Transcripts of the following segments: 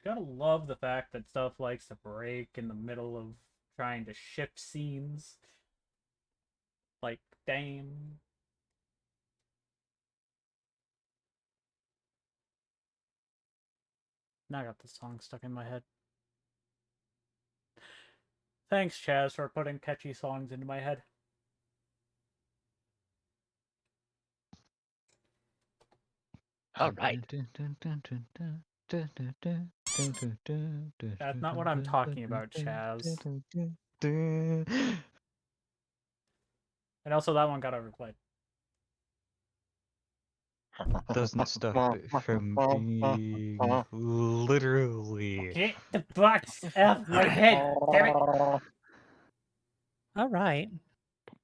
Gotta love the fact that stuff likes to break in the middle of trying to shift scenes. Like, damn. Now I got the song stuck in my head. Thanks, Chaz, for putting catchy songs into my head. All right. That's not what I'm talking about, Chaz. And also, that one got overplayed. Doesn't stop it from being literally. Get the box off my head, damn it! All right.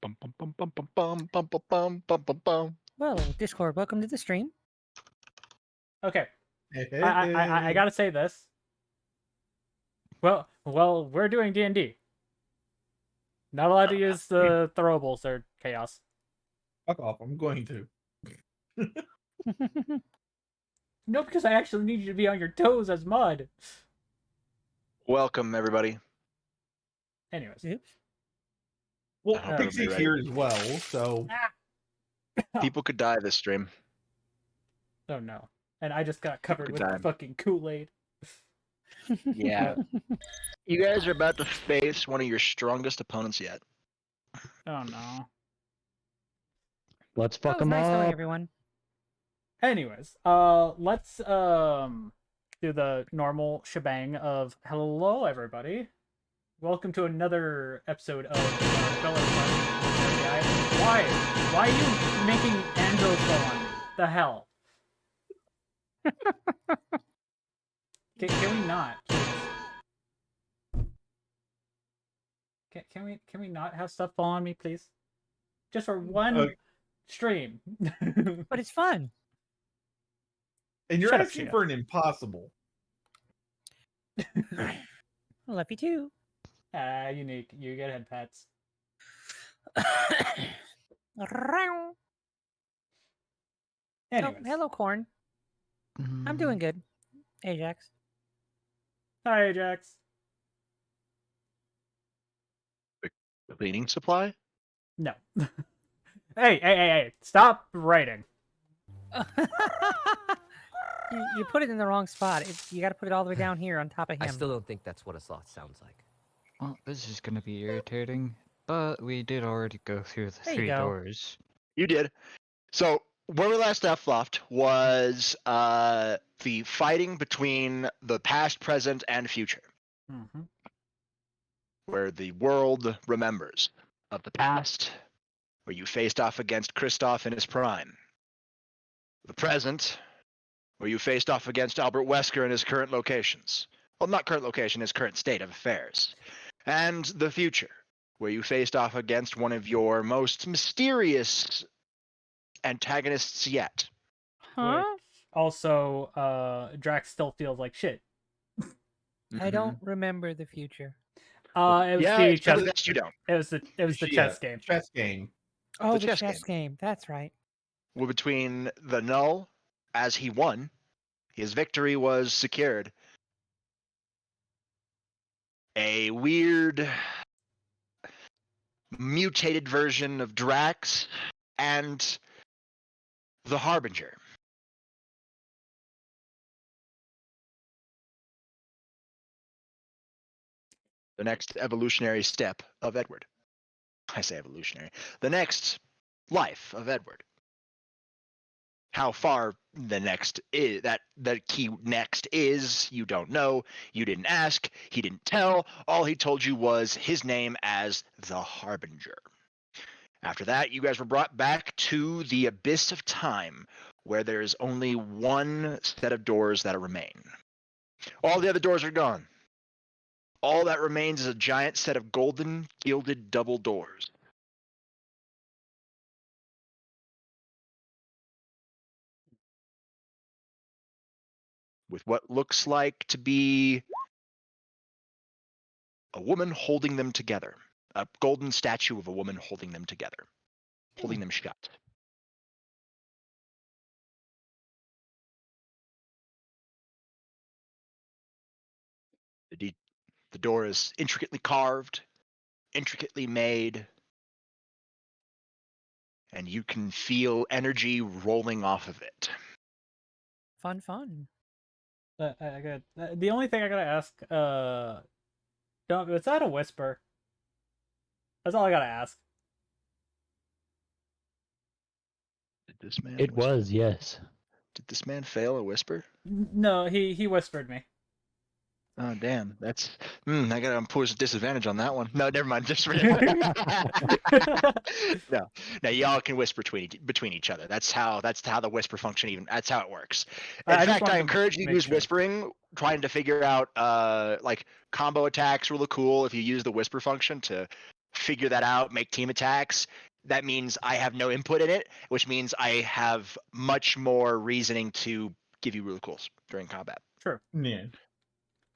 Bum, bum, bum, bum, bum, bum, bum, bum, bum, bum, bum, bum. Well, Discord, welcome to the stream. Okay, Hey, I gotta say this. Well, we're doing D&D. Not allowed to use the throwables or chaos. fuck off. I'm going to. No, because I actually need you to be on your toes as mud. Welcome, everybody. Anyways. Oops. Well, I hope Pixie's everybody here as well, so People could die this stream. Oh no. And I just got covered Good with time. fucking Kool-Aid. Yeah. You guys are about to face one of your strongest opponents yet. Oh no. Let's Oh, fuck it's them nice knowing up. everyone. Anyways, let's do the normal shebang of hello everybody. Welcome to another episode of Filler Fun. Why? Why are you making Andro fall on me? The hell? Can we not? Can we not have stuff fall on me, please? Just for one stream. But it's fun. and you're Shut up, asking Sia. for an impossible. I love you too. Unique. You get head pats. Oh, Anyways. hello, Corn. I'm doing good. Ajax. Hi, Ajax. Cleaning supply? No. Hey! Stop writing. You put it in the wrong spot. You got to put it all the way down here on top of him. I still don't think that's what a sloth sounds like. Well, this is gonna be irritating, but we did already go through the There you 3 go. doors. You did. So where we last left was the fighting between the past, present, and future, Mm-hmm. where the world remembers of the past, where you faced off against Kristoff in his prime. The present, where you faced off against Albert Wesker in his current locations. Well, not current location, his current state of affairs. And the future, where you faced off against one of your most mysterious antagonists yet. Huh? Which also, Drax still feels like shit. I don't remember the future. It was Yeah, the it's probably chess. best you don't. It was the chess game. Chess game. Oh, The the chess chess game. That's right. Well, between the Null, as he won, his victory was secured. A weird, mutated version of Drax and the Harbinger. The next evolutionary step of Edward. I say evolutionary. The next life of Edward. How far the next is that key next is, you don't know. You didn't ask. He didn't tell. All he told you was his name as the Harbinger. After that, you guys were brought back to the abyss of time, where there's only one set of doors that remain. All the other doors are gone. All that remains is a giant set of golden, gilded double doors. With what looks like to be a woman holding them together. A golden statue of a woman holding them together. Holding them shut. The door is intricately carved, intricately made, and you can feel energy rolling off of it. Fun, fun. The only thing I gotta ask, is that a whisper? That's all I gotta ask. Did this man? It whisper? was, yes. Did this man fail a whisper? No, he whispered me. Oh damn, that's I gotta impose a disadvantage on that one. No, never mind. Just no, y'all can whisper between each other. That's how the whisper function. Even that's how it works. In I just fact, wanted I to encourage you to make use sure. whispering, trying to figure out like combo attacks. Really cool if you use the whisper function to figure that out. Make team attacks. That means I have no input in it, which means I have much more reasoning to give you really cools during combat. Sure. Yeah.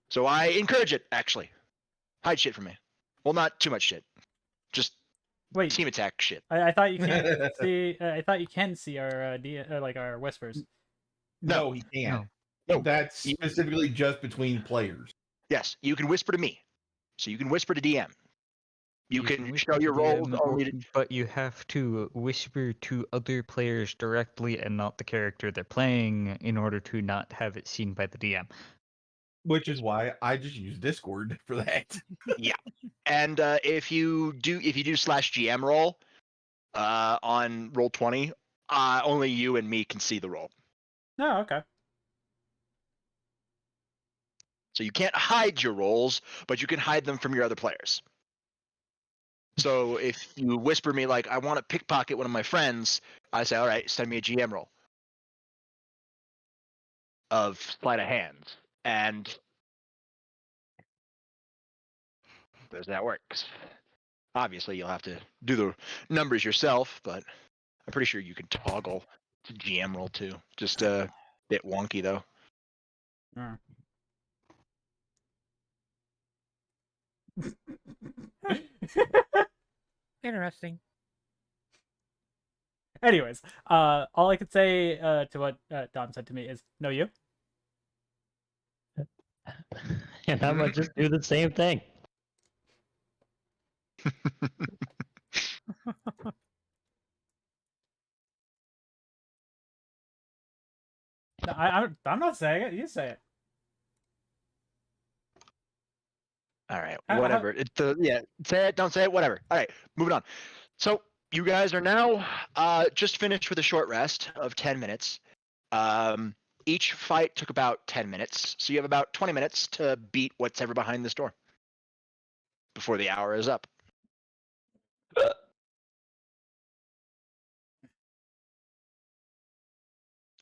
So I encourage it, actually. Hide shit from me. Well, not too much shit. Just Wait, team attack shit. I thought you can't see. I thought you can see our like our whispers. No, he can't. No. That's You- specifically just between players. Yes, you can whisper to me. So you can whisper to DM. You can whisper show to your roles DM, only to... but you have to whisper to other players directly and not the character they're playing in order to not have it seen by the DM. Which is why I just use Discord for that. And if you do /GM roll on Roll20, only you and me can see the roll. No, okay. So you can't hide your rolls, but you can hide them from your other players. So if you whisper me like, I want to pickpocket one of my friends, I say, all right, send me a GM roll of sleight of hand. And there's that works. Obviously, you'll have to do the numbers yourself, but I'm pretty sure you can toggle to GM roll too. Just a bit wonky though. Interesting. Anyways, all I could say to what Dom said to me is, "No, you." And I might just do the same thing. No, I'm not saying it. You say it. All right, How- whatever. Say it, don't say it, whatever. All right, moving on. So you guys are now just finished with a short rest of 10 minutes. Each fight took about 10 minutes, so you have about 20 minutes to beat what's ever behind this door before the hour is up.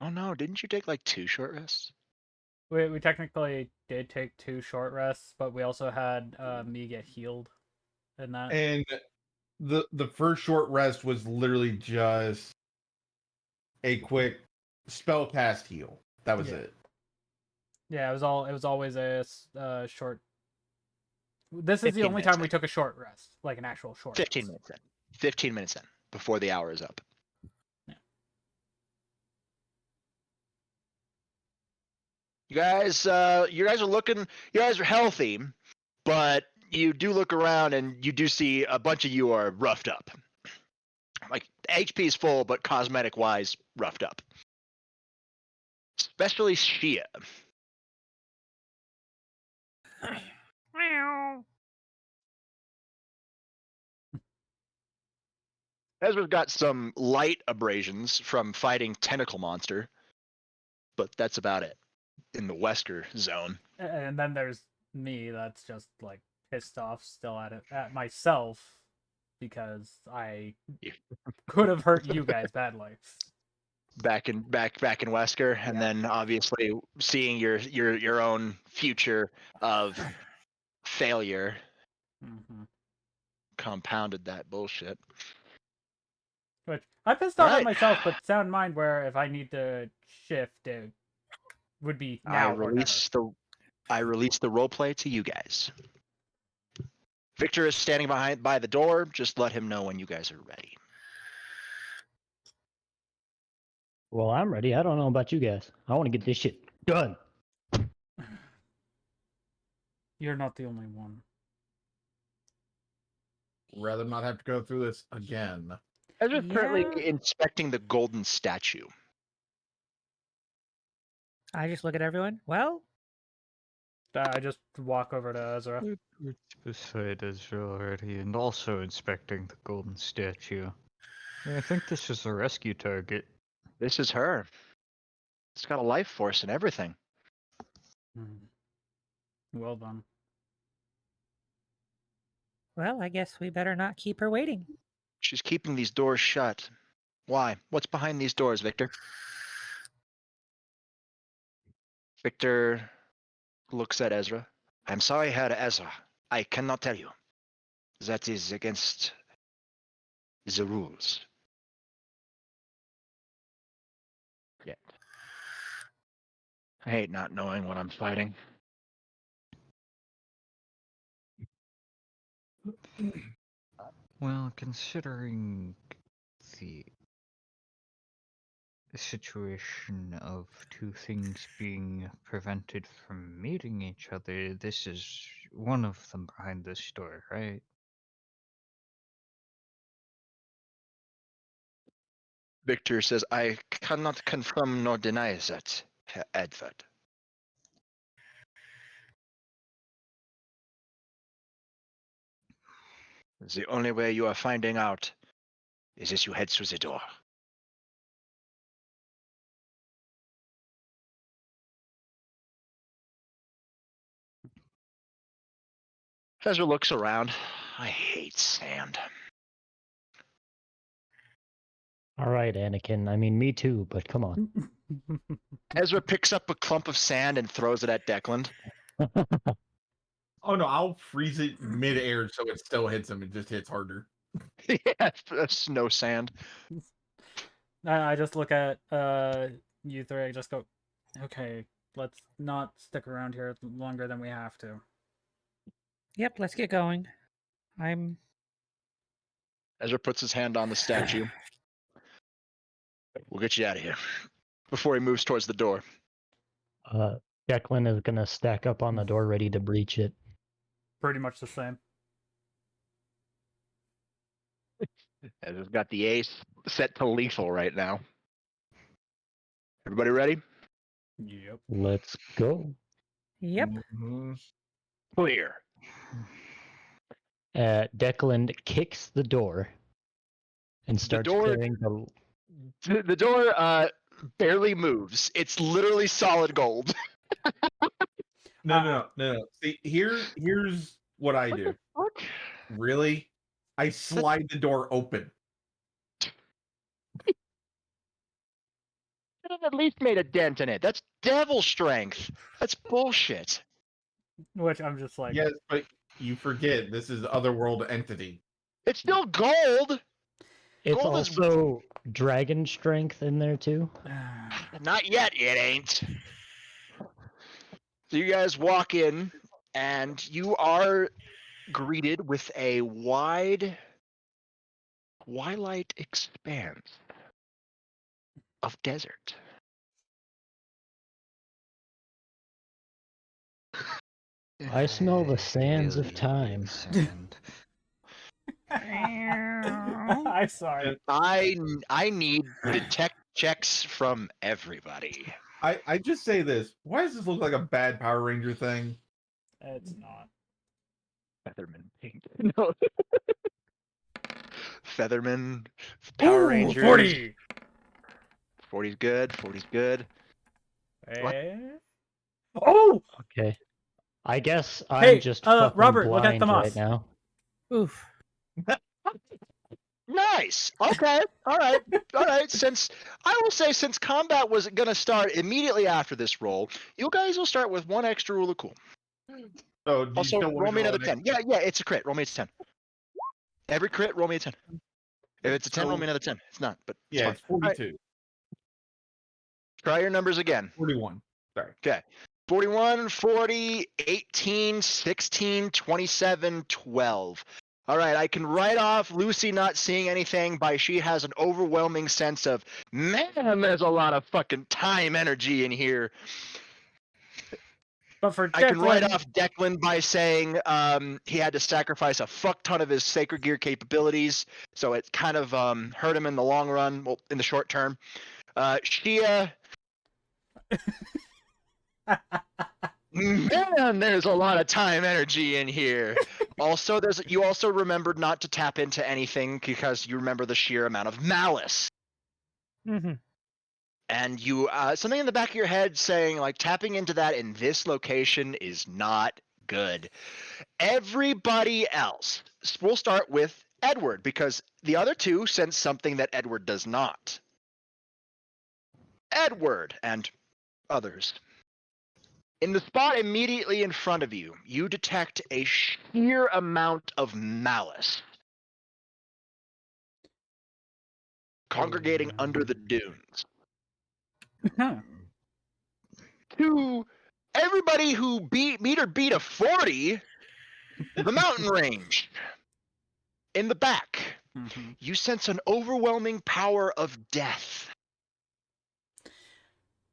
Oh no, didn't you take like 2 short rests? We technically did take 2 short rests, but we also had me get healed in that. And the first short rest was literally just a quick spell cast heal. That was Yeah. it. Yeah, it was always a short. This is the 15 only minutes time we took a short rest, like an actual short. 15 rest. minutes in. 15 minutes in before the hour is up. Yeah. You guys are healthy, but you do look around and you do see a bunch of you are roughed up. Like HP is full, but cosmetic wise, roughed up. Especially Shia. Meow. Ezra's got some light abrasions from fighting Tentacle Monster, but that's about it in the Wesker zone. And then there's me that's just like pissed off still at myself because I Yeah. could have hurt you guys badly. Back in Wesker, and Yeah. then obviously seeing your own future of failure Mm-hmm. compounded that bullshit. Which I pissed off at Alright. myself, but sound mind where if I need to shift, it would be now I or never. release the roleplay to you guys. Victor is standing by the door. Just let him know when you guys are ready. Well, I'm ready. I don't know about you guys. I want to get this shit done. You're not the only one. Rather not have to go through this again. Ezra's currently Yeah. inspecting the golden statue. I just look at everyone. Well, I just walk over to Ezra. We're beside Ezra already, and also inspecting the golden statue. I think this is a rescue target. This is her. It's got a life force and everything. Well done. well, I guess we better not keep her waiting. She's keeping these doors shut. Why? What's behind these doors, Victor? Victor looks at Ezra. I'm sorry, Herr Ezra. I cannot tell you. That is against the rules. Yeah. I hate not knowing what I'm fighting. Well, considering the situation of two things being prevented from meeting each other, this is one of them behind this door, right? Victor says, I cannot confirm nor deny that, Herr Edward. The only way you are finding out is if you head through the door. Ezra looks around. I hate sand. All right, Anakin. I mean, me too, but come on. Ezra picks up a clump of sand and throws it at Declan. Oh no, I'll freeze it mid-air so it still hits him. It just hits harder. Yeah, snow sand. I just look at you three. I just go, okay, let's not stick around here longer than we have to. Yep, let's get going. I'm. Ezra puts his hand on the statue. We'll get you out of here. Before he moves towards the door. Declan is gonna stack up on the door, ready to breach it. Pretty much the same. Ezra's got the ace set to lethal right now. Everybody ready? Yep. Let's go. Yep. Clear. Declan kicks the door and starts door- clearing the. The door barely moves. It's literally solid gold. No. See, here's what I do. Fuck? Really? I slide the door open. Could have at least made a dent in it. That's devil strength. That's bullshit. Which I'm just like, Yes, but you forget this is otherworld entity. It's still gold. It's Gold is- also dragon strength in there too. Not yet, it ain't. So you guys walk in, and you are greeted with a wide twilight expanse of desert. I smell the It sands of really time. is sand. I'm sorry. I need detect checks from everybody. I just say this. Why does this look like a bad Power Ranger thing? It's not. Featherman paint. No. Featherman, Power Ooh, Rangers. 40. 40's good. 40's good. What? Oh, Okay. I guess Hey, I'm just fucking Robert, look at blind the moss. right now. Oof. Nice. Okay. All right. All right. Since combat was going to start immediately after this roll, you guys will start with one extra rule of cool. So do you Also, still wanna roll me go another on 10. Yeah, it's a crit. Roll me a 10. Every crit, roll me a 10. If it's a 10, roll me another 10. It's not, but it's Yeah, fine. it's 42. Try your numbers again. 41. Sorry. 41, 40, 18, 16, 27, 12. All right, I can write off Lucy not seeing anything by she has an overwhelming sense of, man, there's a lot of fucking time energy in here. But for I can write Declan, off Declan by saying he had to sacrifice a fuck ton of his Sacred Gear capabilities, so it kind of hurt him in the long run, well, in the short term. Shia, man, there's a lot of time energy in here. Also, you also remembered not to tap into anything because you remember the sheer amount of malice. Mm-hmm. And you something in the back of your head saying like tapping into that in this location is not good. Everybody else, we'll start with Edward because the other two sense something that Edward does not. Edward and others. In the spot immediately in front of you, you detect a sheer amount of malice congregating under the dunes. To everybody who beat a 40, the mountain range. In the back, Mhm. you sense an overwhelming power of death.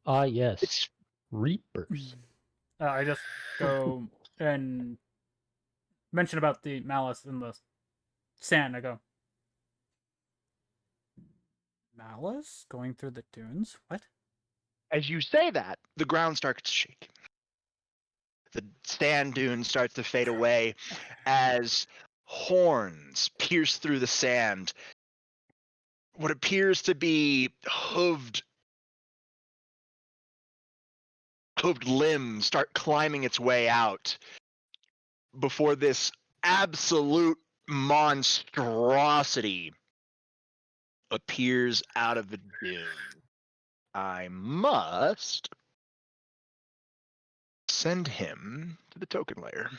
Ah, yes. It's Reapers. I just go and mention about the malice in the sand. I go, malice going through the dunes? What? as you say that, the ground starts to shake. The sand dune starts to fade away as horns pierce through the sand. What appears to be hooved limbs start climbing its way out before this absolute monstrosity appears out of the dune. I must send him to the token layer.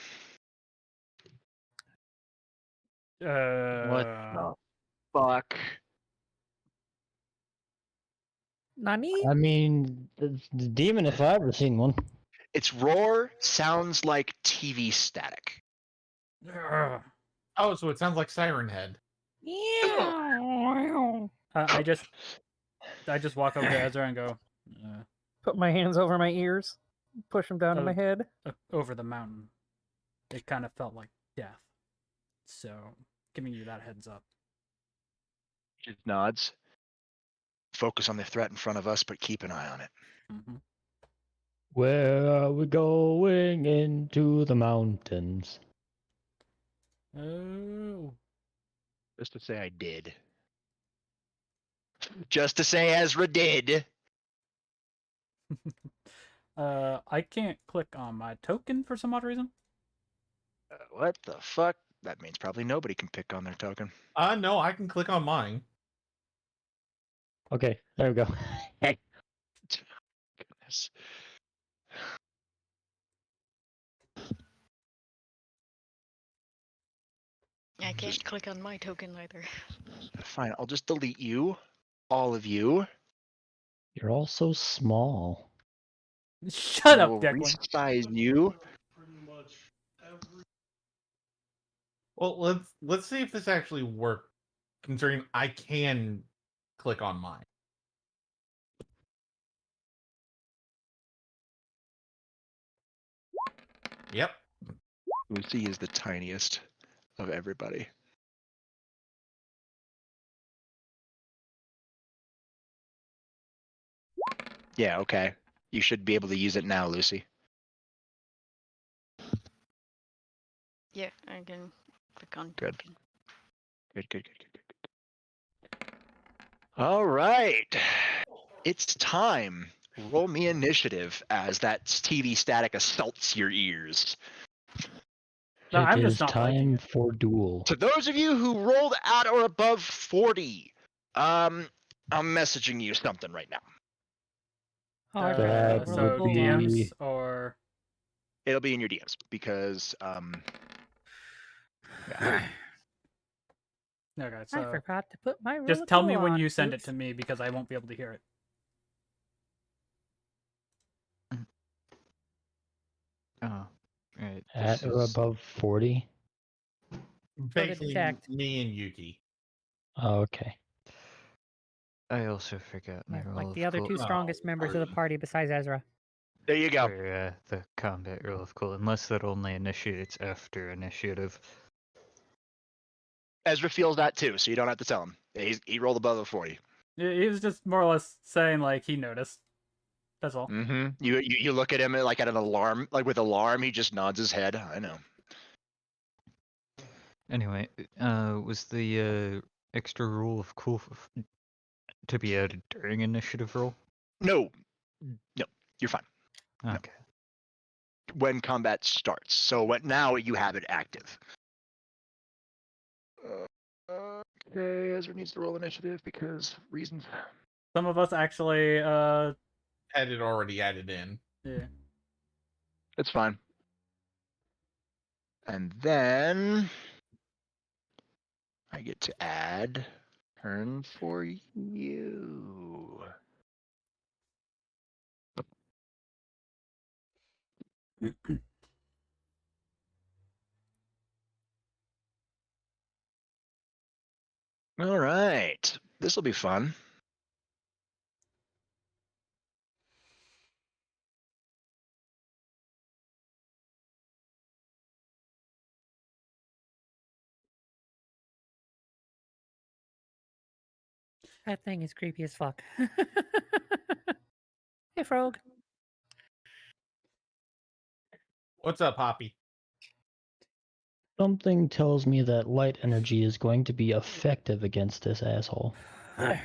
What the fuck? Nani? I mean, the demon if I ever seen one. Its roar sounds like TV static. Ugh. Oh, so it sounds like Siren Head. Yeah. I just walk over to Ezra and go, Put my hands over my ears, push them down to Oh. my head. over the mountain. It kind of felt like death. So, giving you that heads up. Just nods. Focus on the threat in front of us, but keep an eye on it. Mm-hmm. Where are we going? Into the mountains. Oh. Just to say I did. Just to say Ezra did. I can't click on my token for some odd reason. What the fuck? That means probably nobody can pick on their token. No, I can click on mine. Okay, there we go. Goodness. I can't click on my token either. Fine, I'll just delete you. All of you. You're all so small. Shut I up, will Declan. resize you. Well, let's see if this actually works. Considering I can click on mine. Yep. Lucy is the tiniest of everybody. Yeah, okay. You should be able to use it now, Lucy. Yeah, I can click on Good. token. Good. All right. It's time. Roll me initiative as that TV static assaults your ears. No, I'm It just is not liking time it. for duel. To those of you who rolled at or above 40, I'm messaging you something right now. Oh, I That forgot. So would DMs be- or It'll be in your DMs because yeah. okay. I So forgot to put my. just tell me roll when on. you send it Oops. to me because I won't be able to hear it. Oh, right. At this or is- above 40? Basically, detect. me and Yuki. Oh, okay. I also forgot my Yeah, roll. like the of other two cool- strongest members of the party besides Ezra. There you go. For the combat roll of cool, unless that only initiates after initiative. Ezra feels that too, so you don't have to tell him. He rolled above it for you. He was just more or less saying like he noticed. That's all. Mm-hmm. You look at him like at an alarm, like with alarm. He just nods his head. I know. Anyway, was the extra rule of cool to be added during initiative roll? No, you're fine. Okay. When combat starts. So now you have it active. Okay, Ezra needs to roll initiative because reasons. Some of us actually Had it already added in. yeah. It's fine. And then I get to add turn for you. All right. This will be fun. That thing is creepy as fuck. Hey, Frog. What's up, Hoppy? Something tells me that light energy is going to be effective against this asshole. You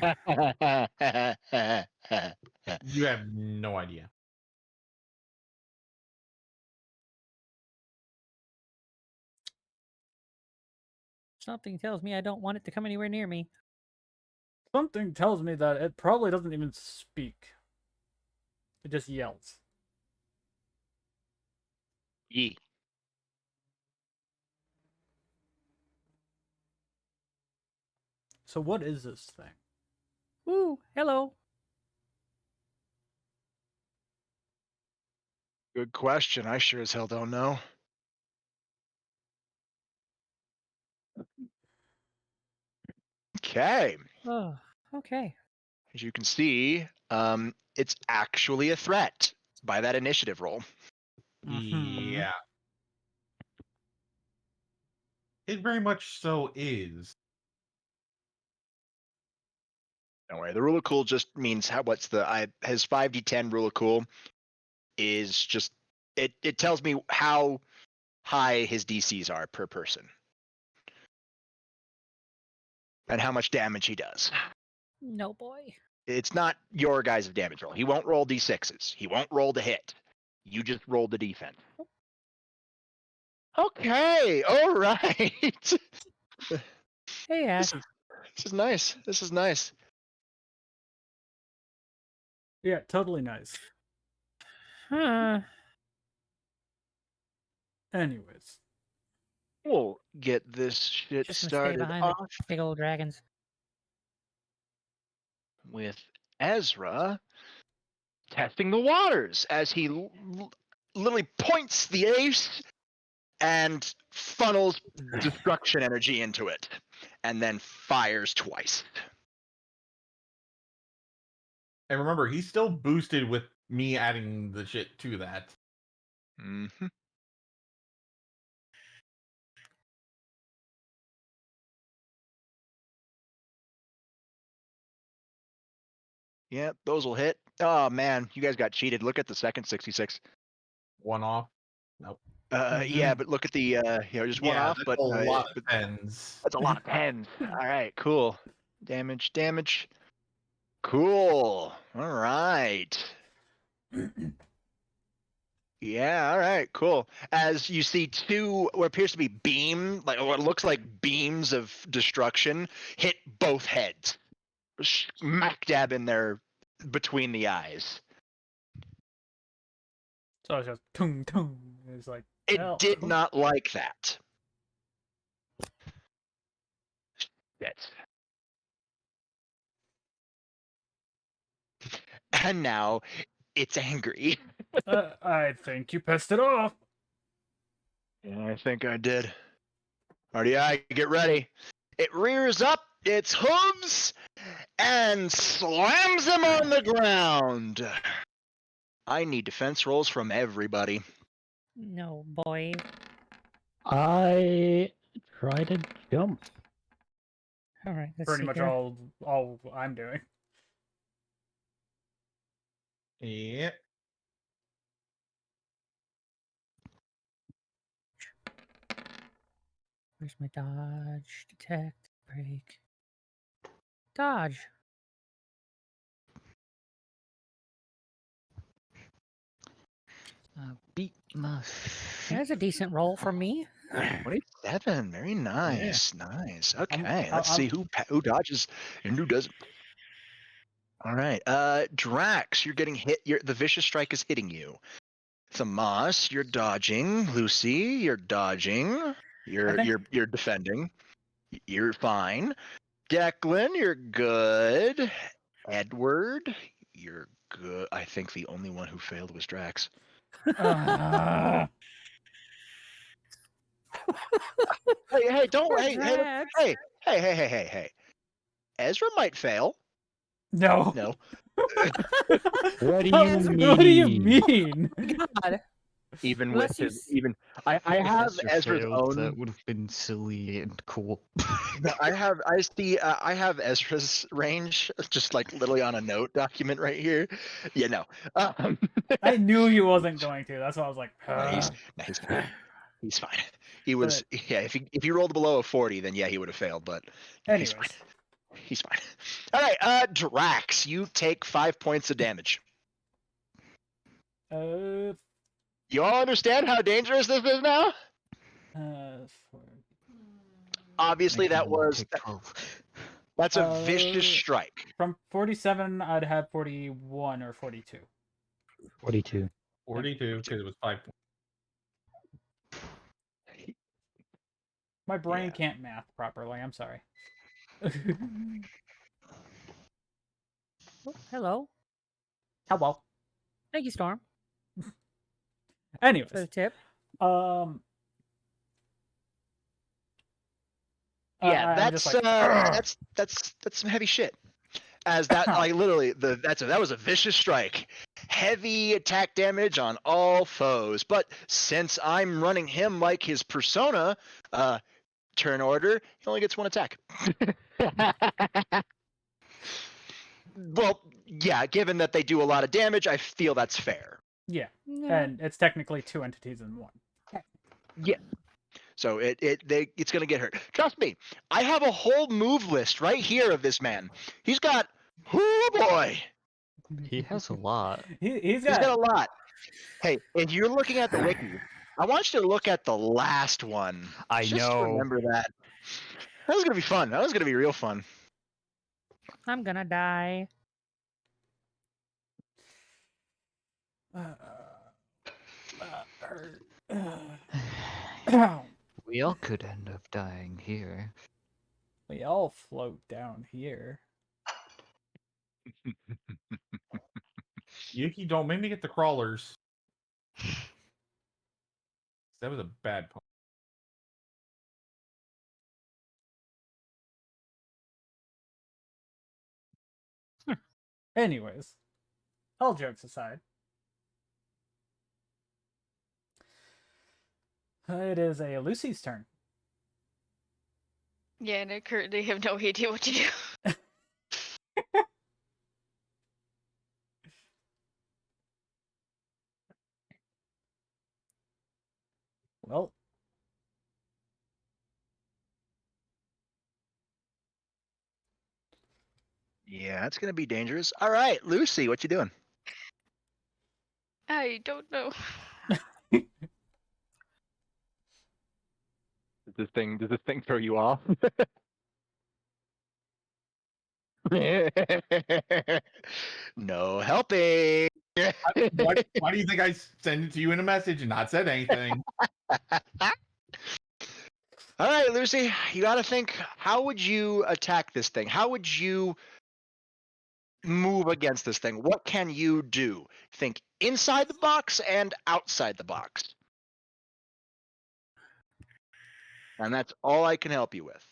have no idea. Something tells me I don't want it to come anywhere near me. Something tells me that it probably doesn't even speak. It just yells. Yee. So what is this thing? Woo, hello. Good question. I sure as hell don't know. Okay. Oh, okay. As you can see, it's actually a threat by that initiative roll. Mhm. Yeah. It very much so is. Don't worry. The rule of cool just means his 5d10 rule of cool is just it tells me how high his DCs are per person. And how much damage he does. No boy. It's not your guys' damage roll. He won't roll d6s. He won't roll the hit. You just roll the defense. Okay, all right. Hey, Ash. This is nice. This is nice. Yeah, totally nice. Huh. Anyways. We'll get this shit Just gonna stay started behind the off big old dragons. with Ezra testing the waters as he literally points the ace and funnels destruction energy into it, and then fires twice. And remember, he's still boosted with me adding the shit to that. Mm-hmm. Yep, those will hit. Oh man, you guys got cheated. Look at the second 66. One off. Nope. Yeah, but look at the just one off, that's but a lot but of tens. that's a lot of tens. All right, cool. Damage. Cool. All right. Yeah, all right, cool. As you see two what appears to be like what looks like beams of destruction hit both heads. Smack dab in there between the eyes. So it's just tung tung. It's like It well, did cool. not like that. Shit. And now it's angry. I think you pissed it off. Yeah, I think I did. RDI, get ready. It rears up its hooves and slams him on the ground. I need defense rolls from everybody. No, boy. I try to jump. All right, let's Pretty see much here. all I'm doing. Yeah. Where's my dodge? Detect, break, dodge. Beat my That's a decent roll for me. 27. Very nice. Nice. Okay. I'm- Let's see who dodges and who doesn't. All right. Drax, you're getting hit. The vicious strike is hitting you. Thamas, you're dodging. Lucy, you're dodging. You're defending. You're fine. Declan, you're good. Edward, you're good. I think the only one who failed was Drax. Uh, Hey, don't Poor hey, Drax. hey. Ezra might fail. no. No. What do you What do you mean? mean? God. Even Unless with you his s- even I If have Ezra Ezra's failed, that own would have been silly and cool. I have Ezra's range just like literally on a note document right here. Yeah, no. I knew he wasn't going to. That's why I was like, No, he's fine. He's fine. He was yeah, if he rolled below a 40, then yeah, he would have failed, but yeah, he's fine. anyways. He's fine. All right, Drax, you take 5 points of damage. Uh, You all understand how dangerous this is now? for, Obviously, Make that him all was take 12. that's a vicious Uh, strike. from 47, I'd have 41 or 42. 42. 42 because it was 5 points. My brain Yeah. can't math properly. I'm sorry. Oh, hello. Hello. Thank you, Storm, for Anyways, the tip. Yeah, I'm just like, "Ugh." that's some heavy shit. As that like literally that was a vicious strike. Heavy attack damage on all foes. But since I'm running him like his persona, turn order, he only gets one attack. Well, yeah, given that they do a lot of damage, I feel that's fair. Yeah, Yeah. and it's technically 2 entities in one. Yeah. So it's gonna get hurt. Trust me, I have a whole move list right here of this man. He's got, oh boy, He has a lot. He's he's got, got a lot. Hey, if you're looking at the wiki, I want you to look at the last one. I Just know. remember that. That was gonna be fun. That was gonna be real fun. I'm gonna die. We all could end up dying here. we all float down here. Yuki, don't make me get the crawlers. That was a bad point. Anyways, all jokes aside, it is a Lucy's turn. Yeah, and I currently have no idea what to do. Well, Yeah, it's gonna be dangerous. All right, Lucy, what you doing? I don't know. Does this thing throw you off? No helping. Why do you think I send it to you in a message and not said anything? All right, Lucy, you got to think. How would you attack this thing? How would you move against this thing? What can you do? Think inside the box and outside the box. And that's all I can help you with.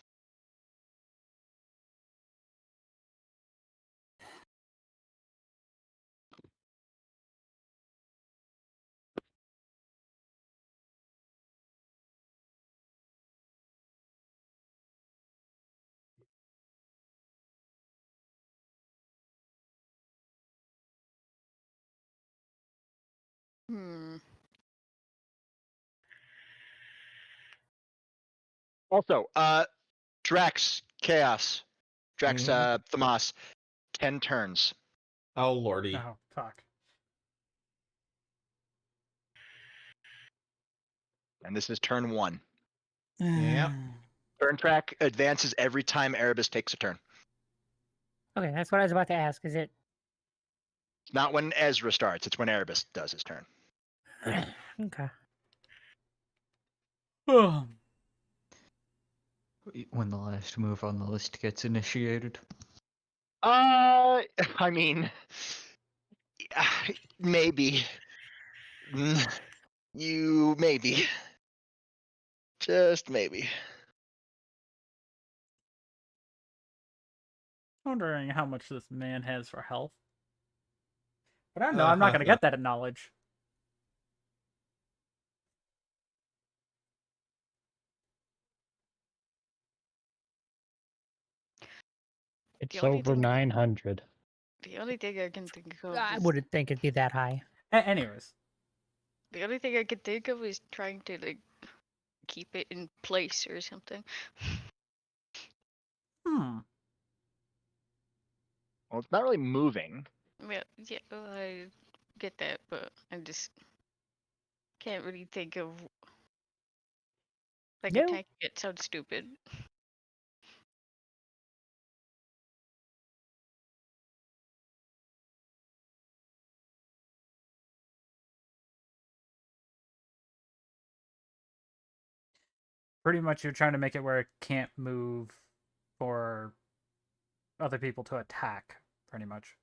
Hmm. Also, Drax, Chaos, Drax, Mhm. Thamas, 10 turns. Oh lordy. Oh, fuck. And this is turn 1. Yep. Turn track advances every time Erebus takes a turn. Okay, that's what I was about to ask. Is it Not when Ezra starts, it's when Erebus does his turn. okay? When the last move on the list gets initiated. I mean, maybe. You maybe. Just maybe. Wondering how much this man has for health. But I don't know. I'm not going to get that in knowledge. It's only over thing- 900. The only thing I can think of I is, wouldn't think it'd be that high. Anyways. the only thing I can think of is trying to like keep it in place or something. Hmm. Well, it's not really moving. Yeah, well, I get that, but I just can't really think of like No. attacking it sounds stupid. Pretty much you're trying to make it where it can't move for other people to attack, pretty much.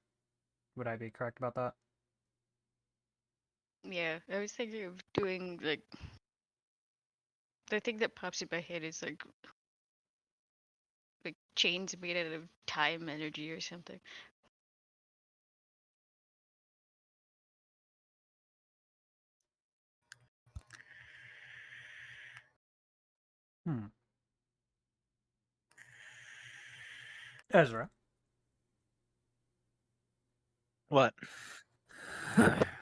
Would I be correct about that? Yeah, I was thinking of doing like the thing that pops in my head is like chains made out of time energy or something. Hmm. Ezra. What?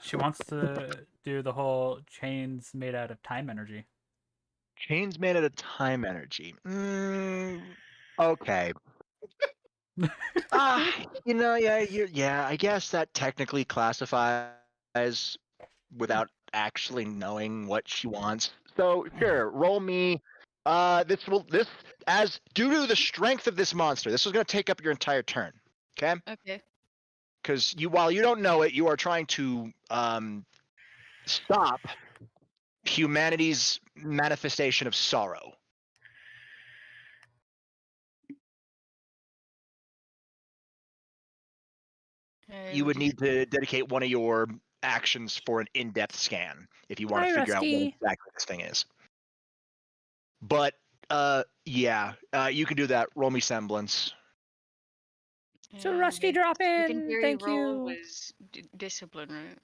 She wants to do the whole chains made out of time energy. Chains made out of time energy. Okay. Yeah, I guess that technically classifies without actually knowing what she wants. So sure, roll me. This as due to the strength of this monster, this is going to take up your entire turn. Okay? Okay. Because while you don't know it, you are trying to stop humanity's manifestation of sorrow. You would need to dedicate one of your actions for an in-depth scan if you want Hi, to figure out what Rusty. exactly this thing is. But you can do that. Roll me semblance. So Rusty, drop in. Secondary Thank roll you. was discipline, right?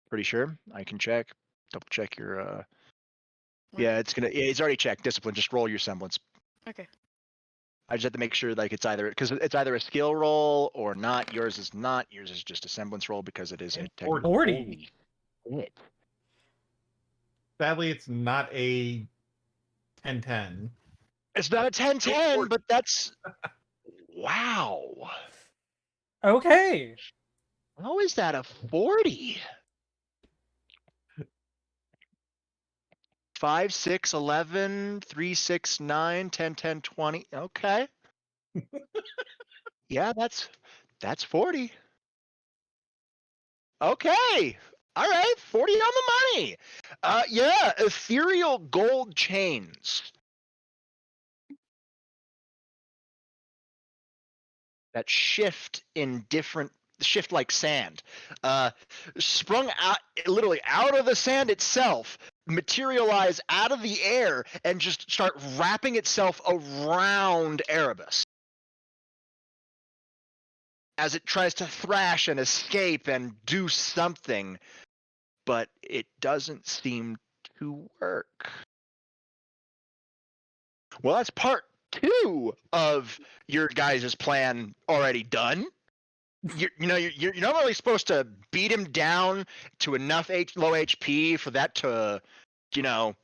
Pretty sure. I can check. Double check your Right? it's already checked. Discipline. Just roll your semblance. Okay. I just have to make sure like it's either because it's either a skill roll or not. Yours is not. Yours is just a semblance roll because it is a technical. 40. Holy shit. Sadly, it's not a 10-10. It's not a 10-10, but that's wow. Okay. How is that a 40? 5, 6, 11, 3, 6, 9, 10, 10, 20. Okay. Yeah, that's 40. Okay. All right, 40 on the money. Yeah, ethereal gold chains. That shift like sand. Sprung out literally out of the sand itself, materialize out of the air and just start wrapping itself around Erebus as it tries to thrash and escape and do something, but it doesn't seem to work. Well, that's part 2 of your guys' plan already done. you're not really supposed to beat him down to enough low HP for that to, you know,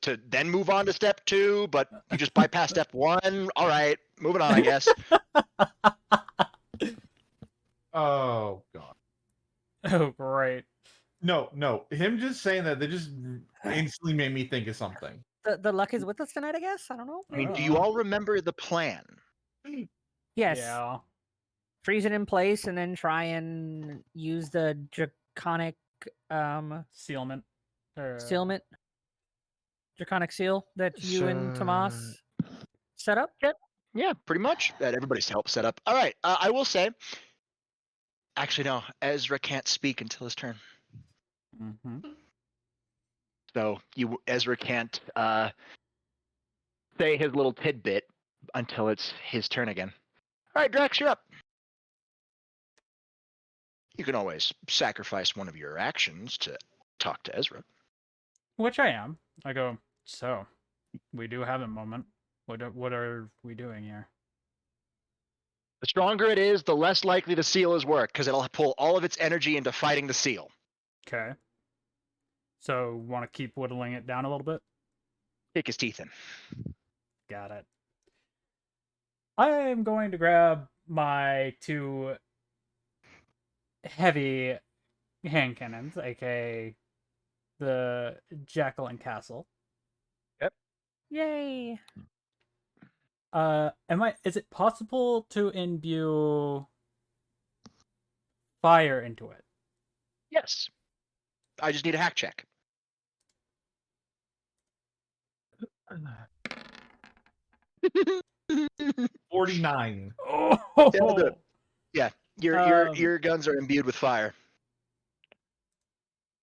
to then move on to step 2, but you just bypass step 1. All right, moving on, I guess. Oh god. Oh, great. No. Him just saying that just instantly made me think of something. The luck is with us tonight, I guess. I don't know. I mean, do maybe? you all remember the plan? Yes. Yeah. Freeze it in place and then try and use the draconic Sealment. Or, sealment. Draconic seal that you and Tomas set up. Yeah, pretty much. That everybody's help set up. All right, I will say. Actually, no. Ezra can't speak until his turn, Mhm. so Ezra can't say his little tidbit until it's his turn again. All right, Drax, you're up. You can always sacrifice one of your actions to talk to Ezra. Which I am. I go, so, we do have a moment. What are we doing here? The stronger it is, the less likely the seal is work, because it'll pull all of its energy into fighting the seal. Okay. So, want to keep whittling it down a little bit? Kick his teeth in. Got it. I am going to grab my 2 heavy hand cannons, aka the Jackal and Castle. Yay! Is it possible to imbue fire into it? Yes. I just need a hack check. 49. Oh, It'll do it. Yeah, your Um, your guns are imbued with fire.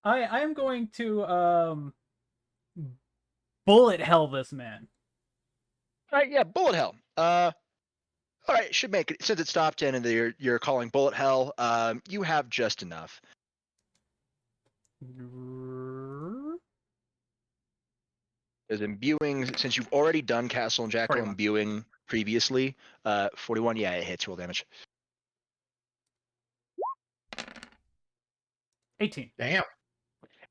I am going to bullet hell this man. All right, yeah, bullet hell. All right, should make it since it stopped in and you're calling bullet hell. You have just enough. Because imbuing, since you've already done Castle and Jackal 41. imbuing previously, 41. Yeah, it hits. Roll damage. 18. Damn.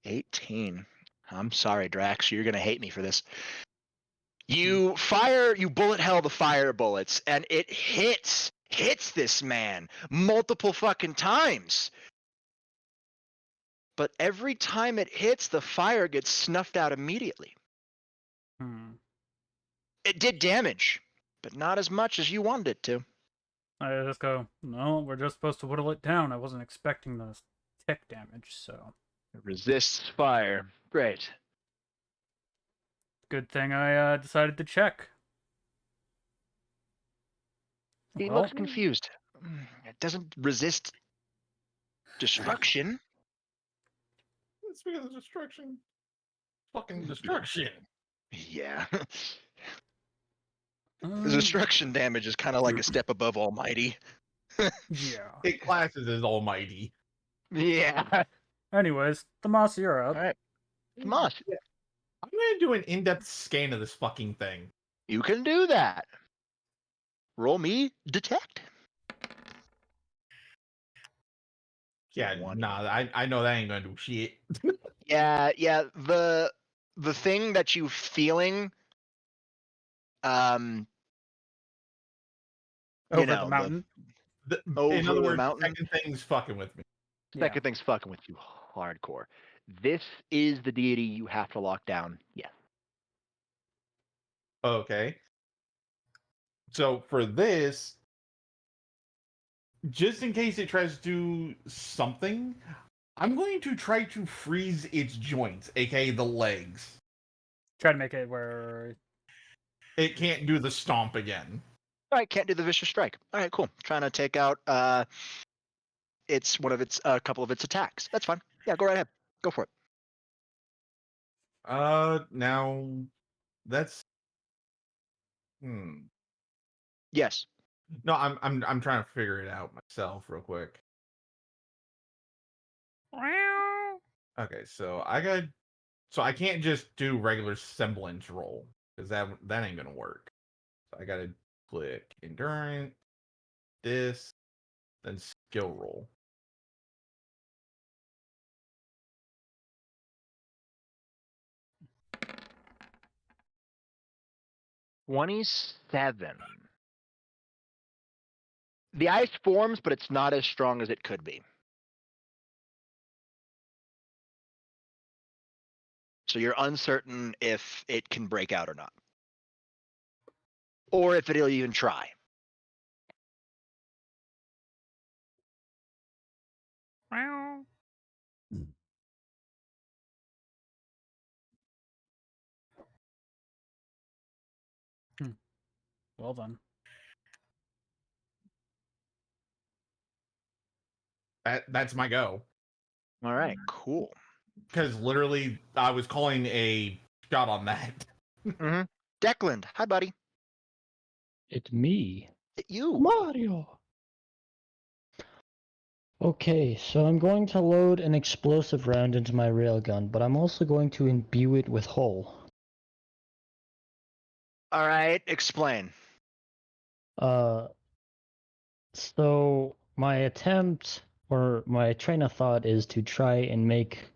18. I'm sorry, Drax. You're gonna hate me for this. You bullet hell the fire bullets, and it hits this man multiple fucking times. But every time it hits, the fire gets snuffed out immediately. It did damage, but not as much as you wanted it to. I just go, no, we're just supposed to whittle it down. I wasn't expecting the tick damage, so. It resists fire. Great. Good thing I decided to check. He Well, looks confused. It doesn't resist destruction. Speaking of destruction. Fucking destruction. Yeah. The destruction damage is kind of like a step above Almighty. yeah. It classes as almighty. Yeah. Anyways, Tomas, you're up. All right. Tomas, I'm gonna do an in-depth scan of this fucking thing. you can do that. Roll me detect. Yeah, nah, I know that ain't gonna do shit. Yeah. The thing that you feeling, Over the mountain. Over in other the words, mountain? second thing's fucking with me. second thing's fucking with you hardcore. This is the deity you have to lock down. Yeah. Okay. So for this, just in case it tries to do something, I'm going to try to freeze its joints, aka the legs. Try to make it where It can't do the stomp again. All right, can't do the vicious strike. All right, cool. Trying to take out it's one of its a couple of its attacks. That's fine. Yeah, go right ahead. Go for it. Now that's Yes. No, I'm trying to figure it out myself real quick. Okay, so I can't just do regular semblance roll because that ain't gonna work. So I gotta click endurance, this, then skill roll. $27. The ice forms, but it's not as strong as it could be. So you're uncertain if it can break out or not. Or if it'll even try. Meow. Well done. That's my go. All right, cool. Because literally, I was calling a shot on that. Declan, hi, buddy. It's me, You. Mario. Okay, so I'm going to load an explosive round into my railgun, but I'm also going to imbue it with hull. All right, explain. So my attempt or my train of thought is to try and make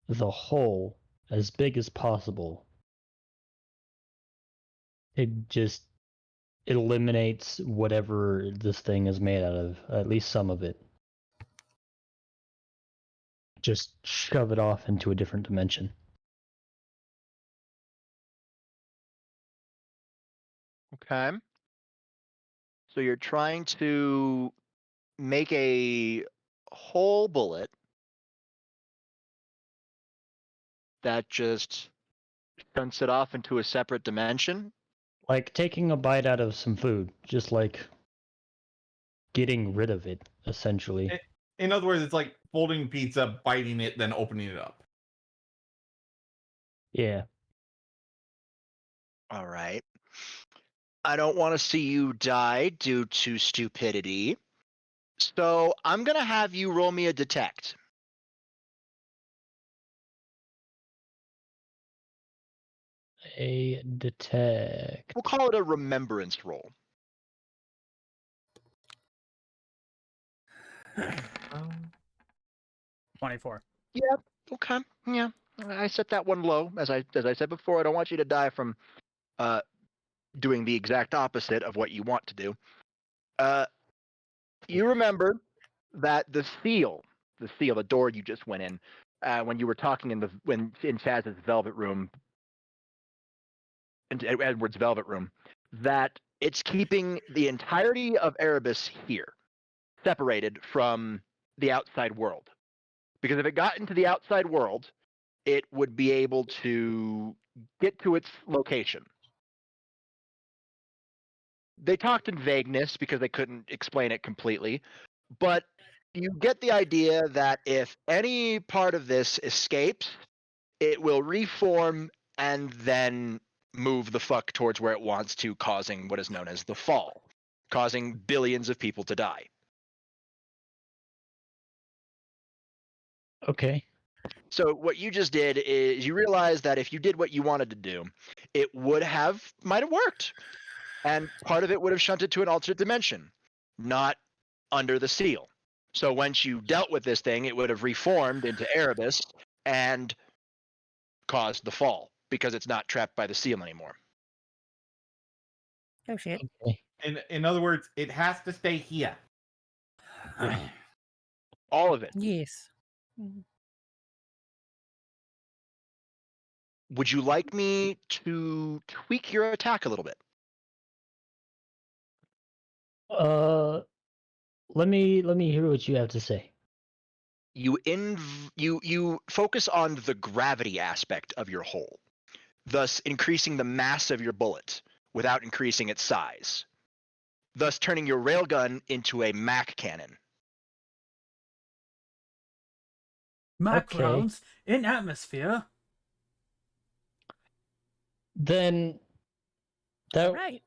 the hull as big as possible. It just eliminates whatever this thing is made out of, at least some of it. Just shove it off into a different dimension. Okay. So you're trying to make a whole bullet that just shunts it off into a separate dimension. Like taking a bite out of some food, just like getting rid of it, essentially. In other words, it's like folding pizza, biting it, then opening it up. Yeah. All right. I don't want to see you die due to stupidity. So I'm going to have you roll me a detect. A detect. We'll call it a remembrance roll. Um, 24. Okay. Yeah. I set that one low. As I said before, I don't want you to die from doing the exact opposite of what you want to do. You remember that the door you just went in, when you were talking in Chaz's velvet room, in Edward's velvet room, that it's keeping the entirety of Erebus here, separated from the outside world. Because if it got into the outside world, it would be able to get to its location. They talked in vagueness because they couldn't explain it completely, but you get the idea that if any part of this escapes, it will reform and then move the fuck towards where it wants to, causing what is known as the fall, causing billions of people to die. Okay. So what you just did is you realize that if you did what you wanted to do, it might have worked. And part of it would have shunted to an alternate dimension, not under the seal. So once you dealt with this thing, it would have reformed into Erebus and caused the fall because it's not trapped by the seal anymore. Oh shit. Okay. In other words, it has to stay here. All of it. Yes. Mhm. Would you like me to tweak your attack a little bit? Let me hear what you have to say. You focus on the gravity aspect of your hull, thus increasing the mass of your bullet without increasing its size, thus turning your railgun into a Mac cannon. Mac Okay. rounds in atmosphere. Then that Right.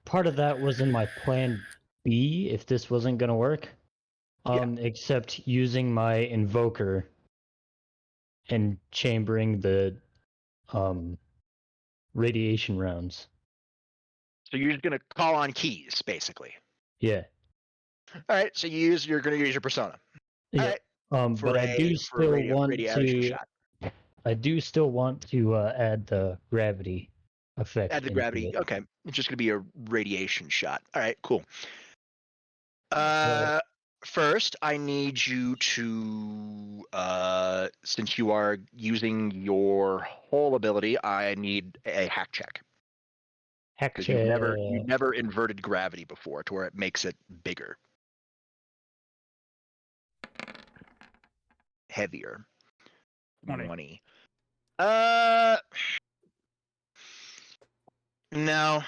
part of that was in my plan B if this wasn't gonna work. Except using my invoker and chambering the radiation rounds. So you're just gonna call on keys, basically. Yeah. All right, so you're going to use your persona. Yeah. Alright, But I do for a still want radiation to. shot. I do still want to add the gravity effect. Add the into gravity. it. Okay, it's just going to be a radiation shot. All right, cool. Well- First, I need you to, since you are using your whole ability, I need a hack check Heck, because you've never inverted gravity before, to where it makes it bigger, heavier. 20. 20. No.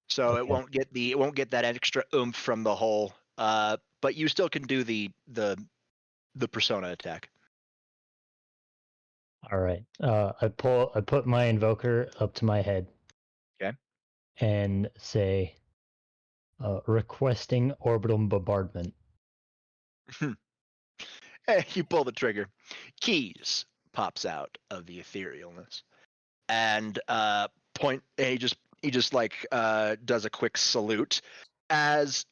So Okay. it won't get that extra oomph from the hole. But you still can do the persona attack. All right. I put my invoker up to my head. Okay. And say, requesting orbital bombardment. You pull the trigger. Keys pops out of the etherealness, and he just like does a quick salute as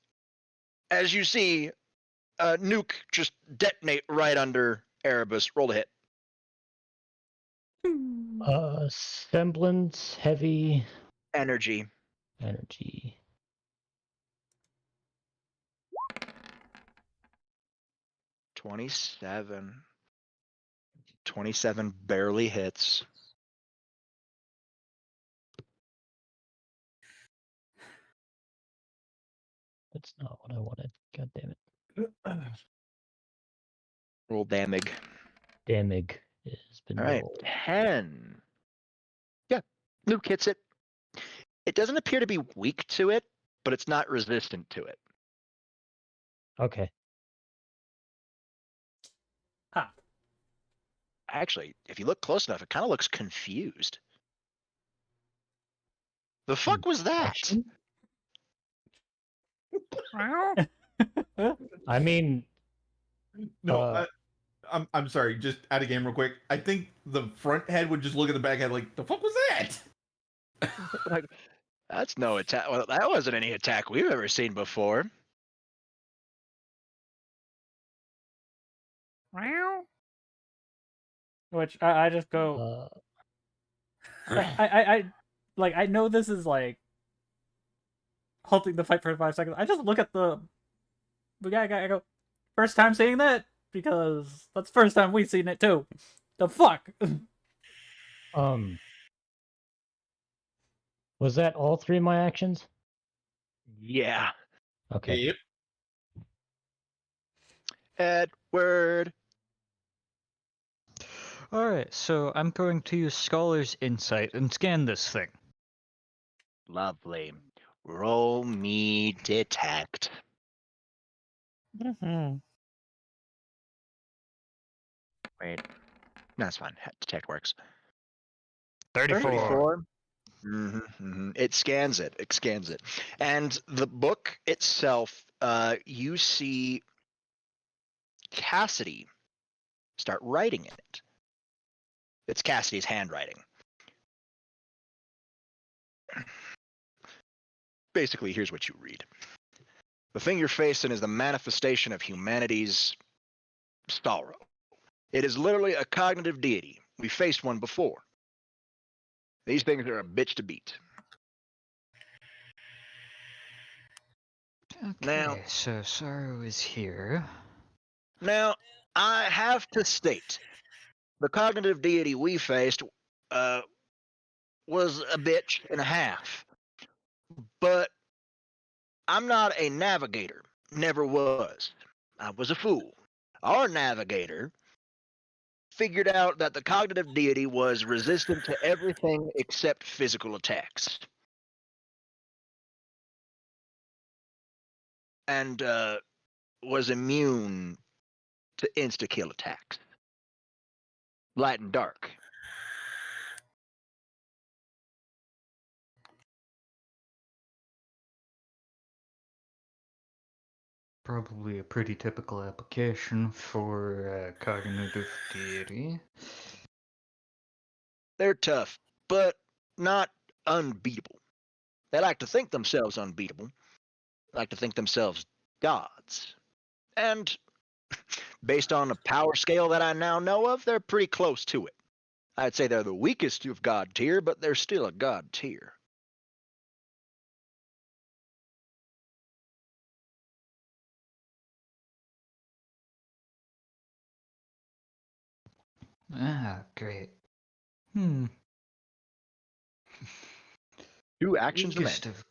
you see a nuke just detonate right under Erebus. Roll a hit. Semblance heavy Energy. energy. 27 barely hits. That's not what I wanted. God damn it. Roll damage. Damage has been All right, rolled. 10. Yeah, nuke hits it. It doesn't appear to be weak to it, but it's not resistant to it. Okay. Huh. Actually, if you look close enough, it kind of looks confused. The fuck was that? Action? Meow. I mean, No, I'm sorry. Just out of game real quick. I think the front head would just look at the back head like, the fuck was that? Like, that's no attack. Well, that wasn't any attack we've ever seen before. Meow. Which I just go. uh, I like I know this is like halting the fight for 5 seconds. I just look at the guy. I go, first time seeing that because that's the first time we've seen it too. The fuck. Was that all three of my actions? Yeah. Okay. Yep. Edward. Alright, so I'm going to use Scholar's Insight and scan this thing. Lovely. Roll me detect. Mm-hmm. Wait. No, that's fine. Detect works. 34. It scans it. It scans it. And the book itself, you see Cassidy start writing in it. It's Cassidy's handwriting. Basically, here's what you read. The thing you're facing is the manifestation of humanity's sorrow. It is literally a cognitive deity. We faced one before. These things are a bitch to beat. Okay, Now- so Sorrow is here. Now, I have to state, the cognitive deity we faced was a bitch and a half. But I'm not a navigator. Never was. I was a fool. Our navigator figured out that the cognitive deity was resistant to everything except physical attacks. And was immune to insta-kill attacks. Light and dark. Probably a pretty typical application for cognitive deity. They're tough, but not unbeatable. They like to think themselves unbeatable. like to think themselves gods. And based on a power scale that I now know of, they're pretty close to it. I'd say they're the weakest of god tier, but they're still a god tier. Ah, great. Hmm. 2 actions remain. Weakest of.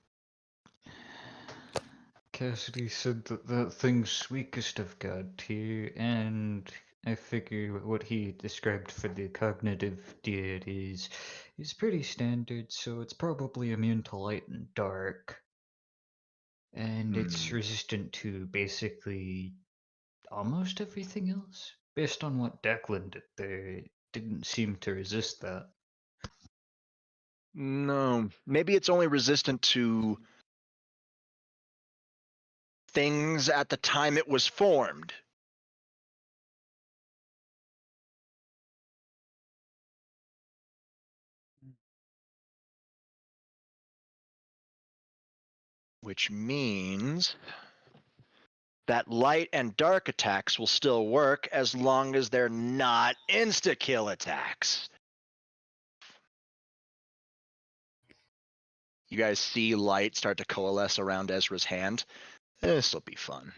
Cassidy said that thing's weakest of God tier, and I figure what he described for the cognitive deities is pretty standard, so it's probably immune to light and dark. And it's resistant to basically almost everything else. Based on what Declan did there, it didn't seem to resist that. No, maybe it's only resistant to things at the time it was formed. Which means that light and dark attacks will still work as long as they're not insta-kill attacks. You guys see light start to coalesce around Ezra's hand. This'll be fun.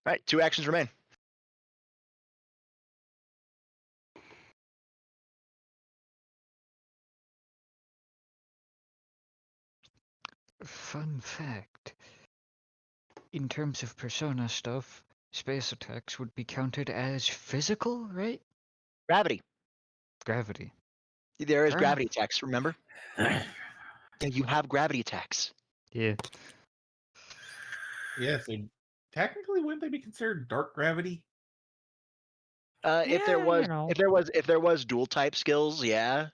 All right, 2 actions remain. Fun fact. In terms of Persona stuff, space attacks would be counted as physical, right? Gravity. Gravity. There is Fair gravity enough. attacks, remember? Yeah, you have gravity attacks. Yeah. Yeah, so technically wouldn't they be considered dark gravity? If there Yeah, was you know. if there was dual type skills, yeah.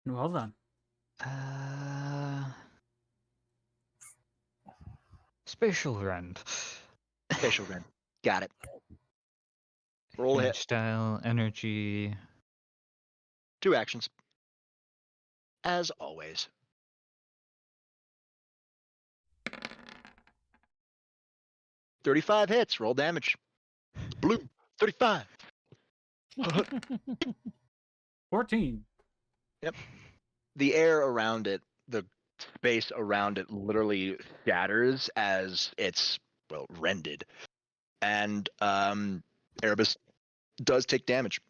Well done. Spatial rend. Facial grin. Got it. Roll a Hand hit. style, energy. 2 actions. As always. $35 hits. Roll damage. Blue. 35. 14. The air around it, the space around it literally shatters as it's, well, rended. And Erebus does take damage.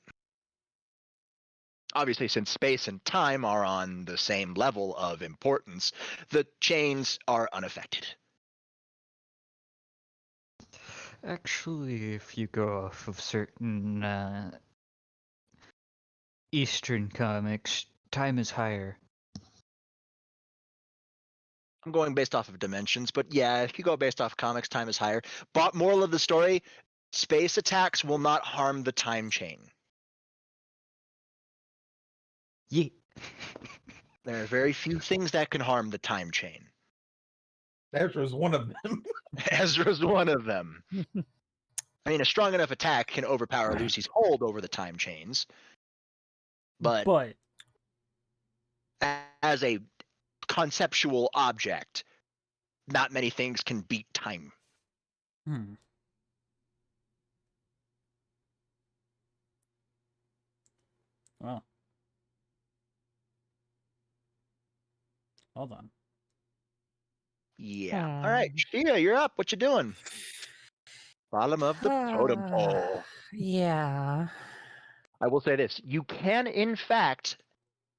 Obviously, since space and time are on the same level of importance, the chains are unaffected. Actually, if you go off of certain Eastern comics, time is higher. I'm going based off of dimensions, but yeah, if you go based off comics, time is higher. But moral of the story, space attacks will not harm the time chain. Yeah. There are very few things that can harm the time chain. Ezra's one of them. Ezra's one of them. I mean, a strong enough attack can overpower Lucy's hold over the time chains, but as a conceptual object, not many things can beat time. Well. Hold on. Yeah. All right, Shia, you're up. What you doing? Bottom of the totem pole. Yeah. I will say this: you can, in fact,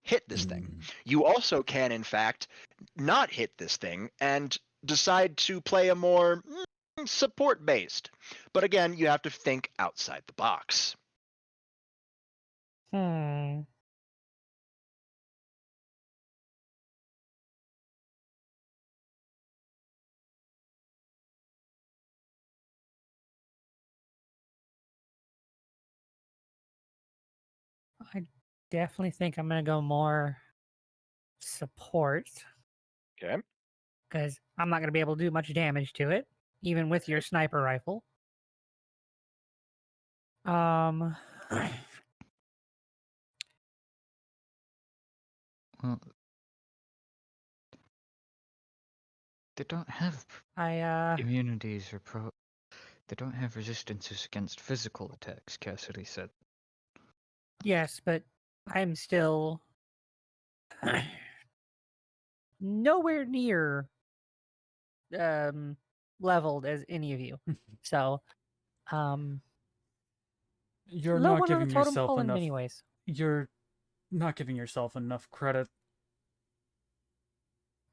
hit this thing. You also can, in fact, not hit this thing and decide to play a more support-based. But again, you have to think outside the box. I definitely think I'm gonna go more support. Okay. because I'm not going to be able to do much damage to it, even with your sniper rifle. Well, they don't have I immunities or They don't have resistances against physical attacks, Cassidy said. yes, but I'm still nowhere near leveled as any of you. So, You're low not one on the giving totem yourself pole in enough. many ways. You're not giving yourself enough credit.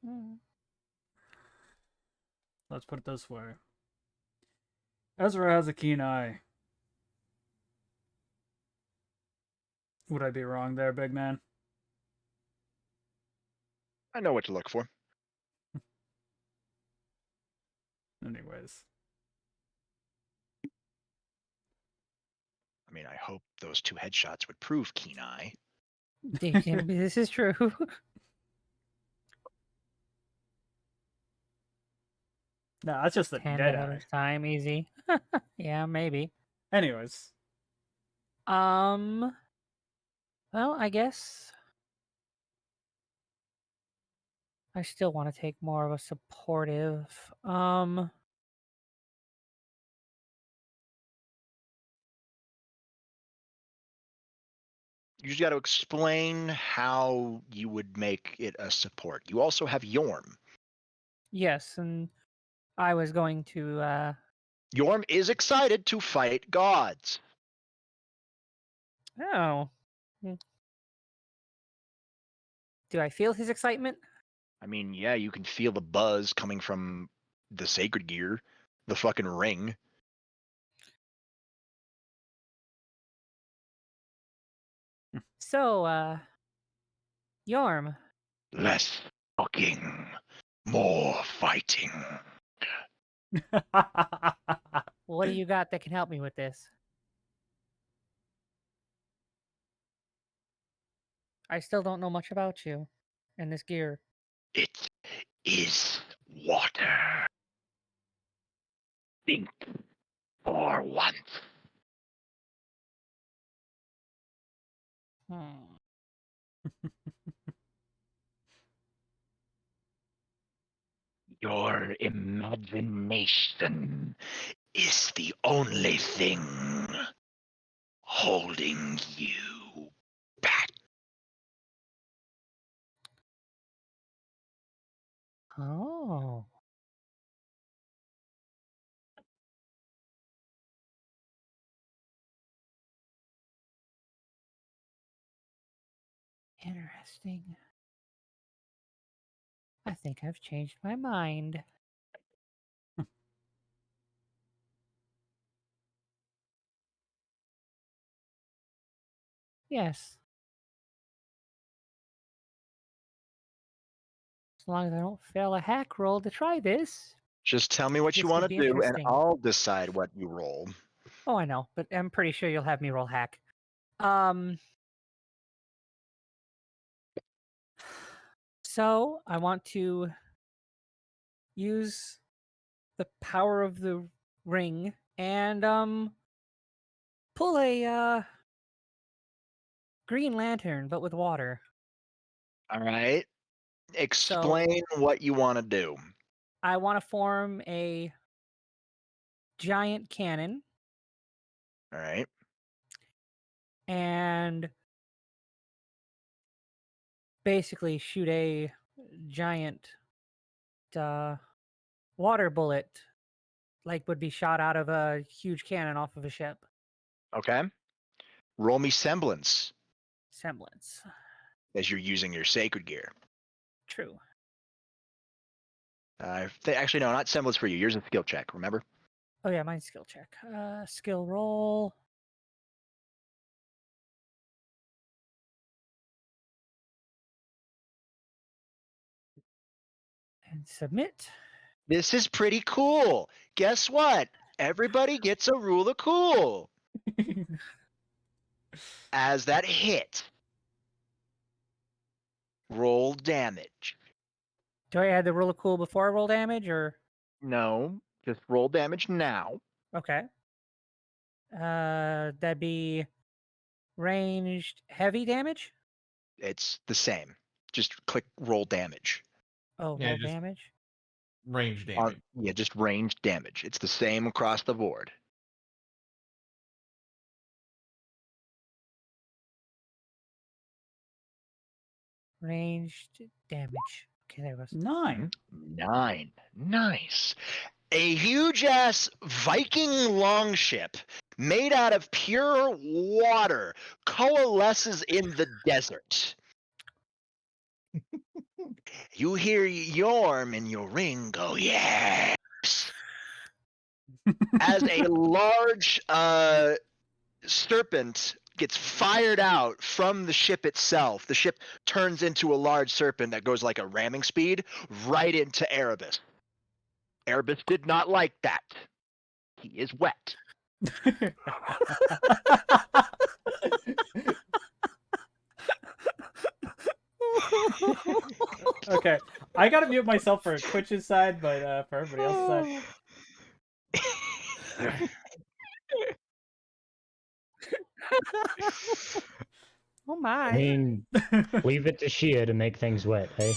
Mm. Let's put it this way. Ezra has a keen eye. Would I be wrong there, big man? I know what to look for. Anyways. I mean, I hope those 2 headshots would prove keen eye. This is true. No, that's just the 10 dead at eye. a time, easy. Yeah, maybe. Anyways. Well, I guess I still want to take more of a supportive. You just got to explain how you would make it a support. You also have Yorm. Yes, and I was going to Yorm is excited to fight gods. oh. Do I feel his excitement? I mean, yeah, you can feel the buzz coming from the sacred gear, the fucking ring. So, Yorm, Less talking, more fighting. what do you got that can help me with this? I still don't know much about you and this gear. It is water. Think for once. Hmm. Your imagination is the only thing holding you back. Oh. Interesting. I think I've changed my mind. Yes. As long as I don't fail a hack roll to try this. Just tell me what This you could want to be do, and interesting. I'll decide what you roll. Oh, I know, but I'm pretty sure you'll have me roll hack. So I want to use the power of the ring and pull a Green Lantern, but with water. All right. Explain what you want to do. I want to form a giant cannon All right. and basically shoot a giant water bullet, like would be shot out of a huge cannon off of a ship. Okay. Roll me semblance Semblance. as you're using your sacred gear. True. Actually, no, not semblance for you. Yours is a skill check, remember? Oh yeah, mine's skill check. Skill roll. And submit. This is pretty cool. Guess what? Everybody gets a rule of cool. As that hit, roll damage. Do I add the rule of cool before I roll damage, or No, just roll damage now. okay? That'd be ranged heavy damage. It's the same. Just click roll damage. Oh, Yeah, roll just- damage. Range damage. Yeah, just ranged damage. It's the same across the board. Ranged damage. Okay, there it goes. 9. 9. Nice. A huge ass Viking longship made out of pure water coalesces in the desert. You hear Yorm in your ring go, yes. As a large serpent gets fired out from the ship itself, the ship turns into a large serpent that goes like a ramming speed right into Erebus. Erebus did not like that. He is wet. Okay, I gotta mute myself for Twitch's side, but for everybody else's side. Oh I my! mean, leave it to Shia to make things wet, hey?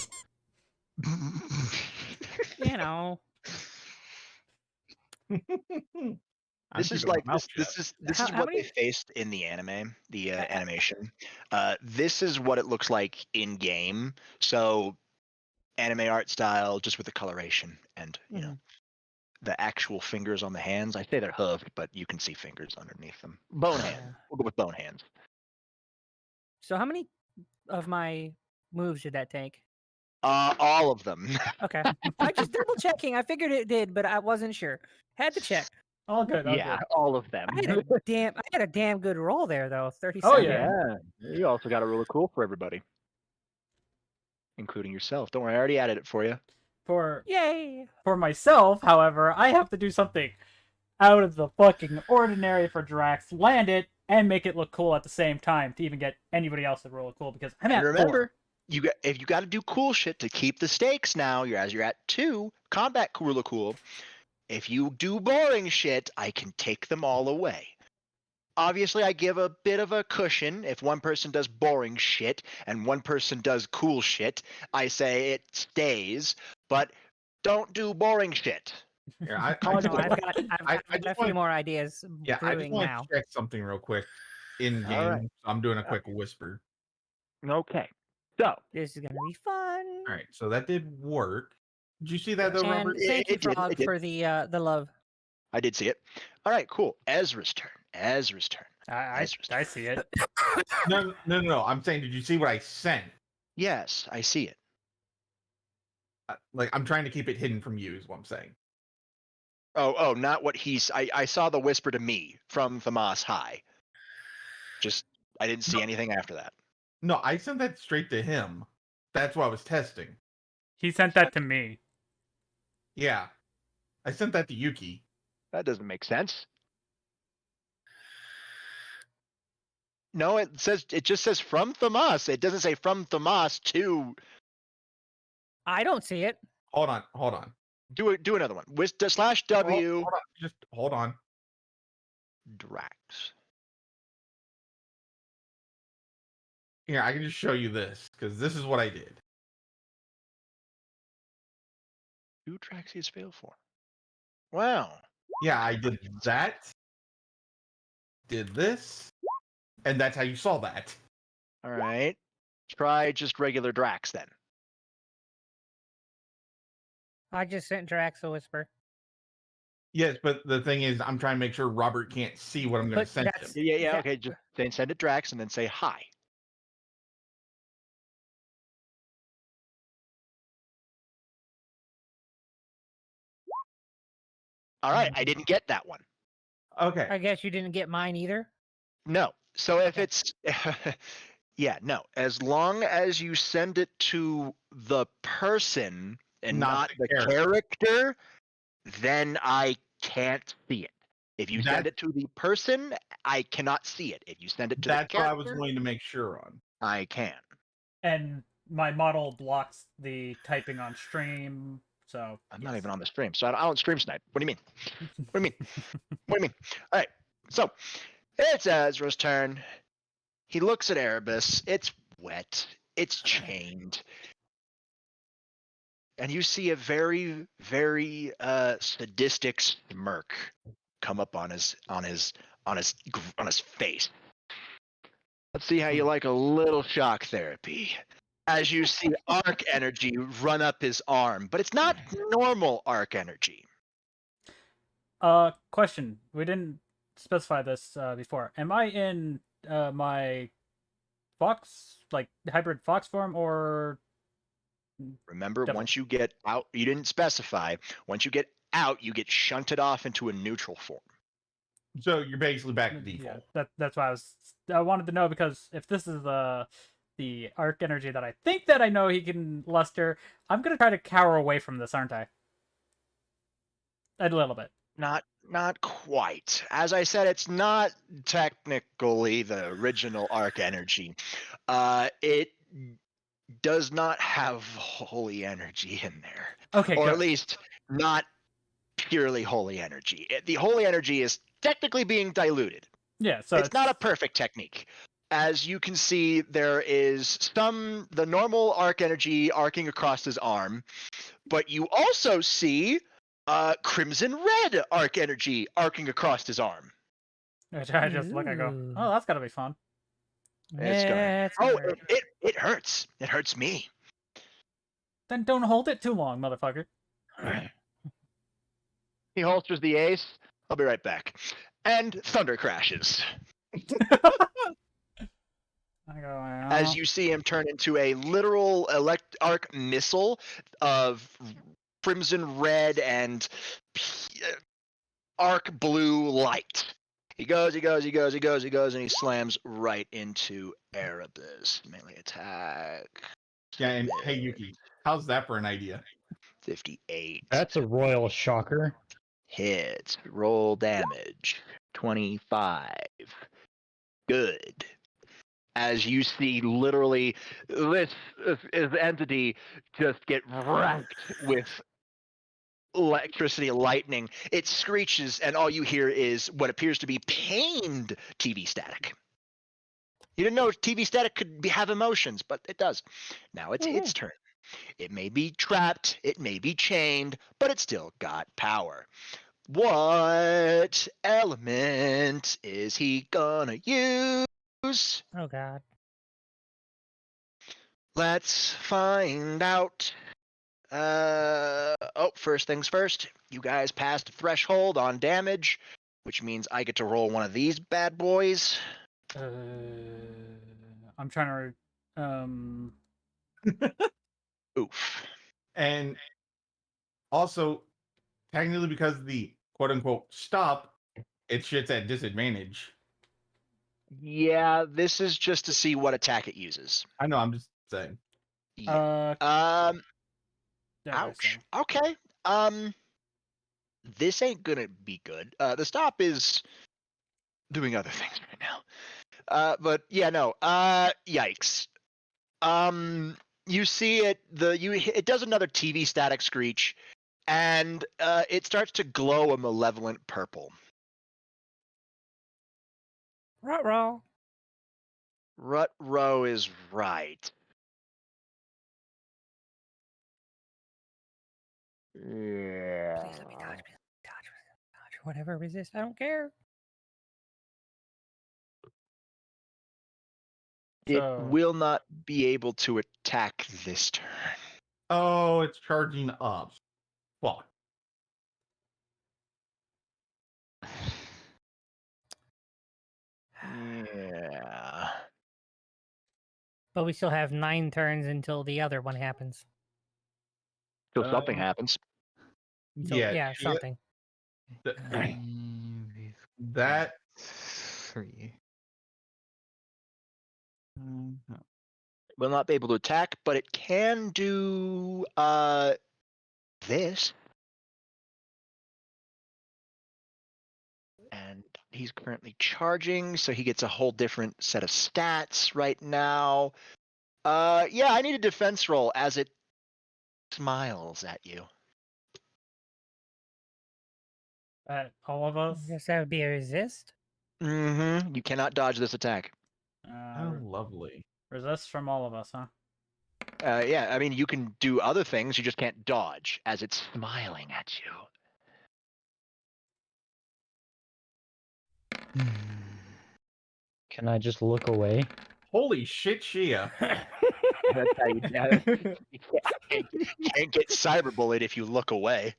You know, This is like this is How what many- they faced in the anime, the animation. This is what it looks like in game. So anime art style, just with the coloration and you know the actual fingers on the hands. I say they're hooved, but you can see fingers underneath them. Bone hand. Yeah. We'll go with bone hands. So how many of my moves did that take? All of them. Okay, I just double checking. I figured it did, but I wasn't sure. Had to check. All good. All Yeah, good. all of them. I had a damn good roll there though. 37. Oh, yeah. You also got a really cool for everybody, including yourself. Don't worry, I already added it for you. Yay! For myself, however, I have to do something out of the fucking ordinary for Drax, land it, and make it look cool at the same time to even get anybody else to roll cool because I'm at And remember, 4. if you got to do cool shit to keep the stakes now, you're at 2 combat cool. If you do boring shit, I can take them all away. Obviously, I give a bit of a cushion. If one person does boring shit and one person does cool shit, I say it stays. But don't do boring shit. Yeah, Oh no, just- I've got I a just few wanna- more ideas Yeah, I just brewing want now. to check something real quick in game. All right. So I'm doing a quick whisper. Okay. So, This is gonna be fun. All right, so that did work. Did you see that though, And Robert? thank you, it did, Frog, it did. for the love. I did see it. All right, cool. Ezra's turn. I see it. No. I'm saying, did you see what I sent? Yes, I see it. Like, I'm trying to keep it hidden from you, is what I'm saying. Oh, not what he's. I saw the whisper to me from Thamas High. Just, I didn't see anything after that. No, I sent that straight to him. That's what I was testing. He sent that to me. Yeah, I sent that to Yuki. That doesn't make sense. No, it just says from Thamas. It doesn't say from Thamas to. I don't see it. Hold on. Do another one. /W Hold on. Just hold on. Drax. Here, I can just show you this because this is what I did. Who Draxius fail for? Wow. Yeah, I did that. Did this, and that's how you saw that. All right. Try just regular Drax then. I just sent Drax a whisper. Yes, but the thing is, I'm trying to make sure Robert can't see what I'm going But to send him. that's- Yeah. Yeah. Okay. Just then send it Drax and then say hi. All right. I didn't get that one. Okay. I guess you didn't get mine either. No. So if Okay. it's yeah, no. As long as you send it to the person and Not not the the character, then I can't see it. If you send That- it to the person, I cannot see it. If you send it to That's the what I character, was going to make sure on. I can. And my model blocks the typing on stream, so I'm not yes. even on the stream, so I don't stream snipe. What do you mean? What do you mean? What do you mean? All right, so it's Ezra's turn. He looks at Erebus. It's wet. It's chained. And you see a very, very sadistic smirk come up on his face. Let's see how you like a little shock therapy. As you see arc energy run up his arm, but it's not normal arc energy. Question. We didn't specify this before. Am I in my fox, like hybrid fox form, or Remember, Devil. once you get out, you didn't specify. Once you get out, you get shunted off into a neutral form. So you're basically back to default. Yeah, that's why I wanted to know, because if this is the arc energy that I think that I know he can luster, I'm gonna try to cower away from this, aren't I? A little bit. Not quite. As I said, it's not technically the original arc energy. It does not have holy energy in there. Okay, Or good. at least not purely holy energy. The holy energy is technically being diluted. Yeah, so it's not a perfect technique. As you can see, there is the normal arc energy arcing across his arm, but you also see crimson red arc energy arcing across his arm. Which I just look, I go, Ooh. oh, that's gotta be fun. It's gonna. It's Oh, gonna hurt. it hurts. It hurts me. Then don't hold it too long, motherfucker. He holsters the ace. I'll be right back. And thunder crashes. I go, well, As you see him turn into a literal arc missile of crimson red and arc blue light. He goes, and he slams right into Erebus. Melee attack. Yeah, and hey Yuki, how's that for an idea? 58. That's a royal shocker. Hits. Roll damage. 25. Good. As you see literally this entity just get wrecked with electricity lightning. It screeches, and all you hear is what appears to be pained TV static. You didn't know TV static could have emotions, but it does. Now it's its turn. It may be trapped, it may be chained, but it still got power. What element is he gonna use? Oh god. Let's find out. First things first. You guys passed a threshold on damage, which means I get to roll one of these bad boys. I'm trying to Oof. And also, technically, because of the quote unquote stop, it shits at disadvantage. Yeah, this is just to see what attack it uses. I know, I'm just saying. Yeah. Ouch. Okay. This ain't gonna be good. The stop is doing other things right now. But yeah, no. Yikes. You see it. It does another TV static screech, and it starts to glow a malevolent purple. Ruh-roh. Rut-row is right. Yeah. Please let me dodge. Please let me dodge. Whatever, resist. I don't care. It will not be able to attack this turn. Oh, it's charging up. Fuck. Yeah. But we still have 9 turns until the other one happens. Till something happens. So, yeah something. That 3. Will not be able to attack, but it can do this. And he's currently charging, so he gets a whole different set of stats right now. Yeah, I need a defense roll as it smiles at you. At all of I us. guess that would be a resist. Mm-hmm. You cannot dodge this attack. Oh, lovely. Resist from all of us, huh? Yeah, I mean, you can do other things. You just can't dodge as it's smiling at you. Can I just look away? Holy shit, Shia. That's how you do it. You can't get cyberbullied if you look away.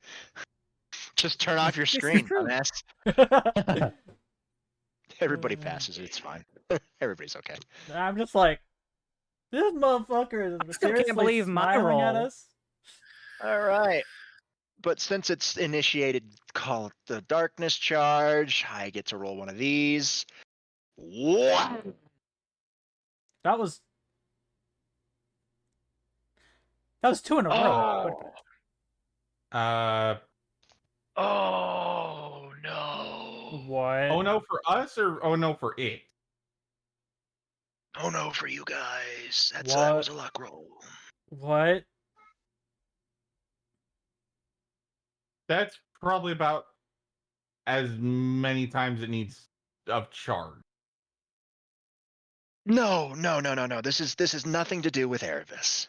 Just turn off your This is screen, true. dumbass. Everybody passes it. It's fine. Everybody's okay. I'm just like, this motherfucker is still can't seriously believe my smiling at roll. us. All right. But since it's initiated, call it the darkness charge. I get to roll one of these. Wow. That was two in a row. Oh. But Oh no. what? Oh no for us or oh no for it? Oh no for you guys. That What? was a luck roll. What? That's probably about as many times it needs of charge. No. This is nothing to do with Erebus.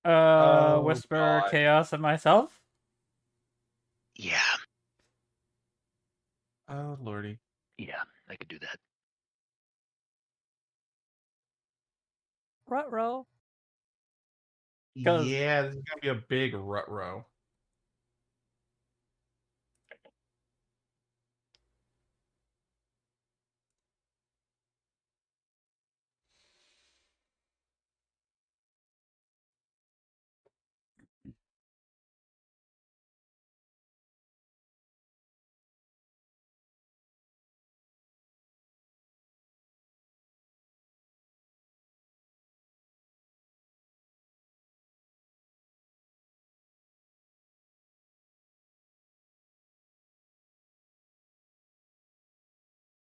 Whisper, God. Chaos, and myself? Yeah, Oh lordy. I could do that. Ruh-roh. 'Cause- Yeah, this is gonna be a big rut row.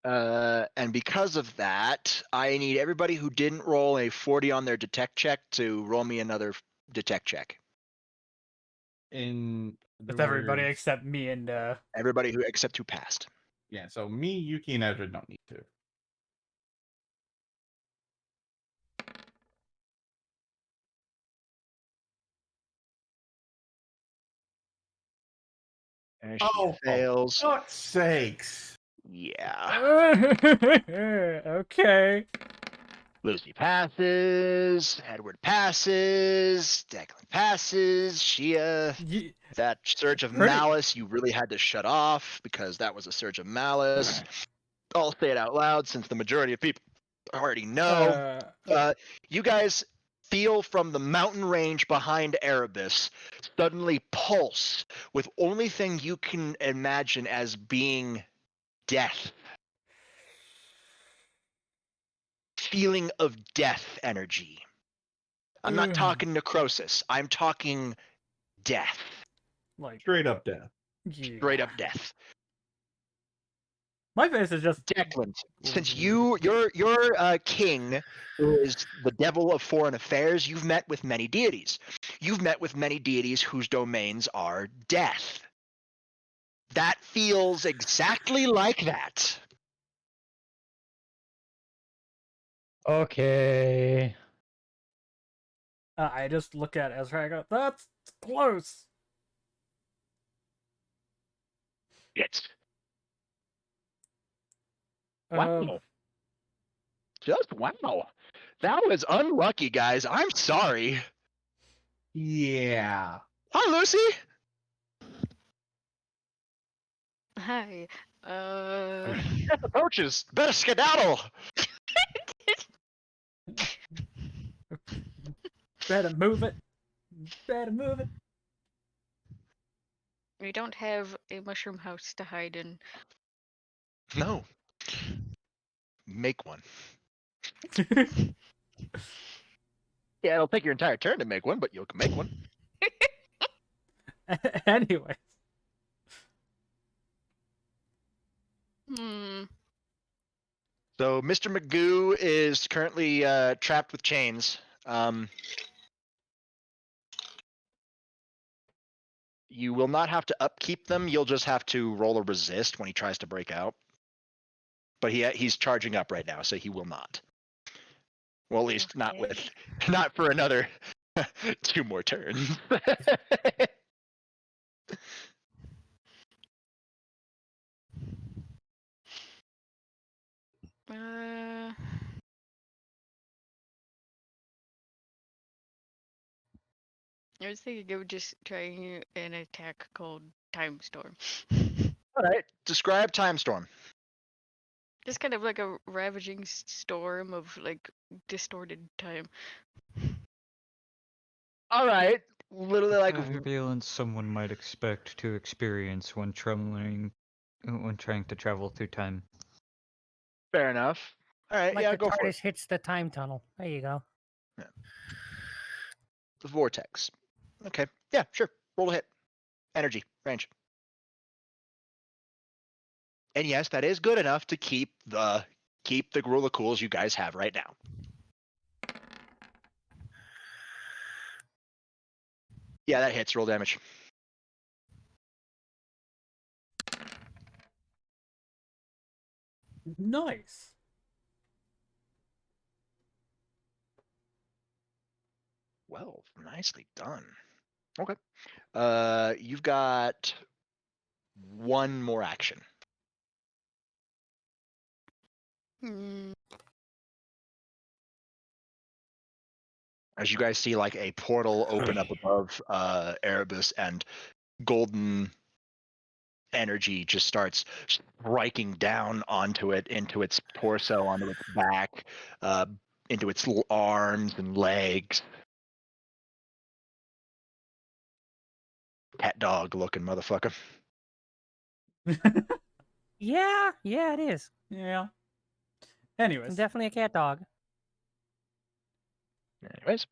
And because of that, I need everybody who didn't roll a 40 on their detect check to roll me another detect check. In With other everybody words- except me and Everybody who except who passed. Yeah, so me, Yuki, and Ezra don't need to. And she Oh, fails. fuck's sakes. Yeah. okay. Lucy passes. Edward passes. Declan passes. Shia. Ye- That surge of Pretty- malice you really had to shut off because that was a surge of malice. I'll say it out loud since the majority of people already know. You guys feel from the mountain range behind Erebus suddenly pulse with only thing you can imagine as being death. Feeling of death energy. I'm not talking necrosis. I'm talking death. like Straight up death. yeah. Straight up death. My face is just Declan, since your king is the devil of foreign affairs, you've met with many deities. You've met with many deities whose domains are death. That feels exactly like that. Okay. I just look at Ezra. I go, "That's close." It's Um, wow. Just wow. That was unlucky, guys. I'm sorry. Yeah. Hi, Lucy. Hi. Death approaches. Better skedaddle. better move it. Better move it. We don't have a mushroom house to hide in. No. Make one. Yeah, it'll take your entire turn to make one, but you can make one. Anyways, So Mr. Magoo is currently trapped with chains You will not have to upkeep them. You'll just have to roll a resist when he tries to break out. But he's charging up right now, so he will not. Well, at least not for another 2 more turns. I was thinking of just trying an attack called Time Storm. All right. Describe Time Storm. Just kind of like a ravaging storm of like distorted time. All right. Literally like Violence someone might expect to experience when trying to travel through time. fair enough. All right, Like yeah, the go for it. TARDIS hits the time tunnel. There you go. The vortex. Okay. Yeah, sure. Roll a hit. Energy, range. And yes, that is good enough to keep the rule of cools you guys have right now. Yeah, that hits. Roll damage. Nice. Well, nicely done. Okay. You've got 1 more action. As you guys see, like a portal open up above Erebus, and golden energy just starts striking down onto it, into its torso, onto its back, into its arms and legs. Cat dog looking motherfucker. Yeah, it is. Yeah. It's Anyways, definitely a cat dog. Anyways,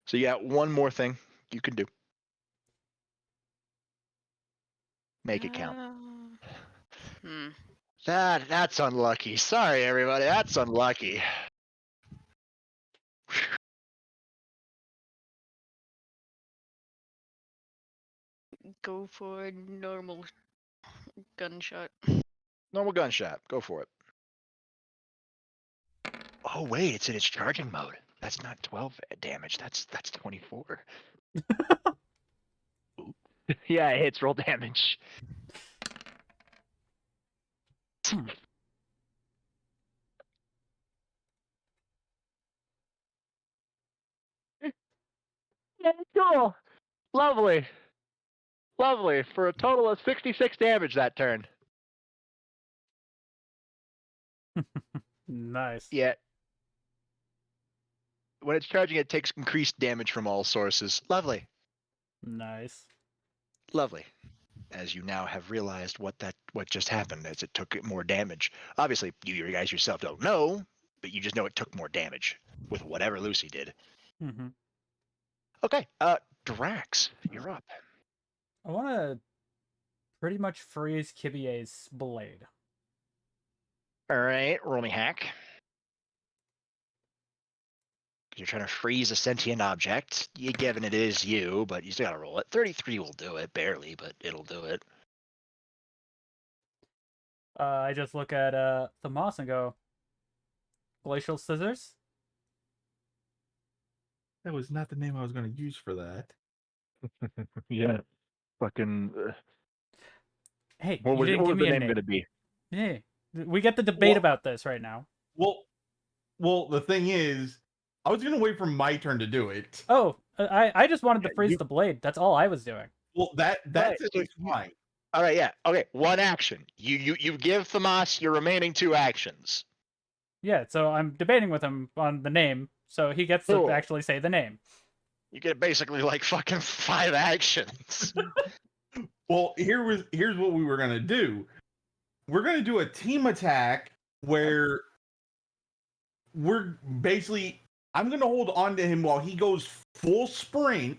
so you got 1 more thing you can do. Make it count. That's unlucky. Sorry, everybody. That's unlucky. Go for a normal gunshot. Normal gunshot. Go for it. Oh wait, it's in its charging mode. That's not 12 damage. That's 24. Yeah, it hits. Roll damage. Yeah, cool. Lovely. Lovely. For a total of 66 damage that turn. nice. Yeah. When it's charging, it takes increased damage from all sources. Lovely. Nice. Lovely. As you now have realized what just happened, as it took more damage. Obviously, you guys yourself don't know, but you just know it took more damage with whatever Lucy did. Mm-hmm. Okay, Drax, you're up. I want to pretty much freeze Kibie's blade. All right, roll me hack. You're trying to freeze a sentient object. You given it is you, but you still gotta roll it. 33 will do it, barely, but it'll do it. I just look at Thamas and go, Glacial Scissors? That was not the name I was going to use for that. Yeah. Fucking. Hey, What you was didn't the give me a name name. gonna be? Yeah, we get the debate Well- about this right now. Well, the thing is, I was going to wait for my turn to do it. Oh, I just wanted to Yeah, freeze you- the blade. That's all I was doing. Well, that's Right, at so least fine. All right, yeah. Okay, 1 action. You give Thamas your remaining 2 actions. Yeah, so I'm debating with him on the name, so he gets Cool. to actually say the name. You get basically like fucking 5 actions. Well, here's what we were gonna do. We're gonna do a team attack where we're basically, I'm gonna hold on to him while he goes full sprint.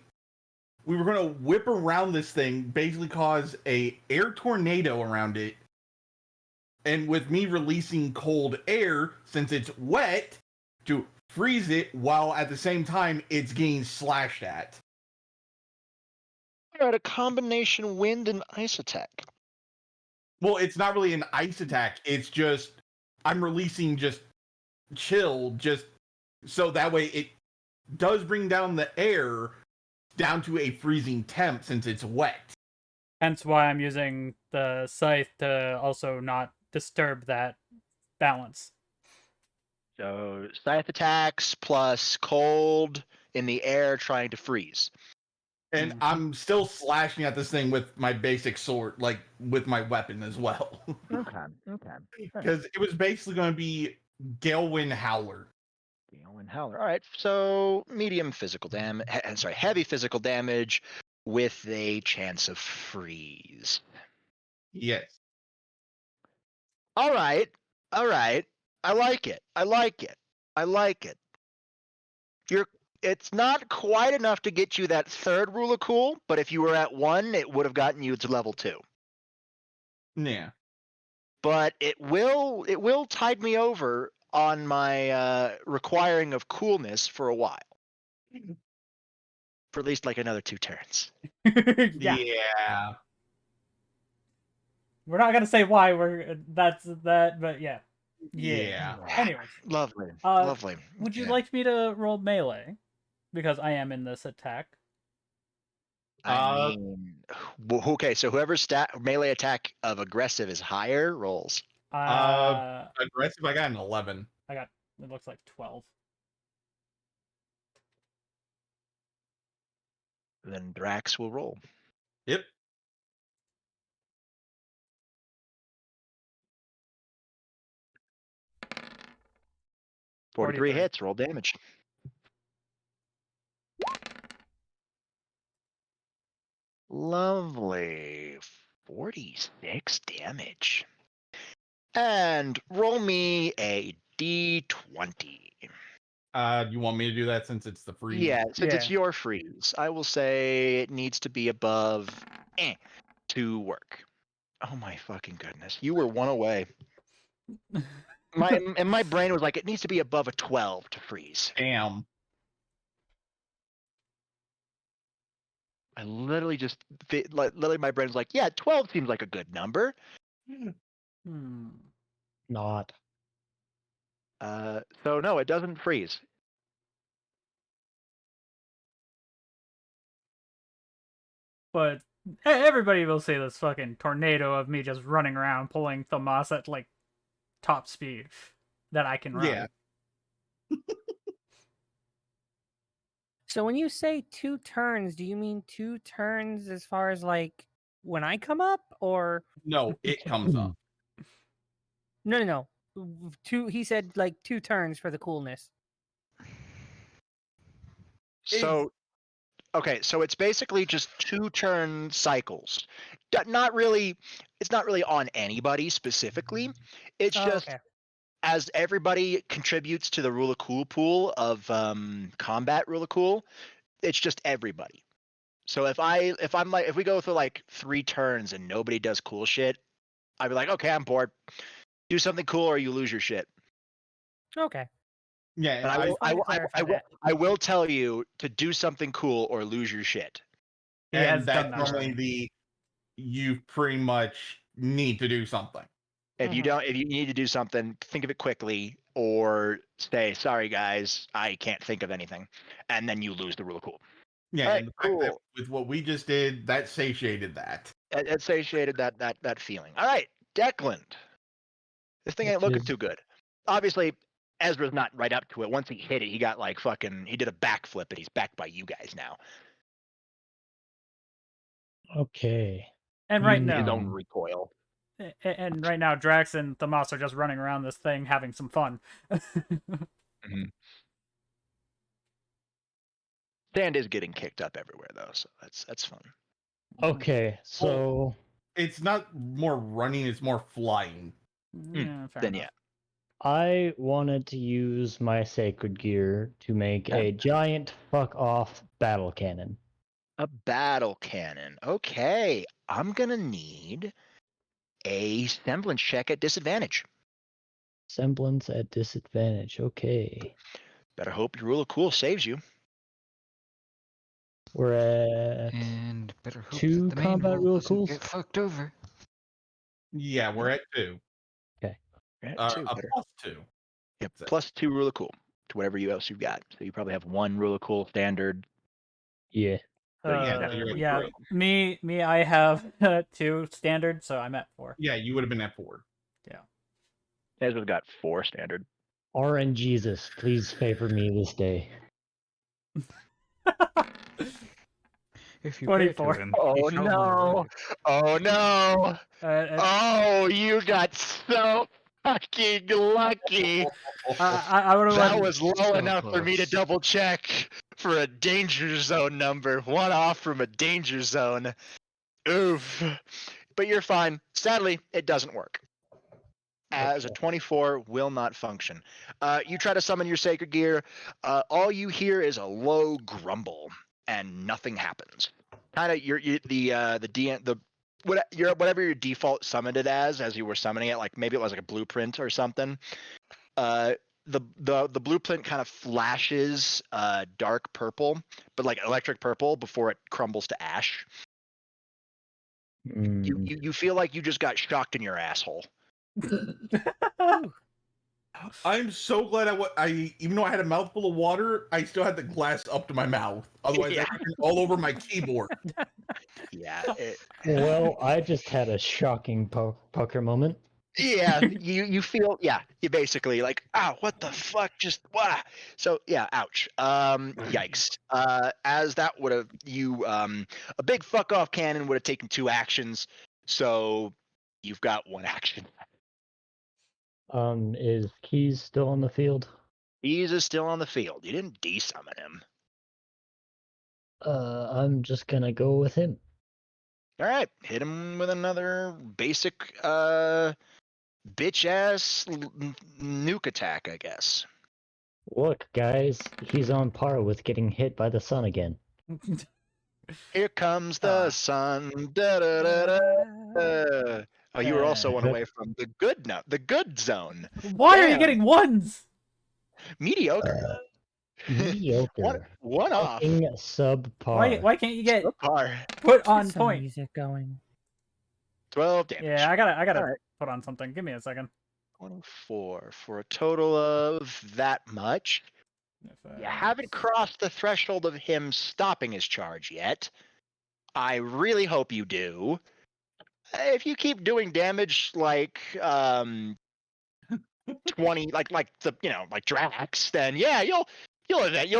We were gonna whip around this thing, basically cause a air tornado around it. And with me releasing cold air, since it's wet, to freeze it while at the same time it's getting slashed at. You're at a combination wind and ice attack. Well, it's not really an ice attack. It's just I'm releasing just chill, just so that way it does bring down the air down to a freezing temp since it's wet. Hence why I'm using the scythe to also not disturb that balance. So scythe attacks plus cold in the air trying to freeze. And I'm still slashing at this thing with my basic sword, like with my weapon as well. Okay. Because it was basically going to be Galewind Howler. Galewind Howler. All right. So medium physical damage. Heavy physical damage with a chance of freeze. Yes. All right. I like it. It's not quite enough to get you that third rule of cool, but if you were at 1, it would have gotten you to level 2. Yeah. But it will tide me over on my requiring of coolness for a while. For at least like another 2 turns. Yeah. We're not gonna say why that's that, but yeah. Anyways, Lovely. would you Yeah. like me to roll melee? Because I am in this attack. I mean, okay, so whoever's melee attack of aggressive is higher rolls. Aggressive, I got an 11. It looks like 12. Then Drax will roll. Yep. Forty-three hits, roll damage. Lovely. 46 damage. And roll me a d20. You want me to do that since it's the freeze? Yeah, since it's your freeze, I will say it needs to be above to work. Oh my fucking goodness. You were 1 away. My brain was like, it needs to be above a 12 to freeze. Damn. I literally just, literally my brain was like, yeah, 12 seems like a good number. Not. So no, it doesn't freeze. But everybody will see this fucking tornado of me just running around pulling Thomas at like top speed that I can run. Yeah. So when you say 2 turns, do you mean 2 turns as far as like when I come up, or No, it comes up. no? 2. He said like 2 turns for the coolness. So, okay, so it's basically just 2 turn cycles. Not really, it's not really on anybody specifically. It's just okay. as everybody contributes to the rule of cool pool of combat rule of cool, it's just everybody. So if we go through like 3 turns and nobody does cool shit, I'd be like, okay, I'm bored. Do something cool or you lose your shit. Okay. Yeah, But and I will tell you to do something cool or lose your shit. and that's normally you pretty much need to do something. If you need to do something, think of it quickly or say, sorry guys, I can't think of anything. And then you lose the rule of cool. Yeah, All and right, the fact that cool. with what we just did, that satiated that. It satiated that feeling. All right, Declan. This thing ain't looking too good. Obviously, Ezra's not right up to it. Once he hit it, he got like he did a backflip and he's backed by you guys now. Okay. And right His now, own recoil. And right now, Drax and Thomas are just running around this thing having some fun. Sand is getting kicked up everywhere though, so that's fun. Okay, so It's not more running; it's more flying. Yeah, fair Then enough. yeah. I wanted to use my sacred gear to make a giant fuck off battle cannon. A battle cannon. Okay, I'm gonna need a semblance check at disadvantage. Semblance at disadvantage. Okay. Better hope your rule of cool saves you. We're at And better hope two that the main combat rule rule doesn't cools. get fucked over. Yeah, we're at 2. Right? A Two, better. +2. Yep, So- plus 2 rule of cool to whatever else you've got. So you probably have 1 rule of cool standard. Yeah. So yeah, you're at yeah. 3. Me, I have 2 standard, so I'm at 4. Yeah, you would have been at 4. Ezra's got 4 standard. RN Jesus, please favor me this day. If you pray to 24. him, Oh, he shall no. live. Oh no! I Oh, you got so fucking lucky. would have That won. was low So enough for me to close. double check for a danger zone number. 1 off from a danger zone. Oof. But you're fine. Sadly, it doesn't work. As a 24 will not function. You try to summon your sacred gear. All you hear is a low grumble, and nothing happens. Kind of whatever your default summoned it as you were summoning it, like maybe it was like a blueprint or something. The blueprint kind of flashes dark purple, but like electric purple before it crumbles to ash. You feel like you just got shocked in your asshole. I'm so glad I even though I had a mouthful of water, I still had the glass up to my mouth. Otherwise, Yeah. I would have been all over my keyboard. Yeah. Well, I just had a shocking poker moment. Yeah, you feel, you basically like, oh, what the fuck, just wow. So yeah, ouch. Yikes. As that would have a big fuck off cannon would have taken 2 actions, so you've got 1 action. Is Keys still on the field? He's is still on the field. You didn't desummon him. I'm just gonna go with him. All right, hit him with another basic bitch ass nuke attack, I guess. Look, guys, he's on par with getting hit by the sun again. Here comes the sun. Da, da, da, da. Oh, you were also 1 away from the good zone. Why are you Damn. getting 1s? Mediocre. Mediocre. One off. Fucking subpar. Why can't you get Subpar. put on Get some point? music going. 12 damage. Yeah, I gotta Alright. put on something. Give me a second. 24 for a total of that much. You haven't crossed the threshold of him stopping his charge yet. I really hope you do. If you keep doing damage like 20, like the like Drax, then yeah, you'll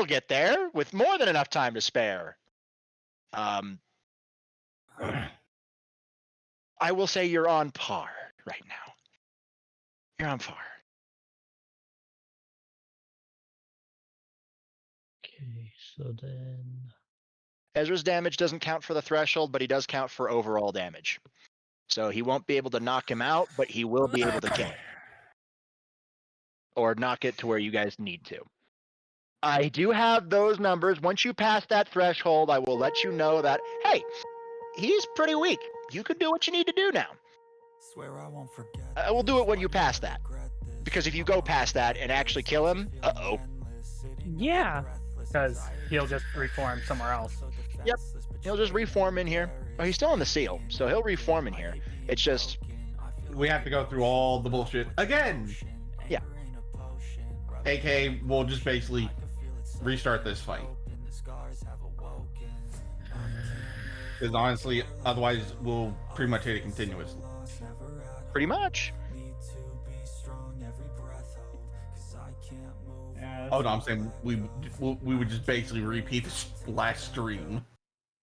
get there with more than enough time to spare. I will say you're on par right now. You're on par. Okay, so then. Ezra's damage doesn't count for the threshold, but he does count for overall damage. So he won't be able to knock him out, but he will be able to kill him. Or knock it to where you guys need to. I do have those numbers. Once you pass that threshold, I will let you know that, hey, he's pretty weak. You can do what you need to do now. I will do it when you pass that. Because if you go past that and actually kill him, uh-oh. Yeah. Because he'll just reform somewhere else. Yep. He'll just reform in here. Oh, he's still in the seal, so he'll reform in here. It's just... We have to go through all the bullshit again. Yeah. AK, we'll just basically restart this fight. Because honestly, otherwise we'll pretty much hit it continuously. Pretty much. Yeah, Oh no, I'm saying we would just basically repeat this last stream.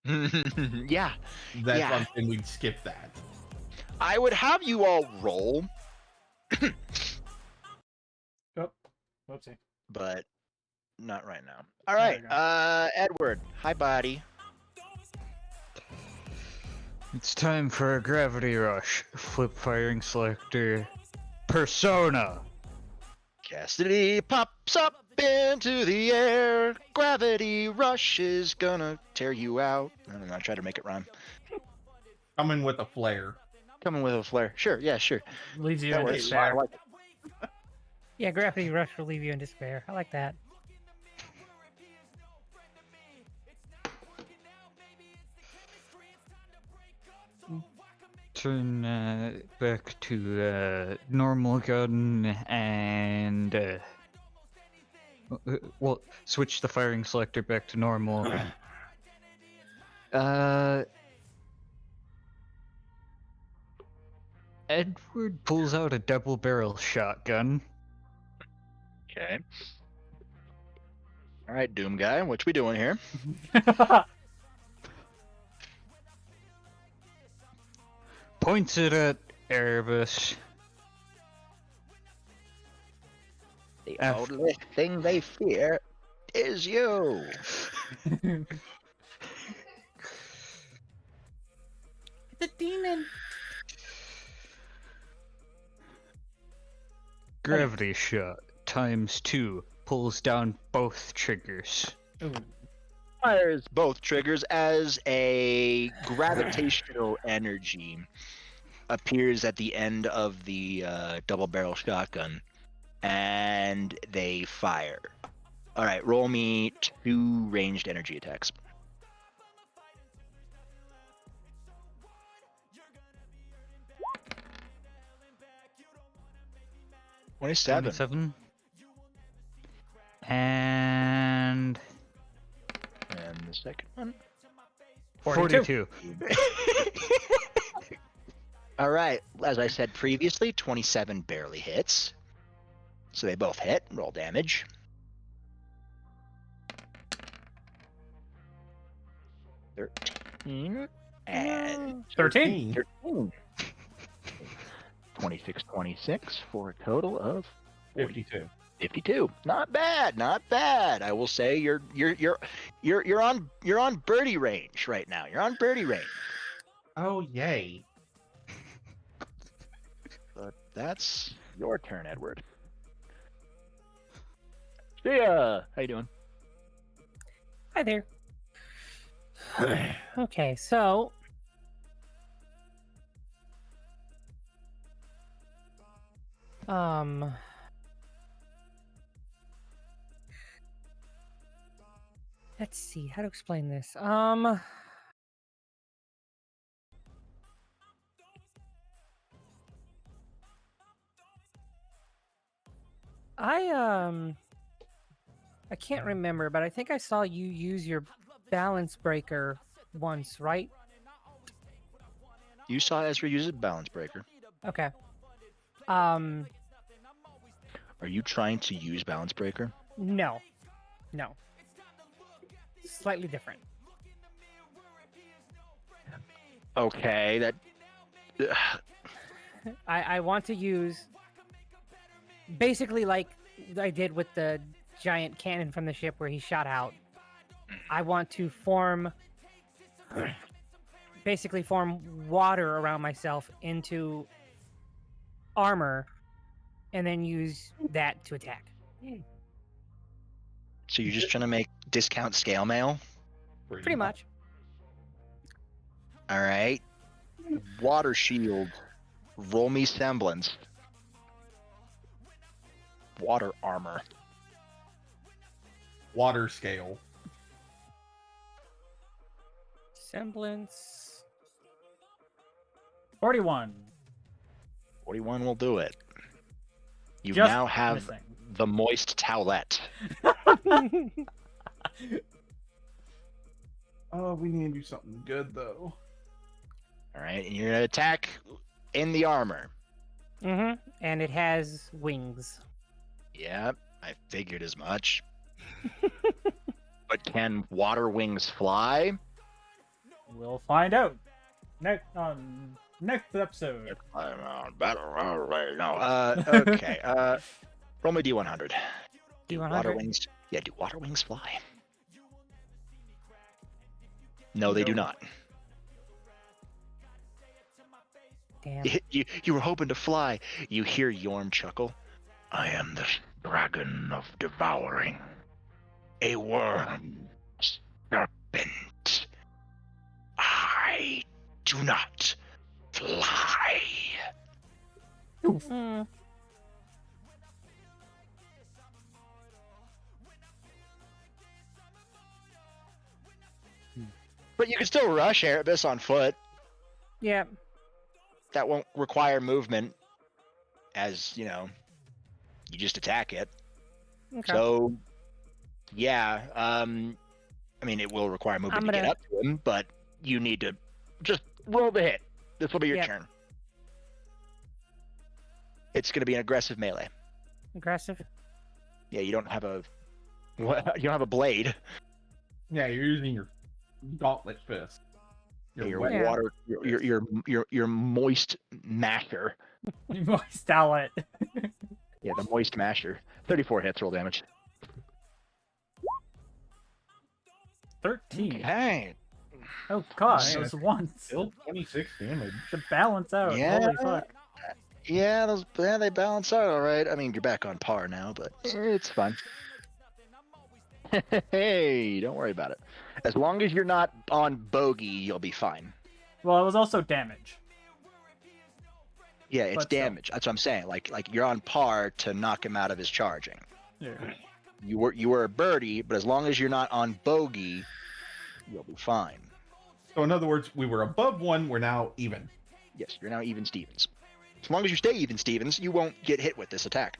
Yeah. That's Yeah. something we'd skip that. I would have you all roll, Oh, whoopsie. but not right now. All There right. you go. Edward. Hi, buddy. It's time for a gravity rush. Flip firing selector. Persona. Cassidy pops up into the air. Gravity rush is gonna tear you out. I don't know. I tried to make it rhyme. Coming with a flare. Coming with a flare. Sure. Yeah. Sure. Leaves you That in works. I despair. like it. Yeah, Gravity Rush will leave you in despair. I like that. turn back to normal gun and well, switch the firing selector back to normal. Edward pulls out a double barrel shotgun. Okay. All right, Doom guy, what we doing here? Points it at Erebus. The Af- only thing they fear is you. The demon. Gravity shot ×2 pulls down both triggers. Ooh. Fires both triggers as a gravitational energy appears at the end of the double barrel shotgun, and they fire. All right, roll me 2 ranged energy attacks. Twenty-seven. 27. And And the second one. 42. All right, as I said previously, 27 barely hits. So they both hit. Roll damage. $13 and 13. 13. 26, 26 for a total of 52. 52. Not bad, not bad. I will say you're on birdie range right now. You're on birdie range. Oh, yay. But that's your turn, Edward. See ya. How you doing? Hi there. Okay, so let's see how to explain this. I can't remember, but I think I saw you use your balance breaker once, right? You saw Ezra use a balance breaker. Okay. Are you trying to use balance breaker? No. No. Slightly different. Okay, that. I want to use basically like I did with the giant cannon from the ship where he shot out. I want to basically form water around myself into armor and then use that to attack. So you're just trying to make discount scale mail? Pretty much. All right. Water shield. Roll me semblance. Water armor. Water scale. Semblance. 41. 41 will do it. You Just now have missing. the moist towelette. Oh, we need to do something good, though. All right, and you're gonna attack in the armor. And it has wings. Yep, I figured as much. But can water wings fly? We'll find out next episode. I'm on battle right now. Okay. Roll me D100. Do water D100? wings? Yeah, do water wings fly? No, they do not. Damn. You were hoping to fly. You hear Yorm chuckle. I am the dragon of devouring. A worm. Serpent. I do not fly. Mm. But you can still rush Erebus on foot. Yeah. That won't require movement, as you know. You just attack it. Okay. So, yeah. I mean, it will require movement I'm to get gonna- up to him, but you need to just roll the hit. This will be your Yep. turn. It's going to be an aggressive melee. Aggressive. Yeah, you don't have a you don't have a blade. Yeah, you're using your gauntlet fist. Your wet- Yeah. water, your moist masher. Moist outlet. Yeah, the moist masher. 34 hits, roll damage. 13. Okay. Oh gosh, Man, those ones. Still 26 damage. To balance out. Yeah. Holy fuck. Yeah, they balance out all right. I mean, you're back on par now, but it's fun. Hey, don't worry about it. As long as you're not on bogey, you'll be fine. Well, it was also damage. Yeah, it's But still. damage. That's what I'm saying. Like you're on par to knock him out of his charging. Yeah. You were a birdie, but as long as you're not on bogey, you'll be fine. So in other words, we were above 1, we're now even. Yes, you're now even Stevens. As long as you stay even Stevens, you won't get hit with this attack.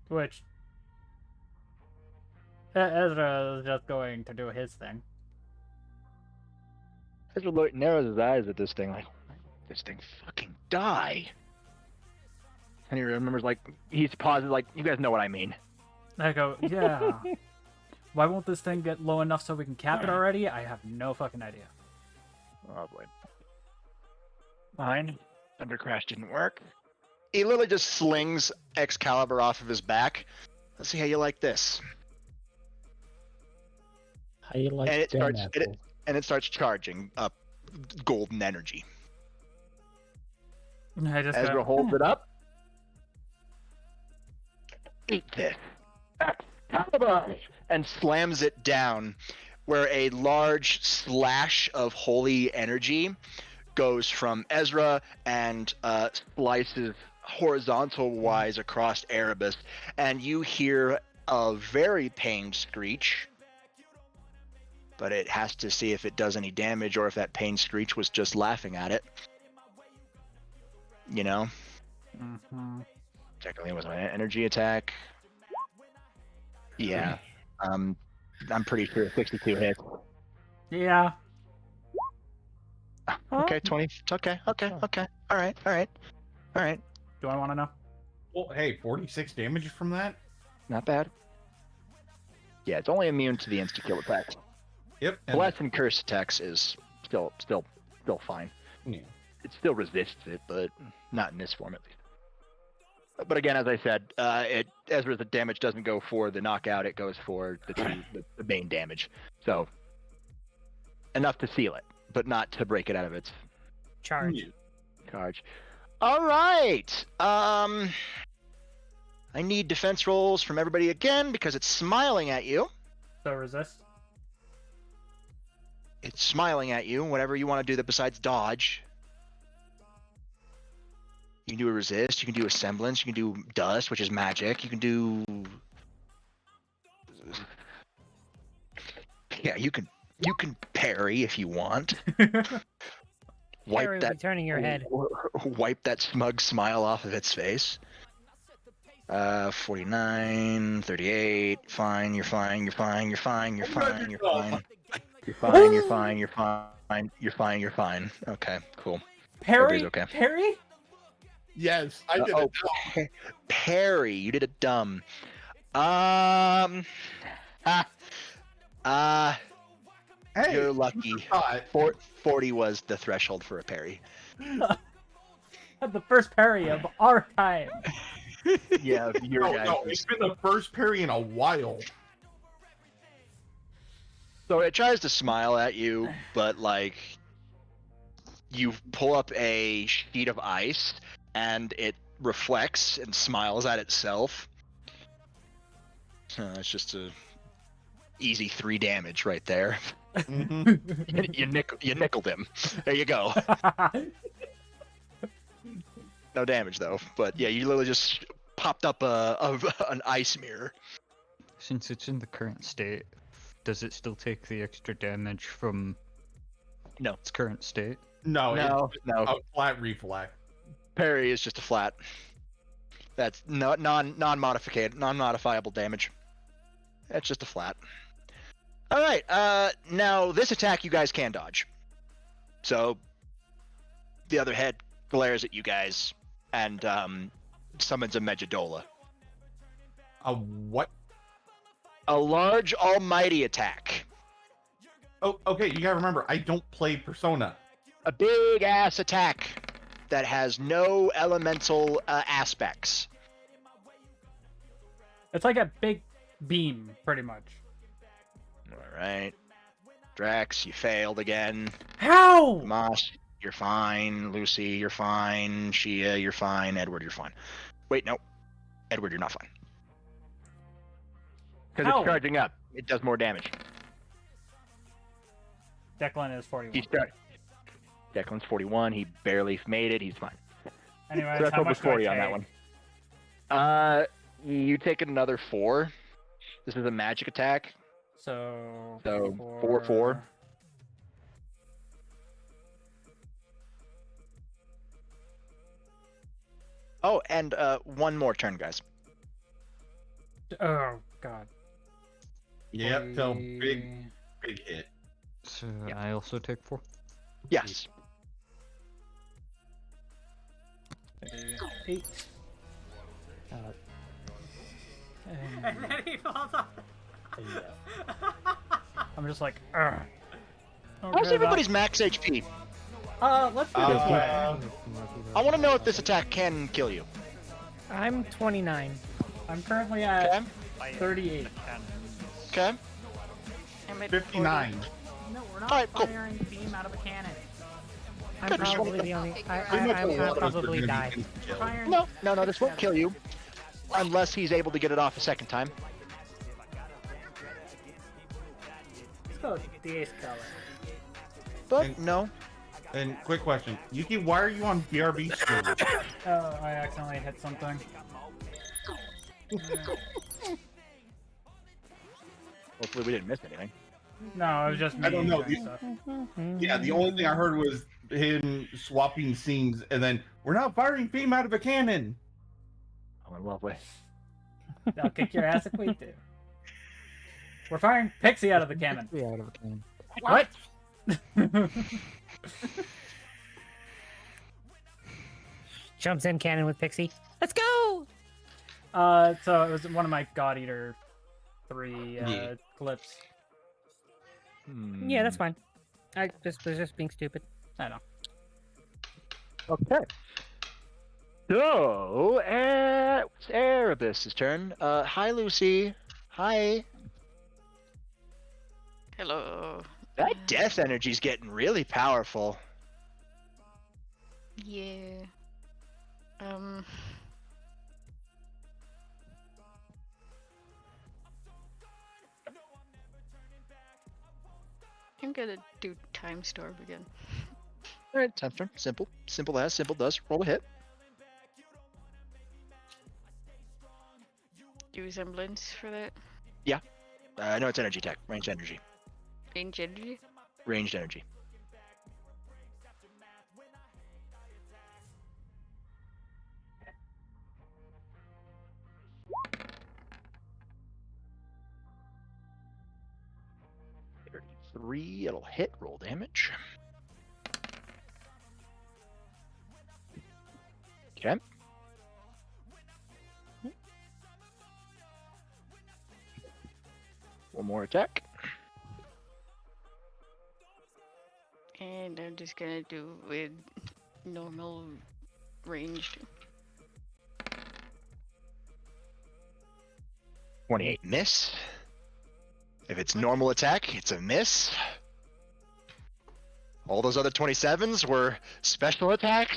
Which Ezra is just going to do his thing. Ezra Lloyd narrows his eyes at this thing, like, this thing fucking die. And he remembers, like, he's pauses, like, you guys know what I mean. I go, yeah. Why won't this thing get low enough so we can cap it already? I have no fucking idea. Oh boy. Fine. Thundercrash didn't work. He literally just slings Excalibur off of his back. Let's see how you like this. How you like And it Dan starts- apple? And it starts charging up golden energy. I just Ezra go, holds it up. Eat this. Excalibur! And slams it down, where a large slash of holy energy goes from Ezra and slices horizontal wise across Erebus, and you hear a very pained screech. But it has to see if it does any damage or if that pain screech was just laughing at it. You know? Mhm. Technically, it was an energy attack. Yeah. I'm pretty sure 62 hits. Yeah. Okay, 20. Okay. All right. Do I want to know? Well, hey, 46 damage from that? Not bad. Yeah, it's only immune to the insta-kill attacks. Yep. and- Bless and curse attacks is still fine. Yeah. It still resists it, but not in this form at least. But again, as I said, Ezra's damage doesn't go for the knockout; it goes for the main damage. So enough to seal it, but not to break it out of its Charge. charge. All right. I need defense rolls from everybody again because it's smiling at you. So resist. It's smiling at you. Whatever you want to do that besides dodge. You can do a resist. You can do a semblance. You can do dust, which is magic. You can do. Yeah, you can parry if you want. Wipe Harry will that. be turning your head. Wipe that smug smile off of its face. 49, 38. Fine. You're fine. You're fine. You're fine. You're fine. You're fine. You're fine. You're fine. You're fine. You're fine. You're fine. Okay. Cool. Parry? Everybody's okay. Parry? Yes, I did Oh, it. Perry, you did a dumb. Hey, You're lucky. God. 40 was the threshold for a parry. The first parry of our time. Yeah, your No, guys. no, it's been the first parry in a while. So it tries to smile at you, but like you pull up a sheet of ice and it reflects and smiles at itself. It's just a easy 3 damage right there. Mhm. you nickeled him. There you go. No damage though. But yeah, you literally just popped up an ice mirror. Since it's in the current state, does it still take the extra damage from No. its current state? No, No, it's no. a flat reflex. Parry is just a flat. That's non-modifiable damage. That's just a flat. All right. Now this attack you guys can dodge. So the other head glares at you guys and summons a Megadola. A what? A large almighty attack. Oh, okay. You gotta remember, I don't play Persona. A big ass attack that has no elemental aspects. It's like a big beam, pretty much. All right. Drax, you failed again. How? Moss, you're fine. Lucy, you're fine. Shia, you're fine. Edward, you're fine. Wait, no. Edward, you're not fine. Because How? it's charging up. It does more damage. Declan is 41. He's start. Declan's 41. He barely made it. He's fine. Anyways, So that's how over much do I 40 on that take? one. You take another 4. This is a magic attack. So 4. Oh, and one more turn, guys. Oh god. Yep. So 40. big hit. So Yeah. I also take 4. Yes. 8. And then he falls off. I'm just like, Ugh. How's everybody's max HP? Let's do this way. I want to know if this attack can kill you. I'm 29. I'm currently at Okay. 38. Okay. I'm at 59. No, we're not Alright, cool. firing beam out of a cannon. I'm Good, just probably wanna- the only. Pretty much a I'll lot of us are probably gonna die. be instant kill. Firing No, this won't kill you. Unless he's able to get it off a second time. Let's go DS color. But And- no. And quick question, Yuki, why are you on BRB screen? Oh, I accidentally hit something. Hopefully we didn't miss anything. No, it was just me. I don't know, doing you- stuff. Yeah, the only thing I heard was him swapping scenes, and then we're not firing beam out of a cannon. Oh, lovely. I'll kick your ass if we do. We're firing Pixie out of the cannon. Out of a can. What? Jumps in cannon with Pixie. Let's go! So it was one of my God Eater 3 Yeah. clips. Yeah, that's fine. I just was just being stupid. I know. Okay. So, it's Erebus' turn. Hi, Lucy. Hi. Hello. That death energy's getting really powerful. Yeah. I'm gonna do Time Storm again. Alright, time turn. Simple. Simple as, simple does. Roll a hit. Do semblance for that. No, it's energy tech. Ranged energy. Range energy. Ranged energy. Three, it'll hit, roll damage. Okay. One more attack. And I'm just gonna do with normal ranged. 28 miss. If it's normal attack, it's a miss. All those other 27s were special attacks.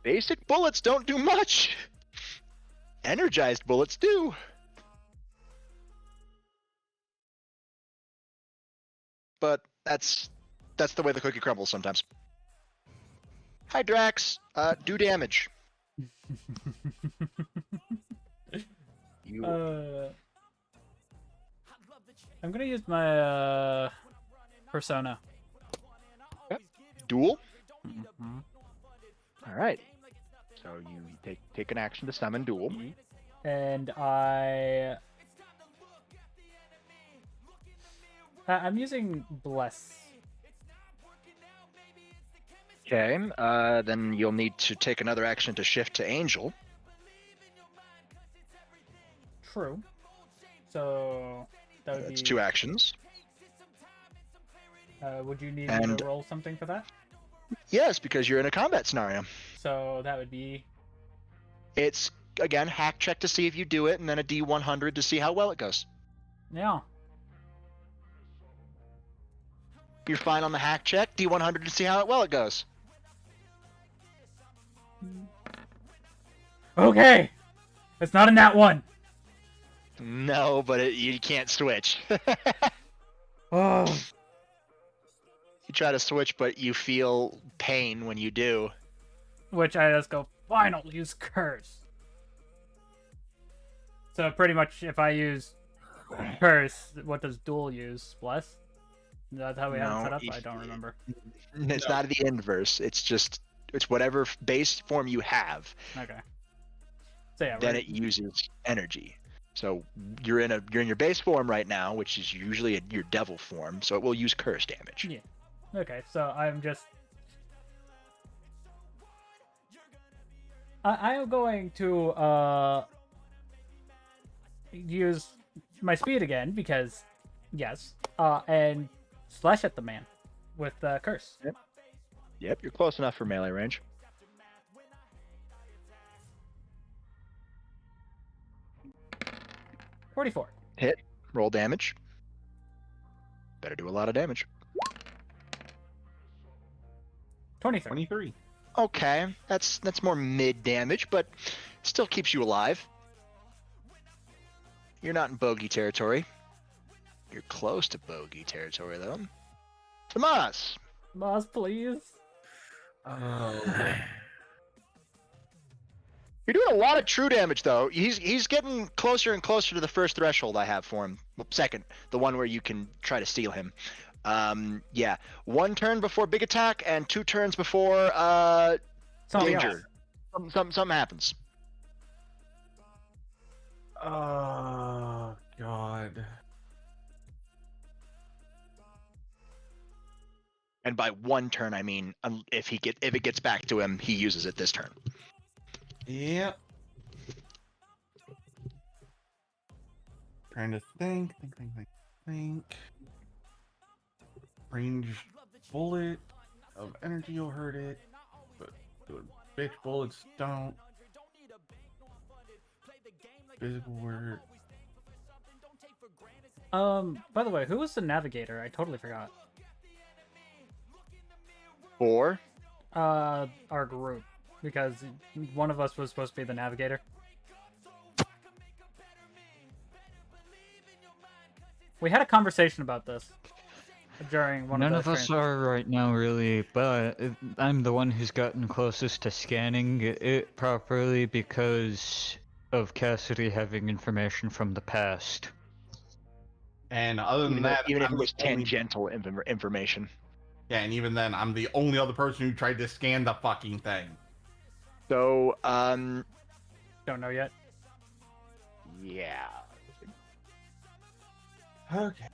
Basic bullets don't do much. Energized bullets do. But that's the way the cookie crumbles sometimes. Hi Drax, do damage. You I'm gonna use my Persona. Duel. Mhm. All right. So you take an action to summon duel. And I'm using Bless. Okay. Then you'll need to take another action to shift to angel. True. So that would That's be 2 actions. Would you need me And- to roll something for that? Yes, because you're in a combat scenario. So that would be It's again hack check to see if you do it, and then a D100 to see how well it goes. yeah. You're fine on the hack check. D100 to see how well it goes. Okay. It's not in that one. No, but you can't switch. Oh. You try to switch, but you feel pain when you do. Which I just go, fine, I'll use Curse. So pretty much if I use Curse, what does Duel use? Bless? Is that how we have it No, set up? if- I don't remember. It's not the inverse. It's whatever base form you have. Okay. So yeah, Then we're- it uses energy. So you're in your base form right now, which is usually your devil form. So it will use curse damage. Yeah. Okay, so I'm just... I am going to use my speed again because yes, and slash at the man with Curse. Yep, you're close enough for melee range. $44. Roll damage. Better do a lot of damage. 23. 23. Okay, that's more mid damage, but still keeps you alive. You're not in bogey territory. You're close to bogey territory, though. Tomas! Moz, please. Oh. You're doing a lot of true damage, though. He's getting closer and closer to the first threshold I have for him. Well, second, the one where you can try to steal him. Yeah. 1 turn before big attack and 2 turns before Something danger. Something happens. Oh God. And by 1 turn, I mean if it gets back to him, he uses it this turn. Yep. Trying to think. Range bullet of energy will hurt it, but good bitch bullets don't. Physical word. By the way, who was the navigator? I totally forgot. Or Our group. Because one of us was supposed to be the navigator. We had a conversation about this during one None of of the us are right now, really, but I'm the one who's gotten closest to scanning it properly because of Cassidy having information from the past. And other than that, even if I'm it was the only- tangential information. Yeah, and even then, I'm the only other person who tried to scan the fucking thing. So, Don't know yet. yeah. Okay.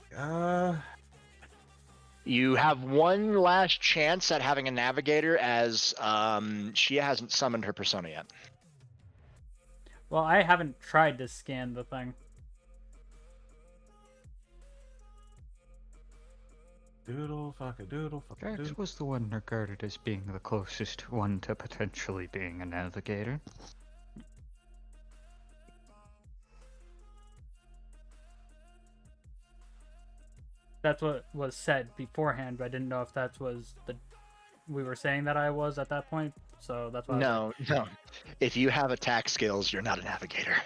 You have one last chance at having a navigator, as Shia hasn't summoned her persona yet. Well, I haven't tried to scan the thing. Doodle, fuck a doodle, fuck a Jax doodle. was the one regarded as being the closest one to potentially being a navigator. That's what was said beforehand, but I didn't know if that was we were saying that I was at that point, so that's why. No. If you have attack skills, you're not a navigator.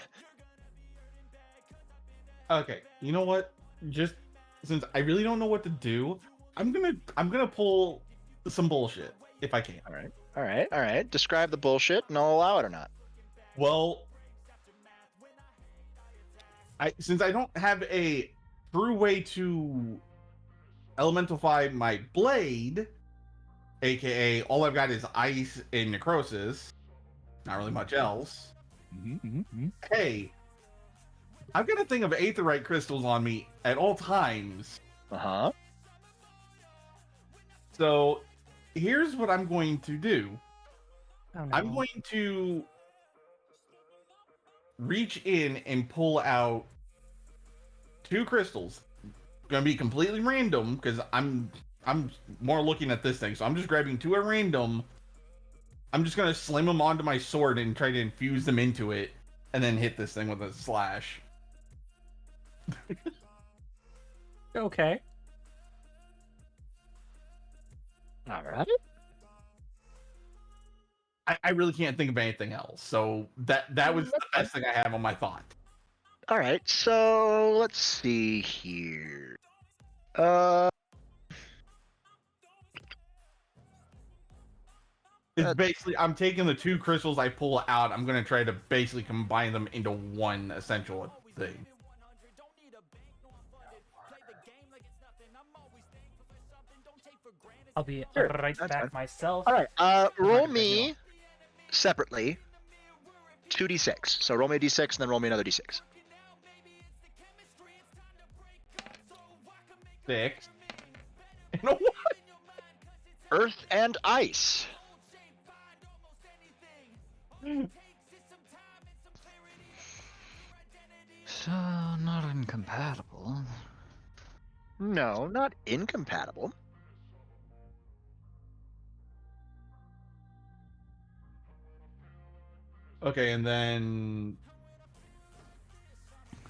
Okay, you know what? Just since I really don't know what to do, I'm gonna pull some bullshit if I can. All right. Describe the bullshit, and I'll allow it or not. Well, since I don't have a true way to elementalify my blade, aka all I've got is ice and necrosis, not really much else. Hey, I've got a thing of aetheryte crystals on me at all times. Uh-huh. So here's what I'm going to do. Oh, no. I'm going to reach in and pull out 2 crystals. Going to be completely random because I'm more looking at this thing. So I'm just grabbing 2 at random. I'm just going to slam them onto my sword and try to infuse them into it, and then hit this thing with a slash. Okay. All right. I really can't think of anything else. So that was the best thing I have on my thought. All right. So let's see here. It's basically, I'm taking the 2 crystals I pull out. I'm going to try to basically combine them into one essential thing. I'll be Sure, right that's back fine. myself. All right. Roll gonna me separately 2d6. So roll me a d6 and then roll me another d6. 6. You know what? Earth and ice. So, not incompatible. No, not incompatible. Okay, and then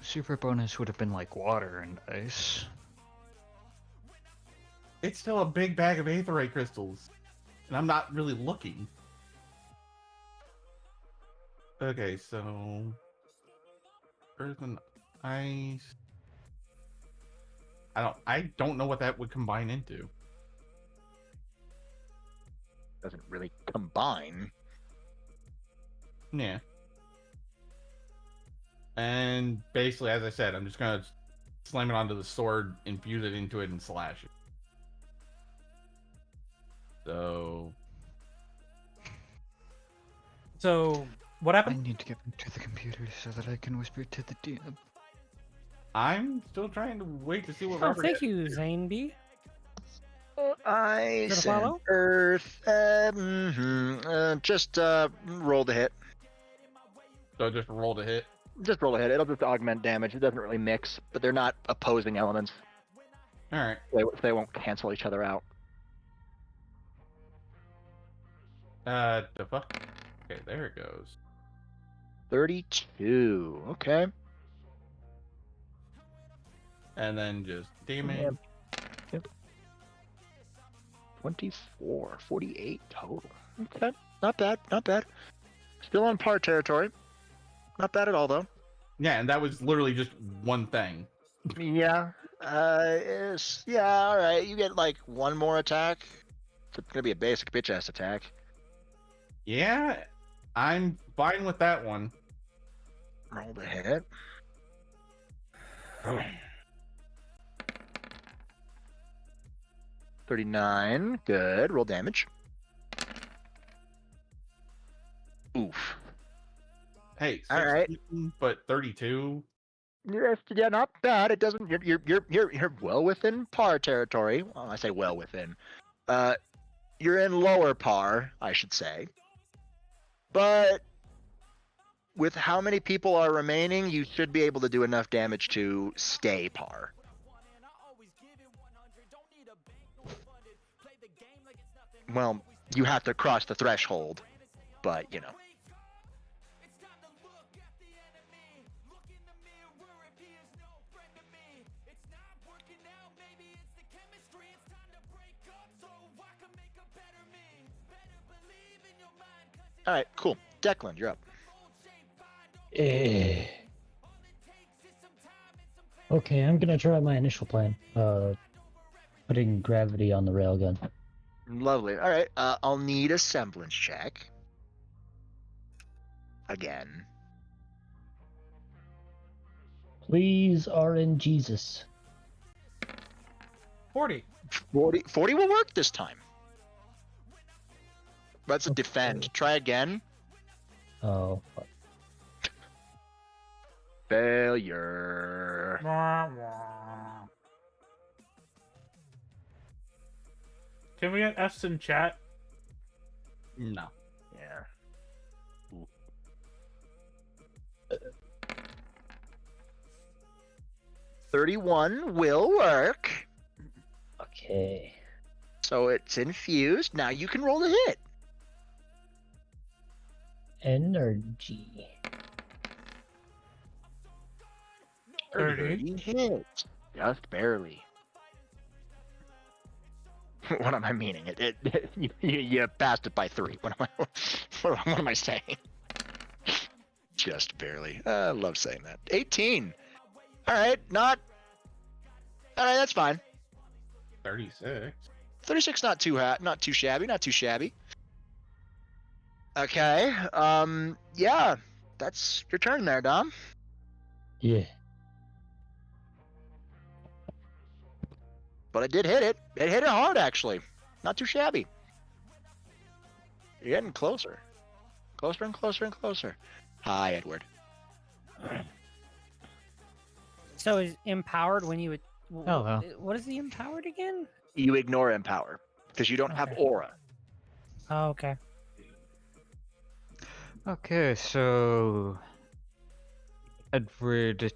Super bonus would have been like water and ice. it's still a big bag of aetheryte crystals, and I'm not really looking. Okay, so earth and ice. I don't know what that would combine into. Doesn't really combine. Yeah. And basically, as I said, I'm just gonna slam it onto the sword, infuse it into it, and slash it. So So, what I happened? need to get back to the computer so that I can whisper to the DM. I'm still trying to wait to see what Oh, Robert thank has. you, Zane B. Ice and follow? earth. Just roll the hit. So just roll to hit. Just roll a hit. It'll just augment damage. It doesn't really mix, but they're not opposing elements. All right. They won't cancel each other out. The fuck. Okay, there it goes. 32. Okay. And then just damage. 24. 48 total. Okay. Not bad. Not bad. Still on par territory. Not bad at all, though. Yeah, and that was literally just one thing. Yeah. Yeah, alright. You get like one more attack. It's gonna be a basic bitch ass attack. Yeah, I'm fine with that one. Roll the hit. Oh. 39. Good. Roll damage. Oof. Hey, All right. 16, but 32. Yeah, not bad. It doesn't. You're well within par territory. Well, I say well within. You're in lower par, I should say. But with how many people are remaining, you should be able to do enough damage to stay par. Well, you have to cross the threshold, but you know. All right, cool. Declan, you're up. Okay, I'm gonna try my initial plan. Putting gravity on the railgun. Lovely. All right, I'll need a semblance check. Again. Please, RN Jesus. 40. 40 will work this time. That's a defend. Try again. Oh, Failure. Can we get F's in chat? No. Yeah. 31 will work. okay. So it's infused. Now you can roll a hit. Energy. 30. hits. Just barely. What am I meaning? You passed it by 3. What am I saying? Just barely. I love saying that. 18. All right, All right, that's fine. 36. 36, not too shabby, not too shabby. Okay. Yeah, that's your turn there, Dom. Yeah. But it did hit it. It hit it hard, actually. Not too shabby. You're getting closer. Closer and closer and closer. Hi, Edward. So is empowered when you would. Hello. What is the empowered again? You ignore Empower because you don't have Okay. aura. Oh, okay. Okay, so Edward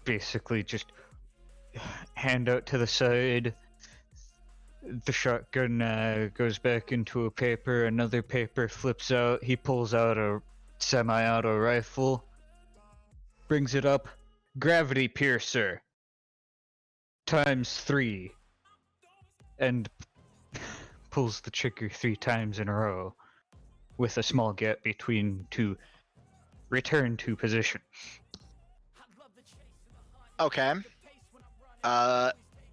basically just hand out to the side. The shotgun goes back into a paper. Another paper flips out. He pulls out a semi-auto rifle, brings it up. Gravity piercer ×3, and pulls the trigger 3 times in a row with a small gap between to return to position. Okay.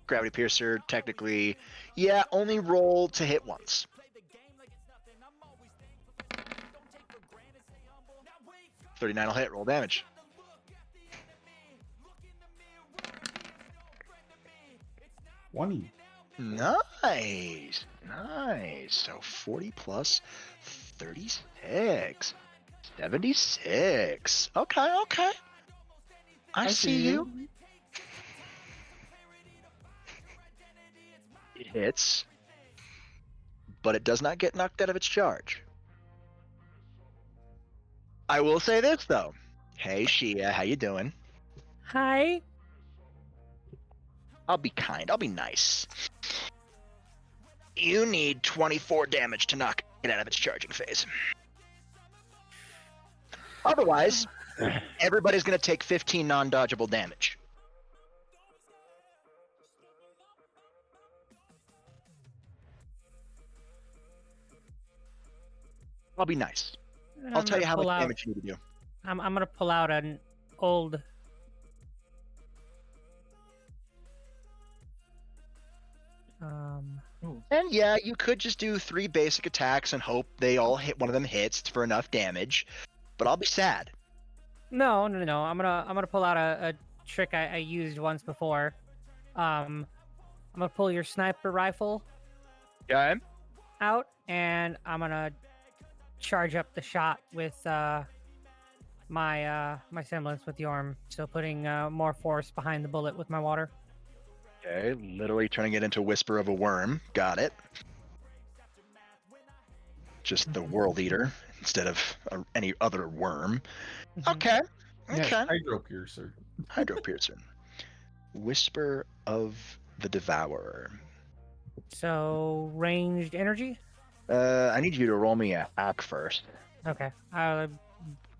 Gravity Piercer, technically, yeah, only roll to hit once. $39 will hit, roll damage. One. Nice. So 40 plus 36. 76. Okay. I see you. It hits, but it does not get knocked out of its charge. I will say this though. Hey Shia, how you doing? Hi. I'll be kind. I'll be nice. You need 24 damage to knock it out of its charging phase. Otherwise, everybody's going to take 15 non-dodgeable damage. I'll be nice. I'll tell you how much damage you need to do. I'm gonna pull out an old. And yeah, you could just do 3 basic attacks and hope they all hit. One of them hits for enough damage, but I'll be sad. No. I'm gonna pull out a trick I used once before. I'm gonna pull your sniper rifle Yeah. out, and I'm gonna charge up the shot with my semblance with Yorm. So putting more force behind the bullet with my water. Okay, literally turning it into Whisper of a Worm. Got it. Just the World Eater instead of any other worm. Okay. Yeah, Hydro Piercer. Hydro Piercer. Whisper of the Devourer. So ranged energy. I need you to roll me a hack first. Okay. I've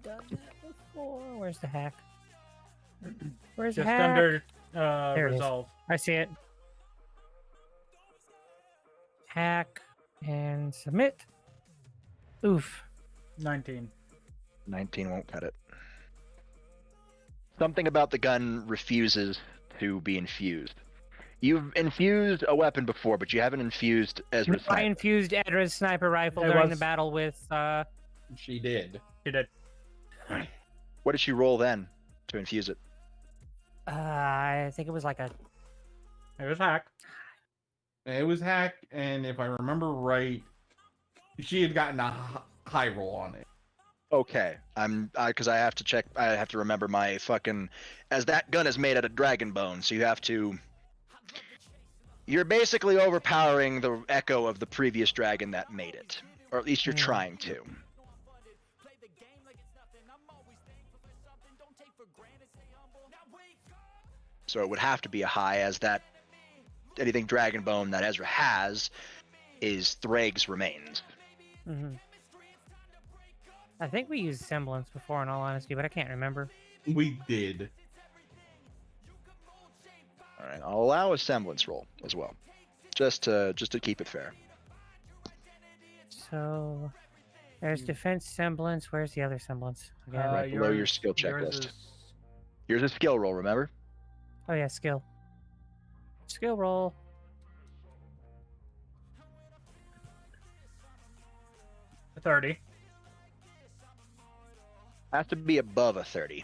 done that before. Where's the hack? Where's the Just hack? under There it is. resolve. I see it. Hack and submit. Oof. 19. 19 won't cut it. Something about the gun refuses to be infused. You've infused a weapon before, but you haven't infused Ezra's I sniper. infused Edra's sniper rifle It during the was- battle with. She did. She did. What did she roll then to infuse it? I think it was like a It was hack. It was hack, and if I remember right, she had gotten a high roll on it. Okay, because I have to check. I have to remember my fucking, as that gun is made out of dragon bone, so you have to. You're basically overpowering the echo of the previous dragon that made it, or at least you're trying to. So it would have to be a high, as that anything dragon bone that Ezra has is Thraig's remains. Mm-hmm. I think we used semblance before, in all honesty, but I can't remember. We did. All right, I'll allow a semblance roll as well, just to keep it fair. So there's defense semblance. Where's the other semblance? Again? Right below your skill yours checklist. is- Here's a skill roll, remember? Oh yeah, skill. Skill roll. a 30. Has to be above a 30.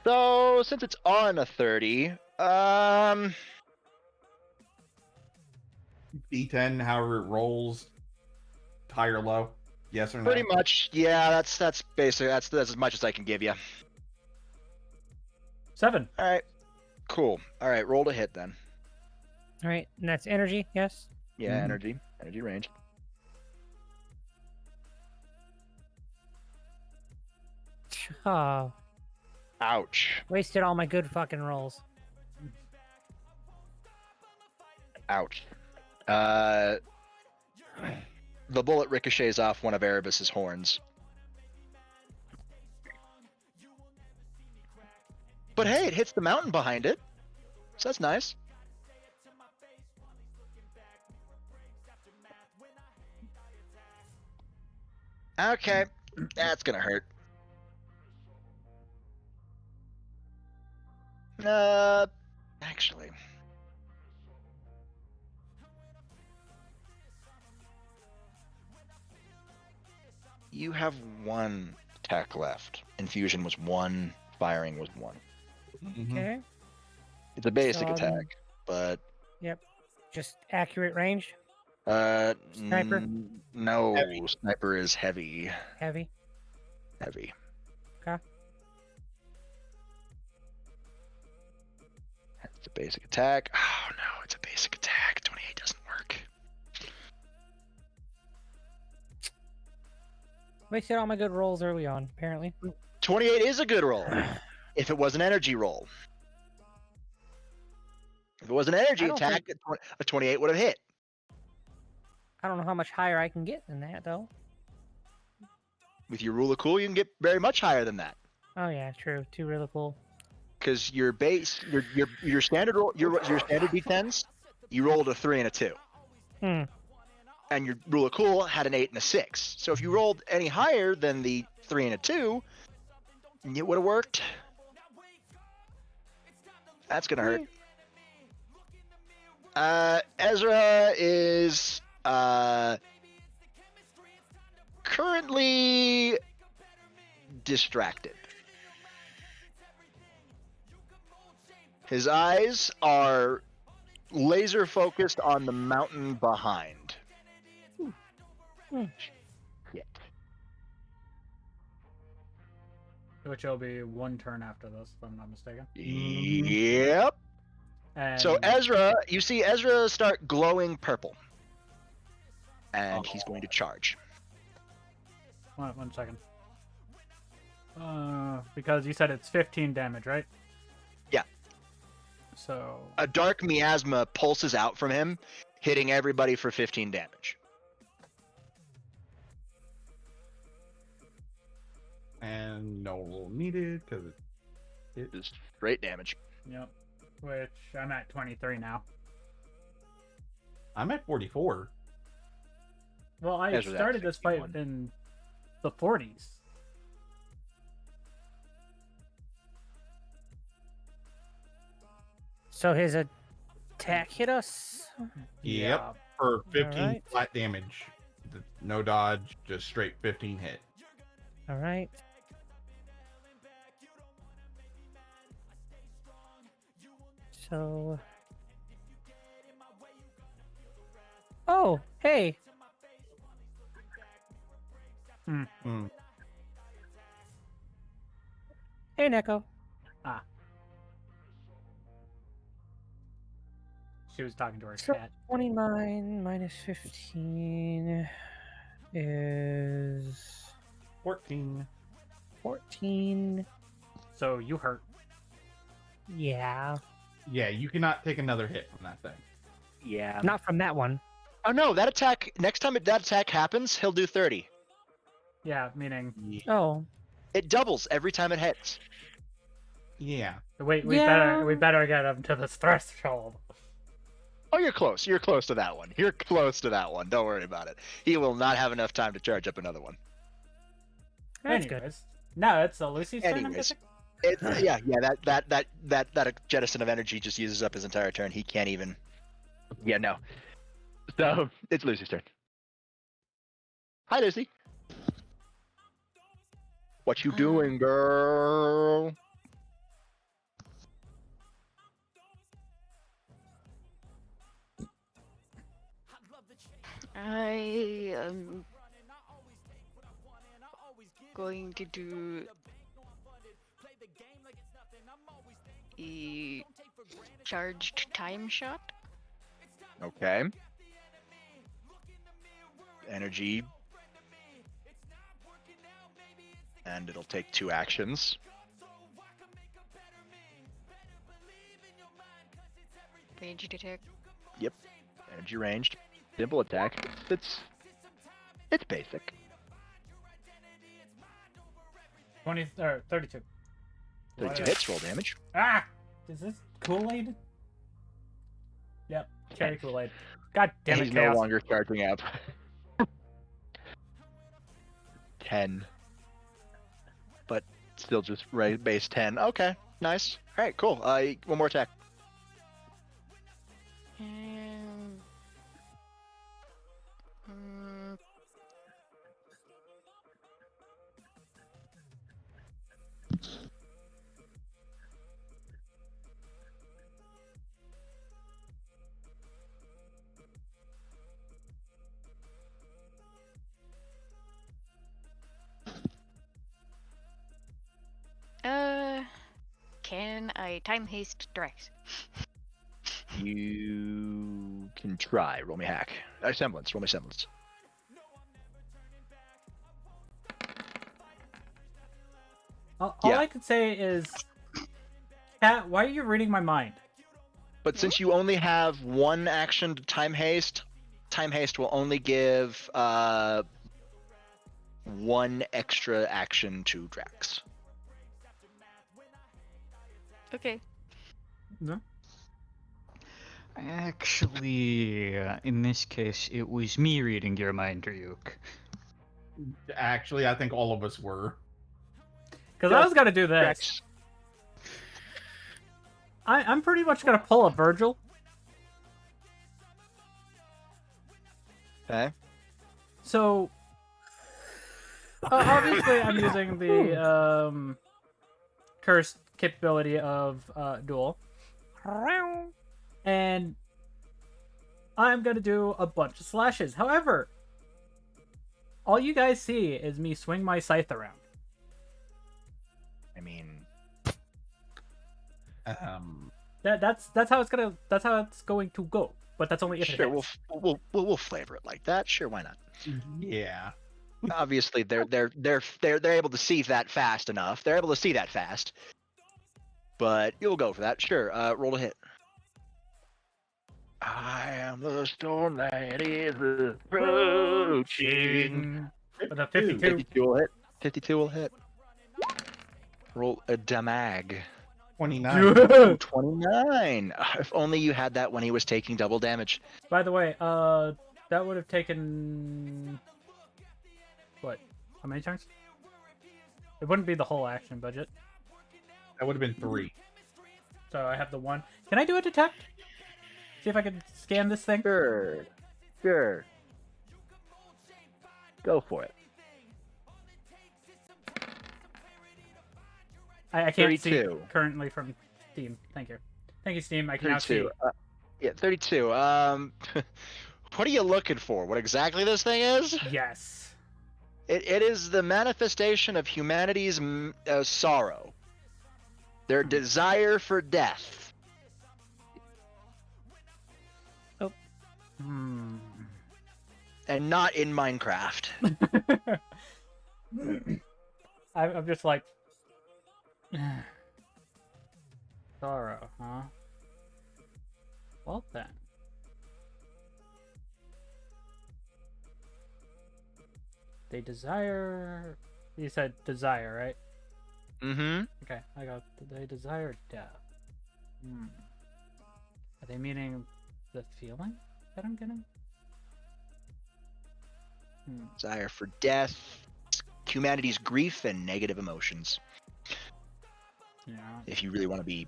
So since it's on a 30, D10, however it rolls, high or low. Yes or no? pretty much, yeah. That's basic. That's as much as I can give you. 7. All right, cool. All right, roll to hit then. All right, and that's energy. Yes. Yeah, Mhm. energy range. Oh, Ouch, wasted all my good fucking rolls. ouch. The bullet ricochets off one of Erebus's horns. But hey, it hits the mountain behind it, so that's nice. Okay, that's gonna hurt. Actually. You have one attack left. Infusion was 1, firing was 1. Mhm. Okay. It's a basic So, attack, but Just accurate range. Sniper? Sniper? No, Heavy. sniper is heavy. Heavy. Heavy. Okay. It's a basic attack. Oh no, it's a basic attack. 28 doesn't work. Wasted all my good rolls early on, apparently. 28 is a good roll. If it was an energy roll. If it was an energy I don't attack, a 28 would have hit. I don't know how much higher I can get than that, though. With your rule of cool, you can get very much higher than that. Oh yeah, true. Too really cool. Because your base, your standard roll, your standard D10s, you rolled a 3 and a 2. Hmm. And your rule of cool had an 8 and a 6. So if you rolled any higher than the 3 and a 2, it would have worked. That's gonna hurt. Ezra is currently distracted. His eyes are laser focused on the mountain behind. Shit. Which will be 1 turn after this, if I'm not mistaken. Yep. And So Ezra, you see Ezra start glowing purple. And he's going to charge. one second. Because you said it's 15 damage, right? Yeah. So A dark miasma pulses out from him, hitting everybody for 15 damage. And no roll needed because it Just straight damage. yep. Which I'm at 23 now. I'm at 44. Well, I Ezra's at started this fight 61. in the 40s. So his attack hit us. Yep. For 15 Alright. flat damage. No dodge, just straight 15 hit. All right. So. Oh, hey. Hmm. Hey, Neko. She was talking to her So cat. 29 minus 15 is 14. 14. So you hurt. Yeah. Yeah, you cannot take another hit from that thing. Yeah. Not from that one. Oh no, that attack. Next time that attack happens, he'll do 30. Yeah, meaning Oh. It doubles every time it hits. Yeah. we Yeah. better get him to this threshold. Oh, you're close. You're close to that one. You're close to that one. Don't worry about it. He will not have enough time to charge up another one. That's Anyways, good. no, it's Lucy's turn. I'm Anyways, guessing? it's yeah. That jettison of energy just uses up his entire turn. He can't even. Yeah, no. So it's Lucy's turn. Hi, Lucy. What you doing, girl? I am going to do a charged time shot. Okay. Energy. And it'll take 2 actions. Ranged attack. Yep. Energy ranged. Simple attack. It's basic. 20 or 32. 32 hits, roll damage. Ah! Is this Kool-Aid? Yep, cherry Kool-Aid. God damn it, He's Chaos. no longer charging up. 10. But still just base 10. Okay, nice. Alright, cool. One more attack. And can I time haste Drex? You can try. Roll me hack. Semblance. Roll me semblance. All Yeah. I can say is, Cat, why are you reading my mind? But since you only have 1 action to time haste will only give 1 extra action to Drax. Okay. No? Actually, in this case, it was me reading your mind, Ryuk. Actually, I think all of us were. Because I was gonna do this. Drax. I'm pretty much gonna pull a Virgil. Okay. So, obviously, I'm using the cursed capability of duel, and I'm gonna do a bunch of slashes. However, all you guys see is me swing my scythe around. I mean, That's how it's going to go. But that's only if sure, it hits. we'll flavor it like that. Sure, why not? Yeah. Obviously, they're able to see that fast enough. They're able to see that fast. But you'll go for that. Sure. Roll to hit. I am the storm that is approaching. With a 52. 52 will hit. 52 will hit. Roll a damage. 29. 29. If only you had that when he was taking double damage. By the way, that would have taken what? How many turns? It wouldn't be the whole action budget. That would have been 3. So I have the one. Can I do a detect? See if I can scan this thing. Sure. Go for it. I can't see 32. currently from Steam. Thank you. Thank you, Steam. I can now see. 32. Yeah, 32. What are you looking for? What exactly this thing is? Yes. It is the manifestation of humanity's sorrow. Their desire for death. Hmm. And not in Minecraft. I'm just like sorrow, huh? Well then. They desire. You said desire, right? Mm-hmm. Okay, I got. They desire death. Hmm. Are they meaning the feeling that I'm getting? Hmm. Desire for death, humanity's grief, and negative emotions. Yeah. If you really want to be.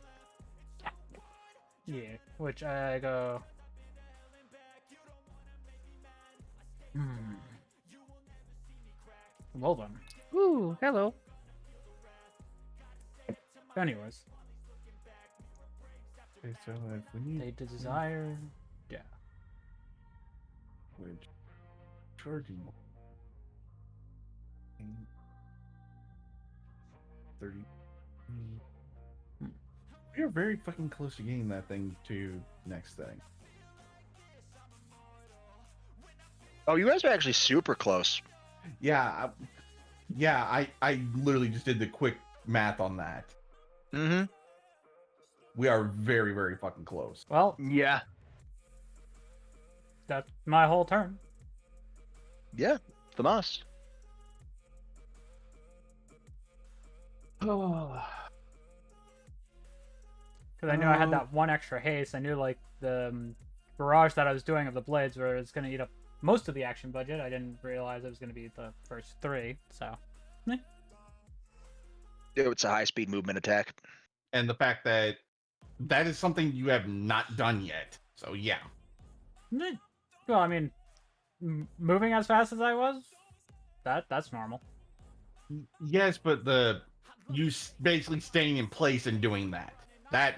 Yeah. Which I go. Hmm. Well then. Ooh, hello. Anyways, Okay, so if we need they desire death. which charging 30. We are very fucking close to getting that thing to next thing. Oh, you guys are actually super close. Yeah, I literally just did the quick math on that. Mm-hmm. We are very, very fucking close. Well, Yeah. that's my whole turn. Yeah. The must. Oh. Because I knew I had that one extra haste. I knew like the barrage that I was doing of the blades where it's going to eat up most of the action budget. I didn't realize it was going to be the first 3. So, It's a high-speed movement attack. And the fact that that is something you have not done yet. So yeah. well, I mean, moving as fast as I was, that's normal. Yes, but basically staying in place and doing that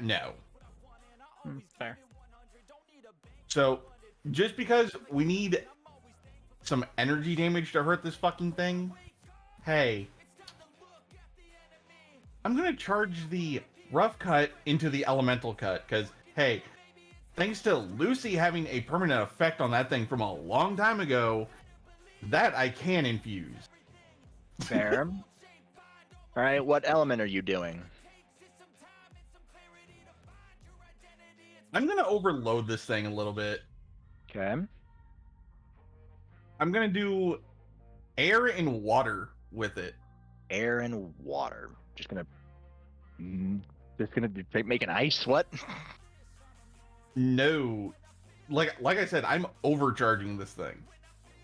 no. Fair. So just because we need some energy damage to hurt this fucking thing, hey, I'm gonna charge the rough cut into the elemental cut, because hey, thanks to Lucy having a permanent effect on that thing from a long time ago, that I can infuse. Fair. All right, what element are you doing? I'm gonna overload this thing a little bit. Okay. I'm gonna do air and water with it. Air and water. Just gonna make an ice. What? No, like I said, I'm overcharging this thing.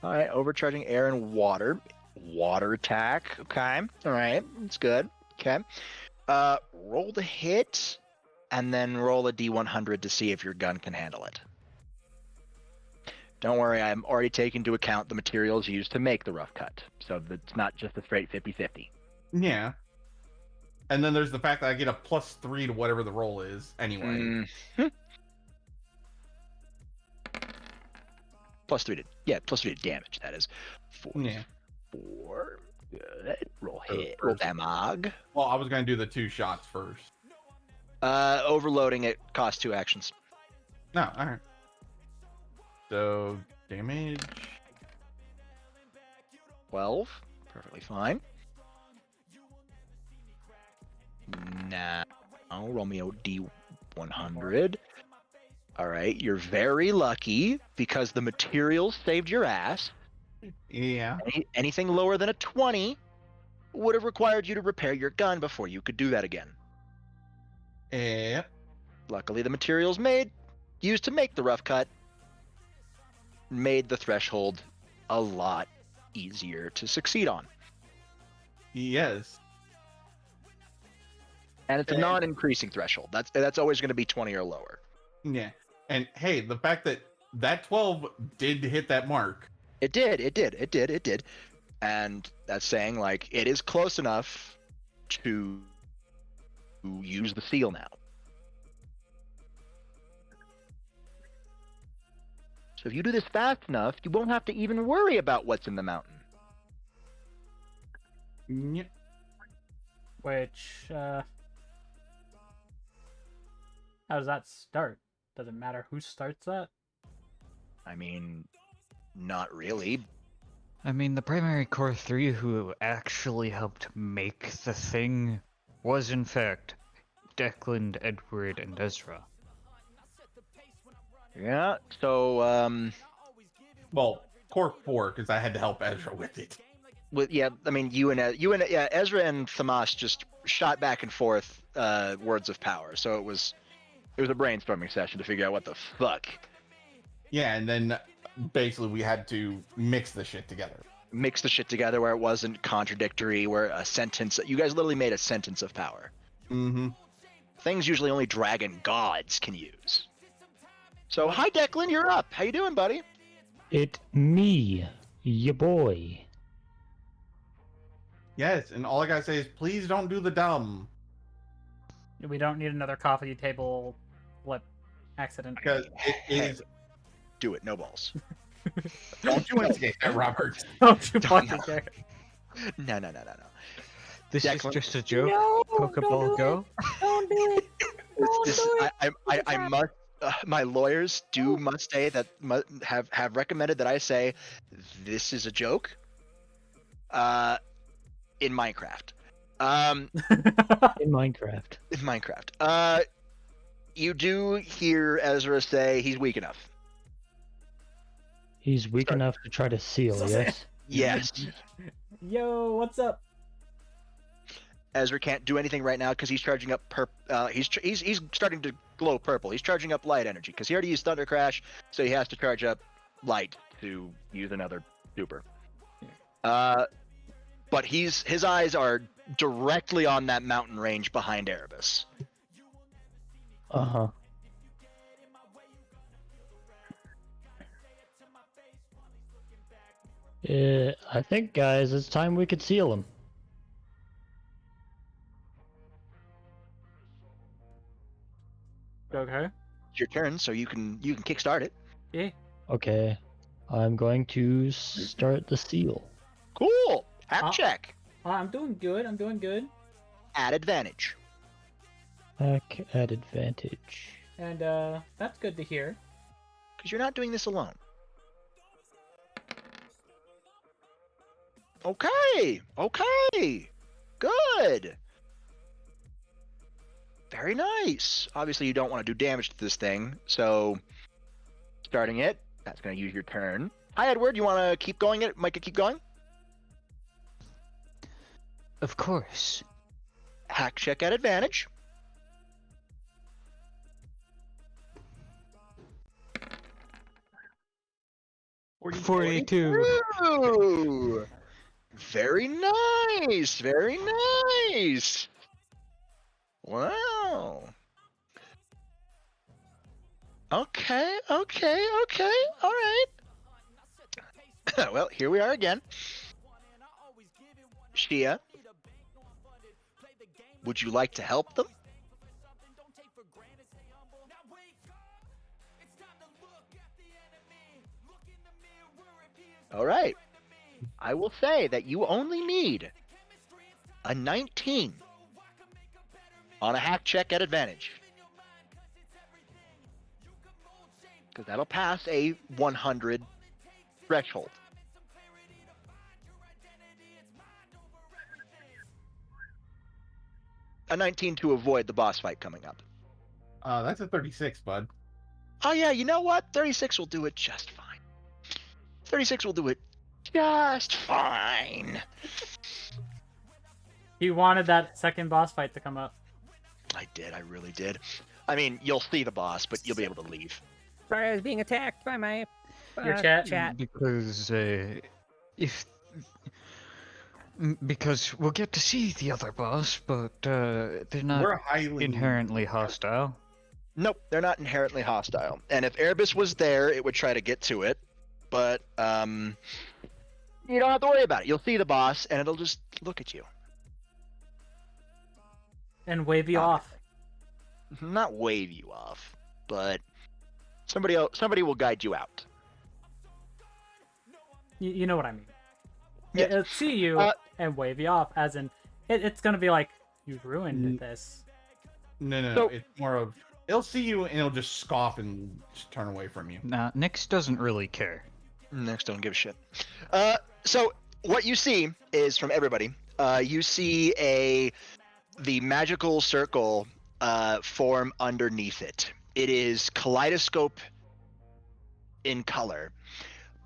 All right, overcharging air and water. Water attack. Okay. All right, that's good. Okay. Roll the hit, and then roll a d100 to see if your gun can handle it. Don't worry, I'm already taking into account the materials used to make the rough cut, so it's not just a straight 50-50. Yeah. And then there's the fact that I get a +3 to whatever the roll is anyway. +3 to damage, that is. 4. Yeah. 4. Good. Roll hit. Roll damage. Well, I was gonna do the 2 shots first. Overloading it costs 2 actions. No, alright. So damage 12. Perfectly fine. Now, roll me a d100. Alright, you're very lucky because the materials saved your ass. Yeah. Anything lower than a 20 would have required you to repair your gun before you could do that again. Yep. Luckily, the materials used to make the rough cut made the threshold a lot easier to succeed on. Yes. And it's a non-increasing threshold. That's always going to be 20 or lower. Yeah. And hey, the fact that that 12 did hit that mark. It did. And that's saying, like, it is close enough to use the seal now. So if you do this fast enough, you won't have to even worry about what's in the mountain. Yeah. Which, how does that start? Does it matter who starts that? I mean, not really. I mean, the primary core three who actually helped make the thing was, in fact, Declan, Edward, and Ezra. Yeah, so, Well, core 4 because I had to help Ezra with it. yeah, I mean, yeah, Ezra and Thamas just shot back and forth words of power. So it was a brainstorming session to figure out what the fuck. Yeah, and then basically we had to mix the shit together. Mix the shit together where it wasn't contradictory, where a sentence, you guys literally made a sentence of power. Mm-hmm. Things usually only dragon gods can use. So, hi Declan, you're up. How you doing, buddy? It me, ya boy. Yes, and all I gotta say is please don't do the dumb. We don't need another coffee table flip accident. Because it is. Do it, no balls. Don't you instigate that, Robert. Don't you Don't fucking know. dare. No. This Declan- is just a joke. No, Pokeball Go. Don't do it. Don't This, do it. I must. My lawyers must say that have recommended that I say this is a joke. In Minecraft. In Minecraft. In Minecraft. You do hear Ezra say he's weak enough. He's weak enough to try to seal, yes? Yes. Yo, what's up? Ezra can't do anything right now because he's charging up he's starting to glow purple. He's charging up light energy because he already used Thunder Crash, so he has to charge up light to use another super. But his eyes are directly on that mountain range behind Erebus. Uh-huh. I think, guys, it's time we could seal him. Okay. It's your turn, so you can kickstart it. Yeah. Okay. I'm going to start the seal. Cool. Hack Uh, check. I'm doing good. I'm doing good. At advantage. Hack at advantage. And that's good to hear. Because you're not doing this alone. Okay. Good. Very nice. Obviously, you don't want to do damage to this thing, so starting it, that's going to use your turn. Hi, Edward. You want to keep going? Micah, keep going? Of course. Hack check at advantage. $42. 42. Very nice. Very nice. Wow. Okay. All right. Well, here we are again. Shia, would you like to help them? All right. I will say that you only need a 19 on a hack check at advantage. Because that'll pass a 100 threshold. A 19 to avoid the boss fight coming up. That's a 36, bud. Oh yeah, you know what? 36 will do it just fine. 36 will do it just fine. He wanted that second boss fight to come up. I did, I really did. I mean, you'll see the boss, but you'll be able to leave. Sorry, I was being attacked by my Your chat? Because because we'll get to see the other boss, but they're not We're highly inherently hostile. Nope, they're not inherently hostile. And if Erebus was there, it would try to get to it. But, you don't have to worry about it. You'll see the boss, and it'll just look at you. And wave you off. Not wave you off, but somebody will guide you out. You know what I mean. Yes. It'll see you and wave you off, as in it's gonna be like, you ruined this. No. So- It's more of it'll see you and it'll just scoff and just turn away from you. Nah, Nyx doesn't really care. Next, don't give a shit. So what you see is from everybody. You see the magical circle form underneath it. It is kaleidoscope in color,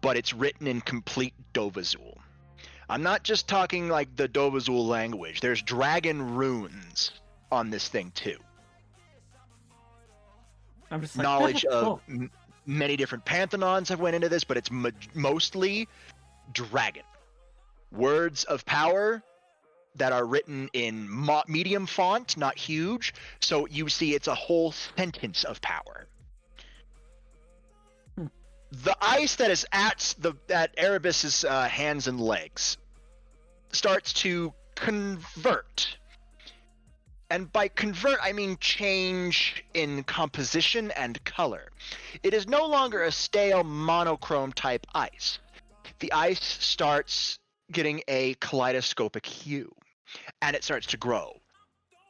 but it's written in complete Dovazul. I'm not just talking like the Dovazul language. There's dragon runes on this thing too. I'm just like, Knowledge cool. of many different pantheons have went into this, but it's mostly dragon. Words of power that are written in medium font, not huge. So you see it's a whole sentence of power. The ice that is at Erebus's hands and legs starts to convert. And by convert, I mean change in composition and color. It is no longer a stale monochrome type ice. The ice starts getting a kaleidoscopic hue, and it starts to grow.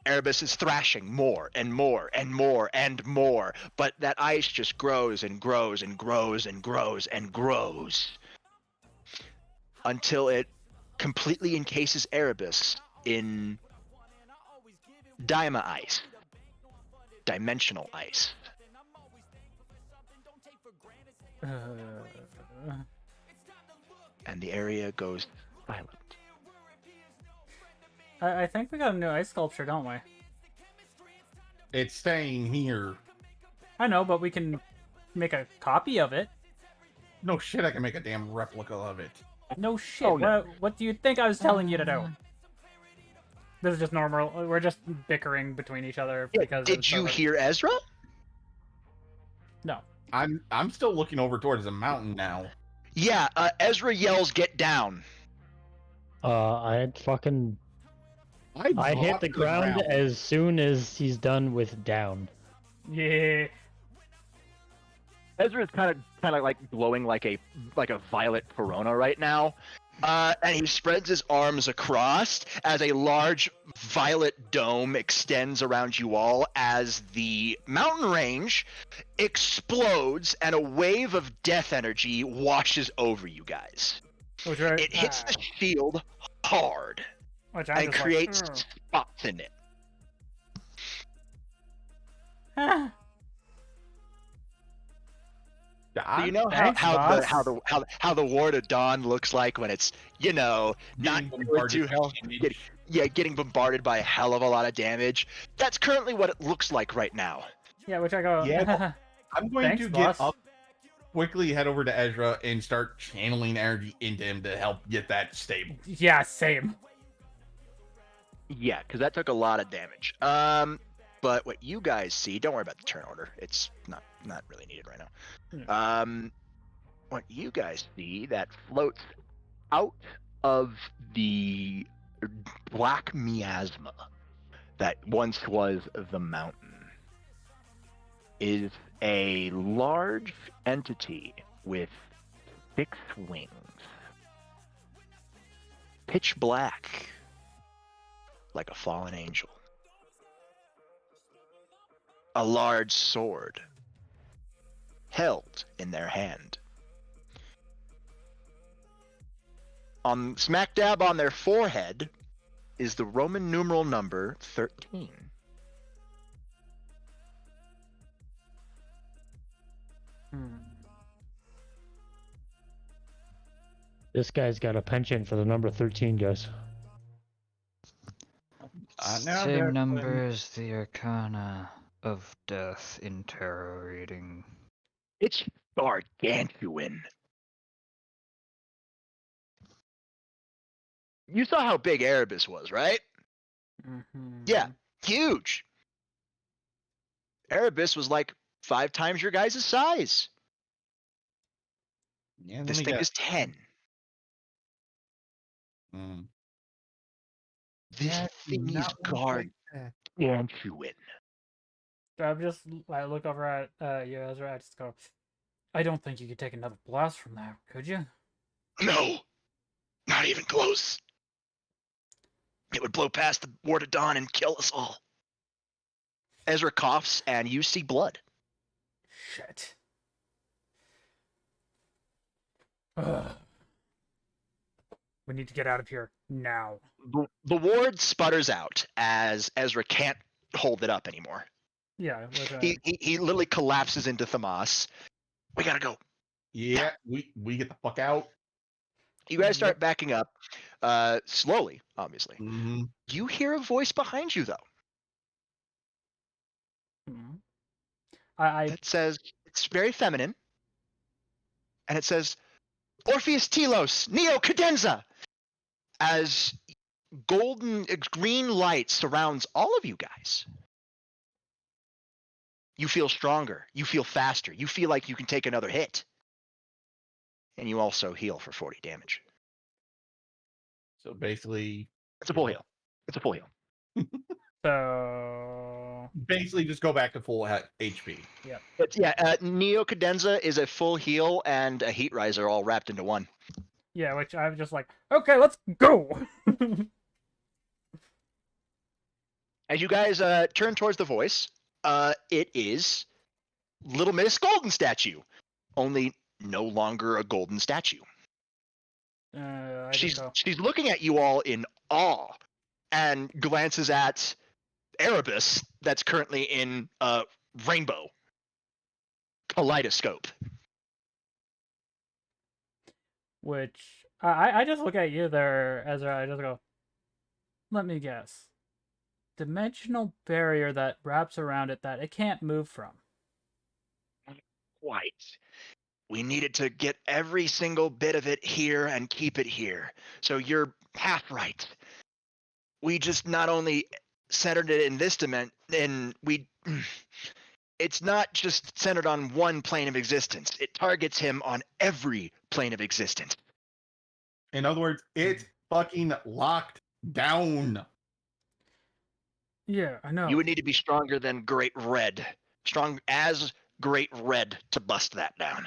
Erebus is thrashing more and more and more and more, but that ice just grows and grows and grows and grows and grows until it completely encases Erebus in Daima ice, dimensional ice. And the area goes silent. I think we got a new ice sculpture, don't we? It's staying here. I know, but we can make a copy of it. No shit, I can make a damn replica of it. No shit. Oh, no. What do you think I was telling you to do? This is just normal. We're just bickering between each other because. Did you hear Ezra? No. I'm still looking over towards the mountain now. Yeah, Ezra yells, "Get down!" I hit dropped the to ground as soon as he's done with down. Yeah. Ezra is kind of like glowing like a violet corona right now, and he spreads his arms across as a large violet dome extends around you all as the mountain range explodes and a wave of death energy washes over you guys. Which It hits the shield hard which and creates spots in it. Do you know Thanks, boss. how the Ward of Dawn looks like when it's not Getting going bombarded too with hell, damage. getting bombarded by a hell of a lot of damage. That's currently what it looks like right now. Yeah, which I go. Yeah. I'm going Thanks, to boss. get up, quickly head over to Ezra and start channeling energy into him to help get that stable. Yeah, same. Yeah, because that took a lot of damage. But what you guys see, don't worry about the turn order. It's not really needed right now. What you guys see that floats out of the black miasma that once was the mountain is a large entity with 6 wings. Pitch black, like a fallen angel. A large sword held in their hand. On smack dab on their forehead is the Roman numeral number 13. This guy's got a penchant for the number 13, guys. Now Same that- number as the Arcana of Death in tarot reading. It's gargantuan. You saw how big Erebus was, right? Yeah, huge. Erebus was like 5 times your guys' size. Yeah, let This me thing guess. is 10. Mm. This Yeah, thing is not like that. gargantuan. I look over at you, Ezra. I just go, I don't think you could take another blast from that, could you? No, not even close. It would blow past the Ward of Dawn and kill us all. Ezra coughs, and you see blood. Shit. Ugh. We need to get out of here now. The ward sputters out as Ezra can't hold it up anymore. Yeah. He literally collapses into Thamas. We gotta go. Yeah, we get the fuck out. You guys start backing up, slowly, obviously. Mm-hmm. You hear a voice behind you, though, that says, it's very feminine, and it says, Orpheus Telos, Neo Cadenza, as green light surrounds all of you guys. You feel stronger. You feel faster. You feel like you can take another hit. And you also heal for 40 damage. So basically, It's a full heal. It's a full heal. So basically just go back to full HP. Yeah, Neo Cadenza is a full heal and a heat riser all wrapped into one. yeah, which I'm just like, okay, let's go. As you guys turn towards the voice, it is Little Miss Golden Statue, only no longer a golden statue. She's looking at you all in awe and glances at Erebus that's currently in rainbow kaleidoscope. Which I just look at you there, Ezra. I just go, let me guess. Dimensional barrier that wraps around it that it can't move from. Quite. We needed to get every single bit of it here and keep it here. So you're half right. We just not only centered it in this dimension, it's not just centered on one plane of existence. It targets him on every plane of existence. In other words, it's fucking locked down. Yeah, I know. You would need to be stronger than Great Red. Strong as Great Red to bust that down.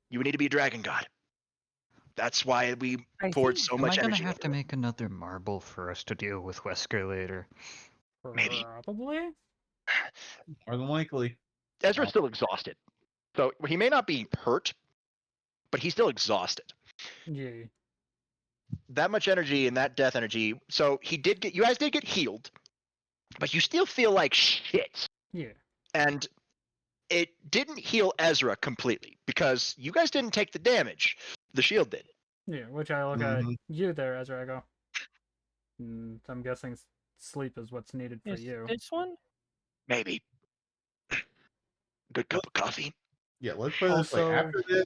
You would need to be a dragon god. That's why we poured so much Am I energy. gonna have to make another marble for us to deal with Wesker later? Maybe. Probably. More than likely. Ezra's still exhausted. So he may not be hurt, but he's still exhausted. Yeah. That much energy and that death energy. So you guys did get healed, but you still feel like shit. Yeah. And it didn't heal Ezra completely because you guys didn't take the damage. The shield did. Yeah, which I look at you there, Ezra. I go, I'm guessing sleep is what's needed for you. This one? Maybe. Good cup of coffee. Yeah, let's put it this way. After this,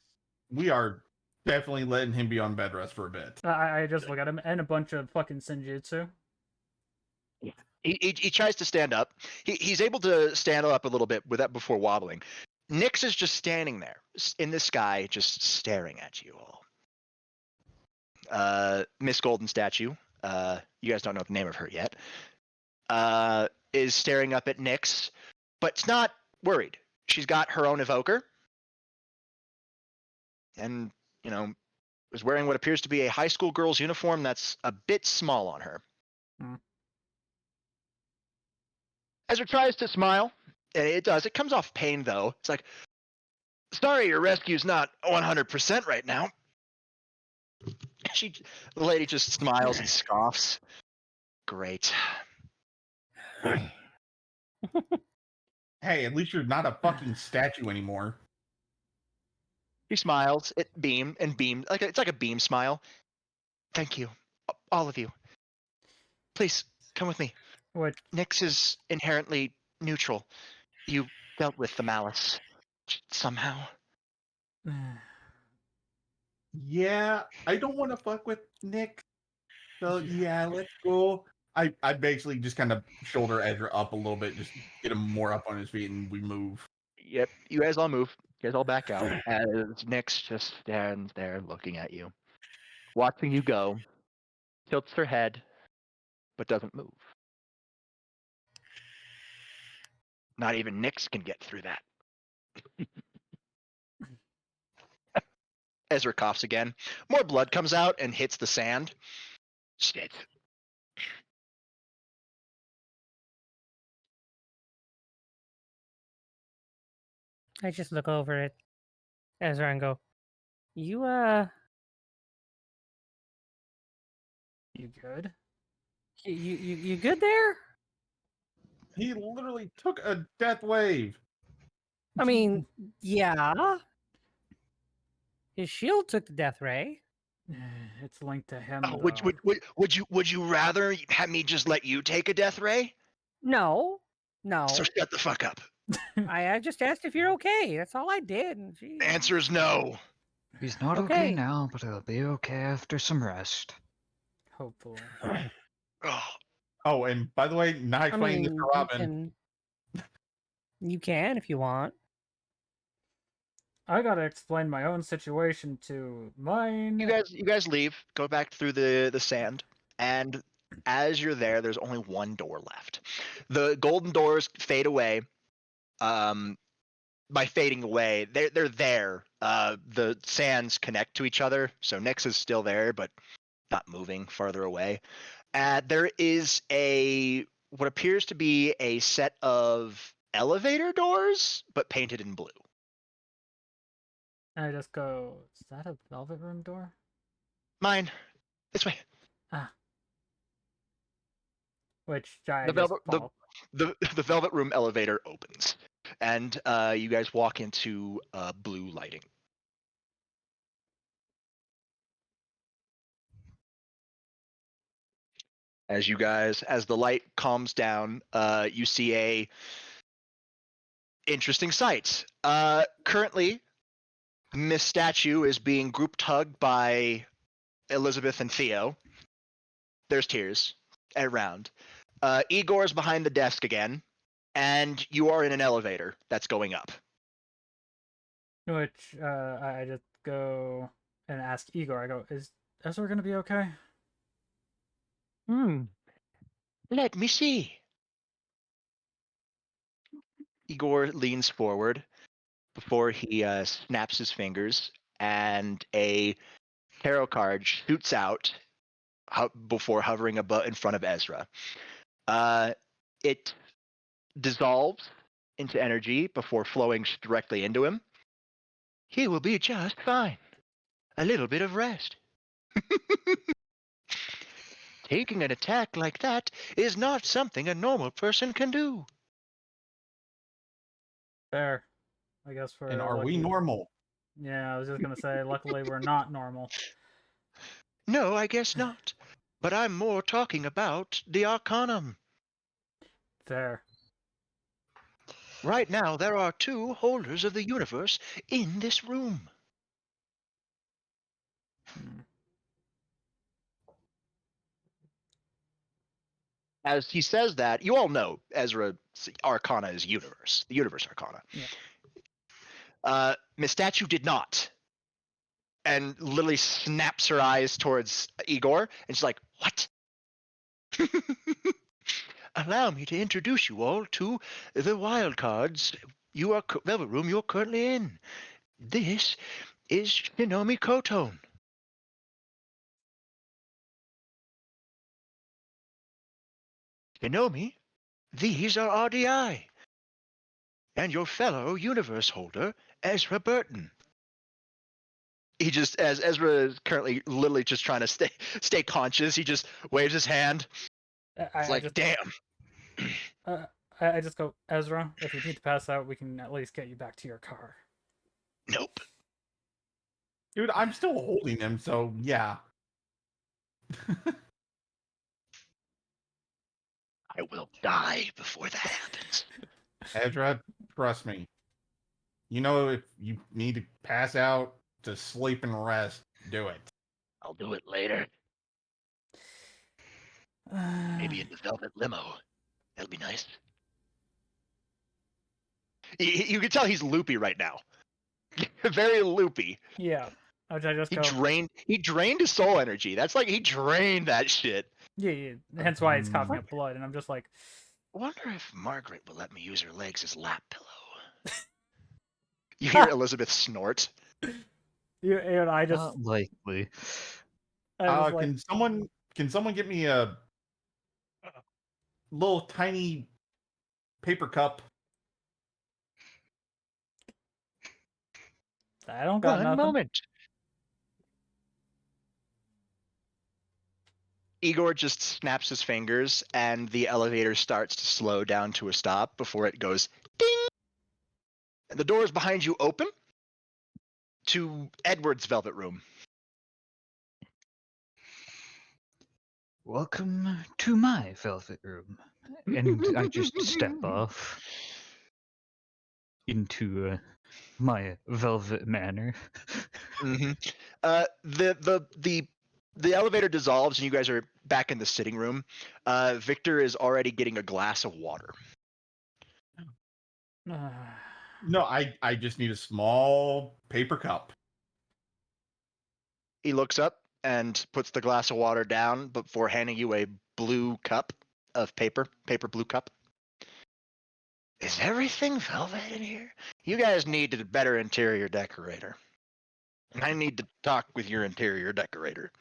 we are definitely letting him be on bed rest for a bit. I just look at him and a bunch of fucking Senjutsu. He tries to stand up. He's able to stand up a little bit with that before wobbling. Nyx is just standing there in the sky, just staring at you all. Miss Golden Statue, you guys don't know the name of her yet, is staring up at Nyx, but it's not worried. She's got her own evoker, and, is wearing what appears to be a high school girl's uniform that's a bit small on her. Ezra tries to smile, and it does. It comes off pain, though. It's like, sorry, your rescue's not 100% right now. The lady just smiles and scoffs. Great. Hey, at least you're not a fucking statue anymore. He smiles. It's like a beam smile. Thank you, all of you. Please come with me. What? Nyx is inherently neutral. You dealt with the malice somehow. Yeah, I don't want to fuck with Nick. So yeah, let's go. I basically just kind of shoulder Ezra up a little bit, just get him more up on his feet, and we move. Yep, you guys all move. You guys all back out as Nyx just stands there looking at you, watching you go. Tilts her head, but doesn't move. Not even Nyx can get through that. Ezra coughs again. More blood comes out and hits the sand. Shit. I just look over at Ezra and go, "You You good? you good there? He literally took a death wave. I mean, yeah. His shield took the death ray. It's linked to him. Oh, though. would you rather have me just let you take a death ray? No, So shut the fuck up. I just asked if you're okay. That's all I did. And The answer is no. He's not okay Okay. now, but he'll be okay after some rest. Hopefully. Oh, Oh, and by the way, not I explaining mean, this to Robin. you can if you want. I gotta explain my own situation to mine. you guys leave, go back through the sand, and as you're there, there's only one door left. The golden doors fade away. By fading away, they're there. The sands connect to each other, so Nyx is still there, but not moving farther away. There is what appears to be a set of elevator doors, but painted in blue. And I just go, is that a velvet room door? Mine, this way. Which I The just velvet follow. the velvet room elevator opens, and you guys walk into blue lighting. As the light calms down, you see a interesting sight. Currently, Miss Statue is being group tugged by Elizabeth and Theo. There's tears around. Igor's behind the desk again, and you are in an elevator that's going up. Which I just go and ask Igor. I go, is Ezra gonna be okay? Let me see. Igor leans forward before he snaps his fingers, and a tarot card shoots out before hovering above in front of Ezra. It dissolves into energy before flowing directly into him. He will be just fine. A little bit of rest. Taking an attack like that is not something a normal person can do. There. I guess we're. And are we lucky. normal? Yeah, I was just gonna say. Luckily, we're not normal. No, I guess not. But I'm more talking about the Arcanum. There. Right now, there are 2 holders of the universe in this room. As he says that, you all know Ezra Arcana is universe, the universe Arcana. Yeah. Miss Statue did not. And literally snaps her eyes towards Igor, and she's like, what? Allow me to introduce you all to the wild cards Velvet Room you're currently in. This is Shinomi Kotone. Shinomi, these are RDI. And your fellow universe holder, Ezra Burton. He just, as Ezra is currently literally just trying to stay conscious, he just waves his hand. It's like, damn. I just go, Ezra, if you need to pass out, we can at least get you back to your car. Nope. Dude, I'm still holding him, so yeah. I will die before that happens. Ezra, trust me. You know, if you need to pass out to sleep and rest, do it. I'll do it later. Maybe in the velvet limo. That'll be nice. You can tell he's loopy right now. Very loopy. Yeah. I just He go. drained his soul energy. That's like he drained that shit. Yeah. Hence why it's coughing up blood, and I'm just like, I wonder if Margaret will let me use her legs as lap pillow. You hear Elizabeth snort. And I just, Not likely. I was like, Can someone get me a little tiny paper cup? I don't got One nothing. moment. Igor just snaps his fingers, and the elevator starts to slow down to a stop before it goes ding. And the doors behind you open to Edward's velvet room. Welcome to my velvet room. And I just step off into my velvet manor. Mm-hmm. The elevator dissolves, and you guys are back in the sitting room. Victor is already getting a glass of water. No, I just need a small paper cup. He looks up and puts the glass of water down before handing you a blue cup of paper blue cup. Is everything velvet in here? You guys need a better interior decorator. I need to talk with your interior decorator.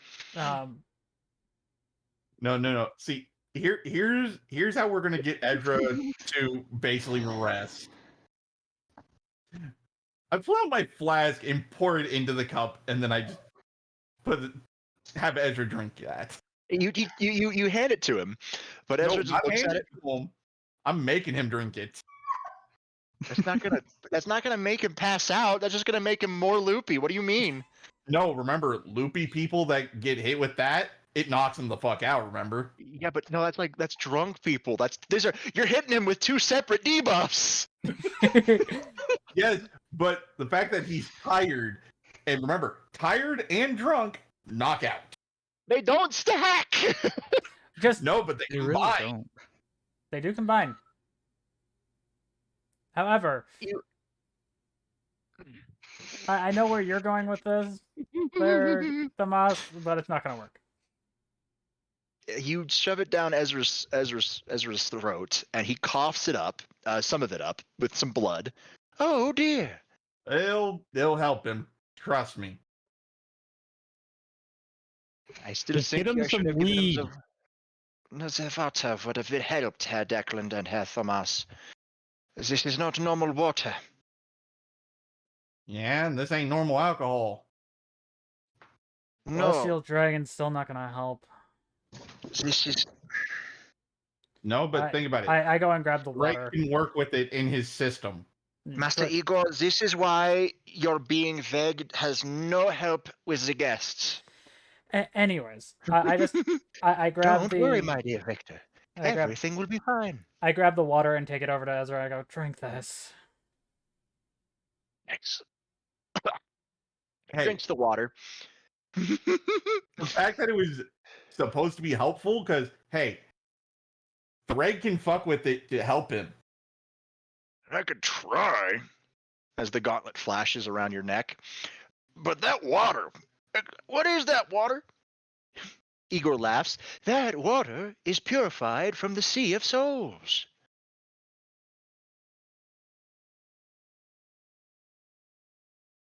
No. See, here's how we're gonna get Ezra to basically rest. I pull out my flask and pour it into the cup, and then I just have Ezra drink that. You hand it to him, but Ezra just not looks hand at it. to him. I'm making him drink it. That's not gonna make him pass out. That's just gonna make him more loopy. What do you mean? No, remember, loopy people that get hit with that, it knocks them the fuck out. Remember? Yeah, but no, that's drunk people. You're hitting him with two separate debuffs. Yes, but the fact that he's tired, and remember, tired and drunk, knockout. They don't stack. just No, but they They really combine. don't. they do combine. However, I know where you're going with this, there, Tomas, but it's not gonna work. You shove it down Ezra's throat, and he coughs it up, some of it up, with some blood. Oh dear. They'll help him. Trust me. I still Just think get him I should some have given weed. him no, the water would have helped Herr Declan and Herr Thomas. This is not normal water. Yeah, and this ain't normal alcohol. No, Celestial Dragon's still not gonna help. this is No, but think about it. I go and grab the Drake water. can work with it in his system. Master But- Igor. This is why your being vague has no help with the guests. Anyways, I grab Don't the. worry, my dear Victor. I grab, Everything will be fine. I grab the water and take it over to Ezra. I go, drink this. Excellent. Hey, Drinks the water. the fact that it was supposed to be helpful, because hey, Threg can fuck with it to help him. I could try. As the gauntlet flashes around your neck. But that water. What is that water? Igor laughs. That water is purified from the Sea of Souls.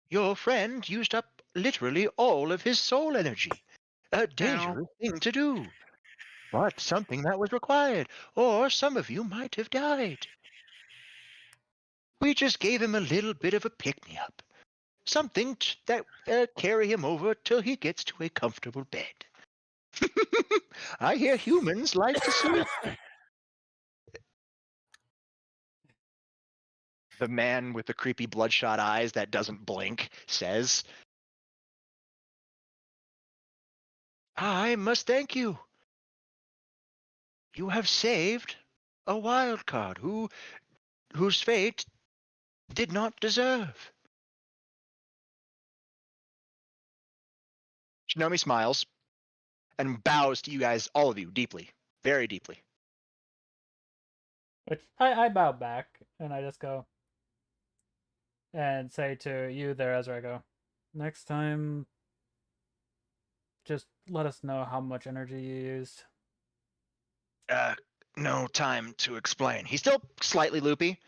Your friend used up literally all of his soul energy. A dangerous thing to do. But something that was required, or some of you might have died. We just gave him a little bit of a pick-me-up. Something that carry him over till he gets to a comfortable bed. I hear humans like to sleep. The man with the creepy bloodshot eyes that doesn't blink says, I must thank you. You have saved a wild card whose fate did not deserve. Shinomi smiles and bows to you guys, all of you, deeply, very deeply. Which I bow back and I just go and say to you there, Ezra, I go, next time, just let us know how much energy you used. No time to explain. He's still slightly loopy.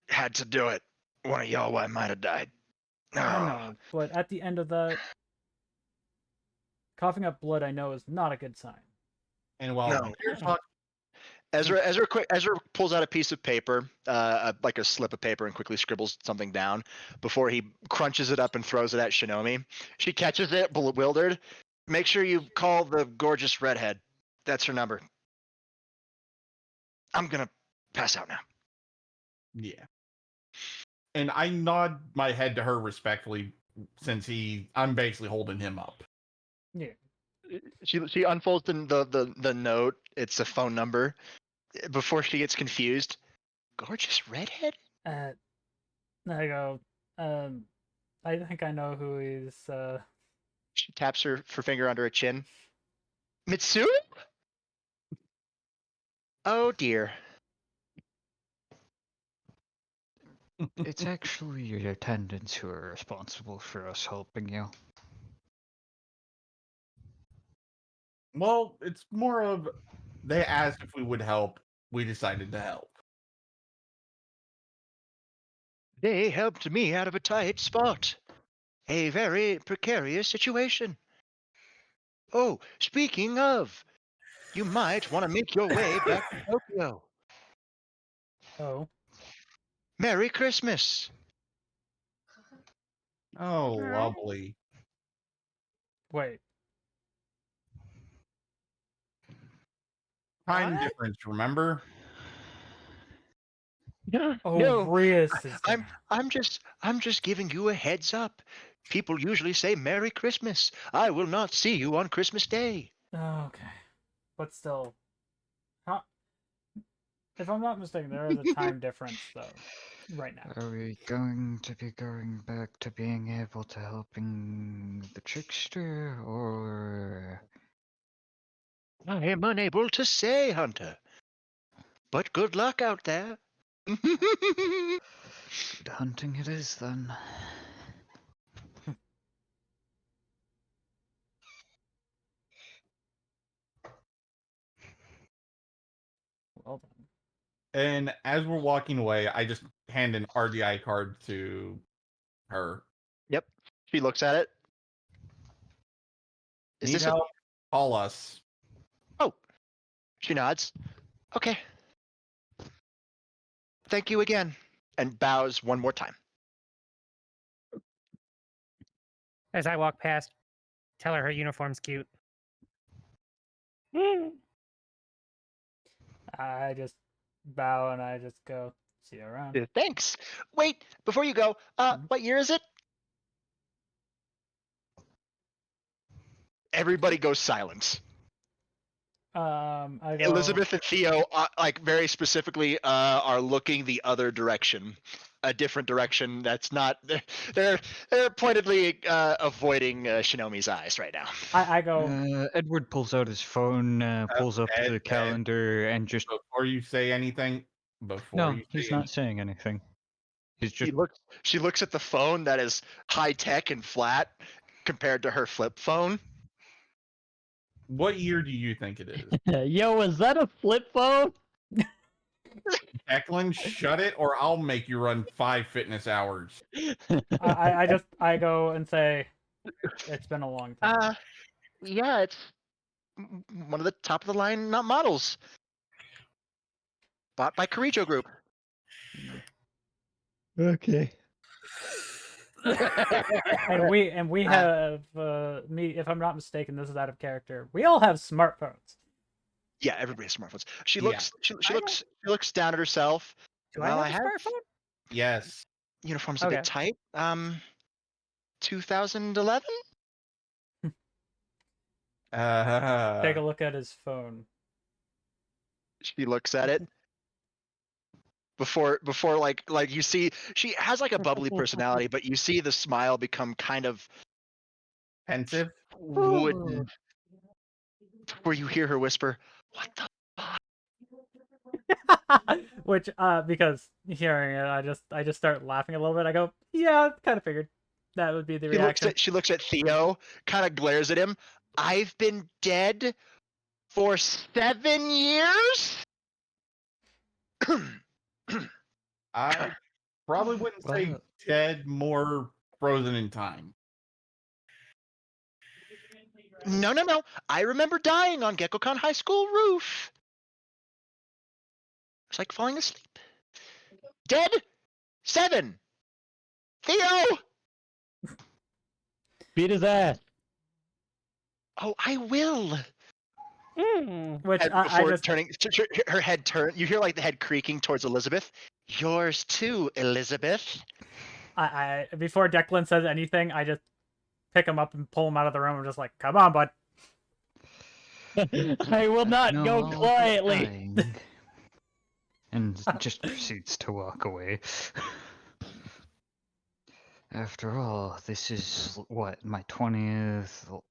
Had to do it. One of y'all might have died. I know, but at the end of that, coughing up blood, I know, is not a good sign. And while No. you're talking, Ezra pulls out a piece of paper, like a slip of paper, and quickly scribbles something down before he crunches it up and throws it at Shinomi. She catches it, bewildered. Make sure you call the gorgeous redhead. That's her number. I'm gonna pass out now. yeah. And I nod my head to her respectfully, since I'm basically holding him up. Yeah. She unfolds the note. It's a phone number. Before she gets confused, gorgeous redhead. I go. I think I know who he's. She taps her finger under her chin. Mitsuru? Oh dear. It's actually your attendants who are responsible for us helping you. Well, it's more of they asked if we would help. We decided to help. They helped me out of a tight spot. A very precarious situation. Oh, speaking of, you might want to make your way back to Tokyo. Oh. Merry Christmas. Oh, lovely. Wait. Time What? difference, remember? Oh, No, Rias is there. I'm just giving you a heads up. People usually say Merry Christmas. I will not see you on Christmas Day. Oh, okay. But still. How... If I'm not mistaken, there is a time difference, though, right now. Are we going to be going back to being able to helping the trickster, or... I am unable to say, Hunter. But good luck out there. Good hunting it is, then. Well done. And as we're walking away, I just hand an RDI card to her. Yep. She looks at it. Is Need this help? Call us. Oh. She nods. Okay. Thank you again. And bows one more time. As I walk past, tell her uniform's cute. I just bow and I just go, see you around. Thanks. Wait, before you go, what year is it? Everybody goes silent. I go, Elizabeth and Theo, like very specifically, are looking the other direction, a different direction. That's not. They're pointedly avoiding Shinomi's eyes right now. I go, Edward pulls out his phone, pulls up Ed, the Ed. calendar, and just... Before you say anything, No, he's not saying anything. He's just... She looks at the phone that is high tech and flat compared to her flip phone. What year do you think it is? Yo, is that a flip phone? Declan, shut it, or I'll make you run 5 fitness hours. I go and say, it's been a long time. Yeah, it's one of the top of the line models, bought by Karijo Group. Okay. and we have me, if I'm not mistaken, this is out of character. We all have smartphones. Yeah, everybody has smartphones. She Yeah. looks. She looks down at herself. Do Well, I I have a have- smartphone? Yes. Uniform's a bit tight. 2011. Take Take a look at his phone. She looks at it. Before like you see, she has like a bubbly personality, but you see the smile become kind of pensive. wooden. Where you hear her whisper, "What the?" Which because hearing it, I just start laughing a little bit. I go, yeah, kind of figured that would be the reaction. She looks at Theo, kind of glares at him. I've been dead for 7 years. I probably wouldn't say Well- dead, more frozen in time. No, no, no. I remember dying on GeckoCon High School roof. It's like falling asleep. Dead 7. Theo. Beat his ass. Oh, I will. Which And I before just turning, her head turn. You hear like the head creaking towards Elizabeth. Yours too, Elizabeth. I before Declan says anything, I just pick him up and pull him out of the room. I'm just like, come on, bud. I will not No, go I'll be quietly. dying. And just proceeds to walk away. After all, this is what, my 20th?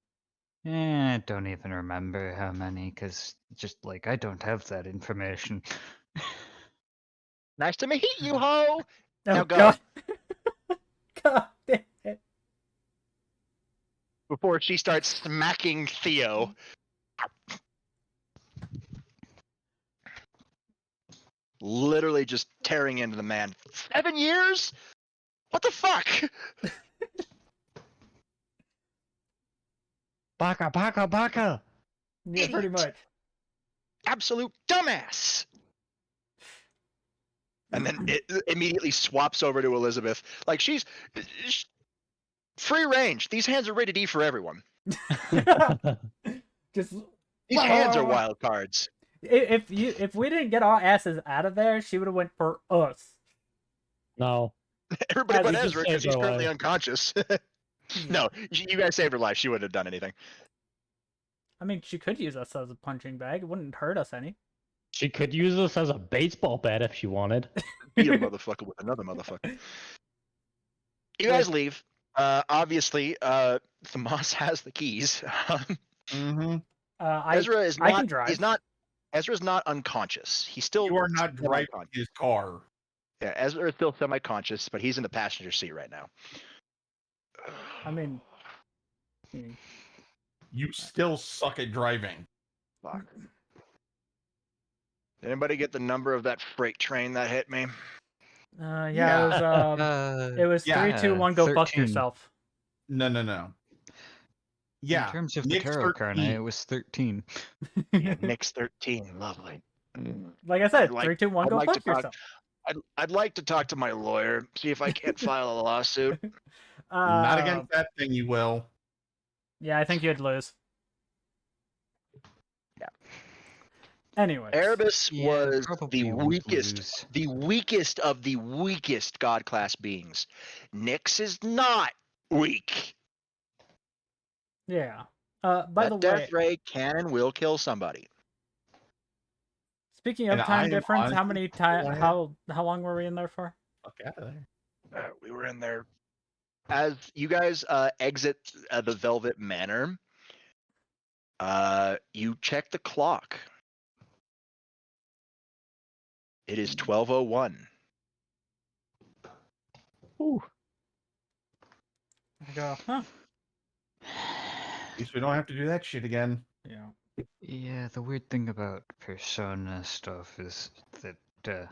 I don't even remember how many, because just like I don't have that information. Nice to meet you, ho. Oh Now go. God. God damn it. Before she starts smacking Theo. Literally just tearing into the man. 7 years? What the fuck? Baka, baka, baka. Yeah, pretty Idiot. much. Absolute dumbass. And then it immediately swaps over to Elizabeth. Like she's free range. These hands are rated E for everyone. Just These hands are wild cards. if we didn't get our asses out of there, she would have went for us. No. Everybody As but you just Ezra saved because she's her currently life. unconscious. No, you guys saved her life. She wouldn't have done anything. I mean, she could use us as a punching bag. It wouldn't hurt us any. She could use this as a baseball bat if she wanted. Beat a motherfucker with another motherfucker. You guys leave. Obviously, Thamas has the keys. Mm-hmm. Ezra is I not. can drive. He's not. Ezra's not unconscious. He's still. You are not driving semi-conscious. his car. Yeah, Ezra is still semi-conscious, but he's in the passenger seat right now. I mean, You still suck at driving. Fuck. Anybody get the number of that freight train that hit me? yeah, it was yeah, 3, 2, 1. Go fuck 13. yourself. No. Yeah. In terms of Nick's the tarot card, 13. it was 13. Yeah, Nick's 13. Lovely. Like I said, I'd like- 3, 2, 1. I'd Go like fuck to talk- yourself. I'd like to talk to my lawyer, see if I can't file a lawsuit. Not against that thing, you will. Yeah, I think you'd lose. Yeah. Anyways, Erebus Yeah, was probably the won't weakest, lose. the weakest of the weakest God class beings. Nyx is not weak. yeah. By the That way, death ray can and will kill somebody. speaking of And I time am difference, how honestly many time? glad- How long were we in there for? Fuck out of there. We were in there. As you guys exit the Velvet Manor, you check the clock. It is 12:01. I go, huh? At least we don't have to do that shit again. Yeah. Yeah, the weird thing about Persona stuff is that,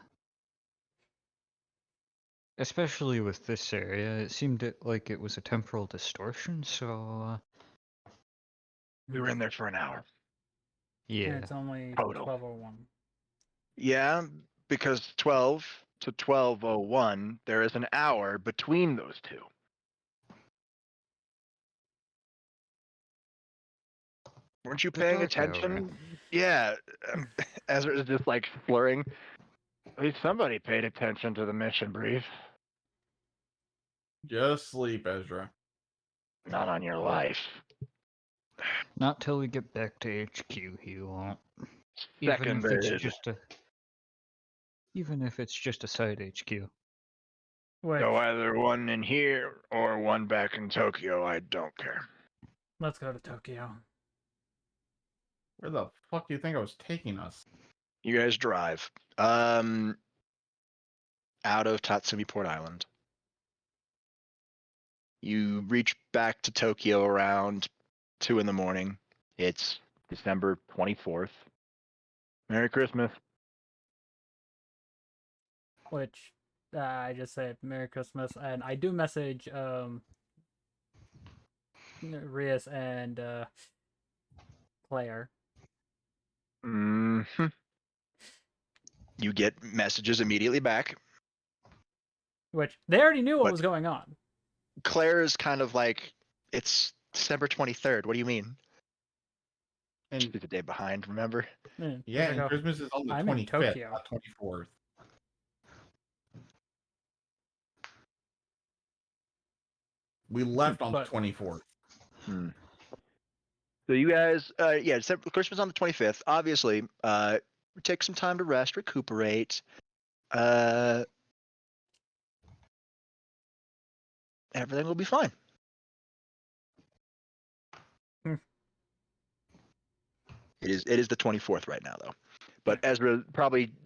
especially with this area, it seemed like it was a temporal distortion, so, We were in there for an hour. And yeah. it's only Total. 12:01. Yeah, because 12 to 12:01, there is an hour between those two. Weren't you The paying dark hour. attention? Yeah, Ezra is just like slurring. At least somebody paid attention to the mission brief. Just sleep, Ezra. Not on your life. Not till we get back to HQ, he won't. Even if it's Seconded. just a side HQ. Which, So either one in here or one back in Tokyo, I don't care. let's go to Tokyo. Where the fuck do you think I was taking us? You guys drive. Out of Tatsumi Port Island. You reach back to Tokyo around 2 in the morning. It's December 24th. Merry Christmas. Which, I just said Merry Christmas, and I do message Rias and Claire. hmm You get messages immediately back. Which they already knew what But- was going on. Claire is kind of like, it's December 23rd. What do you mean? And She's a day behind, remember? And yeah, I and go, Christmas is on the I'm in 25th, Tokyo. not 24th. We left on But- the 24th. Hmm. So you guys, Christmas on the 25th. Obviously, take some time to rest, recuperate. Everything will be fine. Hmm. It is the 24th right now, though. But Ezra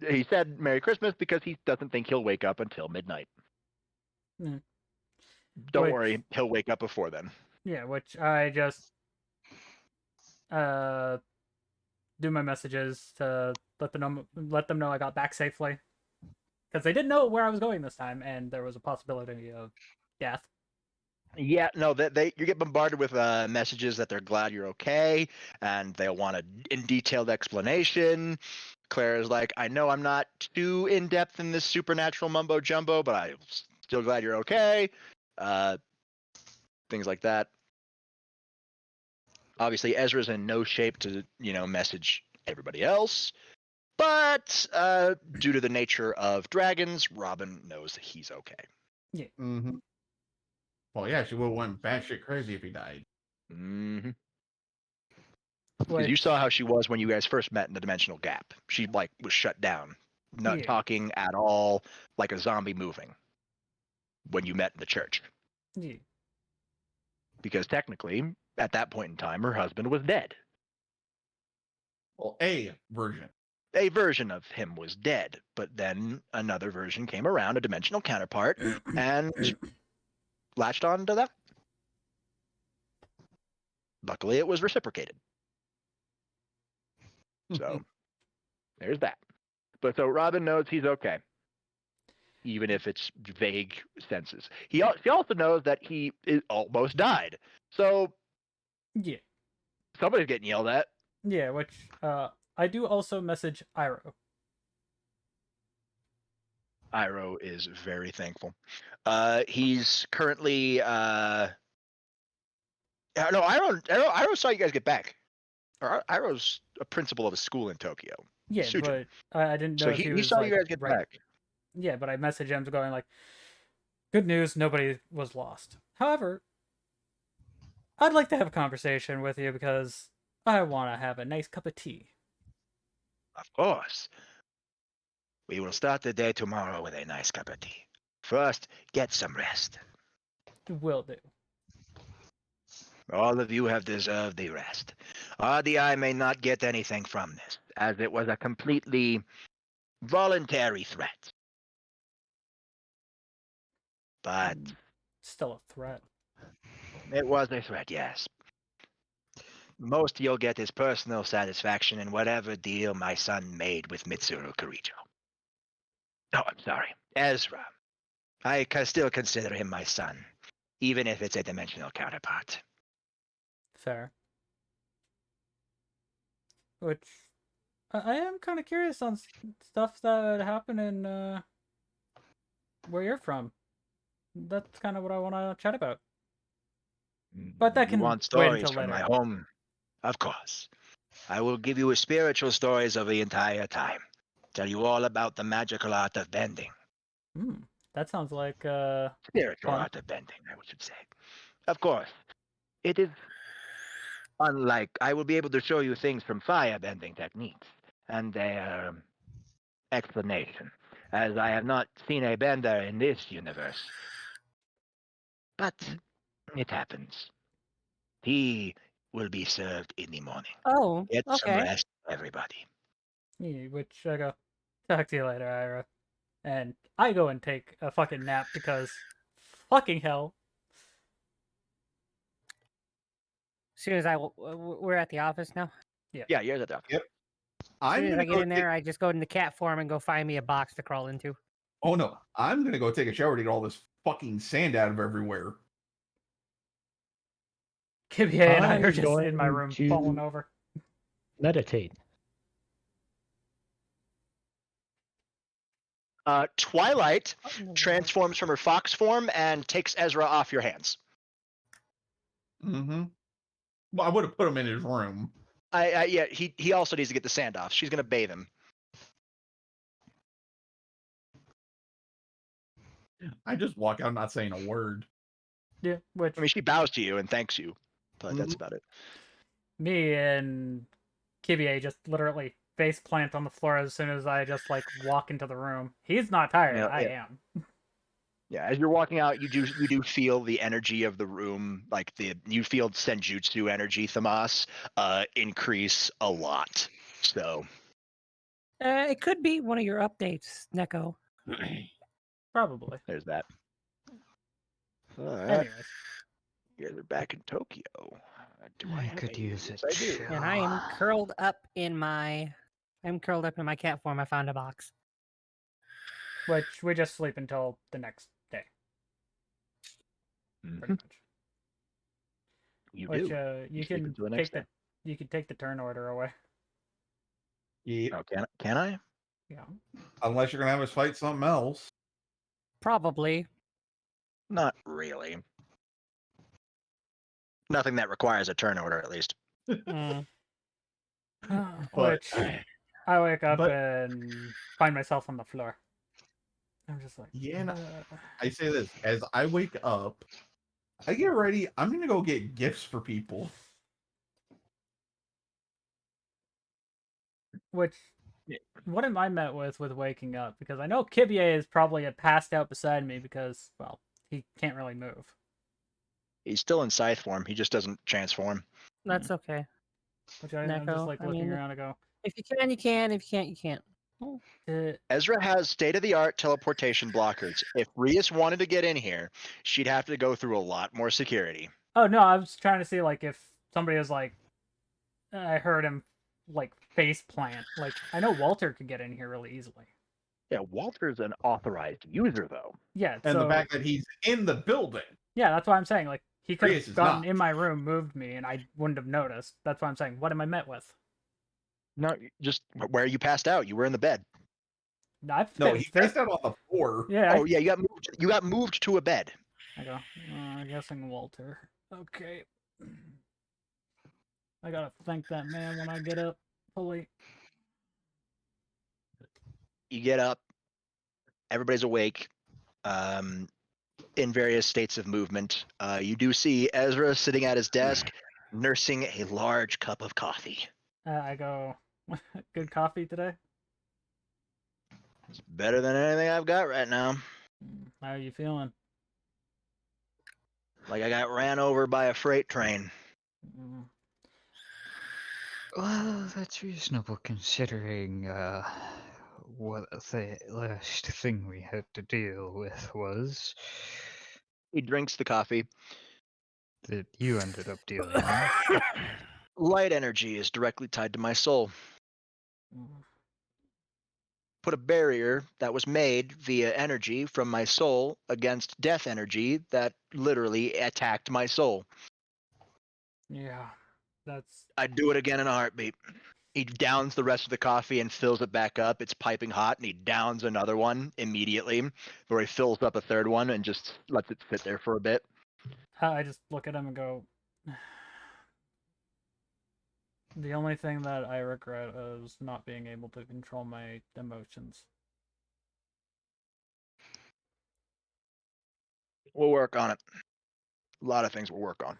he said Merry Christmas because he doesn't think he'll wake up until midnight. Hmm. Don't Which- worry, he'll wake up before then. Yeah, which I just do my messages to let them know I got back safely, because they didn't know where I was going this time, and there was a possibility of death. Yeah, no, you get bombarded with messages that they're glad you're okay, and they'll want a in detailed explanation. Claire is like, I know I'm not too in depth in this supernatural mumbo jumbo, but I'm still glad you're okay. Things like that. Obviously, Ezra's in no shape to message everybody else, but due to the nature of dragons, Robin knows that he's okay. Mm-hmm. Well, yeah, she would have went batshit crazy if he died. Mm-hmm. Because you saw how she was when you guys first met in the dimensional gap. She was shut down, not Yeah. talking at all, like a zombie moving. When you met in the church, Yeah. because technically, at that point in time, her husband was dead. Well, a version. A version of him was dead, but then another version came around, a dimensional counterpart, and latched on to that. Luckily, it was reciprocated. So there's that. But so Robin knows he's okay, even if it's vague senses. She also knows that he almost died. So Yeah. somebody's getting yelled at. Yeah, which I do also message Iroh. Iroh is very thankful. He's currently no, Iroh saw you guys get back. Iroh's a principal of a school in Tokyo. Yeah, Sujin. but I didn't know So if he he was saw like, you guys get right. back. Yeah, but I messaged him going like, good news, nobody was lost. However, I'd like to have a conversation with you because I want to have a nice cup of tea. Of course. We will start the day tomorrow with a nice cup of tea. First, get some rest. Will do. All of you have deserved the rest. RDI may not get anything from this, as it was a completely voluntary threat. But Still a threat. it was a threat, yes. Most you'll get is personal satisfaction in whatever deal my son made with Mitsuru Kirijo. Oh, I'm sorry. Ezra. I still consider him my son, even if it's a dimensional counterpart. Fair. Which I am kind of curious on stuff that happened in where you're from. That's kind of what I want to chat about. But that You can want wait stories until from my later. home? Of course. I will give you spiritual stories of the entire time. Tell you all about the magical art of bending. That sounds like Spiritual fun. art of bending, I should say. Of course. It is unlike I will be able to show you things from fire bending techniques and their explanation, as I have not seen a bender in this universe. But it happens. Tea will be served in the morning. Oh, Get some okay. rest, everybody. Yeah, which I go, talk to you later, Ira. And I go and take a fucking nap because fucking hell. As soon as we're at the office now. Yeah, you're at the As I'm soon as gonna I get go in there, I just go into cat form and go find me a box to crawl into. Oh no, I'm gonna go take a shower to get all this fucking sand out of everywhere. Kibia and I are I'm just in my going room to- falling over. Meditate. Twilight Oh, no, no. transforms from her fox form and takes Ezra off your hands. Mm-hmm. Well, I would have put him in his room. Yeah, he also needs to get the sand off. She's gonna bathe him. I just walk out not saying a word. Yeah, which I mean, she bows to you and thanks you, but that's about it. me and Kibia just literally face plant on the floor as soon as I just like walk into the room. He's not tired. Yeah, I yeah. am. Yeah, as you're walking out, you do feel the energy of the room, like you feel Senjutsu energy, Thamas, increase a lot. So It could be one of your updates, Neko. Probably. there's that. Anyways, You guys are back in Tokyo. Do I I have could a- use yes, a I do. chill. And I am curled up in my cat form. I found a box. which we just sleep until the next day, pretty Mhm. much. You Which do. you sleep can until the take next you can take the turn order away. Yeah. Oh, can I? Yeah. Unless you're gonna have us fight something else. Probably. Not really. Nothing that requires a turn order, at least. Mm. Which I wake up but- and find myself on the floor. I'm just like, Yeah, no, I say this as I wake up, I get ready. I'm gonna go get gifts for people. Which, what am I met with waking up? Because I know Kibia is probably passed out beside me because, well, he can't really move. He's still in scythe form. He just doesn't transform. That's okay. Which I'm just Neko, like I looking mean, around and go, If you can, you can. If you can't, you can't. Ezra has state-of-the-art teleportation blockers. If Rias wanted to get in here, she'd have to go through a lot more security. oh no, I was trying to see like if somebody was like, I heard him like face plant. Like I know Walter could get in here really easily. Yeah, Walter's an authorized user, though. Yeah, And so the fact that he's in the building. yeah, that's why I'm saying like he could Prius have is gotten not. in my room, moved me, and I wouldn't have noticed. That's why I'm saying, what am I met with? No, just where you passed out. You were in the bed. I No, he passed out on the floor. Yeah. Oh yeah, you got moved. You got moved to a bed. I go. I'm guessing Walter. Okay. I gotta thank that man when I get up. Holy. You get up. Everybody's awake. In various states of movement. You do see Ezra sitting at his desk, nursing a large cup of coffee. I go. Good coffee today. It's better than anything I've got right now. How are you feeling? Like I got ran over by a freight train. Mm, Well, that's reasonable considering what the last thing we had to deal with was He drinks the coffee. that you ended up dealing with. Light energy is directly tied to my soul. mm. Put a barrier that was made via energy from my soul against death energy that literally attacked my soul. Yeah. That's. I'd do it again in a heartbeat. He downs the rest of the coffee and fills it back up. It's piping hot, and he downs another one immediately, where he fills up a third one and just lets it sit there for a bit. I just look at him and go. The only thing that I regret is not being able to control my emotions. We'll work on it. A lot of things we'll work on.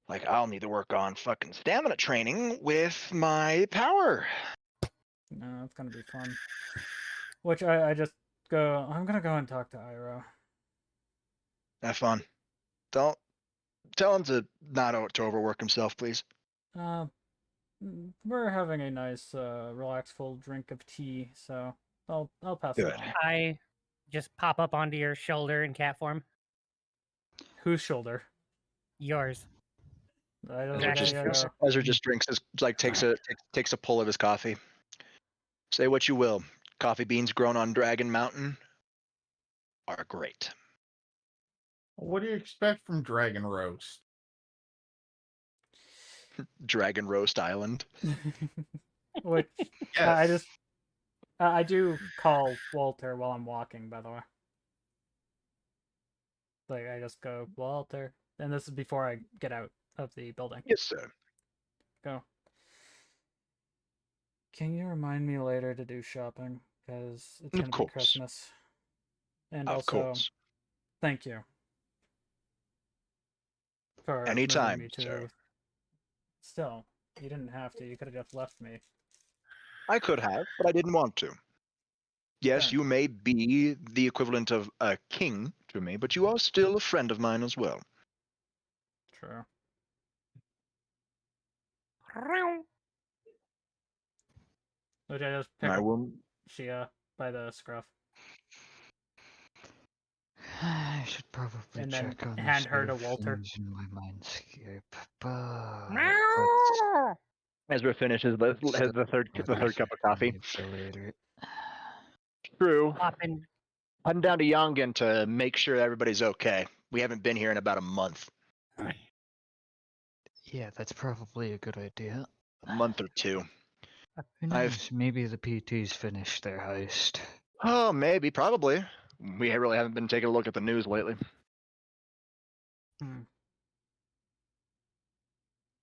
Like, I'll need to work on fucking stamina training with my power. No, it's gonna be fun. Which I just go. I'm gonna go and talk to Iroh. Have fun. Don't tell him to not to overwork himself, please. We're having a nice, relaxful drink of tea, so I'll pass Good. it on. I just pop up onto your shoulder in cat form. Whose shoulder? Yours. I don't Ezra think just, I, Ezra just drinks his, like takes a pull of his coffee. Say what you will. Coffee beans grown on Dragon Mountain are great. What do you expect from Dragon Roast? Dragon Roast Island. Which Yes. I do call Walter while I'm walking, by the way. Like I just go, Walter. And this is before I get out of the building. Yes, sir. Go. Can you remind me later to do shopping? Because it's Of gonna be course. Christmas. And Of also, course. thank you for moving Anytime, me to. sir. Still, you didn't have to. You could have just left me. I could have, but I didn't want to. Yes, Fair you may be the equivalent of a king to me, but you are still a friend of mine as well. True. Which I just pick I up will. Shia by the scruff I should probably and then check on hand this her to other Walter. things in my mindscape, but Ezra finishes the third cup of coffee. later. True. Popping. I'm down to Yongan to make sure everybody's okay. We haven't been here in about a month. Yeah, that's probably a good idea. A month or two. Who I've- knows? Maybe the PTs finished their heist. Oh, maybe, probably. We really haven't been taking a look at the news lately.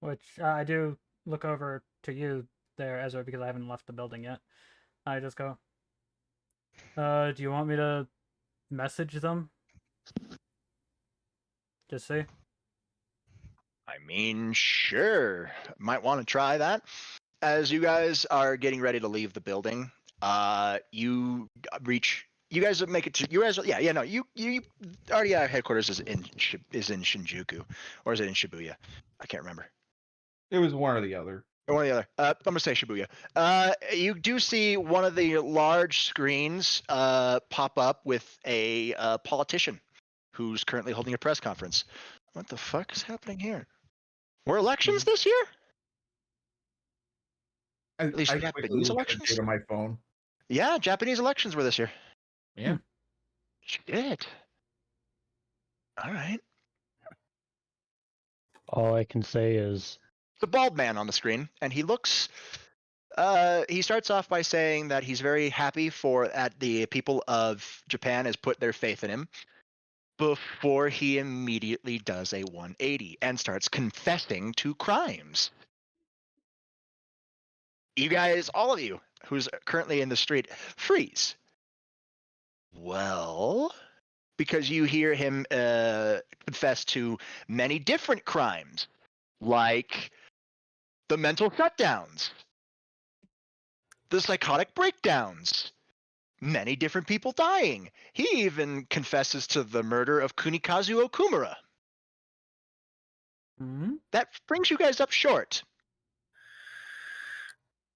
Which I do look over to you there, Ezra, because I haven't left the building yet. I just go, do you want me to message them? Just see? I mean, sure. Might want to try that. As you guys are getting ready to leave the building, you guys make it to you guys. Yeah, no, you RDI headquarters is in Shinjuku, or is it in Shibuya? I can't remember. It was one or the other. Or one or the other. I'm gonna say Shibuya. You do see one of the large screens pop up with a politician who's currently holding a press conference. What the fuck is happening here? Were elections this year? At least Japanese elections? on my phone. Yeah, Japanese elections were this year. Yeah. Shit. All right. All I can say is The bald man on the screen, and he looks. He starts off by saying that he's very happy that the people of Japan has put their faith in him, before he immediately does a 180 and starts confessing to crimes. You guys, all of you who's currently in the street, freeze. Well, because you hear him confess to many different crimes, like the mental shutdowns, the psychotic breakdowns, many different people dying. He even confesses to the murder of Kunikazu Okumura. That brings you guys up short.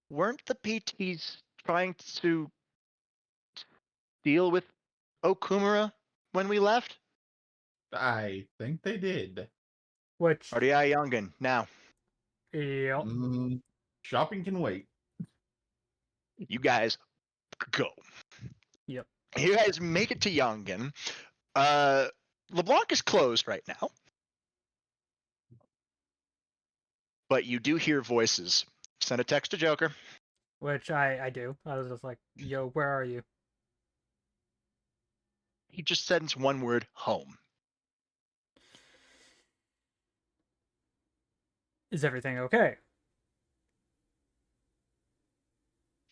Weren't the PTs trying to deal with Okumura when we left? I think they did. Which, RDI Yongan, now. yep. Shopping can wait. You guys go. Yep. You guys make it to Yongan. LeBlanc is closed right now. But you do hear voices. Send a text to Joker. Which I do. I was just like, yo, where are you? He just sends one word, home. Is everything okay?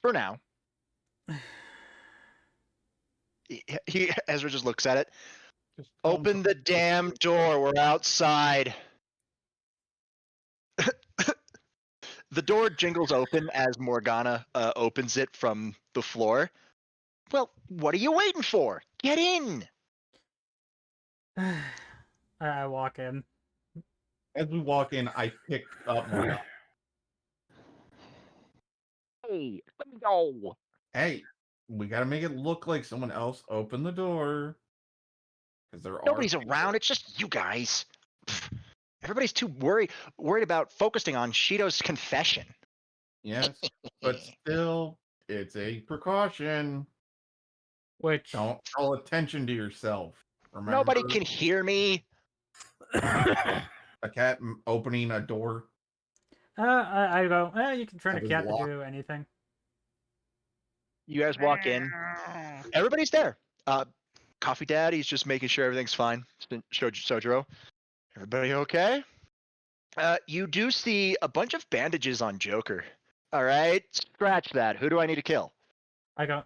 For now. Ezra just looks at it. Just tell 'em Open the damn door. We're outside. The door jingles open as Morgana opens it from the floor. Well, what are you waiting for? Get in. I walk in. As we walk in, I pick up my gun. Hey, let me go. Hey, we gotta make it look like someone else opened the door. Because there Nobody's are around. It's just you guys. Pfft. Everybody's too worried about focusing on Shido's confession. Yes, but still, It's a precaution. Which Don't call attention to yourself. Remember, Nobody can hear me. a cat opening a door. I go, you can train a That is cat to locked. do anything. You guys walk in. Everybody's there. Coffee Dad, he's just making sure everything's fine. Sojiro. Everybody okay? You do see a bunch of bandages on Joker. All right, scratch that. Who do I need to kill? I go,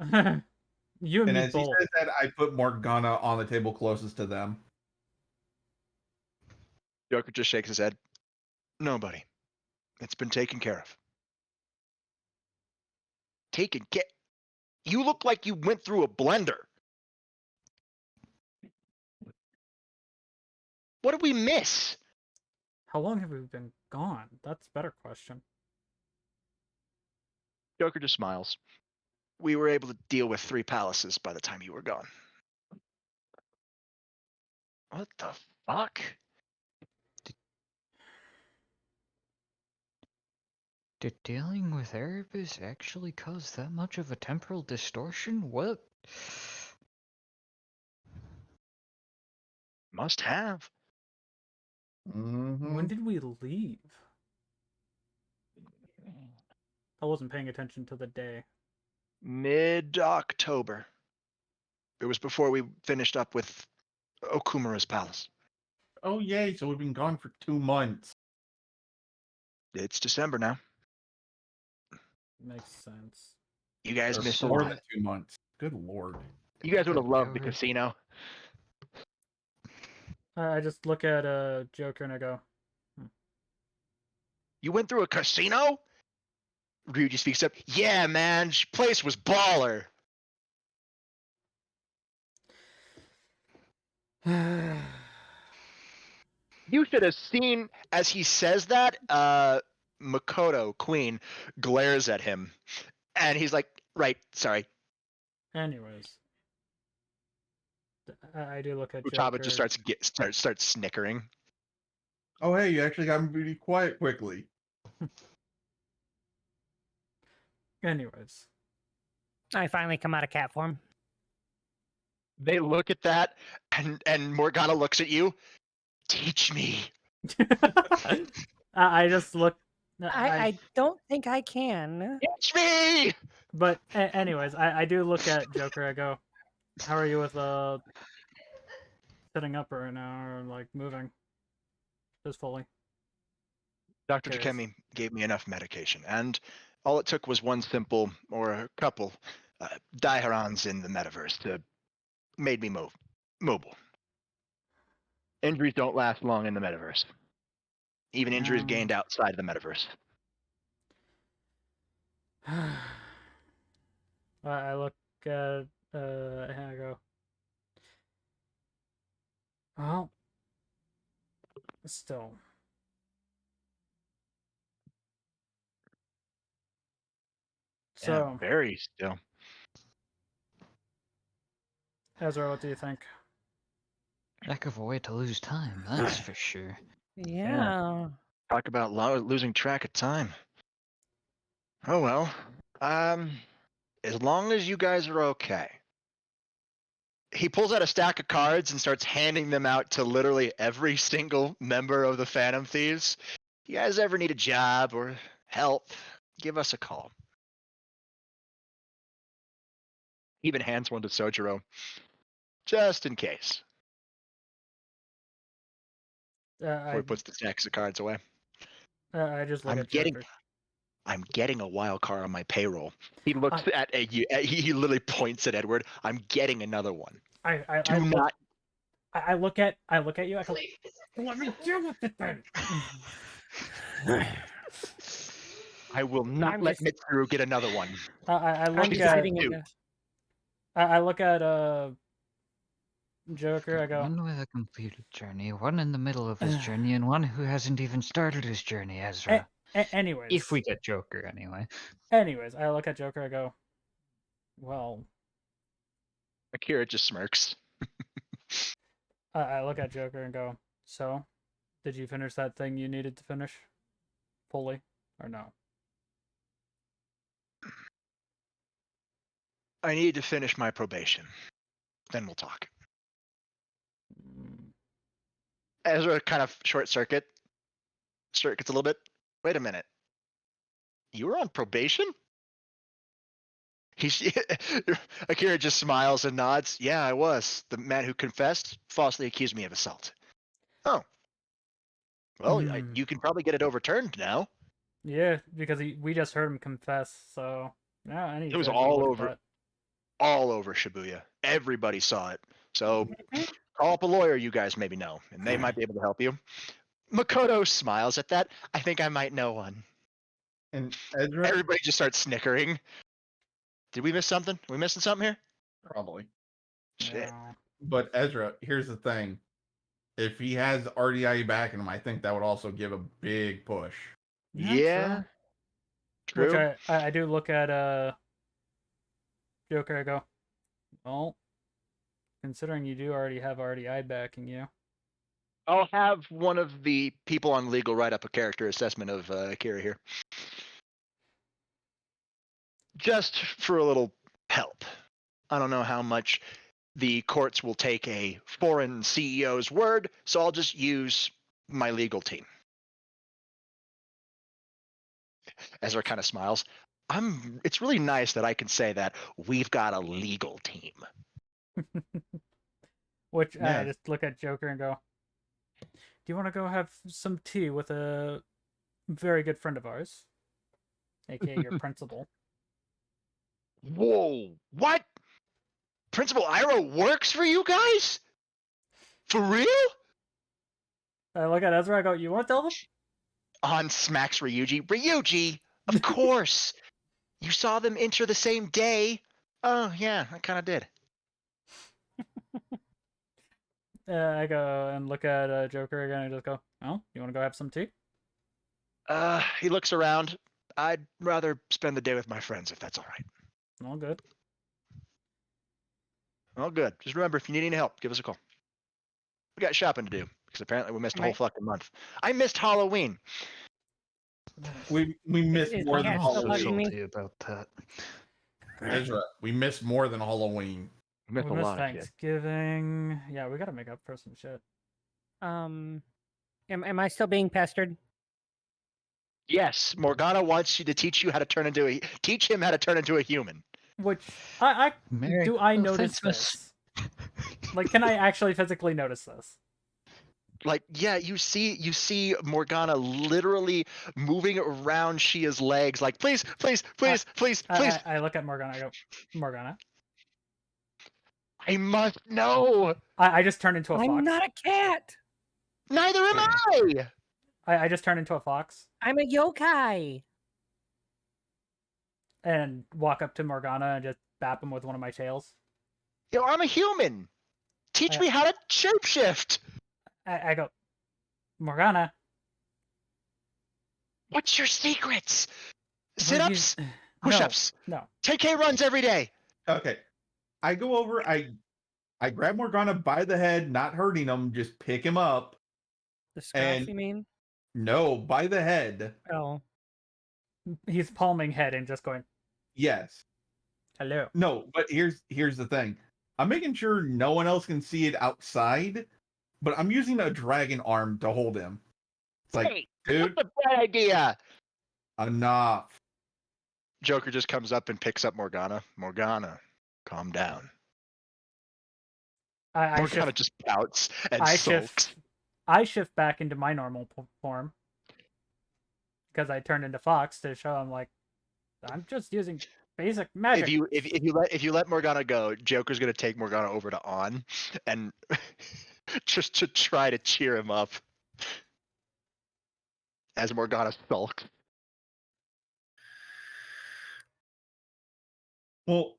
you and And me as he both. says that, I put Morgana on the table closest to them. Joker just shakes his head. Nobody. It's been taken care of. Taken care. You look like you went through a blender. What did we miss? How long have we been gone? That's a better question. Joker just smiles. We were able to deal with 3 palaces by the time you were gone. What the fuck? Did dealing with Erebus actually cause that much of a temporal distortion? What? Must have. Mm-hmm. When did we leave? I wasn't paying attention to the day. Mid-October. It was before we finished up with Okumura's palace. Oh, yay. So we've been gone for 2 months. It's December now. Makes sense. You guys Or missed a more lot. than 2 months. Good lord. You guys would have Yeah, loved the we're- casino. I just look at Joker and I go, You went through a casino? Ryuji speaks up. Yeah, man, place was baller. You should have seen as he says that. Makoto, Queen, glares at him, and he's like, "Right, sorry." anyways. I do look at Joker. Utaba just starts snickering. Oh, hey, you actually got me pretty quiet quickly. Anyways. I finally come out of cat form. They look at that, and Morgana looks at you. Teach me. I just look. I don't think I can. Teach me. But anyways, I do look at Joker. I go, how are you with sitting up right now or like moving? Just fully. Dr. Cheers. Takemi gave me enough medication, and all it took was one simple, or a couple, Daiharans in the metaverse to made me mobile. Injuries don't last long in the metaverse. Even injuries gained outside the metaverse. I look at and I go, well, still. So, Yeah, very still. Ezra, what do you think? Heck of a way to lose time, that's for sure. Yeah. Talk about losing track of time. Oh well. As long as you guys are okay. He pulls out a stack of cards and starts handing them out to literally every single member of the Phantom Thieves. You guys ever need a job or help, give us a call. He even hands one to Sojiro, just in case. Before he puts the stacks of cards away. I just look I'm at getting, Joker. I'm getting a wild card on my payroll. He looks at you. He literally points at Edward. I'm getting another one. I look at you. I go, let me deal with it then. I will not let Mitsuru get another one. I I'm look just at sitting in the... I look at Joker. I go, One with a completed journey, one in the middle of his journey, and one who hasn't even started his journey, Ezra. anyways. If we get Joker, anyway. Anyways, I look at Joker. I go, well. Akira just smirks. I look at Joker and go, so, did you finish that thing you needed to finish? Fully, or no? I need to finish my probation. Then we'll talk. Ezra kind of circuits a little bit. Wait a minute. You were on probation? Akira just smiles and nods. Yeah, I was. The man who confessed falsely accused me of assault. Oh. Well, you can probably get it overturned now. Yeah, because we just heard him confess, so yeah, I need It was to all look at over, that. all over Shibuya. Everybody saw it. So call up a lawyer you guys maybe know, and they might be able to help you. Makoto smiles at that. I think I might know one. And Ezra, Everybody just starts snickering. Did we miss something? Are we missing something here? probably. Shit. Yeah. But Ezra, here's the thing. If he has RDI backing him, I think that would also give a big push. Yeah. True. True. Which I do look at Joker. I go, well, considering you do already have RDI backing you. I'll have one of the people on legal write up a character assessment of Akira here. Just for a little help. I don't know how much the courts will take a foreign CEO's word, so I'll just use my legal team. Ezra kind of smiles. It's really nice that I can say that we've got a legal team. Which I Yeah. just look at Joker and go, do you want to go have some tea with a very good friend of ours, aka your principal? Whoa, what? Principal Iroh works for you guys? For real? I look at Ezra. I go, you want to tell them? On smacks Ryuji. Ryuji, of course. You saw them enter the same day. Oh yeah, I kind of did. I go and look at Joker again and just go, well, you want to go have some tea? He looks around. I'd rather spend the day with my friends if that's all right. All good. All good. Just remember, if you need any help, give us a call. We got shopping to do because apparently we missed a whole Right. fucking month. I missed Halloween. We missed Is more the than cat still So bugging me? Halloween. salty about that. Ezra, we missed more than Halloween. We missed We a missed lot of shit. Thanksgiving. Yeah, we gotta make up for some shit. Am I still being pestered? Yes, Morgana wants you to teach him how to turn into a human. Which I Merry do I notice Christmas. this? Like, can I actually physically notice this? Like, yeah, you see Morgana literally moving around Shia's legs, like, please. I look at Morgana. I go, Morgana. I must know. I just turned into a I'm fox. not a cat. Neither am I. I just turned into a fox I'm a yokai. and walk up to Morgana and just bap him with one of my tails. Yo, I'm a human. Teach me how to shapeshift. I go, Morgana. What's your secrets? what Sit do you- ups, push ups, No. 10K runs every day. Okay. I go over, I grab Morgana by the head, not hurting him, just pick him up. The scarf, And- you mean? No, by the head. Oh. He's palming head and just going, Yes. hello. No, but here's the thing. I'm making sure no one else can see it outside, but I'm using a dragon arm to hold him. It's like, Hey, dude, that's a bad idea. enough. Joker just comes up and picks up Morgana. Morgana, calm down. I Morgana shift, just pouts and I sulks. shift back into my normal form because I turned into fox to show him like I'm just using basic magic. If you let Morgana go, Joker's gonna take Morgana over to On and just to try to cheer him up as Morgana sulks. Well,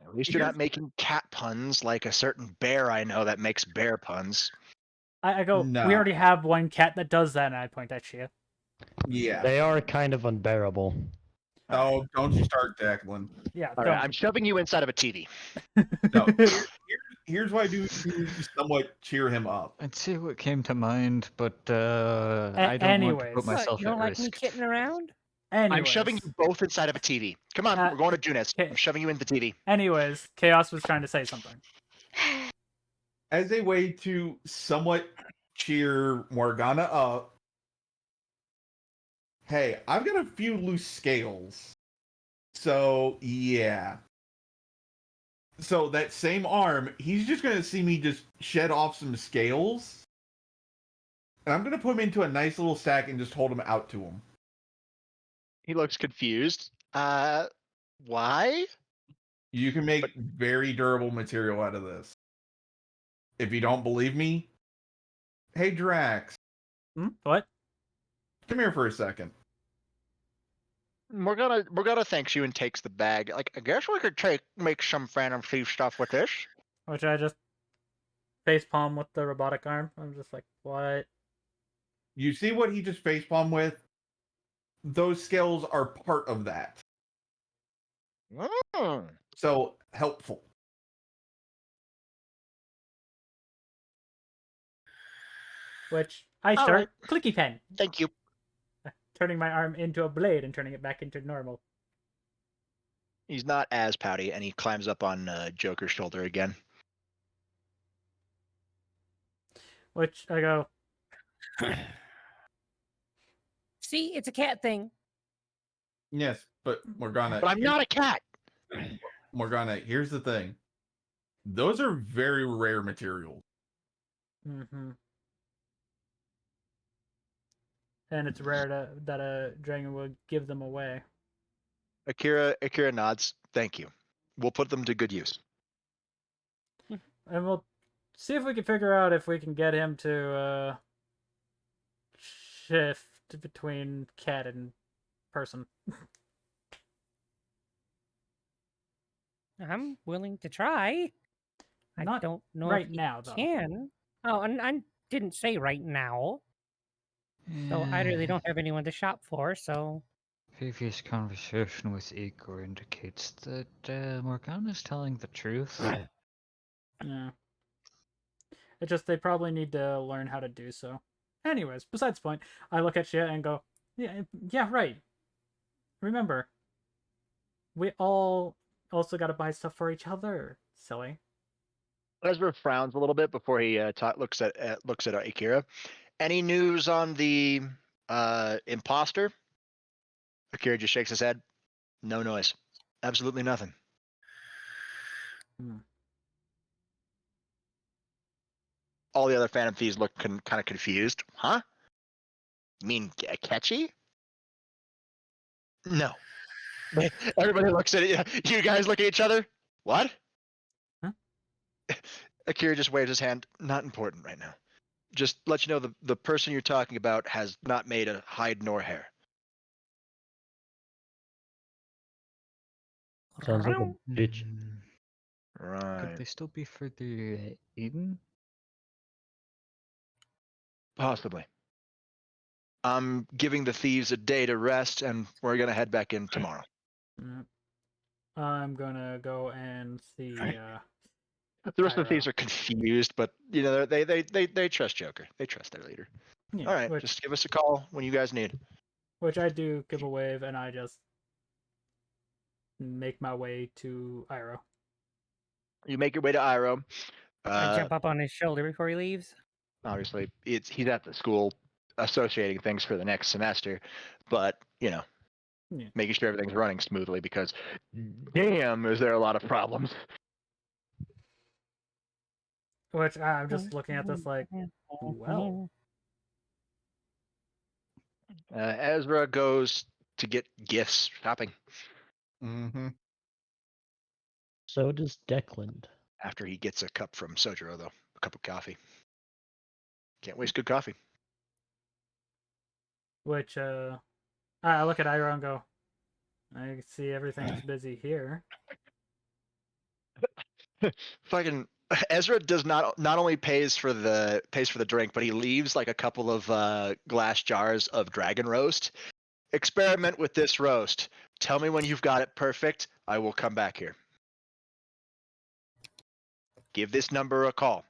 At least you're not making cat puns like a certain bear I know that makes bear puns. I go, No. we already have one cat that does that, and I point at Shia. yeah. They are kind of unbearable. Oh, don't you start, Declan. Yeah, All right, I'm shoving you inside of a TV. No. Here's why I do somewhat cheer him up. I'd say what came to mind, but I don't want to anyways. put What, myself You don't at like risk. me kidding around? I'm shoving Anyways, you both inside of a TV. Come on, we're going to Junes. okay. I'm shoving you in the TV. anyways, Chaos was trying to say something. As a way to somewhat cheer Morgana up, hey, I've got a few loose scales. So, yeah. So, that same arm, he's just going to see me just shed off some scales. And I'm going to put him into a nice little stack and just hold him out to him. He looks confused. Why? You can make very durable material out of this. If you don't believe me, hey, Drax, What? come here for a second. Morgana thanks you and takes the bag. Like, I guess we could make some Phantom Thief stuff with this. Which I just facepalm with the robotic arm. I'm just like, what? You see what he just facepalm with? Those scales are part of that. Mm. So, helpful. Which I All start right. clicky pen, Thank you. turning my arm into a blade and turning it back into normal. He's not as pouty, and he climbs up on Joker's shoulder again. Which I go, See, it's a cat thing. Yes, but Morgana. But I'm not a cat. Morgana, here's the thing. Those are very rare materials. mm-hmm. And it's rare that a dragon would give them away. Akira nods. Thank you. We'll put them to good use. And we'll see if we can figure out if we can get him to shift between cat and person. I'm willing to try. I Not don't know right if you now, though. can. Oh, and I didn't say right now. So I really don't have anyone to shop for, so... Previous conversation with Igor indicates that Morgana's telling the truth. Yeah. It's just they probably need to learn how to do so. Anyways, besides the point, I look at Shia and go, yeah, right. Remember, we all also got to buy stuff for each other. Silly. Ezra frowns a little bit before he looks at Akira. Any news on the imposter? Akira just shakes his head. No noise. Absolutely nothing. All the other Phantom Thieves look kind of confused. Huh? You mean Akechi? No. Everybody looks at it. You guys look at each other. What? Huh? Akira just waves his hand. Not important right now. Just let you know the person you're talking about has not made a hide nor hair. Sounds like a bitch. Right. Could they still be further eaten? Possibly. I'm giving the thieves a day to rest, and we're gonna head back in tomorrow. I'm gonna go and see. The rest of the thieves are confused, but you know they trust Joker. They trust their leader. Yeah, All right, just give us a call when you guys need. Which I do give a wave, and I just make my way to Iroh. You make your way to Iroh. I jump up on his shoulder before he leaves. Obviously, he's at the school associating things for the next semester, but you know, making sure everything's running smoothly because, damn, is there a lot of problems. Which I'm just looking at this like, well. Ezra goes to get gifts shopping. Mm-hmm. So does Declan. After he gets a cup from Sojiro, though, a cup of coffee. Can't waste good coffee. Which I look at Iroh and go, I see everything's busy here. Fucking Ezra does not only pays for the drink, but he leaves like a couple of glass jars of dragon roast. Experiment with this roast. Tell me when you've got it perfect. I will come back here. Give this number a call.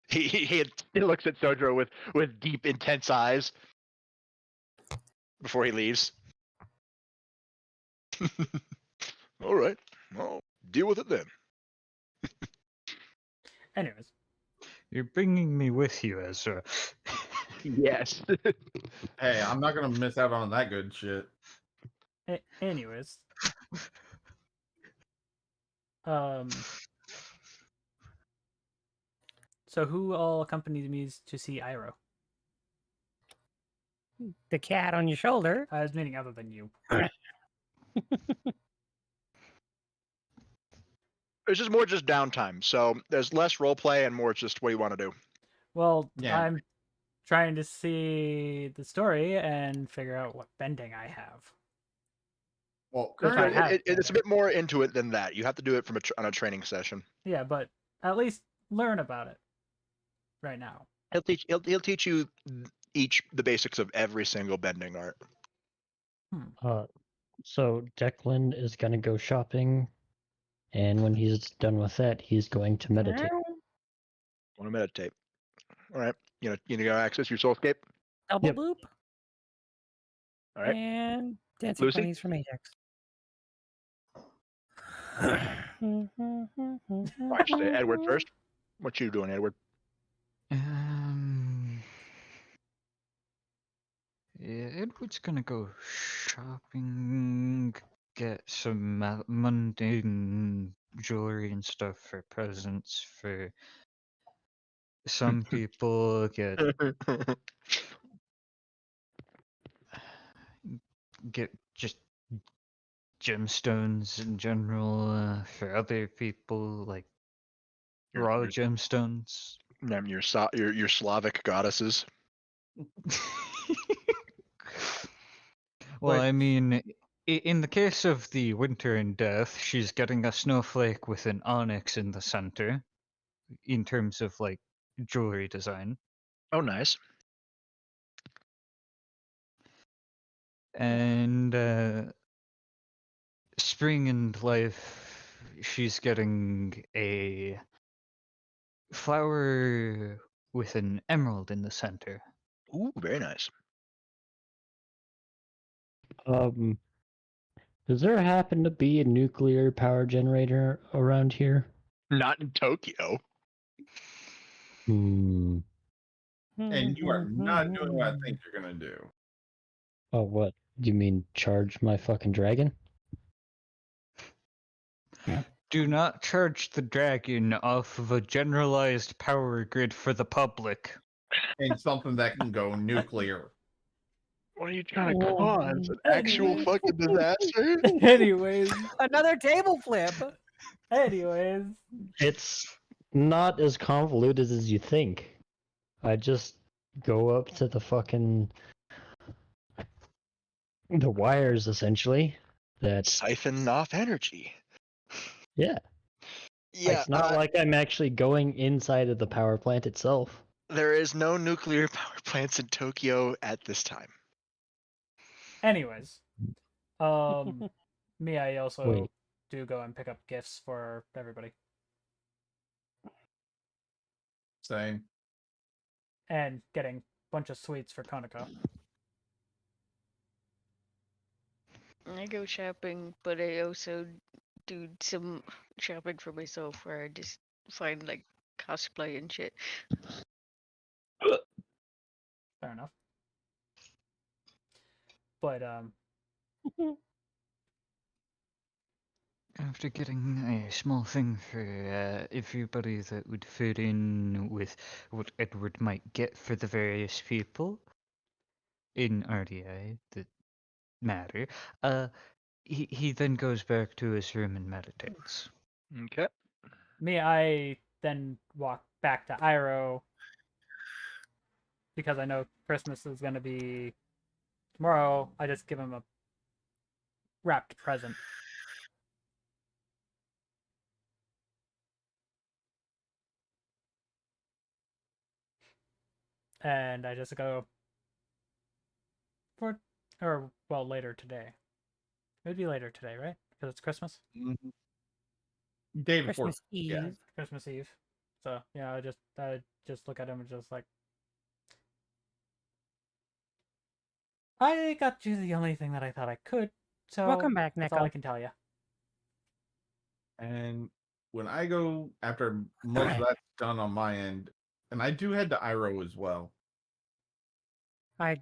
He looks at Sojiro with deep, intense eyes. before he leaves. All right, I'll deal with it then. Anyways, You're bringing me with you, Ezra. Yes. Hey, I'm not gonna miss out on that good shit. anyways, um, so who all accompanied me to see Iroh? The cat on your shoulder. I was meaning other than you. It's just more just downtime. So there's less role play and more just what you want to do. Well, Yeah. I'm trying to see the story and figure out what bending I have. Well, If I currently, have It's a bending. bit more into it than that. You have to do it from on a training session. Yeah, but at least learn about it right now. He'll teach you the basics of every single bending art. So Declan is gonna go shopping, and when he's done with that, he's going to meditate. Want to meditate? All right. You know, go access your soulscape. Double Yep. boop. All right. And dancing Lucy? ponies from Ajax. Watch Edward first. What you doing, Edward? Yeah, Edward's gonna go shopping, get some mundane jewelry and stuff for presents for some people, get just gemstones in general for other people, like raw gemstones. Your Slavic goddesses. Well, Wait. I mean, in the case of the Winter and Death, she's getting a snowflake with an onyx in the center, in terms of like jewelry design. Oh, nice. And Spring and Life, she's getting a flower with an emerald in the center. Ooh, very nice. Does there happen to be a nuclear power generator around here? Not in Tokyo. Hmm. and you are not doing what I think you're gonna do. Oh, what? You mean charge my fucking dragon? Do not charge the dragon off of a generalized power grid for the public. And something that can go nuclear. What are you trying to cause? An actual fucking disaster? Anyways, Another table flip. anyways, It's not as convoluted as you think. I just go up to the wires, essentially. That, Siphon off energy. yeah. Yeah, It's not like I'm actually going inside of the power plant itself. there is no nuclear power plants in Tokyo at this time. anyways, me, I also Wait. do go and pick up gifts for everybody, Same. and getting a bunch of sweets for Konako. I go shopping, but I also do some shopping for myself where I just find like cosplay and shit. Fair enough. But After getting a small thing for everybody that would fit in with what Edward might get for the various people in RDI that matter, he then goes back to his room and meditates. Okay. me, I then walk back to Iroh because I know Christmas is going to be tomorrow. I just give him a wrapped present. And I just go later today. It would be later today, right? Because it's Christmas. Day before. Christmas Eve. Yeah. Christmas Eve. So yeah, I just look at him and just like, I got you the only thing that I thought I could. So Welcome back, that's all I Neko. can tell you. And when I go after most of that's done on my end, and I do head to Iroh as well. I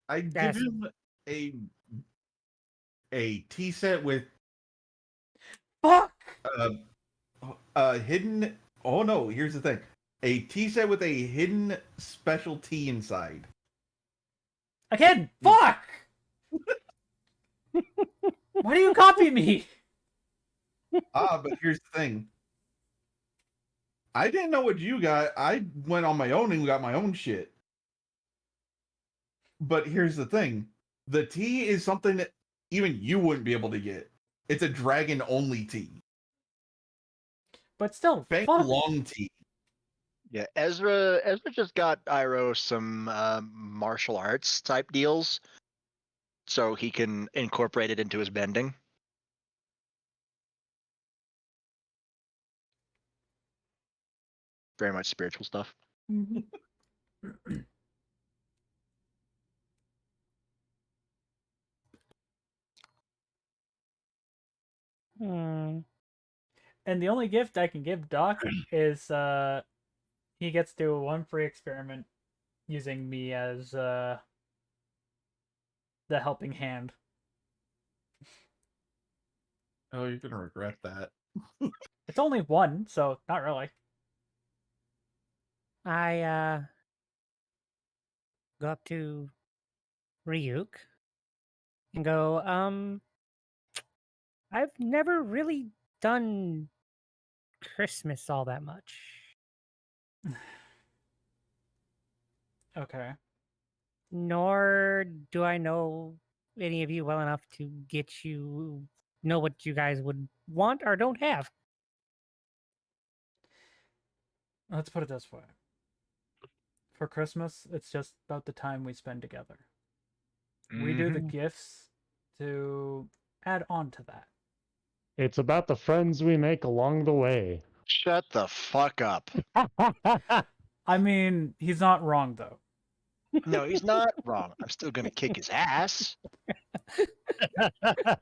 I give Yes. him a tea set with Fuck! hidden. Oh no! Here's the thing: a tea set with a hidden special tea inside. Again! Fuck! Why do you copy me? But here's the thing: I didn't know what you got. I went on my own and got my own shit. But here's the thing: the tea is something that even you wouldn't be able to get. It's a dragon only tea. But still, Fang fuck. Long tea. Yeah, Ezra just got Iroh some martial arts type deals, so he can incorporate it into his bending. Very much spiritual stuff. Hmm. And the only gift I can give Doc is he gets to do one free experiment using me as the helping hand. Oh, you're gonna regret that. It's only one, so not really. I go up to Ryuk and go, I've never really done Christmas all that much. Okay. Nor do I know any of you well enough to get you know what you guys would want or don't have. Let's put it this way. For Christmas, it's just about the time we spend together. We do the Mhm. gifts to add on to that. It's about the friends we make along the way. Shut the fuck up. I mean, he's not wrong though. No, he's not wrong. I'm still gonna kick his ass.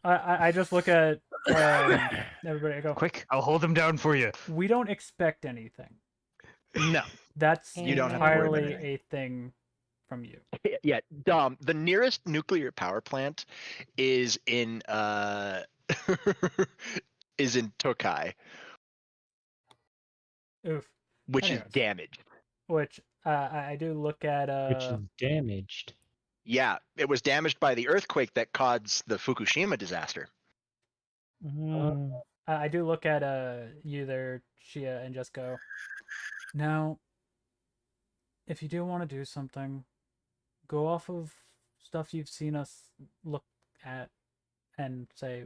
I just look at everybody. I go, Quick, I'll hold him down for you. we don't expect anything. No, That's you don't have to worry about entirely anything. a thing from you. Yeah, Dom. The nearest nuclear power plant is in is in Tokai, Oof. which Anyways. is damaged. Which I do look at. Which is damaged. Yeah, it was damaged by the earthquake that caused the Fukushima disaster. Mm. I do look at you there, Shia, and just go. Now, if you do want to do something, go off of stuff you've seen us look at, and say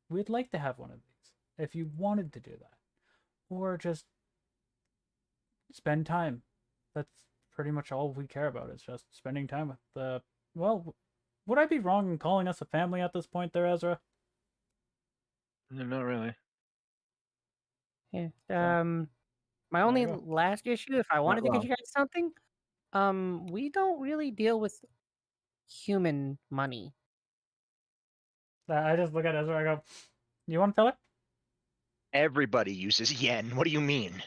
we'd like to have one of these. If you wanted to do that, or just spend time. That's pretty much all we care about. Is just spending time with the. Well, would I be wrong in calling us a family at this point, there, Ezra? No, not really. Yeah. So, My there only you go. last issue, if I wanted to get wrong. you guys something, we don't really deal with human money. I just look at Ezra. I go, "You want to fill it?" Everybody uses yen. What do you mean?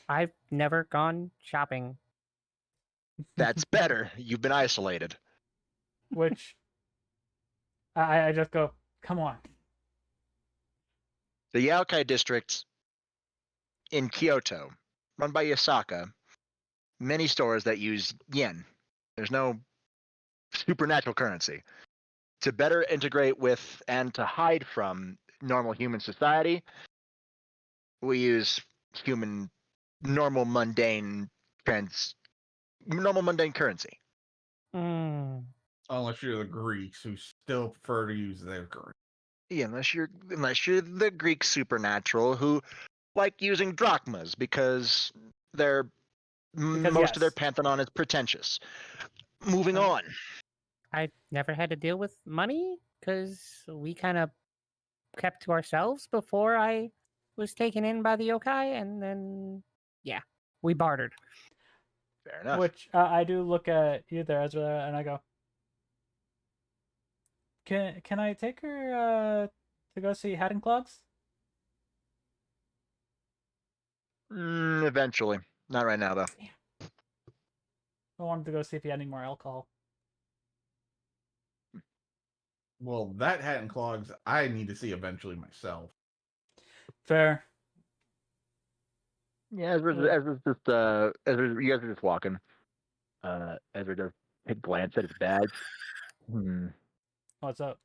I've never gone shopping. That's better. You've been isolated. Which I just go, "Come on." The Yaokai district in Kyoto, run by Yasaka, many stores that use yen. There's no supernatural currency. To better integrate with and to hide from normal human society, we use normal mundane currency. Mm. Unless you're the Greeks who still prefer to use their currency. Yeah, unless you're the Greek supernatural who like using drachmas because most of their yes. pantheon is pretentious. Moving on. I never had to deal with money because we kind of kept to ourselves before I was taken in by the yokai, and then yeah, we bartered. Fair enough. Which I do look at you there, Ezra, and I go, can I take her to go see Hat and Clogs? Eventually. Not right now, though. I wanted to go see if he had any more alcohol. Well, that Hat and Clogs, I need to see eventually myself. Fair. Yeah, Ezra's just Ezra, you guys are just walking. Ezra does a glance at his badge. What's up?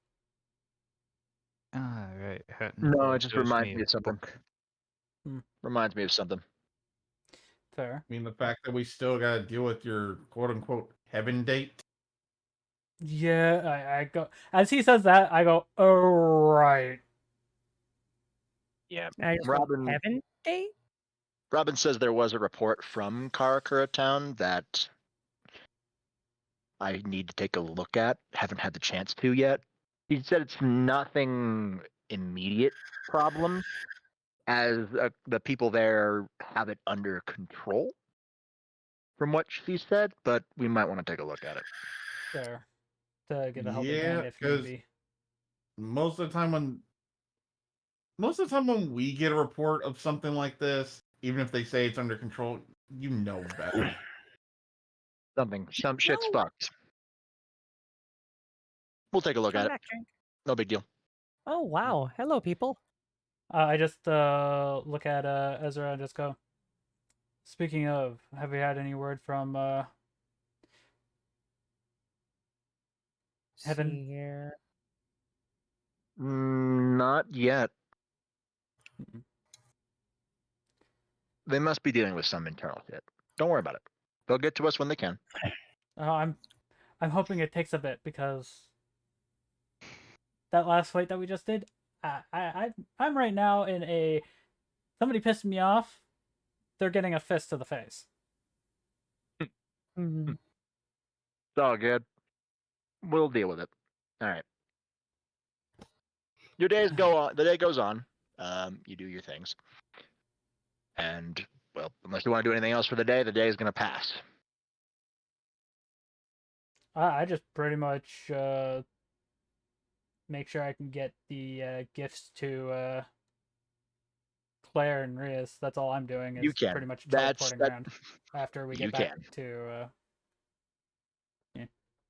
Ah, right. No, it just reminds me of something. Book. Reminds me of something. Fair. I mean, the fact that we still got to deal with your quote unquote heaven date. Yeah, I go as he says that, I go, oh right. Yeah. I just went, Robin heaven date? Robin says there was a report from Karakura Town that I need to take a look at. Haven't had the chance to yet. He said it's nothing immediate problem, as the people there have it under control, from what she said. But we might want to take a look at it. Fair. To get a helping Yeah, hand if need 'cause be. most of the time when we get a report of something like this, even if they say it's under control, you know better. Some shit's No. fucked. We'll take a look Come at it. back, Drink. No big deal. Oh wow! Hello, people. I just look at Ezra and just go, speaking of, have we had any word from Heaven? See here. Not yet. Mm-mm. They must be dealing with some internal shit. Don't worry about it. They'll get to us when they can. I'm hoping it takes a bit because that last fight that we just did, I'm right now in a somebody pissed me off, they're getting a fist to the face. Mhm. It's all good. We'll deal with it. All right. Your days go on. The day goes on. You do your things, and well, unless you want to do anything else for the day is going to pass. I just pretty much make sure I can get the gifts to Claire and Rias. That's all I'm doing is You can. pretty much That's teleporting that. around after we You get back can. to yeah.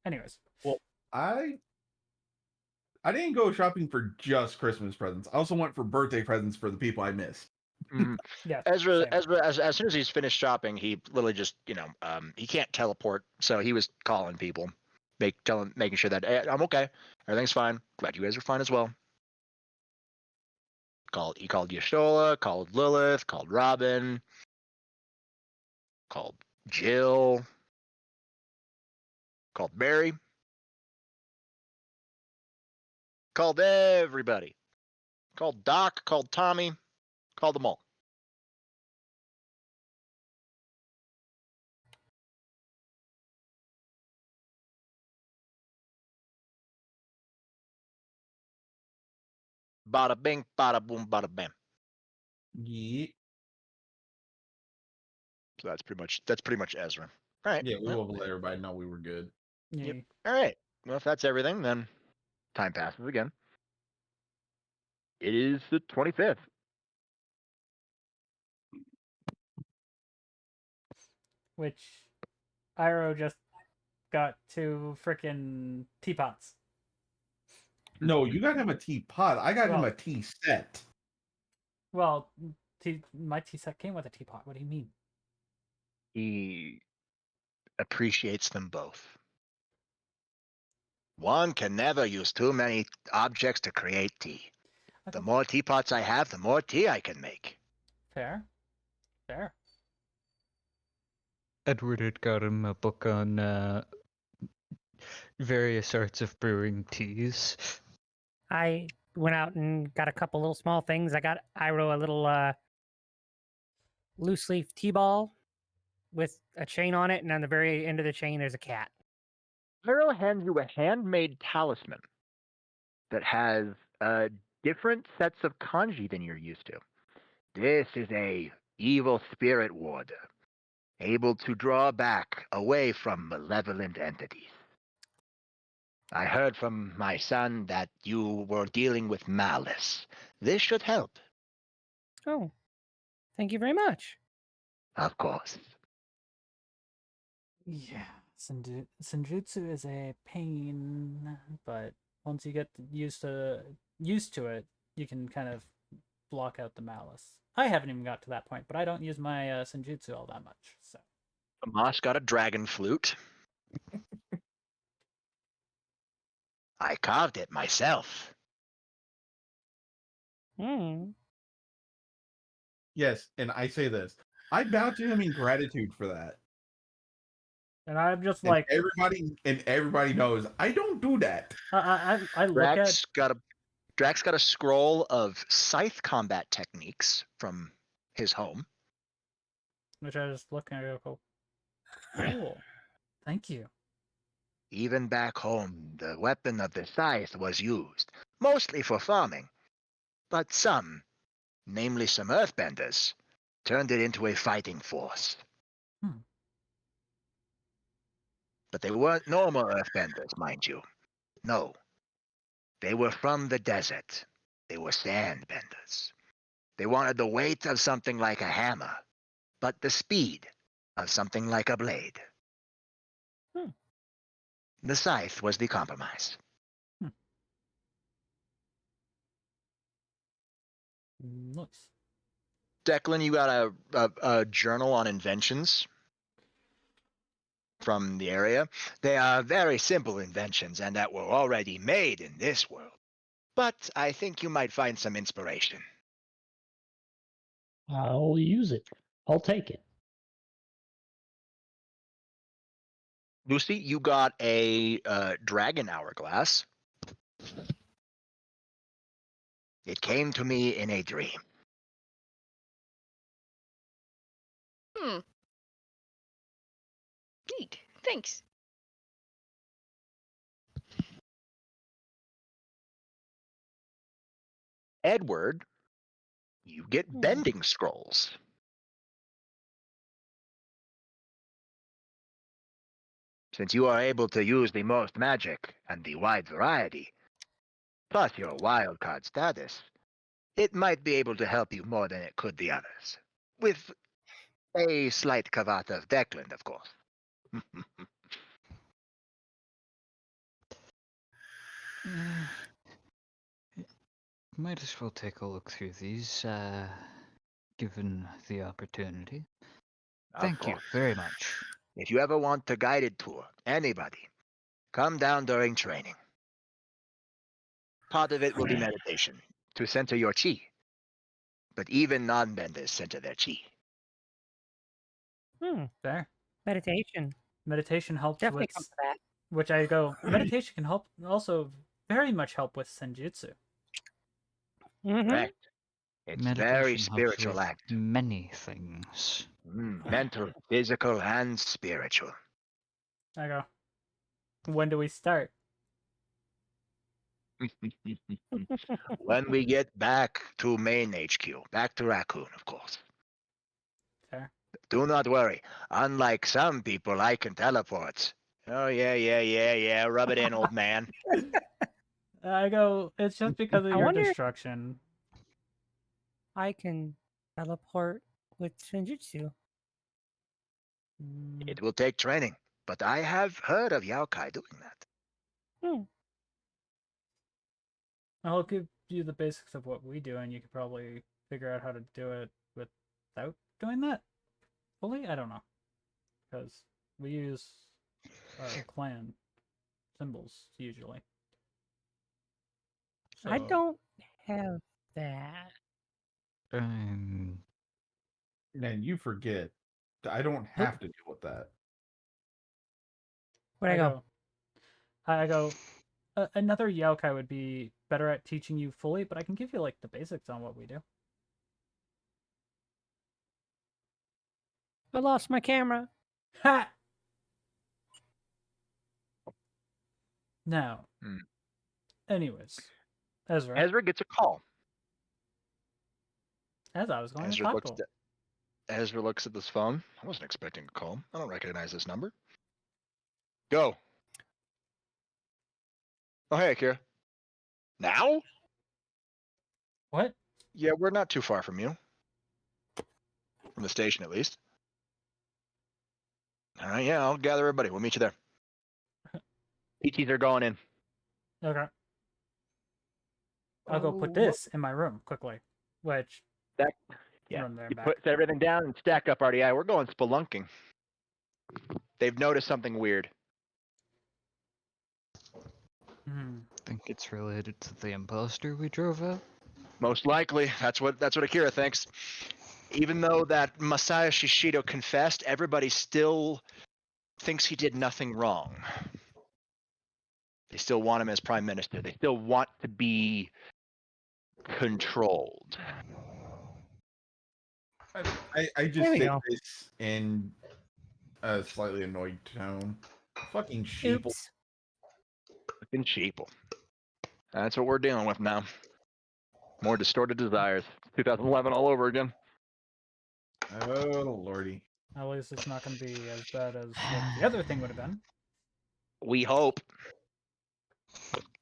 Anyways. I didn't go shopping for just Christmas presents. I also went for birthday presents for the people I missed. Yeah. Ezra, same. as soon as he's finished shopping, he literally just, he can't teleport, so he was calling people, making sure that hey, I'm okay, everything's fine. Glad you guys are fine as well. He called Yashola, called Lilith, called Robin, called Jill, called Barry, called everybody, called Doc, called Tommy, called them all. Bada bing, bada boom, bada bam. Yeah, So that's pretty much Ezra. All right. yeah, we well, will let everybody know we were good. Yeah. All right. Well, if that's everything, then time passes again. It is the 25th. Which Iroh just got 2 freaking teapots. No, you got him a teapot. I got him Well- a tea set. Well, my tea set came with a teapot. What do you mean? He appreciates them both. One can never use too many objects to create tea. I The go, more teapots I have, the more tea I can make. fair. Fair. Edward had got him a book on various arts of brewing teas. I went out and got a couple little small things. I got Iroh a little loose leaf tea ball with a chain on it, and on the very end of the chain there's a cat. Hero hands you a handmade talisman that has different sets of kanji than you're used to. This is a evil spirit ward. able to draw back away from malevolent entities. I heard from my son that you were dealing with malice. This should help, Oh, thank you very much. of course. Yeah, Senjutsu is a pain, but once you get used to it, you can kind of block out the malice. I haven't even got to that point, but I don't use my Senjutsu all that much. So Moss got a dragon flute. I carved it myself. Hmm. Yes, and I say this. I bow to him in gratitude for that. and I'm just And like everybody knows I don't do that. I look at Drax got a scroll of scythe combat techniques from his home. which I just look and I go, cool, thank you. Even back home, the weapon of the scythe was used, mostly for farming. But some, namely some earthbenders, turned it into a fighting force. Hmm. But they weren't normal earthbenders, mind you. No. They were from the desert. They were sandbenders. They wanted the weight of something like a hammer, but the speed of something like a blade. Hmm. The scythe was the compromise. Nice. Declan, you got a journal on inventions from the area. They are very simple inventions and that were already made in this world. But I think you might find some inspiration. I'll use it. I'll take it. Lucy, you got a dragon hourglass. It came to me in a dream. Hmm. Neat. Thanks. Edward, you get Hmm. bending scrolls. Since you are able to use the most magic and the wide variety, plus your wildcard status, it might be able to help you more than it could the others. With a slight caveat of Declan, of course. Might as well take a look through these, given the opportunity. Of Thank you course. very much. If you ever want a guided tour, anybody, come down during training. Part of it will be meditation, to center your chi. But even non-benders center their chi. Hmm. Fair. Meditation. Meditation helps Definitely with come to that. which I go. Meditation can help also very much help with senjutsu. Mm-hmm. Correct. It's very Meditation helps spiritual with act. many things. Mental, physical, and spiritual. I go. When do we start? When we get back to main HQ, back to Raccoon, of course. Fair. Do not worry. Unlike some people, I can teleport. Oh, yeah. Rub it in, old man. I go. It's just because of I your wonder if destruction. I can teleport with Shinjutsu. It will take training, but I have heard of Yaokai doing that. Hmm. I'll give you the basics of what we do, and you could probably figure out how to do it without doing that fully. I don't know, because we use clan symbols usually. I So, don't have that. And you forget. I don't have to deal with that. Where'd I go? I go. Another Yaokai would be better at teaching you fully, but I can give you like the basics on what we do. I lost my camera. Ha! Now, anyways, Ezra, Ezra gets a call. as I was going to Ezra talk looks to him. Ezra looks at this phone. I wasn't expecting a call. I don't recognize this number. Go. Oh, hey, Akira. Now? What? Yeah, we're not too far from you. From the station, at least. All right, yeah, I'll gather everybody. We'll meet you there. PTs are going in. Okay. I'll go put this in my room quickly. Which Stack. Yeah, run there and you back. put everything down and stack up, RDI. We're going spelunking. They've noticed something weird. Hmm. Think it's related to the imposter we drove out? Most likely, that's what Akira thinks. Even though that Masaya Shishido confessed, everybody still thinks he did nothing wrong. They still want him as prime minister. They still want to be controlled. I just There we say go. this in a slightly annoyed tone. Fucking sheeple. Oops. Fucking sheeple. That's what we're dealing with now. More distorted desires. 2011 all over again. Oh lordy. At least it's not going to be as bad as what the other thing would have been. We hope.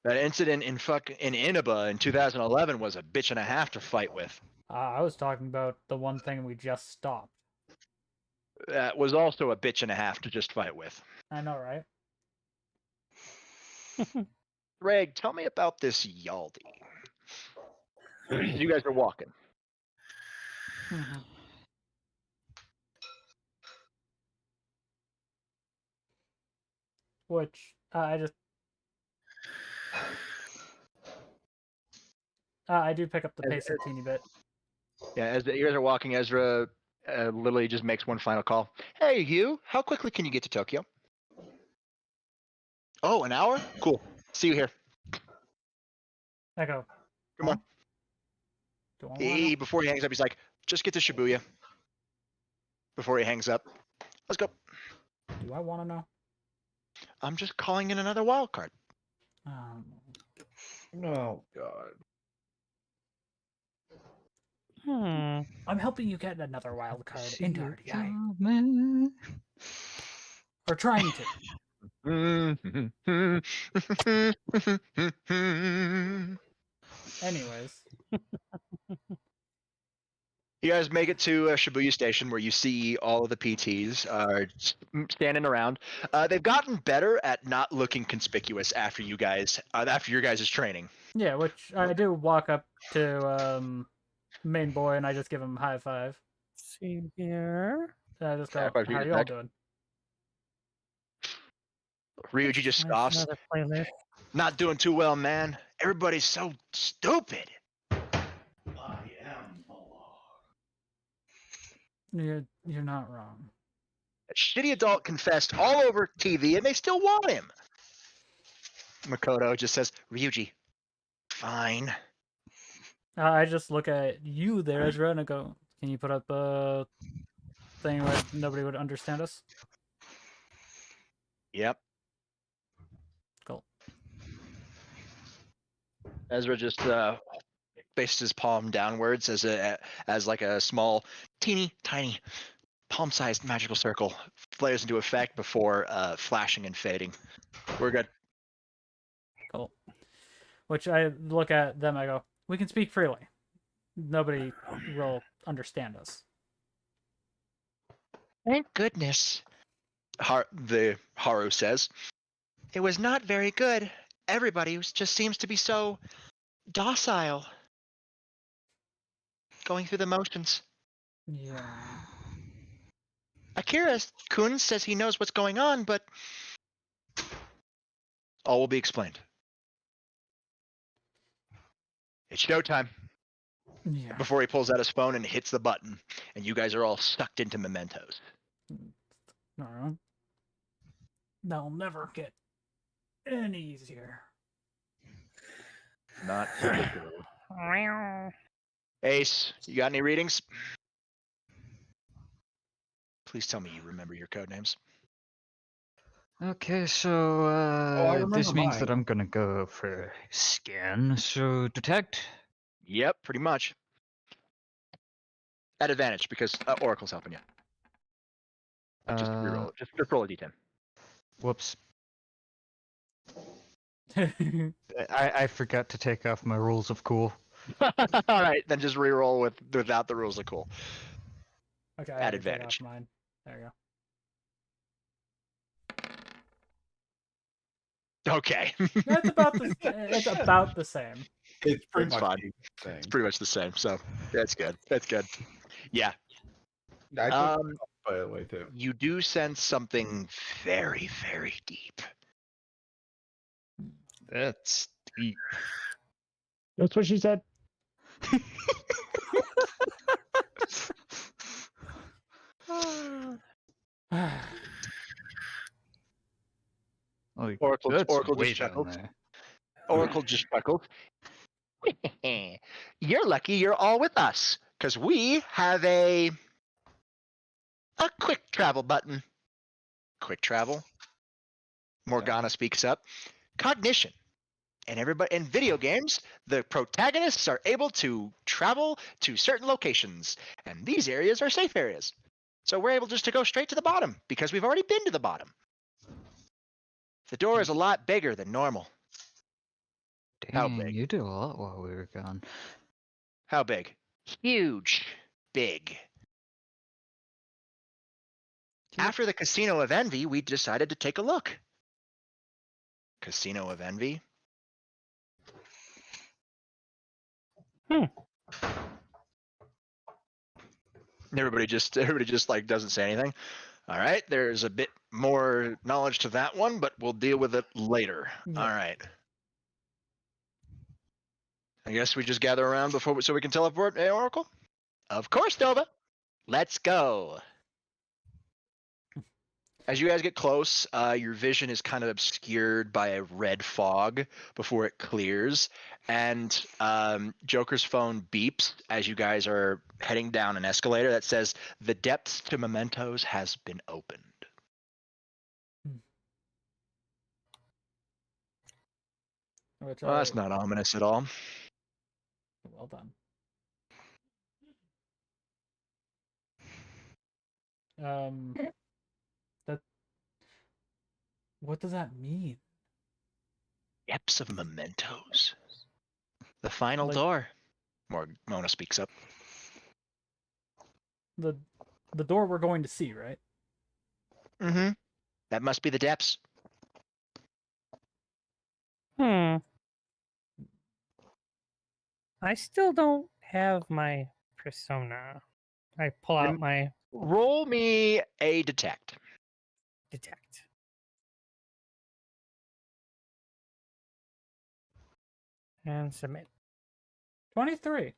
That incident in Inaba in 2011 was a bitch and a half to fight with. I was talking about the one thing we just stopped. That was also a bitch and a half to just fight with. I know, right? Greg, tell me about this Yaldi. You guys are walking. Mhm. Which I just I do pick up the pace a teeny bit. Yeah, as you guys are walking, Ezra literally just makes one final call. Hey, Hugh, how quickly can you get to Tokyo? Oh, an hour? Cool. See you here. I go, Come on. do I wanna... Before he hangs up, he's like, just get to Shibuya. Before he hangs up. Let's go. Do I want to know? I'm just calling in another wild card. Oh god. I'm helping you get another wild card See into you, RDI. man. Or trying to. Anyways. You guys make it to Shibuya Station, where you see all of the PTs standing around. They've gotten better at not looking conspicuous after your guys' training. Yeah, which I do walk up to main boy and I just give him a high five. See here. And I just High go, five to how you, are y'all Zach. doing? Ryuji just Nice, scoffs. another playlist. Not doing too well, man. Everybody's so stupid. You're not wrong. That shitty adult confessed all over TV, and they still want him. Makoto just says, Ryuji, fine. I just look at you there, Ezra, and I go, can you put up a thing where nobody would understand us? Yep. Cool. Ezra just faces his palm downwards as like a small, teeny, tiny, palm-sized magical circle flares into effect before flashing and fading. We're good. Cool. Which I look at them, I go, we can speak freely. Nobody will understand us. Thank goodness. The Haru says, it was not very good. Everybody just seems to be so docile. Going through the motions. Yeah. Akira-kun says he knows what's going on, but all will be explained. It's showtime. Yeah. Before he pulls out his phone and hits the button, and you guys are all sucked into mementos. Alright. That'll never get any easier. Not particularly. Ace, you got any readings? Please tell me you remember your code names. Okay, so I this remember means that mine. I'm gonna go for scan. So detect. Yep, pretty much. At advantage because Oracle's helping you. Just reroll it. Just roll a d10. Whoops. I forgot to take off my rules of cool. All right, then just reroll without the rules of cool. Okay, I At had to take advantage. off mine. There you go. Okay. That's about the. It's about the same. It's pretty That's much fine. the same. It's pretty much the same. So that's good. That's good. Yeah. I took Um, it off, by the way, too. you do sense something very, very deep. That's deep. That's what she said. Like, Oracle that's Oracle way just down chuckled. there. Oracle just chuckled. You're lucky you're all with us, because we have a quick travel button. Quick travel. Morgana speaks up. Cognition. And everybody in video games, the protagonists are able to travel to certain locations, and these areas are safe areas. So we're able just to go straight to the bottom because we've already been to the bottom. The door is a lot bigger than normal. How Dang, big? you did a lot while we were gone. How big? Huge. Big. After the Casino of Envy, we decided to take a look. Casino of Envy. Everybody just like doesn't say anything. All right, there's a bit more knowledge to that one, but we'll deal with it later. Yeah. All right. I guess we just gather around so we can teleport, Oracle? Of course, Nova. Let's go. As you guys get close, your vision is kind of obscured by a red fog before it clears, and Joker's phone beeps as you guys are heading down an escalator that says, "The depths to mementos has been opened." Which Well, that's not ominous at all. Well done. That. What does that mean? Depths of mementos. The final Like- door. Mona speaks up. The door we're going to see, right? Mm-hmm. That must be the depths. I still don't have my persona. I pull out my Roll me a detect. detect. And submit. 23.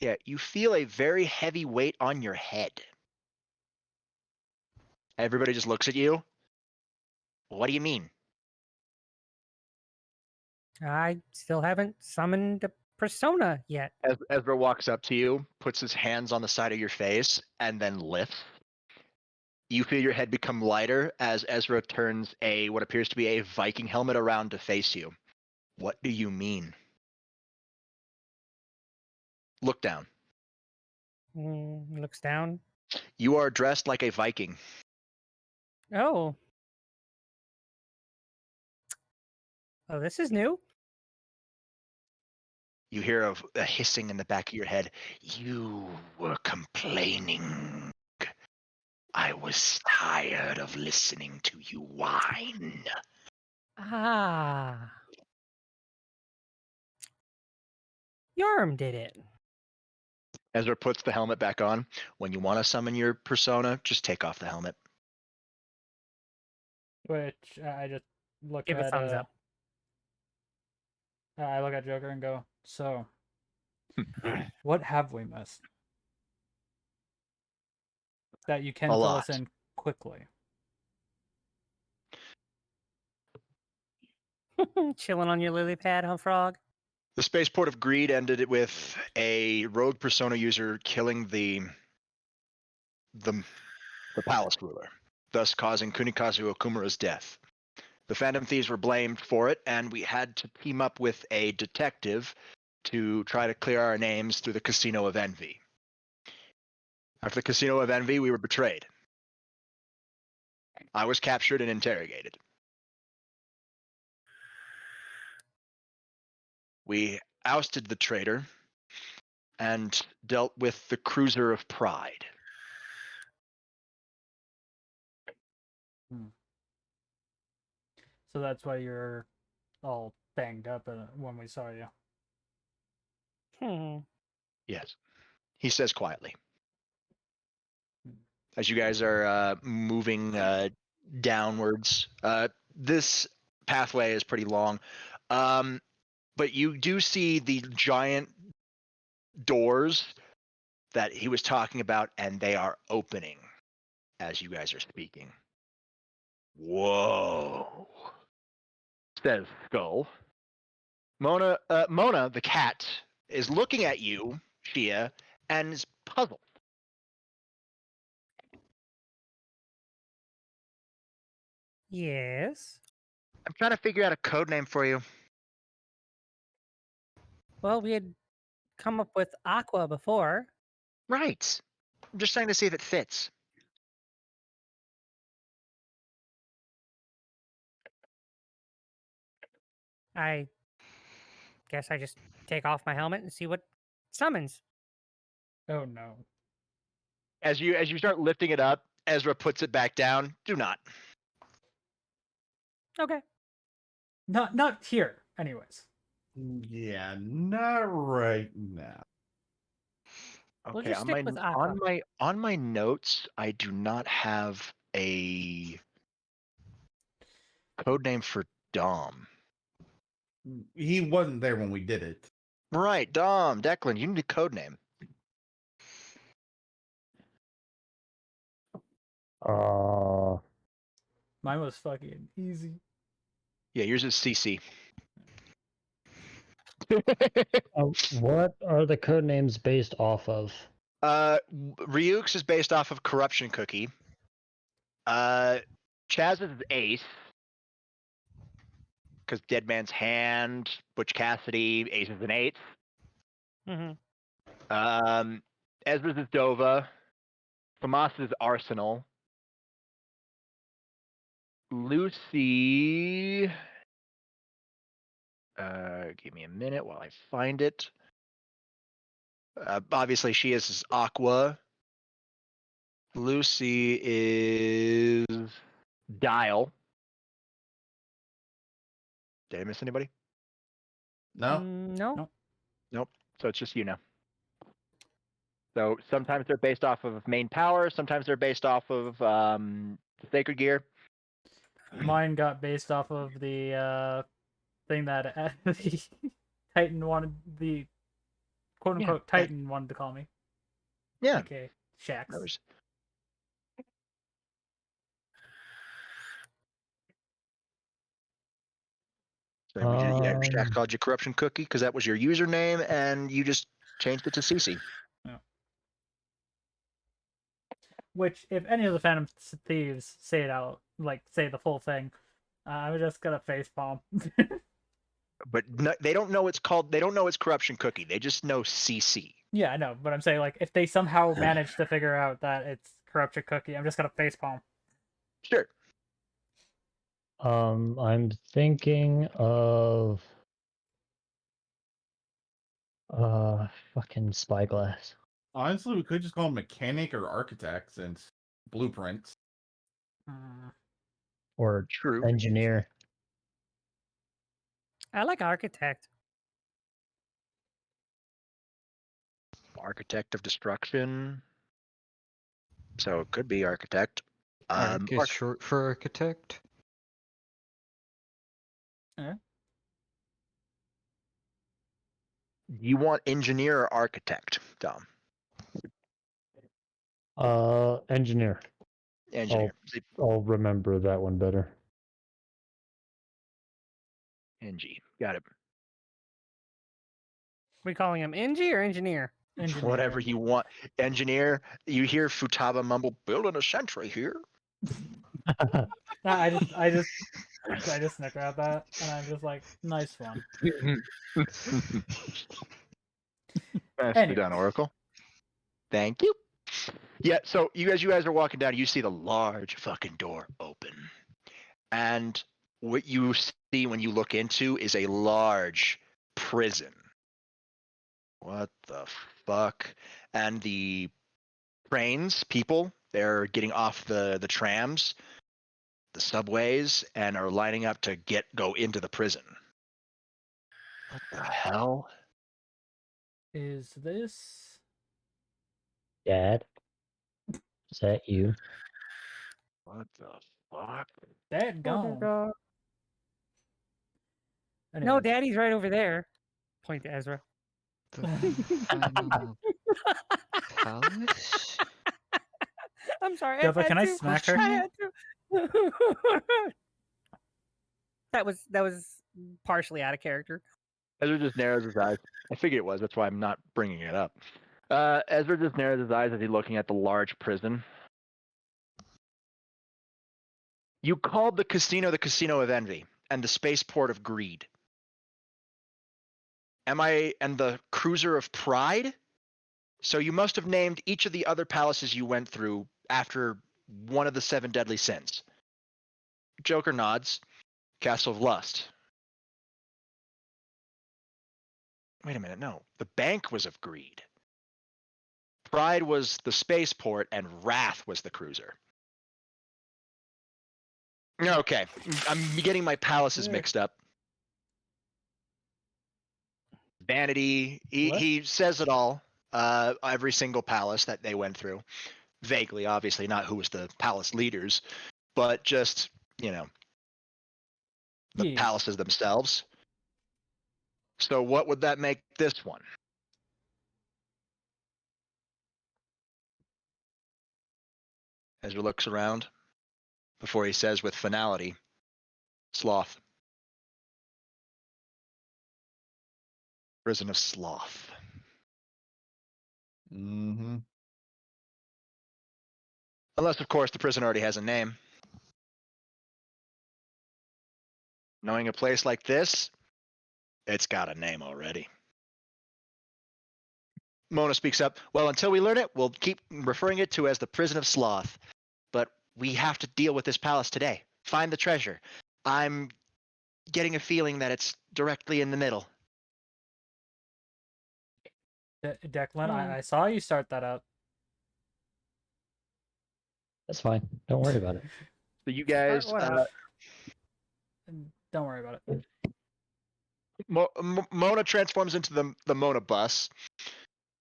Yeah, you feel a very heavy weight on your head. Everybody just looks at you. What do you mean? I still haven't summoned a persona yet. Ezra walks up to you, puts his hands on the side of your face, and then lifts. You feel your head become lighter as Ezra turns what appears to be a Viking helmet around to face you. What do you mean? Look down. Looks down. You are dressed like a Viking. Oh. Oh, this is new. You hear a hissing in the back of your head. You were complaining. I was tired of listening to you whine. Ah. Yarm did it. Ezra puts the helmet back on. When you want to summon your persona, just take off the helmet. Which I just look Give at. a thumbs up. I look at Joker and go, so, what have we missed? That you can A fill lot. us in quickly. Chilling on your lily pad, huh, Frog? The spaceport of Greed ended it with a rogue persona user killing the palace ruler, thus causing Kunikazu Okumura's death. The Phantom Thieves were blamed for it, and we had to team up with a detective to try to clear our names through the Casino of Envy. After the Casino of Envy, we were betrayed. I was captured and interrogated. We ousted the traitor and dealt with the Cruiser of Pride. So that's why you're all banged up when we saw you. Yes, he says quietly. As you guys are moving downwards, this pathway is pretty long, but you do see the giant doors that he was talking about, and they are opening as you guys are speaking. Whoa, says Skull. Mona, the cat, is looking at you, Shia, and is puzzled. Yes. I'm trying to figure out a code name for you. Well, we had come up with Aqua before. Right. I'm just trying to see if it fits. I guess I just take off my helmet and see what summons. Oh no. As you start lifting it up, Ezra puts it back down. Do not. Okay. Not here, anyways. Yeah, not right now. We'll Okay, just on stick with Aqua. on my notes, I do not have a code name for Dom. He wasn't there when we did it. Right, Dom, Declan, you need a code name. Mine was fucking easy. Yeah, yours is CC. What are the code names based off of? Ryuk's is based off of Corruption Cookie. Chaz's is Ace. Because Dead Man's Hand, Butch Cassidy, Ace is an 8. Ezra's is Dova. Famas is Arsenal. Lucy. Give me a minute while I find it. Obviously, she is Aqua. Lucy is Dial. Did I miss anybody? No? No. Nope. So it's just you now. So sometimes they're based off of main power. Sometimes they're based off of Sacred Gear. Mine got based off of the thing that the Titan wanted, the quote unquote Titan wanted to call me. Yeah. Okay, Shax. So Shax called you Corruption Cookie because that was your username, and you just changed it to CC. Yeah. Which, if any of the Phantom Thieves say it out, like say the full thing, I'm just gonna facepalm. But no, they don't know it's called. They don't know it's Corruption Cookie. They just know CC. Yeah, I know, but I'm saying, like, if they somehow manage to figure out that it's Corruption Cookie, I'm just gonna facepalm. Sure. I'm thinking of fucking Spyglass. Honestly, we could just call him Mechanic or Architect since blueprints. Or True. Engineer. I like Architect. Architect of Destruction. So it could be Architect. Arc is short for Architect. You want Engineer or Architect, Dom? Engineer. Engineer. I'll remember that one better. NG. Got it. We calling him Engie or Engineer? Engineer. Whatever you want. Engineer. You hear Futaba mumble, building a sentry here. I just snicker at that, and I'm just like, nice one. Nicely done, Oracle. Thank you. Yeah, so you guys are walking down, you see the large fucking door open. And what you see when you look into is a large prison. What the fuck? And the trains, people, they're getting off the trams, the subways, and are lining up to go into the prison. What the hell? Is this? Dad? Is that you? What the fuck? That gone. No, Anyways. Daddy's right over there. Point to Ezra. The final palace? I'm sorry. Dubba, had can I to. smack her? I had to. that was partially out of character. Ezra just narrows his eyes. I figured it was. That's why I'm not bringing it up. Ezra just narrows his eyes as he's looking at the large prison. You called the casino of envy and the spaceport of greed. And the cruiser of pride? So you must have named each of the other palaces you went through after one of the 7 deadly sins. Joker nods. Castle of Lust. Wait a minute, no. The bank was of greed. Pride was the spaceport, and Wrath was the cruiser. Okay, I'm getting my palaces mixed up. Vanity, he says it all. Every single palace that they went through. Vaguely, obviously, not who was the palace leaders, but just, the Yeah. palaces themselves. So what would that make this one? Ezra looks around before he says with finality, Sloth. Prison of Sloth. Mm-hmm. Unless, of course, the prison already has a name. Knowing a place like this, it's got a name already. Mona speaks up. Well, until we learn it, we'll keep referring it to as the Prison of Sloth. But we have to deal with this palace today. Find the treasure. I'm getting a feeling that it's directly in the middle. Declan, I saw you start that out. That's fine. Don't worry about it. So you guys, Don't worry about it. Mona transforms into the Mona bus.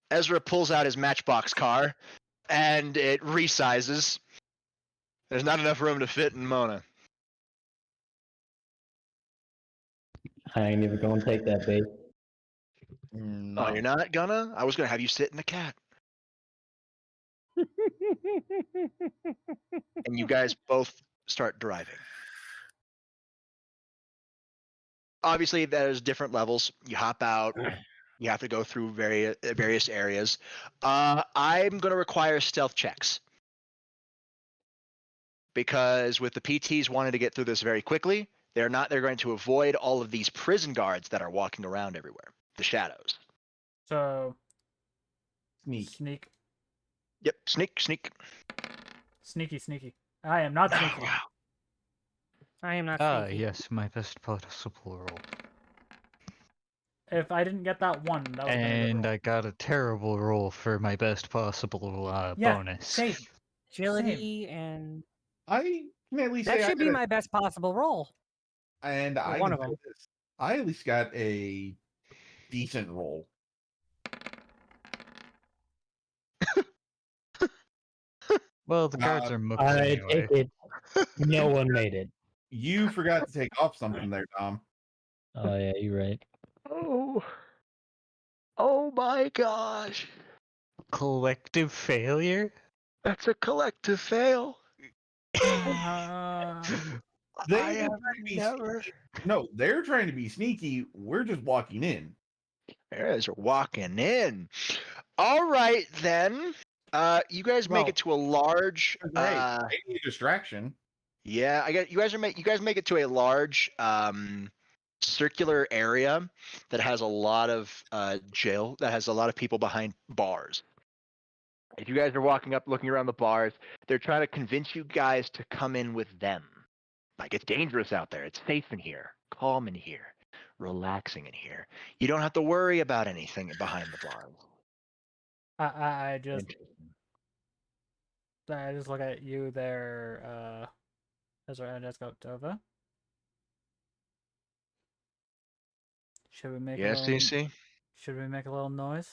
Ezra pulls out his Matchbox car, and it resizes. There's not enough room to fit in Mona. I ain't even gonna take that bait. Oh, you're not gonna? I was gonna have you sit in the cat. And you guys both start driving. Obviously, there's different levels. You hop out. You have to go through various areas. I'm going to require stealth checks. Because with the PTs wanting to get through this very quickly, they're going to avoid all of these prison guards that are walking around everywhere. The shadows. So, Sneak. Yep, sneak. Sneaky. I am not sneaky. Wow. I am not Ah, sneaky. yes, my best possible roll. If I didn't get that one, that would have been a good And roll. I got a terrible roll for my best possible Yeah, bonus. same. Agility and I can at least that say I should be got my best possible roll. and I one can of say them. this. I at least got a decent roll. Well, the cards are mooks I anyway. take it. No one made it. You forgot to take off something there, Tom. Oh yeah, you're right. Oh my gosh. Collective failure? That's a collective fail. They I were have trying to be never. sneaky. No, they're trying to be sneaky. We're just walking in. You guys are walking in. All right then. You guys make Well, it to a large. Hey, maybe a distraction. Yeah, you guys make it to a large circular area that has a lot of jail. That has a lot of people behind bars. If you guys are walking up, looking around the bars, they're trying to convince you guys to come in with them. Like, it's dangerous out there. It's safe in here. Calm in here. Relaxing in here. You don't have to worry about anything behind the bars. I just look at you there, Ezra, and just go, Dova. Should we make Yes, CC? Should we make a little noise?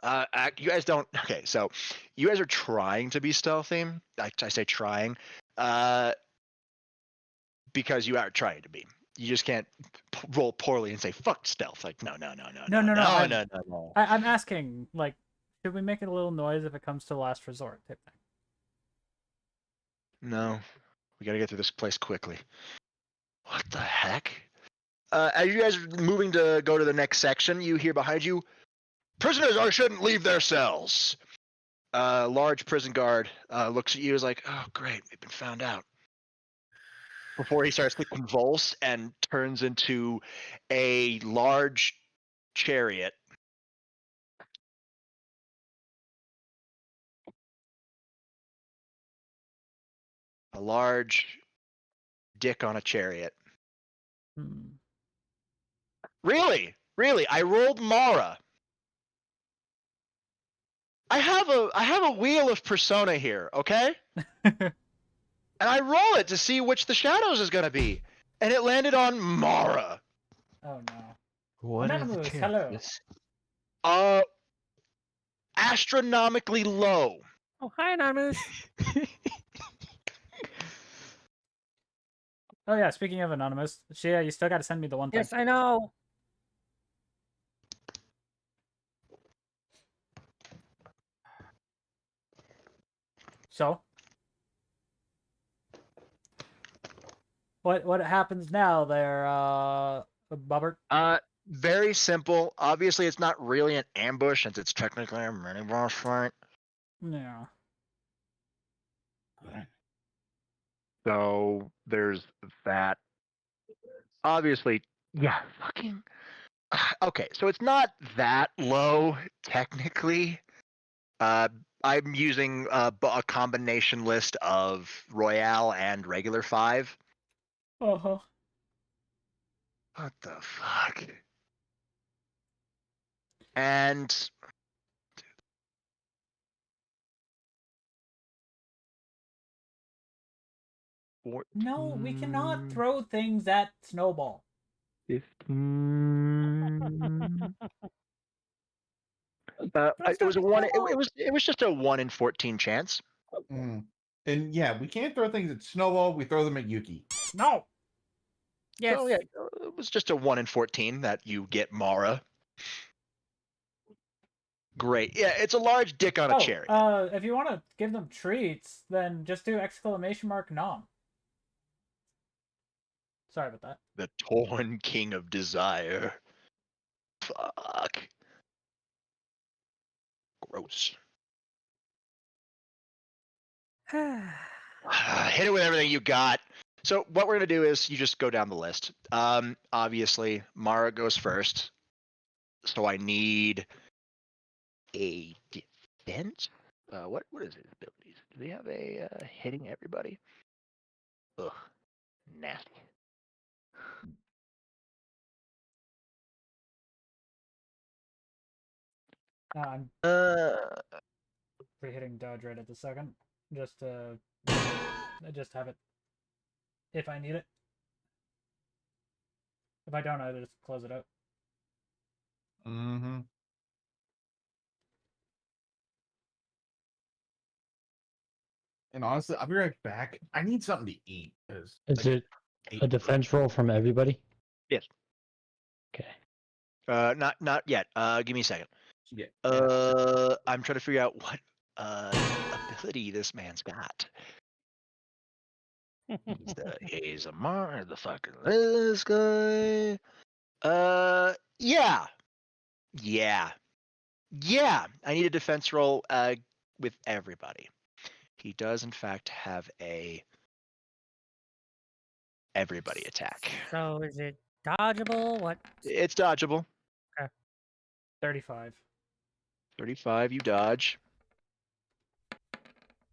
You guys don't. Okay, so you guys are trying to be stealthy. I say trying, because you are trying to be. You just can't roll poorly and say "fuck stealth." Like, no. I'm asking, like, should we make a little noise if it comes to last resort type thing? No, we gotta get through this place quickly. What the heck? As you guys are moving to go to the next section, you hear behind you, prisoners shouldn't leave their cells. Large prison guard looks at you, is like, oh great, we've been found out. Before he starts to convulse and turns into a large chariot. A large dick on a chariot. Really? I rolled Mara. I have a wheel of Persona here, okay? And I roll it to see which the shadows is gonna be. And it landed on Mara. Oh no. What are the Anonymous, hello. chances? Astronomically low. Oh, hi, Anonymous. Oh yeah, speaking of Anonymous, Shia, you still got to send me the one thing. Yes, I know. So, what happens now there, Bobbert? Very simple. Obviously, it's not really an ambush since it's technically a mini boss fight. Yeah. So there's that. Obviously, yeah, fucking. Okay, so it's not that low technically. I'm using a combination list of Royale and regular 5. Uh-huh. What the fuck? And No, we cannot throw things at Snowball. 15. It was a one. It was just a 1 in 14 chance. And yeah, we can't throw things at Snowball. We throw them at Yuki. No. Yes. So yeah, it was just a 1 in 14 that you get Mara. Great. Yeah, it's a large dick on a chariot. If you want to give them treats, then just do ! nom. Sorry about that. The Torn King of Desire. Fuck. Gross. Hit it with everything you got. So what we're gonna do is you just go down the list. Obviously Mara goes first. So I need a defense. What is his abilities? Do they have a hitting everybody? Ugh, nasty. I'm pre-hitting dodge right at the second. Just have it if I need it. If I don't, I just close it out. Mm-hmm. And honestly, I'll be right back. I need something to eat. Is it a defense roll from everybody? Yes. Okay. Not yet. Give me a second. Yeah. I'm trying to figure out what ability this man's got. He's a motherfucker. This guy. Yeah. I need a defense roll with everybody. He does in fact have a everybody attack. So is it dodgeable? What? It's dodgeable. Okay. 35. 35, you dodge.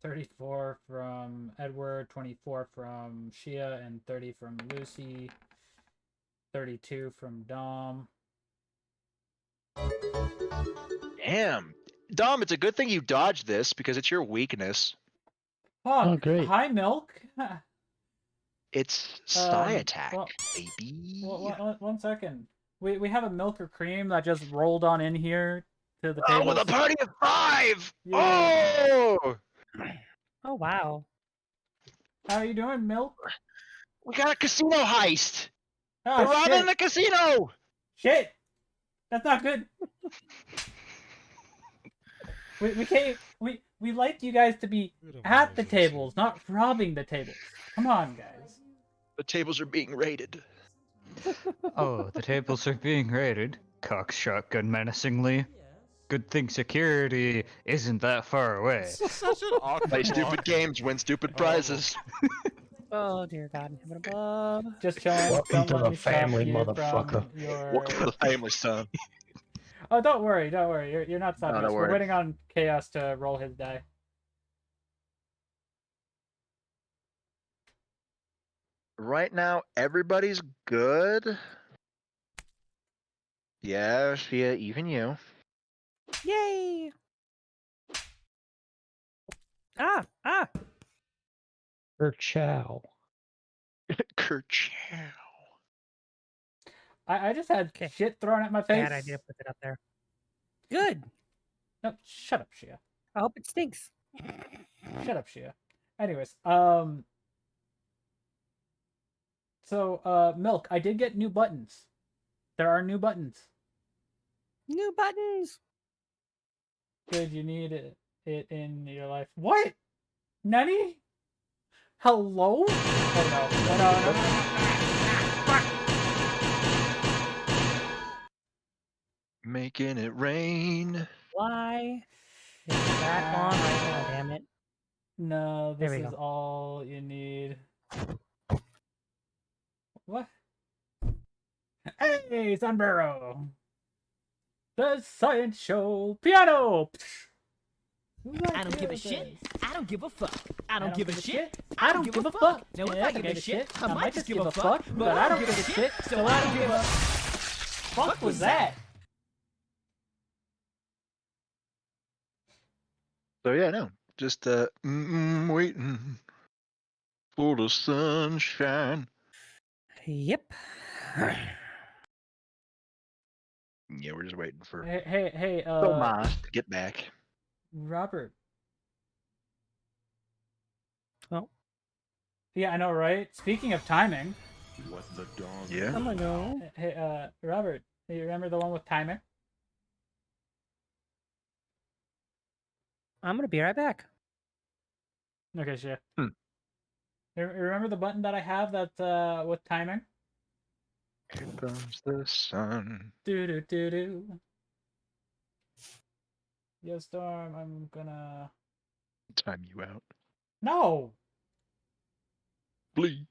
34 from Edward, 24 from Shia, and 30 from Lucy. 32 from Dom. Damn. Dom, it's a good thing you dodged this because it's your weakness. Fuck. Oh, great. Hi, Milk. It's psi Um, attack, well- baby. One second. We have a Milk or Cream that just rolled on in here to the Oh, table. with a party of 5! Yeah. Oh! Oh wow. How are you doing, Milk? We got a casino heist! They're Oh, robbing shit. the casino! Shit! That's not good. We can't. We like you guys to be at the tables, not robbing the tables. Come on, guys. The tables are being raided. Oh, the tables are being raided. Cocks shotgun menacingly. Good thing security isn't that far away. Such an awkward. Play stupid games, win stupid prizes. Oh dear God in heaven above. Just chilling. Welcome Don't to let the me stop family, you motherfucker. from your... Welcome to the family, son. Oh, don't worry. You're not stopping don't us. We're worry. waiting on Chaos to roll his die. Right now, everybody's good. Yeah, Shia, even you. Yay! Ah! Chow. Kerchow. I just had Okay. shit thrown at my face. Bad idea. Put it up there. Good. No, shut up, Shia. I hope it stinks. Shut up, Shia. Anyways, so, Milk, I did get new buttons. There are new buttons. New buttons. Good, you need it in your life. What? Nani? Hello? Oh, no. Making it rain. Why is that on right now? Damn it. No, There this we is go. all you need. What? Hey, Sombrero! The science show piano! I don't give a shit. I don't give a fuck. I don't give a shit. I don't give a fuck. No, if Yeah, I give a shit, I might just give a fuck, fuck, but I don't give a shit, so I don't give a. Fuck was that? So yeah, no, just waiting for the sunshine. Yep. Yeah, we're just waiting for Hey, Tomas to get back. Robert. Oh. Yeah, I know, right? Speaking of timing, What the dog? Yeah. I'm gonna go. hey, Robert, you remember the one with timing? I'm gonna be right back. Okay, sure. Hmm. Remember the button that I have that's with timing? Here comes the sun. Do do do do. Yo, Storm, I'm gonna. Time you out. No! Please,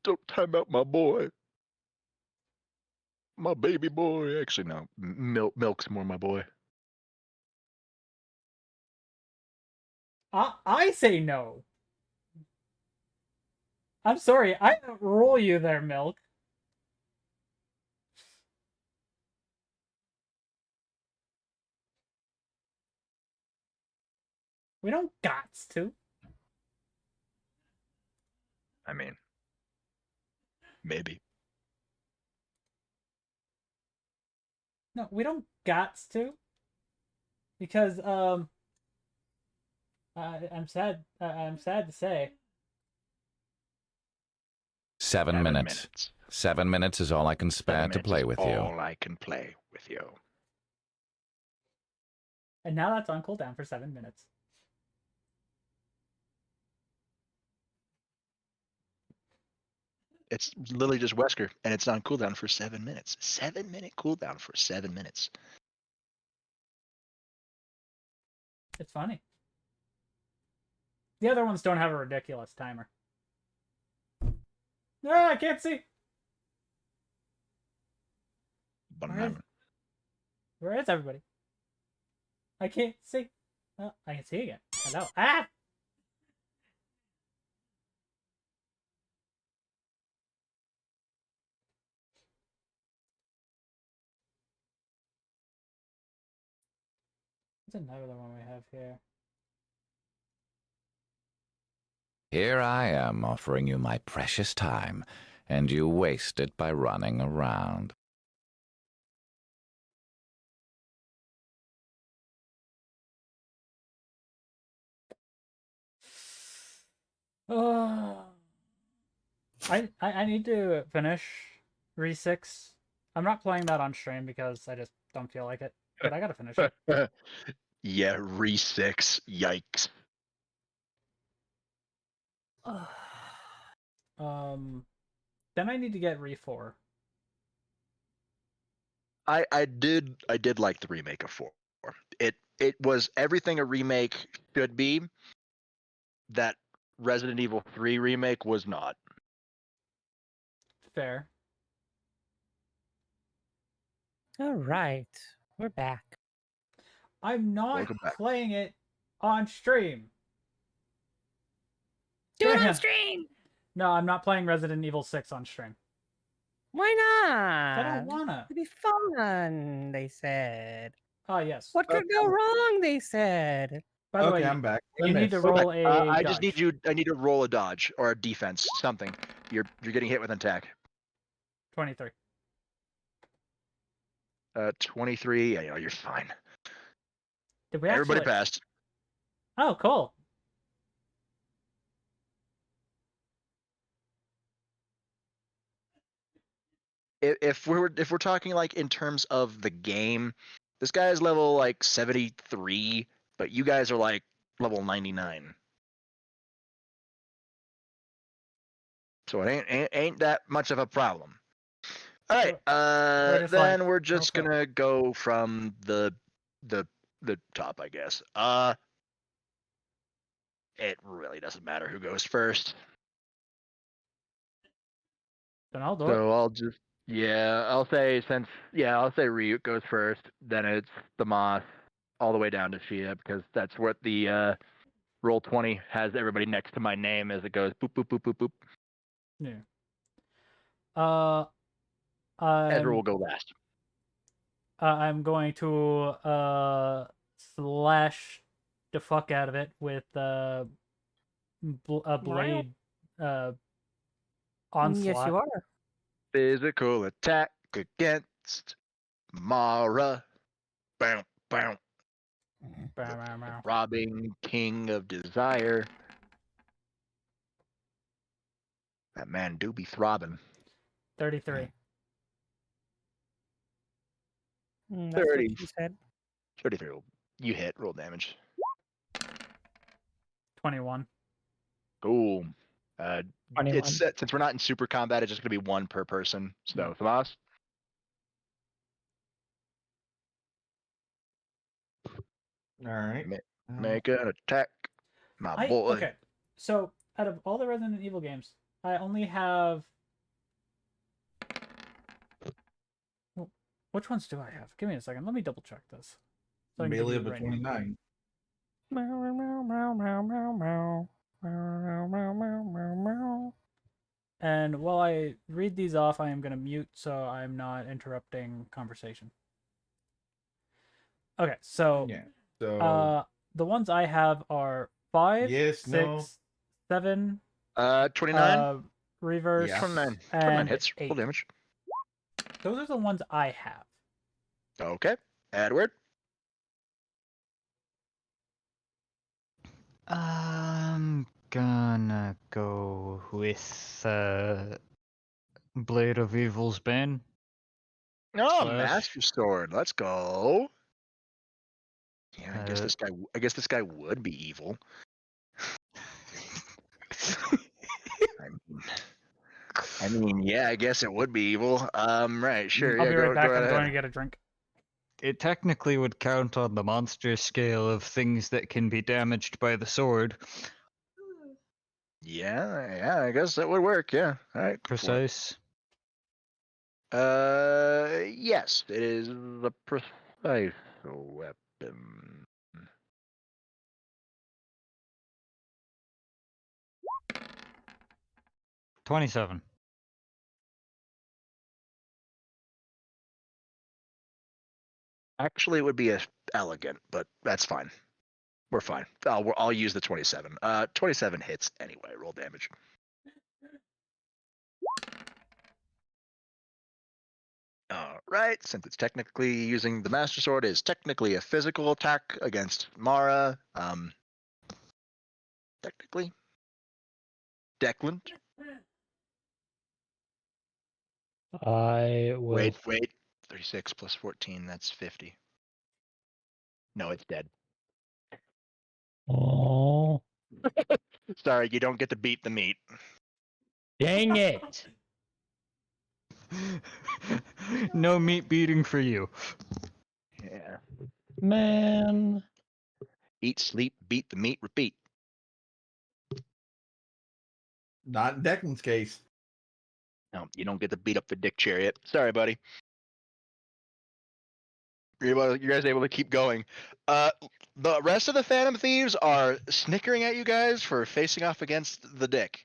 don't time out my boy. My baby boy. Actually, no. Milk's more my boy. I say no. I'm sorry, I rule you there, Milk. We don't gots to. I mean, maybe. No, we don't gots to. Because I'm sad to say. 7 minutes. 7 minutes is all I can spare to play with you. All I can play with you. And now that's on cooldown for 7 minutes. It's literally just Wesker, and it's on cooldown for 7 minutes. 7-minute cooldown for 7 minutes. It's funny. The other ones don't have a ridiculous timer. Ah, I can't see. Banana. Where is everybody? I can't see. Oh, I can see again. Hello. Ah! What's another one we have here? Here I am offering you my precious time, and you waste it by running around. Oh. I need to finish Re 6. I'm not playing that on stream because I just don't feel like it. But I gotta finish it. Yeah, Re 6. Yikes. Then I need to get Re 4. I did like the remake of 4. It was everything a remake should be. That Resident Evil 3 remake was not. Fair. All right, we're back. I'm not Welcome back. playing it on stream. Do it on Damn. stream. No, I'm not playing Resident Evil 6 on stream. Why not? I don't wanna. It'd be fun, they said. Oh, yes. What could go wrong, they said. By the Okay, way, I'm back. you need to Limits. roll a I dodge. just need you. I need to roll a dodge or a defense, something. You're getting hit with an attack. 23. 23. Yeah, you're fine. Did we Everybody actually... passed. Oh, cool. If we're talking like in terms of the game, this guy is level like 73, but you guys are like level 99. So it ain't that much of a problem. All right. just Then like, we're just okay. gonna go from the top, I guess. It really doesn't matter who goes first. Then I'll do it. So I'll just I'll say Ryuk goes first, then it's the Moss all the way down to Shia because that's what the roll 20 has everybody next to my name as it goes boop boop boop boop boop. Yeah. Ezra will go last. I'm going to slash the fuck out of it with a blade onslaught. Yes, you are. Physical attack against Mara. Bow bow. Bow, bow, bow. Robbing King of Desire. That man do be throbbing. 33. That's 30. what you said. 33. You hit. Roll damage. 21. Cool. 21. It's set since we're not in super combat. It's just gonna be one per person. So Tomas. All right. Make an attack, my boy. Okay, so out of all the Resident Evil games, I only have... Well, which ones do I have? Give me a second. Let me double check this. So I can give Melee you of the a right number. 29. Meow, meow, meow, meow, meow, meow. Meow, meow, meow, meow, meow. And while I read these off, I am going to mute so I'm not interrupting conversation. Okay, so Yeah. So the ones I have are 5, Yes, 6, no. 7, 29. reverse, Yeah. 29. 29 and hits. 8. Full damage. Those are the ones I have. Okay. Edward. I'm gonna go with Blade of Evil's Bane. Oh, Slash. Master Sword. Let's go. Yeah, I guess Uh, this guy would be evil. I mean, yeah, I guess it would be evil. Right, sure. I'll Yeah, be right go back. right I'm ahead. going to get a drink. It technically would count on the monster scale of things that can be damaged by the sword. Yeah, I guess that would work. Yeah. All right. go for it. Precise. Yes, it is the precise weapon. 27. Actually, it would be a elegant, but that's fine. We're fine. I'll use the 27. 27 hits anyway. Roll damage. All right. Since it's technically using the Master Sword, is technically a physical attack against Mara. Technically. Declan. I will. Wait. 36 plus 14. That's 50. No, it's dead. Oh, Sorry, you don't get to beat the meat. dang it! No meat beating for you. Yeah. Man. Eat, sleep, beat the meat, repeat. Not in Declan's case. No, you don't get to beat up the Dick Chariot. Sorry, buddy. You guys able to keep going. The rest of the Phantom Thieves are snickering at you guys for facing off against the Dick.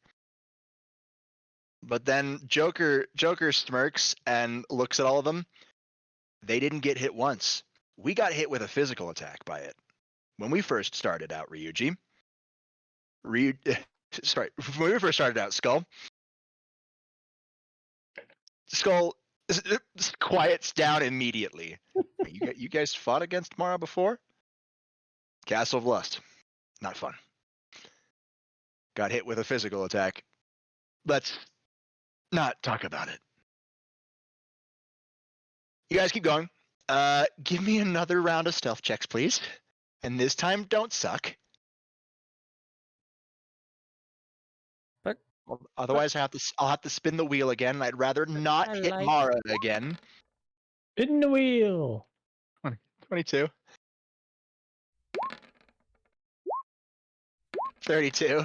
But then Joker smirks and looks at all of them. They didn't get hit once. We got hit with a physical attack by it. When we first started out, Ryuji. Sorry, when we first started out, Skull quiets down immediately. You guys fought against Mara before? Castle of Lust. Not fun. Got hit with a physical attack. Let's not talk about it. You guys keep going. Give me another round of stealth checks, please. And this time, don't suck. But Otherwise, I'll have to spin the wheel again. I'd rather not hit Mara again. Spin the wheel. 22. 32.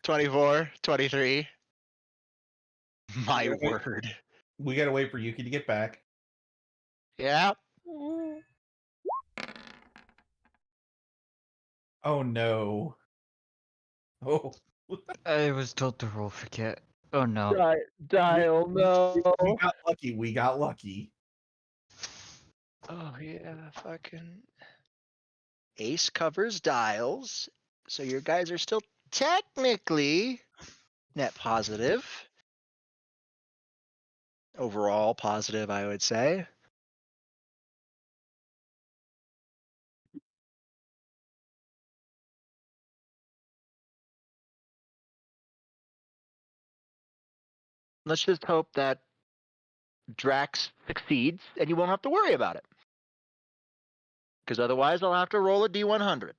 24. 23. My Yeah, wait. word. We gotta wait for Yuki to get back. Yeah. Oh no. Oh. I was told to roll forget. Oh no. Dial, no. We got lucky. We got lucky. Oh yeah, fucking Ace covers dials, so your guys are still technically net positive. Overall positive, I would say. Let's just hope that Drax succeeds and you won't have to worry about it. Because otherwise I'll have to roll a D100.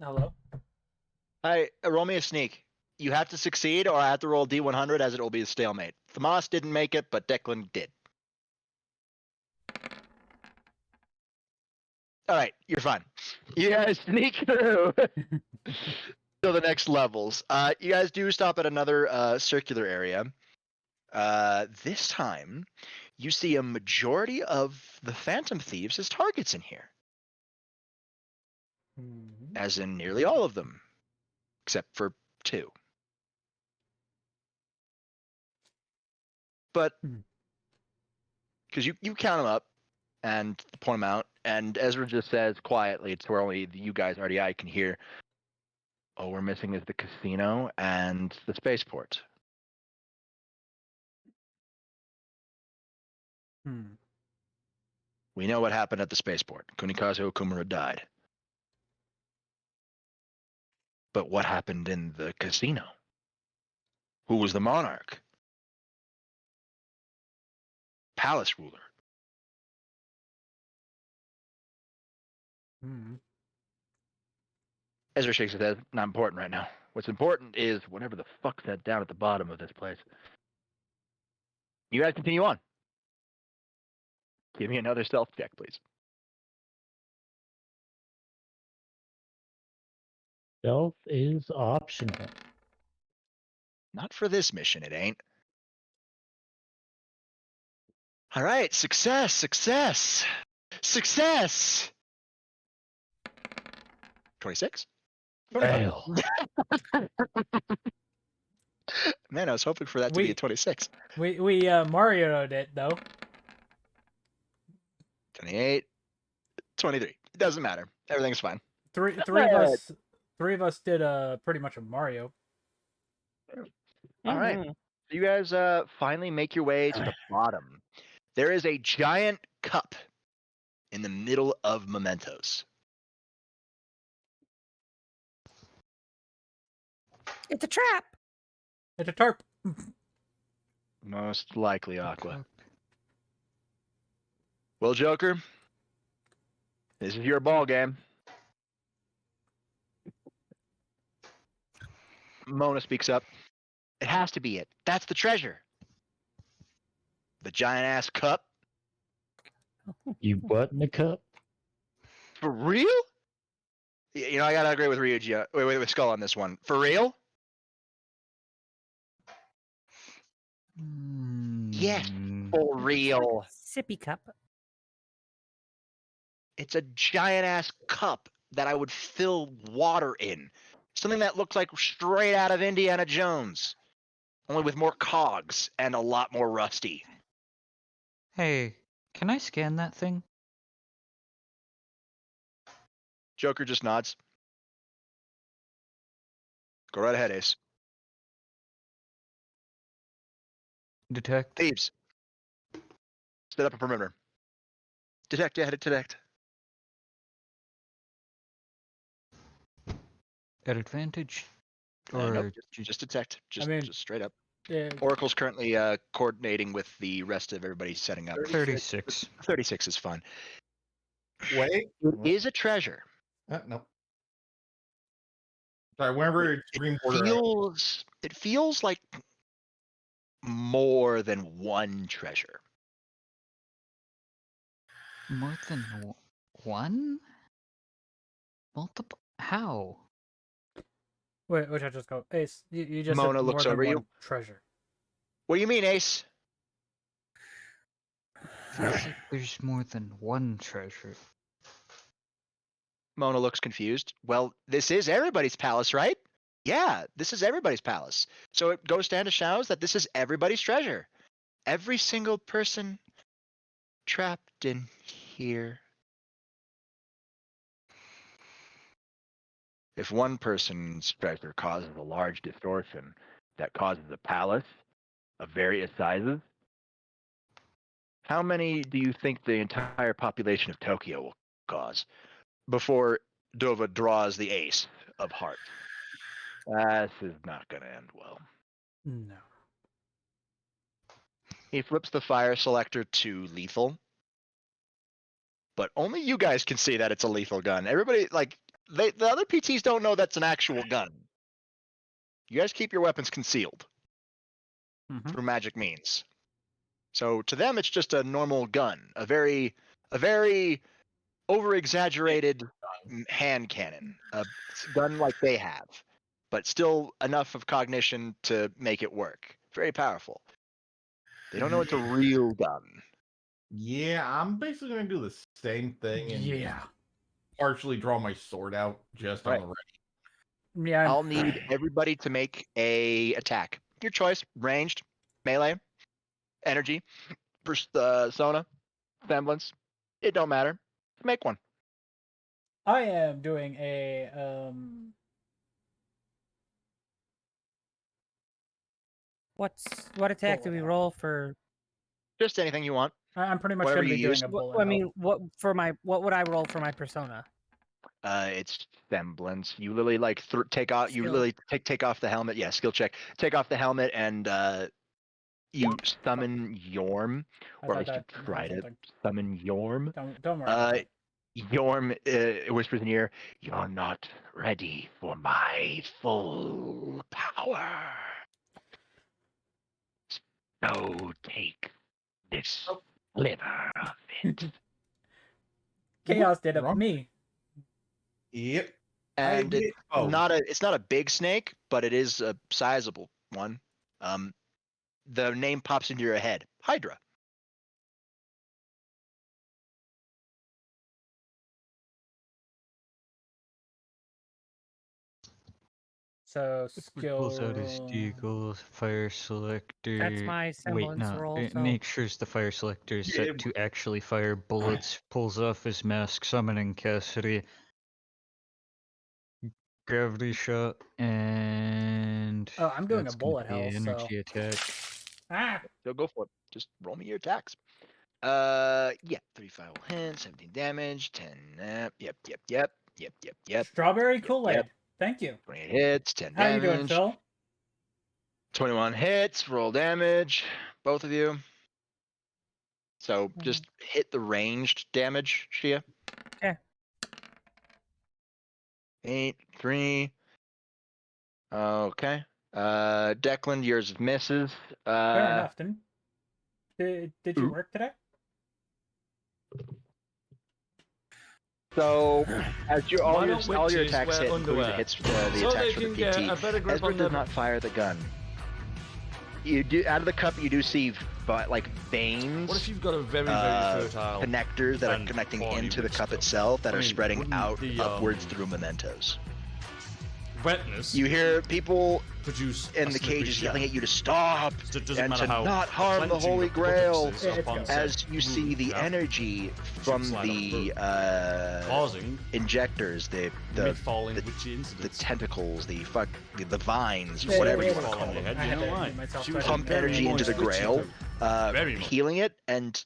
Hello. Hi, roll me a sneak. You have to succeed or I have to roll D100 as it will be a stalemate. Thamas didn't make it, but Declan did. All right, you're fine. You guys sneak through to the next levels. You guys do stop at another circular area. This time, you see a majority of the Phantom Thieves as targets in here. As in nearly all of them, except for 2. But because you count them up and point them out, and Ezra just says quietly, it's where only you guys, RDI, can hear. All we're missing is the casino and the spaceport. We know what happened at the spaceport. Kunikaze Okumura died. But what happened in the casino? Who was the monarch? Palace ruler. Ezra shakes his head. Not important right now. What's important is whatever the fuck's that down at the bottom of this place. You guys continue on. Give me another stealth check, please. Stealth is optional. Not for this mission, it ain't. All right, success, success, success. 26. Fail. Man, I was hoping for that to be a 26. We Mario'd it though. 28, 23. It doesn't matter. Everything's fine. Three of us did pretty much a Mario. All right. You guys finally make your way to the bottom. There is a giant cup in the middle of Mementos. It's a trap. It's a tarp. Most likely, Aqua. Well, Joker, this is your ball game. Mona speaks up. It has to be it. That's the treasure. The giant ass cup. You what in the cup? For real? You know, I gotta agree with Ryuji. Wait, with Skull on this one. For real? Yes, for real. Sippy cup. It's a giant ass cup that I would fill water in. Something that looks like straight out of Indiana Jones. Only with more cogs and a lot more rusty. Hey, can I scan that thing? Joker just nods. Go right ahead, Ace. Detect. Thieves. Set up a perimeter. Detect, yeah, detect. At advantage? Nope, just detect. Just straight up. Yeah. Oracle's currently coordinating with the rest of everybody setting up. 36. 36 is fine. Wait. It is a treasure. No. Sorry, whenever it's green border. It feels like more than one treasure. More than one? Multiple? How? Wait, which I just go. Ace, you just Mona said looks more than over one you. treasure. What do you mean, Ace? Feels like there's more than one treasure. Mona looks confused. Well, this is everybody's palace, right? Yeah, this is everybody's palace. So it goes down to shows that this is everybody's treasure. Every single person trapped in here. If one person's treasure causes a large distortion that causes a palace of various sizes, how many do you think the entire population of Tokyo will cause before Dova draws the ace of hearts? This is not going to end well. No. He flips the fire selector to lethal, but only you guys can see that it's a lethal gun. Everybody, like, the other PTs don't know that's an actual gun. You guys keep your weapons concealed through magic means. So to them, it's just a normal gun, a very over-exaggerated hand cannon, a gun like they have, but still enough of cognition to make it work. Very powerful. They don't know it's a real gun. Yeah, I'm basically gonna do the same thing and partially draw my sword out just on the ready. Yeah. I'll need everybody to make a attack. Your choice: ranged, melee, energy, persona, semblance. It don't matter. Make one. I am doing a What attack do we roll for? Just anything you want. I'm pretty much Whatever going to be you doing use. a bullet. I mean, what would I roll for my persona? It's semblance. You literally like take off. You Skill. literally take off the helmet. Yeah, skill check. Take off the helmet and you summon Yorm, or at least you try to summon Yorm. Don't worry. Yorm whispers in your ear, "You're not ready for my full power. So take this sliver of it." Chaos did it. Me. Yep. and get both. it's not a big snake, but it is a sizable one. The name pops into your head, Hydra. So skill Pulls out his roll. deagle, fire selector. That's my Wait, semblance no. roll. It So make sure the fire selector is Yeah, set to actually fire bullets. Pulls off his mask, summoning Cassidy. Gravity shot, and Oh, I'm doing a that's gonna bullet be hell, so energy attack. ah. So go for it. Just roll me your attacks. Yeah, 35 will hit, 17 damage, 10. Yep. Strawberry Yep, Kool-Aid. yep. Thank you. 28 hits, 10 How damage. you doing, Phil? 21 hits, roll damage, both of you. So Mm-hmm. just hit the ranged damage, Shia. Okay. 8, 3. Okay. Declan, yours misses. Fair enough. Did you Ooh. work today? So, as your all Why your don't all your witches attacks wear hit, including the underwear? hits, the So they attacks for can the get PT, a better grip Ezra on does the- not fire the gun. You do out of the cup. You do see, like veins. What if you've got a very, very fertile connectors that are and connecting horny into the witch cup stuff? itself that I are mean, spreading wouldn't out the, upwards through mementos. wetness You hear people produce in a the slippery cages yelling gap? at you to stop So it doesn't and matter to how not harm the clenching Holy the Grail. buttocks is upon As said you see move, the now, energy from slide the causing injectors, the mid-falling witchy the incidents. tentacles, the vines, Yeah, whatever yeah, you yeah. want to call Fall on them, your head, I you had know to why? mute myself She so I was didn't pump hear energy you. into the Moist witchy Grail, too. Very moist. healing it, and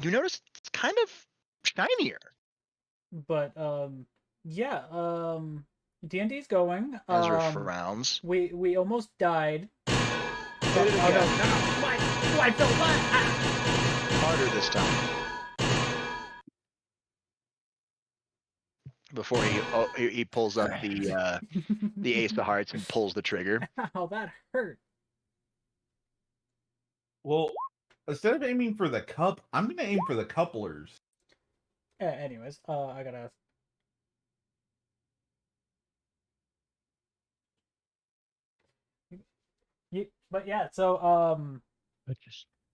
you notice it's kind of shinier. But yeah, D&D's going. Ezra frowns. We almost died. Hit it Oh no! again. Why? Why, Phil? What? Harder this time. Before he pulls up the ace of hearts and pulls the trigger. Ow, that hurt. Well, instead of aiming for the cup, I'm gonna aim for the couplers. Anyways, I gotta. But yeah, so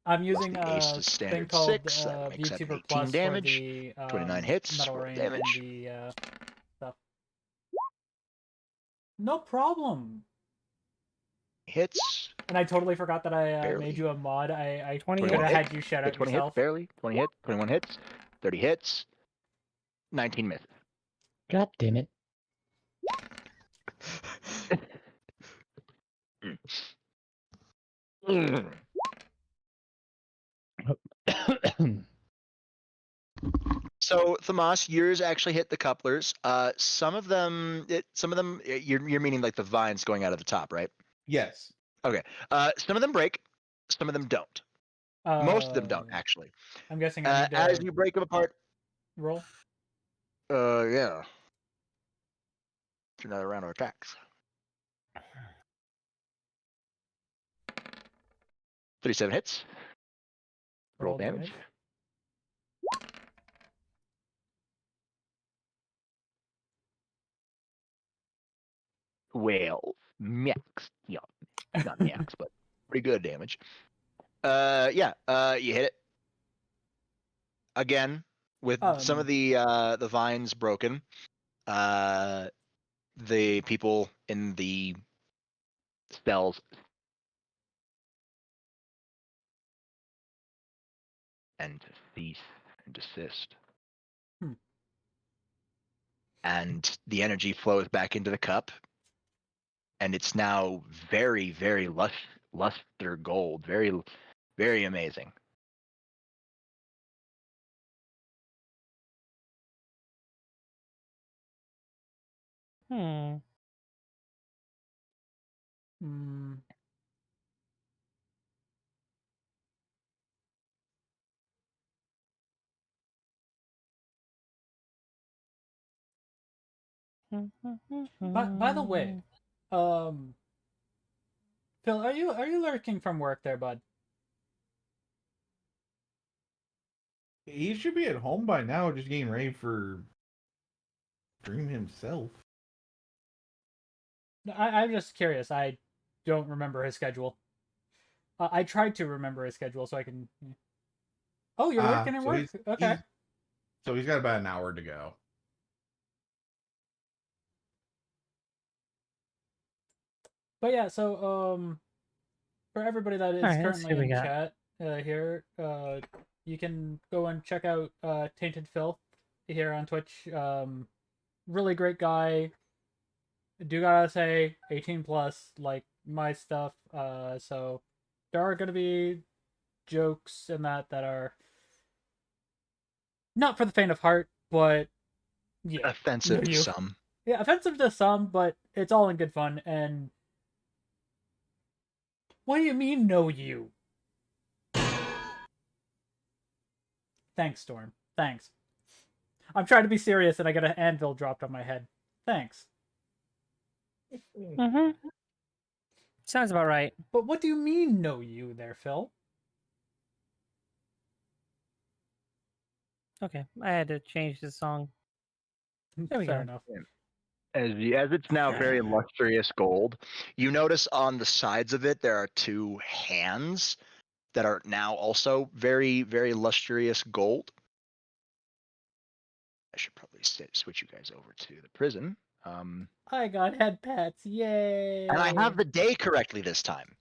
I'm using The ace a is thing standard called 6. That makes that VTuber 18 Plus damage. for the 29 hits. metal Roll rain damage. and the stuff. No problem. Hits. And I totally forgot that I Barely. made you a mod. I 20 could have hits. had you shout out 20 yourself. hits, barely. 20 hits. 21 hits. 30 hits. 19 misses. God damn it. So, Thamas, yours actually hit the couplers. Some of them, you're meaning like the vines going out of the top, right? Yes. Some of them break. Some of them don't. Most of them don't, actually. I'm guessing I need to As you break them apart, roll. yeah. It's another round of attacks. 37 hits. Roll damage. Well, max. Yeah. Not max, but pretty good damage. You hit it. Again, with some of the vines broken. The people in the cells and cease and desist. And the energy flows back into the cup, and it's now very, very luster gold, very, very amazing. Hmm. By the way, Phil, are you lurking from work there, bud? He should be at home by now, just getting ready for Dream himself. I'm just curious. I don't remember his schedule. I tried to remember his schedule so I can. Oh, you're working at So work. Okay. he's got about an hour to go. But yeah, so for everybody that is Alright, let's see currently what we in got. chat here, you can go and check out Tainted Filth here on Twitch. Really great guy. Do gotta say 18 plus, like my stuff. So there are gonna be jokes in that are not for the faint of heart, but yeah, Offensive to you. some. Yeah, offensive to some, but it's all in good fun. And what do you mean, no you? Thanks, Storm. Thanks. I'm trying to be serious, and I got an anvil dropped on my head. Thanks. Mm-hmm. Sounds about right. But what do you mean, no you there, Phil? Okay, I had to change the song. There we Fair go. enough. As it's now very lustrous gold, you notice on the sides of it there are two hands that are now also very, very lustrous gold. I should probably switch you guys over to the prison. I got head pats. Yay! And I have the day correctly this time.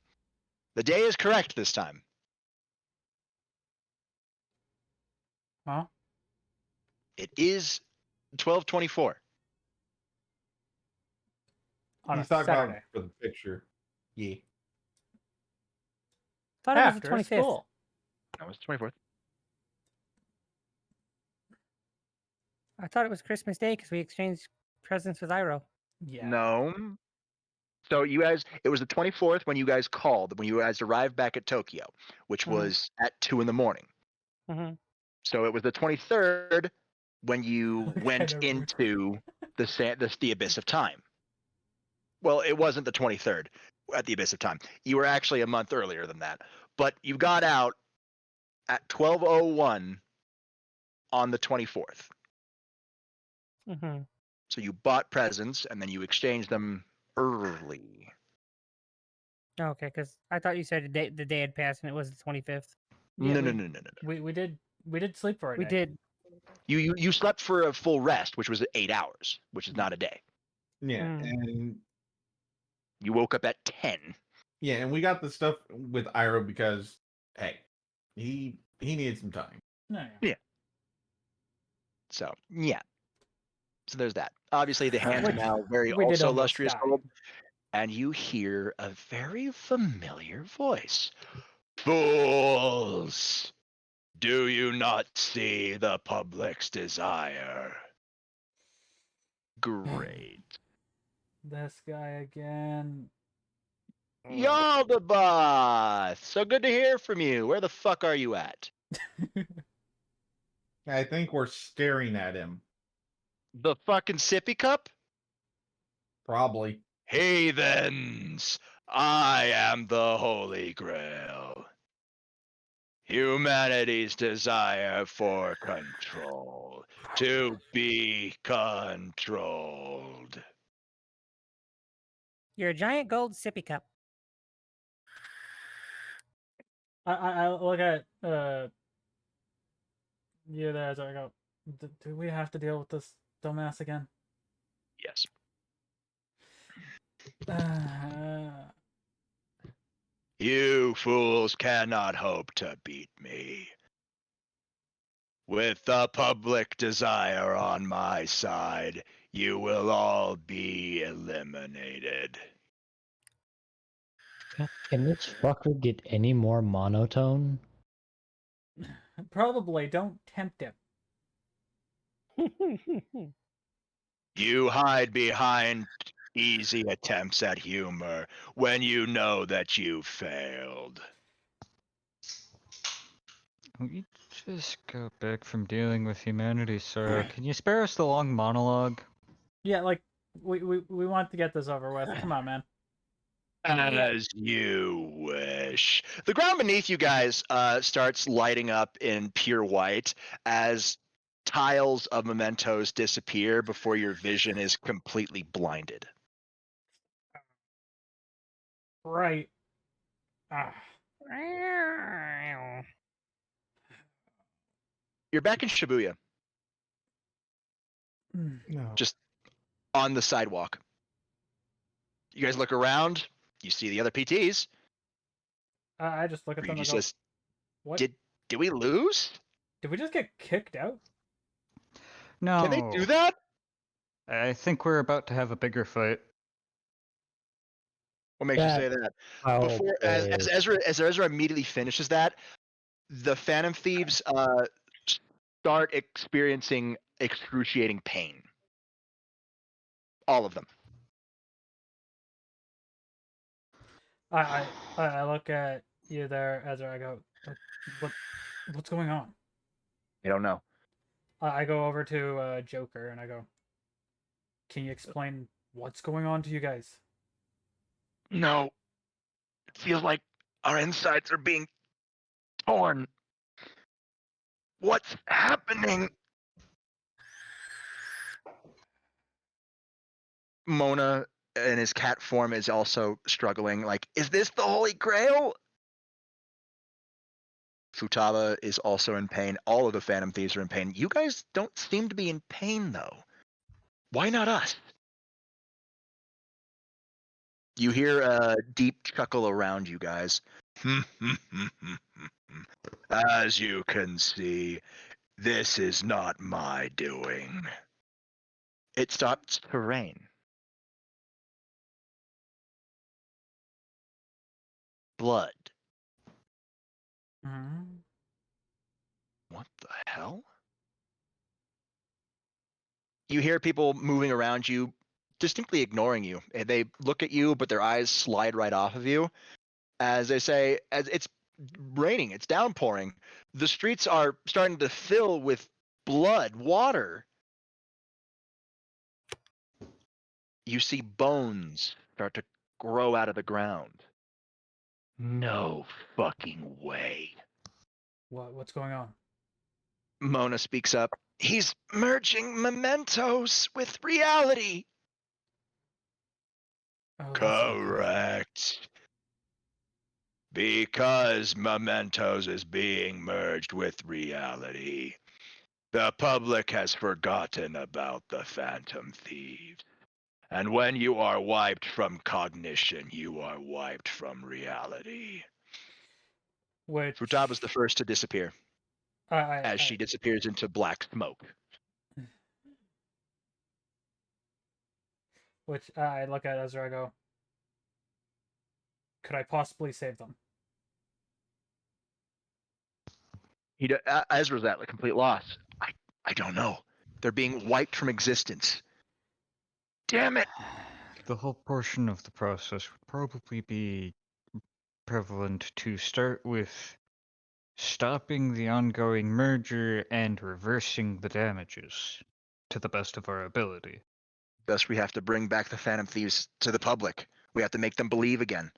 The day is correct this time. Huh? It is 12/24. On He's a talking about Saturday. for the picture. Yeah. Thought it was After the 25th. school. No, it's 24th. I thought it was Christmas Day because we exchanged presents with Iroh. Yeah. No. So you guys, it was the 24th when you guys called, when you guys arrived back at Tokyo, which was at 2 in the morning. Mm-hmm. So it was the 23rd when you went Kinda rude. into the Abyss of Time. Well, it wasn't the 23rd at the Abyss of Time. You were actually a month earlier than that. But you got out at 12:01 on the 24th. Mm-hmm. So you bought presents and then you exchanged them early. Okay, because I thought you said the day had passed and it was the 25th. Yeah, No. We did sleep for a We day. did. You slept for a full rest, which was 8 hours, which is not a day. Yeah, Mm. and You woke up at 10. yeah, and we got the stuff with Iroh because hey, he needed some time. No, Yeah. So yeah. So there's that. Obviously, the hands are now very we did also almost lustrous die. gold, and you hear a very familiar voice. Fools! Do you not see the public's desire? Great. This guy again. Yaldabaoth! So good to hear from you. Where the fuck are you at? I think we're staring at him. The fucking sippy cup? Probably. Heathens! I am the Holy Grail. Humanity's desire for control. To be controlled. You're a giant gold sippy cup. I look at you there as I go. Do we have to deal with this dumbass again? Yes. You fools cannot hope to beat me. With the public desire on my side, you will all be eliminated. Can this fucker get any more monotone? Probably. Don't tempt him. You hide behind easy attempts at humor when you know that you failed. We just got back from dealing with humanity, sir. Can you spare us the long monologue? Yeah, like we want to get this over with. Come on, man. As you wish. The ground beneath you guys starts lighting up in pure white as tiles of mementos disappear before your vision is completely blinded. Right. Ah. You're back in Shibuya, No. just on the sidewalk. You guys look around. You see the other PTs. I just look at them Ryuji and go, says, "What? Did we lose? Did we just get kicked out?" No. Can they do that? I think we're about to have a bigger fight. What makes you say That- that? Oh, Before as Ezra immediately finishes that, the Phantom Thieves start experiencing excruciating pain. All of them. I look at you there, Ezra. I go, what's going on? I don't know. I go over to Joker and I go, can you explain what's going on to you guys? No. It feels like our insides are being torn. What's happening? Mona in his cat form is also struggling. Like, is this the Holy Grail? Futaba is also in pain. All of the Phantom Thieves are in pain. You guys don't seem to be in pain, though. Why not us? You hear a deep chuckle around you guys. As you can see, this is not my doing. It starts to rain. Blood. Mm-hmm. What the hell? You hear people moving around you, distinctly ignoring you. And they look at you, but their eyes slide right off of you. As they say, as it's raining, it's downpouring. The streets are starting to fill with blood, water. You see bones start to grow out of the ground. No fucking way. What's going on? Mona speaks up. He's merging mementos with reality. Oh, that's not good. Correct. Because mementos is being merged with reality. The public has forgotten about the Phantom Thieves. And when you are wiped from cognition, you are wiped from reality. Which Futaba's the first to disappear as I she disappears into black smoke. which I look at Ezra. I go, could I possibly save them? Ezra's at a complete loss. I don't know. They're being wiped from existence. Damn it! The whole portion of the process would probably be prevalent to start with stopping the ongoing merger and reversing the damages to the best of our ability. Thus, we have to bring back the Phantom Thieves to the public. We have to make them believe again.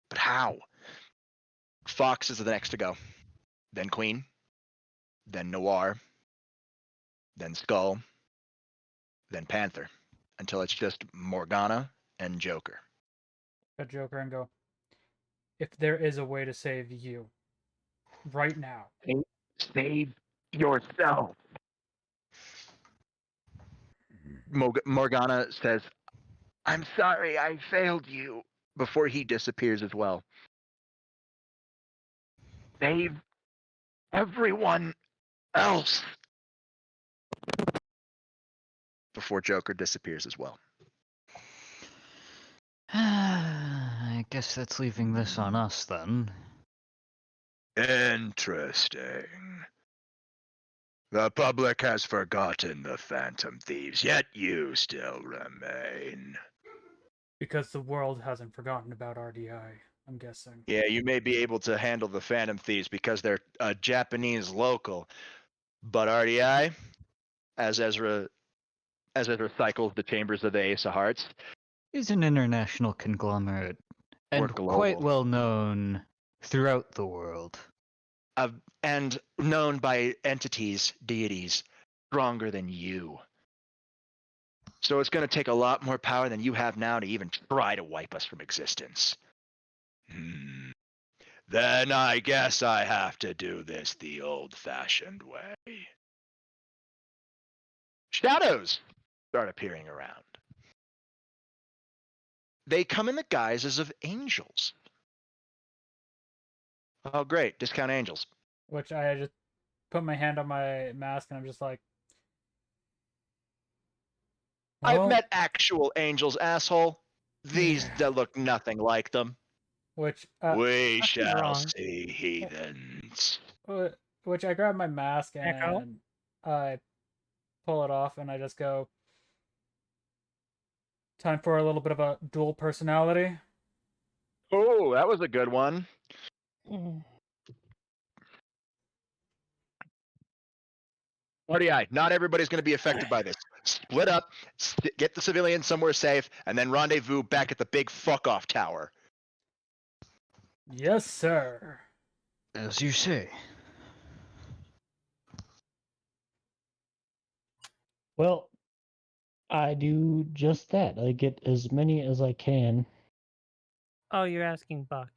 But how? Fox is the next to go. Then Queen. Then Noir. Then Skull. Then Panther. Until it's just Morgana and Joker. At Joker and go, if there is a way to save you, right now. Save yourself. Morgana says, I'm sorry I failed you, before he disappears as well. Save everyone else. Before Joker disappears as well. I guess that's leaving this on us then. Interesting. The public has forgotten the Phantom Thieves, yet you still remain. Because the world hasn't forgotten about RDI, I'm guessing. Yeah, you may be able to handle the Phantom Thieves because they're a Japanese local, but RDI, as Ezra cycles the chambers of the Ace of Hearts, Is an international conglomerate Or and quite global. well known throughout the world. And known by entities, deities, stronger than you. So it's going to take a lot more power than you have now to even try to wipe us from existence. Then I guess I have to do this the old-fashioned way. Shadows start appearing around. They come in the guises of angels. Oh, great. Discount angels. Which I just put my hand on my mask and I'm just like, I've well, met actual angels, asshole. These that look nothing like them. which We nothing's shall wrong. see, heathens. which I grab my mask Echo? and I pull it off and I just go, time for a little bit of a dual personality. Oh, that was a good one. RDI, not everybody's going to be affected by this. Split up, get the civilians somewhere safe, and then rendezvous back at the big fuck-off tower. Yes, sir. As you say. Well, I do just that. I get as many as I can. Oh, you're asking Buck.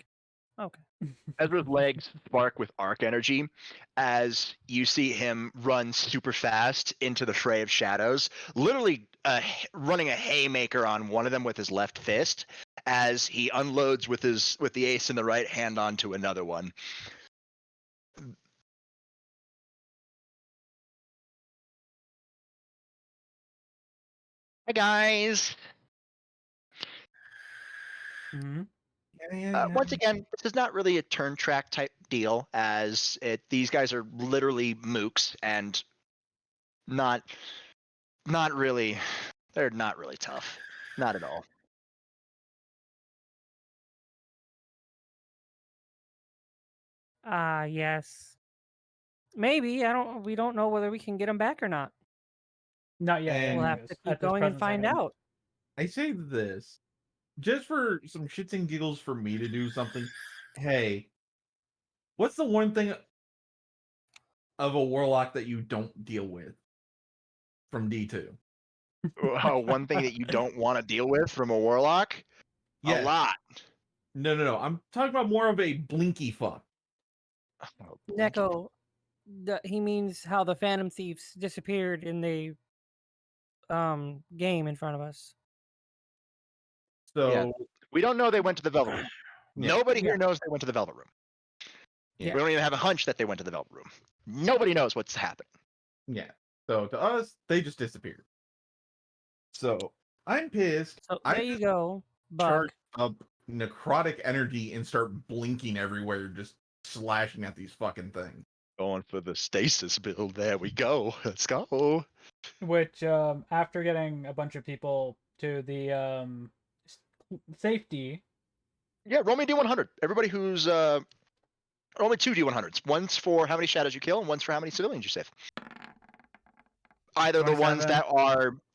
Okay. Ezra's legs spark with arc energy as you see him run super fast into the fray of shadows, literally running a haymaker on one of them with his left fist as he unloads with the ace in the right hand onto another one. Hi guys. Mm-hmm. Once again, this is not really a turn track type deal, as these guys are literally mooks and not really. They're not really tough, not at all. Yes. Maybe. We don't know whether we can get them back or not. Not yet. And We'll have anyways, to at keep this going and present find second. out. I say this just for some shits and giggles for me to do something. Hey, what's the one thing of a warlock that you don't deal with from D2? One thing that you don't want to deal with from a warlock? Yes. A lot. No. I'm talking about more of a blinky fuck. Oh, Neko, he means how the Phantom Thieves disappeared in the game in front of us. So Yeah. We don't know they went to the Velvet Room. Yeah. Nobody here knows they went to the Velvet Room. Yeah. We don't even have a hunch that they went to the Velvet Room. Nobody knows what's happened. yeah. So to us, they just disappeared. So I'm pissed. So I there you go, Buck. charge up necrotic energy and start blinking everywhere, just slashing at these fucking things. Going for the stasis build. There we go. Let's go. Which, after getting a bunch of people to the safety. Yeah, roll me D100. Everybody who's only 2 D100s. One's for how many shadows you kill, and one's for how many civilians you save. Either the ones 27. that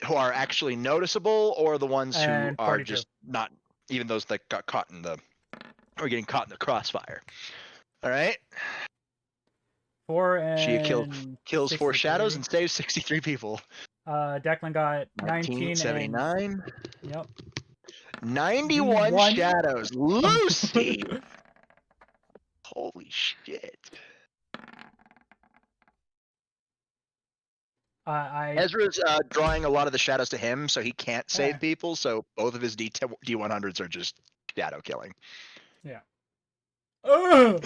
who are actually noticeable, or the ones who And are 42. just not, even those that got caught in the, or getting caught in the crossfire. All right. 4 and She kills 4 shadows 63. and saves 63 people. Declan got 19 and 1979. yep. 91 D1. shadows. Lucy. Holy shit. Ezra's drawing a lot of the shadows to him, so he can't save people. So both of his D100s are just shadow killing. Yeah. And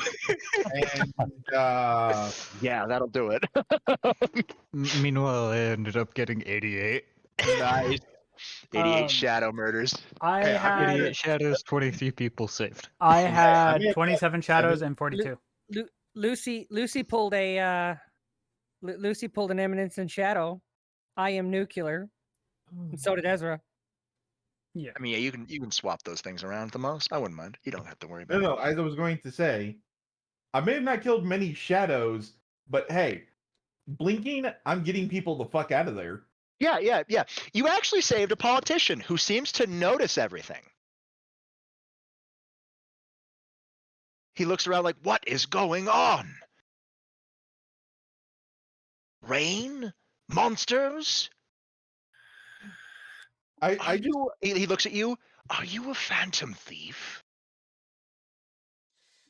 yeah, that'll do it. Meanwhile, I ended up getting 88. Nice. 88 shadow murders. I Hey, had 88 shadows, 23 people saved. I I'm had gonna 27 shadows and 42. Lucy pulled a Lucy pulled an Eminence in Shadow. I am nuclear. And so did Ezra. Yeah. I mean, yeah, you can swap those things around the most. I wouldn't mind. You don't have to worry about no, it. as I was going to say, I may have not killed many shadows, but hey, blinking, I'm getting people the fuck out of there. Yeah. You actually saved a politician who seems to notice everything. He looks around like, what is going on? Rain? Monsters? I just He looks at you. Are you a phantom thief?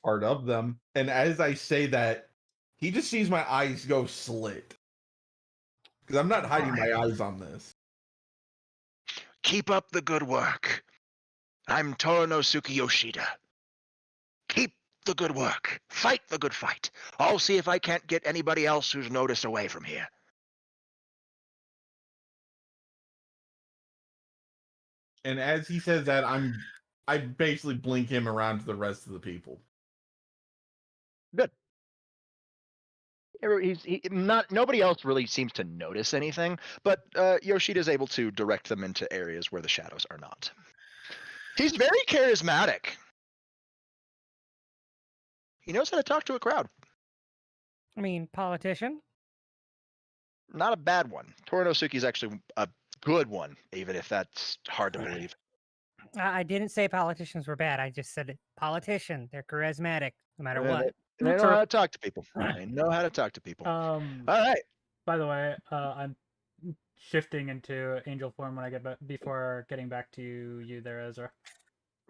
part of them, and as I say that, he just sees my eyes go slit. Because I'm not hiding my eyes on this. Keep up the good work. I'm Toronosuke Yoshida. Keep the good work. Fight the good fight. I'll see if I can't get anybody else who's noticed away from here. And as he says that, I basically blink him around to the rest of the people. Good. Nobody else really seems to notice anything, but Yoshida's able to direct them into areas where the shadows are not. He's very charismatic. He knows how to talk to a crowd. I mean, politician. Not a bad one. Toronosuke's actually a good one, even if that's hard to believe. I didn't say politicians were bad. I just said it. Politician. They're charismatic, no matter Yeah, what. They know how to talk to people. They know how to talk to people. All right. By the way, I'm shifting into angel form when I get back before getting back to you there, Ezra.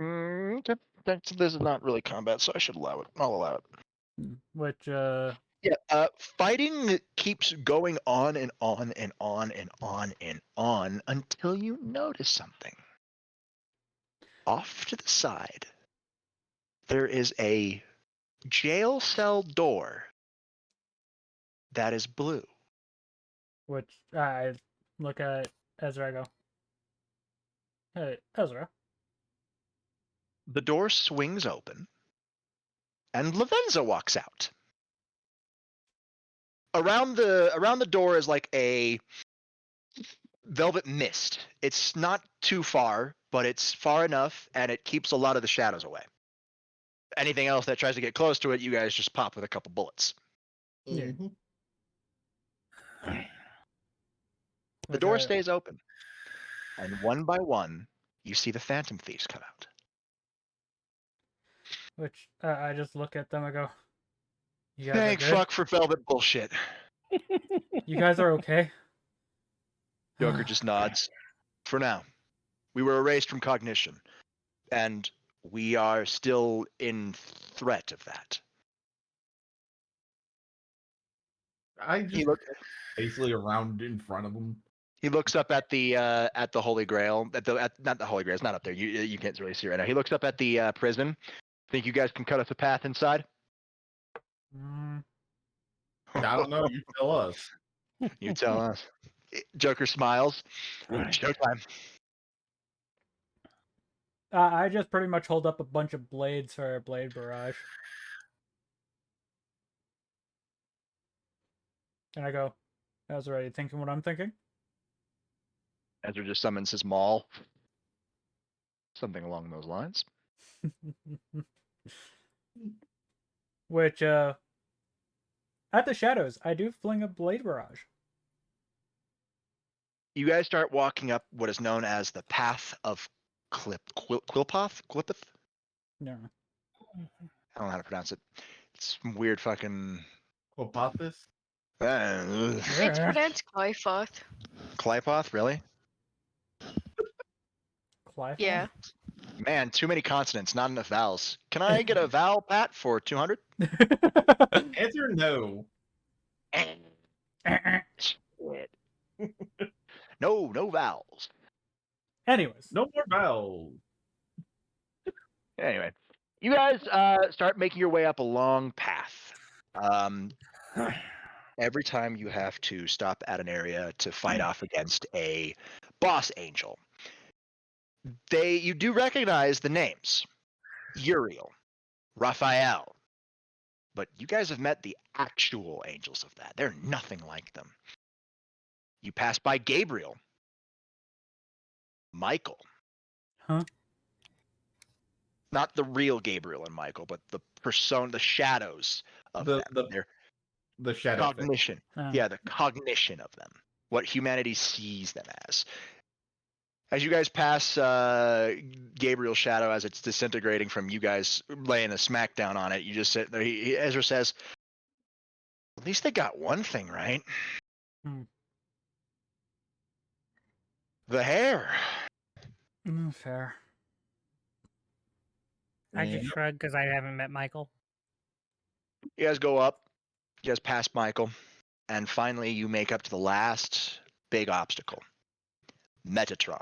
Okay. This is not really combat, so I should allow it. I'll allow it. Which Yeah, fighting keeps going on and on and on and on and on until you notice something. Off to the side, there is a jail cell door that is blue. which I look at Ezra, I go, "Hey, Ezra." The door swings open, and Lavenza walks out. Around the door is like a velvet mist. It's not too far, but it's far enough, and it keeps a lot of the shadows away. Anything else that tries to get close to it, you guys just pop with a couple bullets. Yeah. The door stays open, and one by one, you see the Phantom Thieves come out. Which I just look at them. I go, "You guys Thank are good? fuck for velvet bullshit." You guys are okay?" Joker just nods. For now, we were erased from cognition, and we are still in threat of that. I just basically around in front of him. He looks up at the Holy Grail. Not the Holy Grail. It's not up there. You can't really see right now. He looks up at the prison. Think you guys can cut us a path inside? Mm. I don't know. You tell us. You tell us. Joker smiles. Showtime. I just pretty much hold up a bunch of blades for a blade barrage. And I go, "Ezra, are you thinking what I'm thinking?" Ezra just summons his maul. Something along those lines. Which, at the shadows, I do fling a blade barrage. You guys start walking up what is known as the Path of Quilpoth? Quilpith? No. I don't know how to pronounce it. It's some weird fucking... Quilpothus? It's pronounced Clyfoth. Clypoth, really? Clyfoth? Yeah. Man, too many consonants, not enough vowels. Can I get a vowel, Pat, for 200? Answer no. No vowels. Anyways. No more vowels. Anyway, you guys start making your way up a long path. Every time you have to stop at an area to fight off against a boss angel, you do recognize the names. Uriel, Raphael. But you guys have met the actual angels of that. They're nothing like them. You pass by Gabriel, Michael. Huh? Not the real Gabriel and Michael, but the persona, the shadows of them. The shadow cognition. Yeah, the cognition of them. What humanity sees them as. As you guys pass Gabriel's shadow as it's disintegrating from you guys laying a smackdown on it, you just sit there. Ezra says, "At least they got one thing right. Hmm. The hair. Fair. I just shrug because I haven't met Michael. You guys go up. You guys pass Michael, and finally you make up to the last big obstacle. Metatron.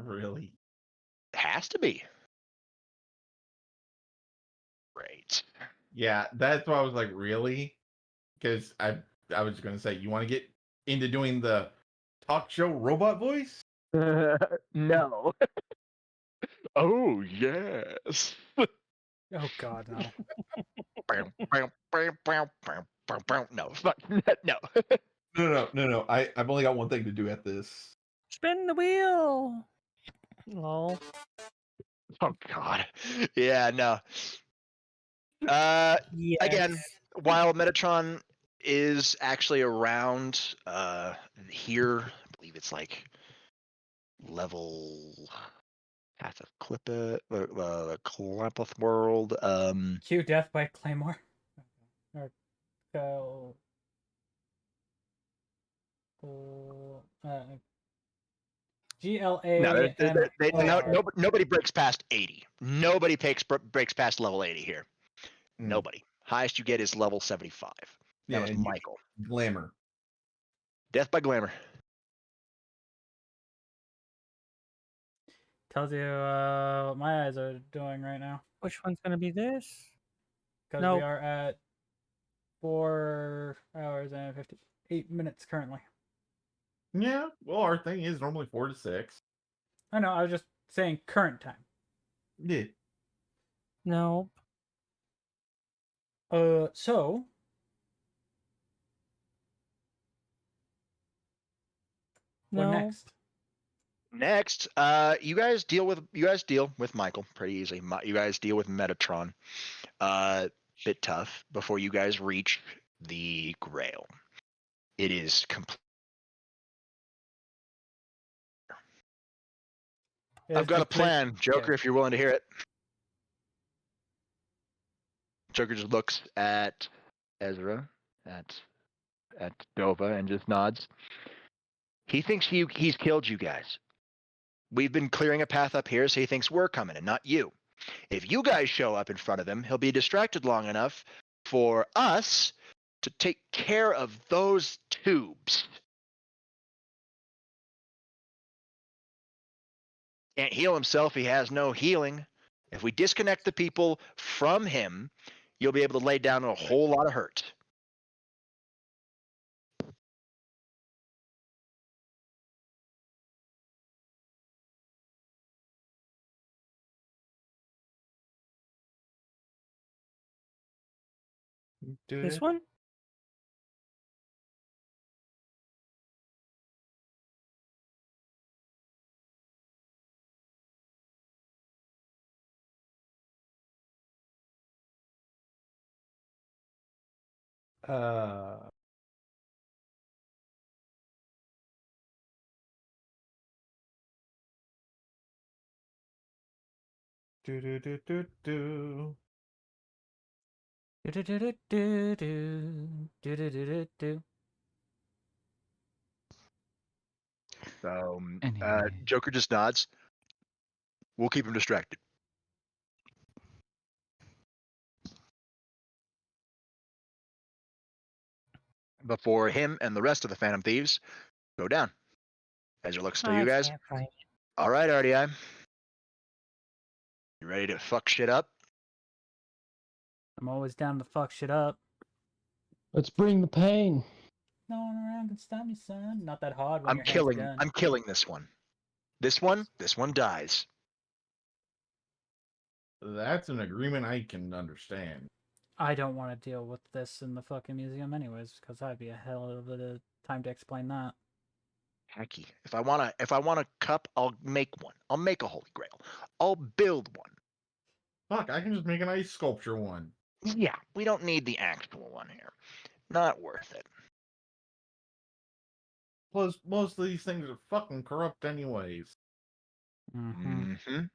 Really? Has to be. Great. Yeah, that's why I was like, really? Because I was gonna say, you want to get into doing the talk show robot voice? No. Oh yes. Oh God, no. No, fuck no. No. I've only got one thing to do at this. Spin the wheel. Lol. Oh God. Yeah, no. Yes. Again, while Metatron is actually around here, I believe it's like level Path of Clempeth World. Cue death by Claymore. Or GLA. No, nobody breaks past 80. Nobody breaks past level 80 here. Nobody. Highest you get is level 75. That was Michael. Glamour. Death by Glamour. Tells you what my eyes are doing right now. Which one's gonna be this? Because we are at 4 hours and 58 minutes currently. Yeah, well, our thing is normally 4 to 6. I know, I was just saying current time. Yeah. Nope. So what next? Next, you guys deal with Michael pretty easily. You guys deal with Metatron. Bit tough before you guys reach the Grail. It is complete. I've got a plan, Joker, if you're willing to hear it. Joker just looks at Ezra, at Dova, and just nods. He thinks he's killed you guys. We've been clearing a path up here, so he thinks we're coming and not you. If you guys show up in front of him, he'll be distracted long enough for us to take care of those tubes. Can't heal himself, he has no healing. If we disconnect the people from him, you'll be able to lay down a whole lot of hurt. This one? Do. So, Joker just nods. We'll keep him distracted. Before him and the rest of the Phantom Thieves go down. Ezra looks to you guys. All right, RDI. You ready to fuck shit up? I'm always down to fuck shit up. Let's bring the pain. No one around can stop me, son. Not that hard. I'm killing this one. This one dies. That's an agreement I can understand. I don't want to deal with this in the fucking museum anyways, because that'd be a hell of a time to explain that. Hacky. If I want a cup, I'll make one. I'll make a Holy Grail. I'll build one. Fuck, I can just make an ice sculpture one. Yeah, we don't need the actual one here. Not worth it. Plus, most of these things are fucking corrupt anyways. Mm-hmm.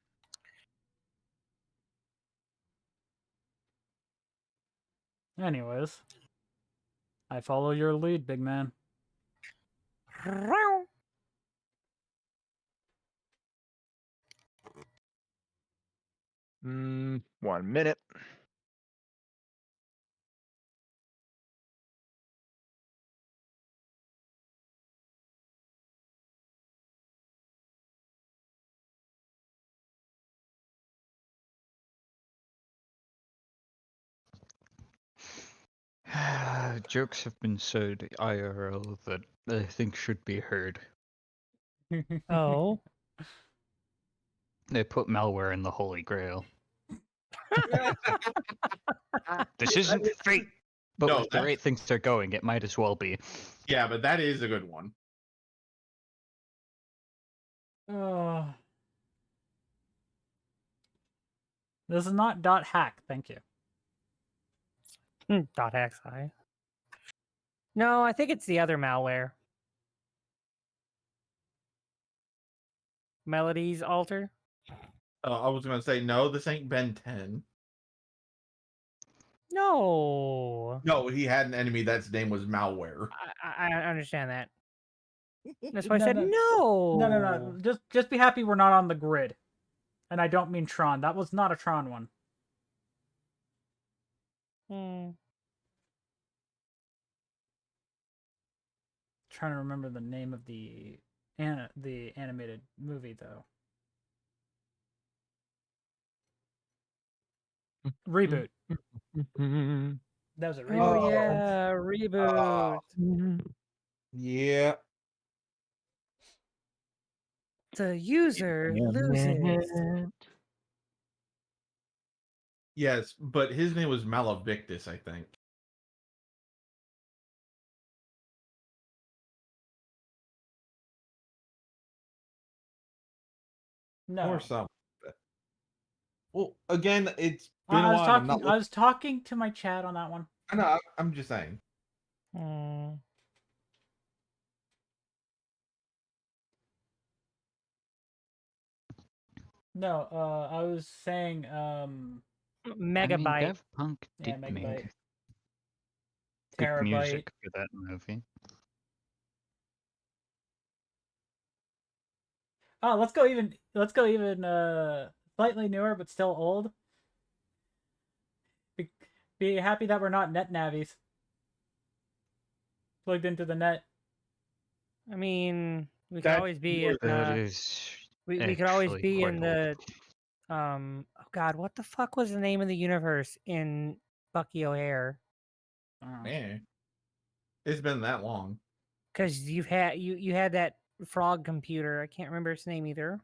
Anyways, I follow your lead, big man. 1 minute. Jokes have been said IRL that I think should be heard. Oh. They put malware in the Holy Grail. This isn't fate, but No, with the rate things are going, it might as well be. Yeah, but that is a good one. Oh. This is not .hack, thank you. .xi. No, I think it's the other malware. Melodies alter. I was gonna say no. This ain't Ben 10. No. No, he had an enemy that's name was malware. I understand that. That's why I said No, no. No. Just be happy we're not on the grid. And I don't mean Tron. That was not a Tron one. Trying to remember the name of the animated movie though. Reboot. That was a reboot. Oh yeah, reboot. Yeah. The user loses. Yes, but his name was Malavictus, I think. No. Or something. Well, again, it's been a while. I was talking to my chat on that one. I know. I'm just saying. No, I was saying Megabyte. I mean, Punk did Megabyte. make Terabyte. good music for that movie. Oh, let's go even slightly newer but still old. Be happy that we're not net navies. Plugged into the net. I mean, we could always be in we could always be in the oh god, what the fuck was the name of the universe in Bucky O'Hare? Man. It's been that long. Because you had that frog computer. I can't remember its name either.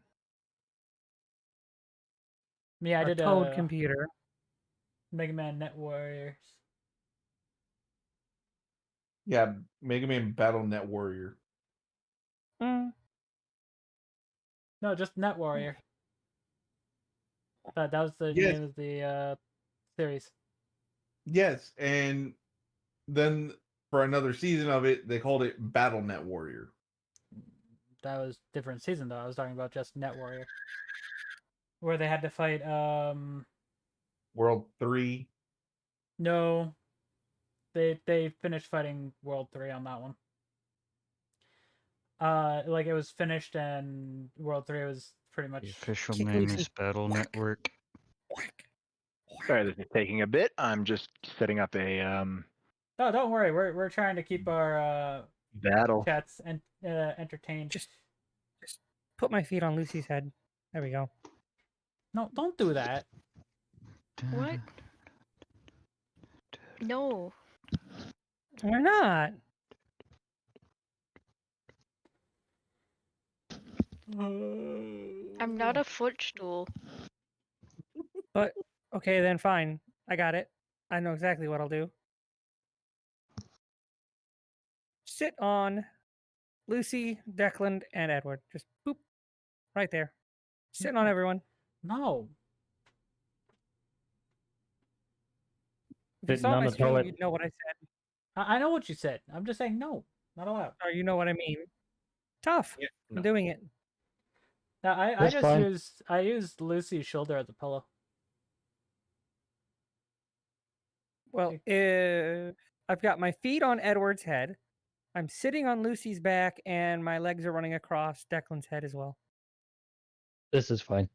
Yeah, I did Toad computer. Mega Man Net Warriors. Yeah, Mega Man Battle Net Warrior. No, just Net Warrior. That was the name of the series. Yes, and then for another season of it, they called it Battle Net Warrior. That was different season though. I was talking about just Net Warrior, where they had to fight World 3. No, they finished fighting World 3 on that one. Like it was finished and World 3 was pretty much. The official name is Battle Network. Sorry, this is taking a bit. I'm just setting up a No, don't worry. We're trying to keep our battle chats and entertained. Just put my feet on Lucy's head. There we go. No, don't do that. What? No. We're not. I'm not a footstool. But okay, then fine. I got it. I know exactly what I'll do. Sit on Lucy, Declan, and Edward. Just boop. Right there. Sitting on everyone. No. If you saw my stream, you'd know what I said. I know what you said. I'm just saying no. Not allowed. Or you know what I mean. Tough. Yeah, I'm doing it. Now, I used Lucy's shoulder as a pillow. Well, I've got my feet on Edward's head. I'm sitting on Lucy's back, and my legs are running across Declan's head as well. This is fine.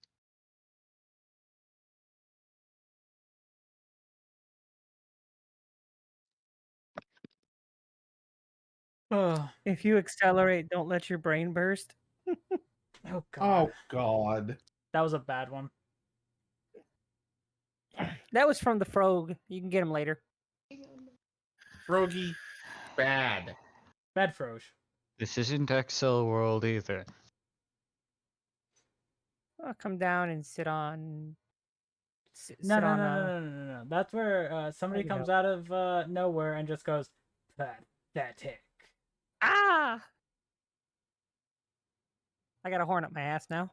Oh, If you accelerate, don't let your brain burst. oh god. Oh God. That was a bad one. That was from the Frog. You can get him later. Frogie. Bad. Bad Froge. This isn't Excel World either. I'll come down and sit on. No, sit no, on. no, no, no, no, no. That's where somebody There we comes go. out of nowhere and just goes, pathetic. Ah! I got a horn up my ass now.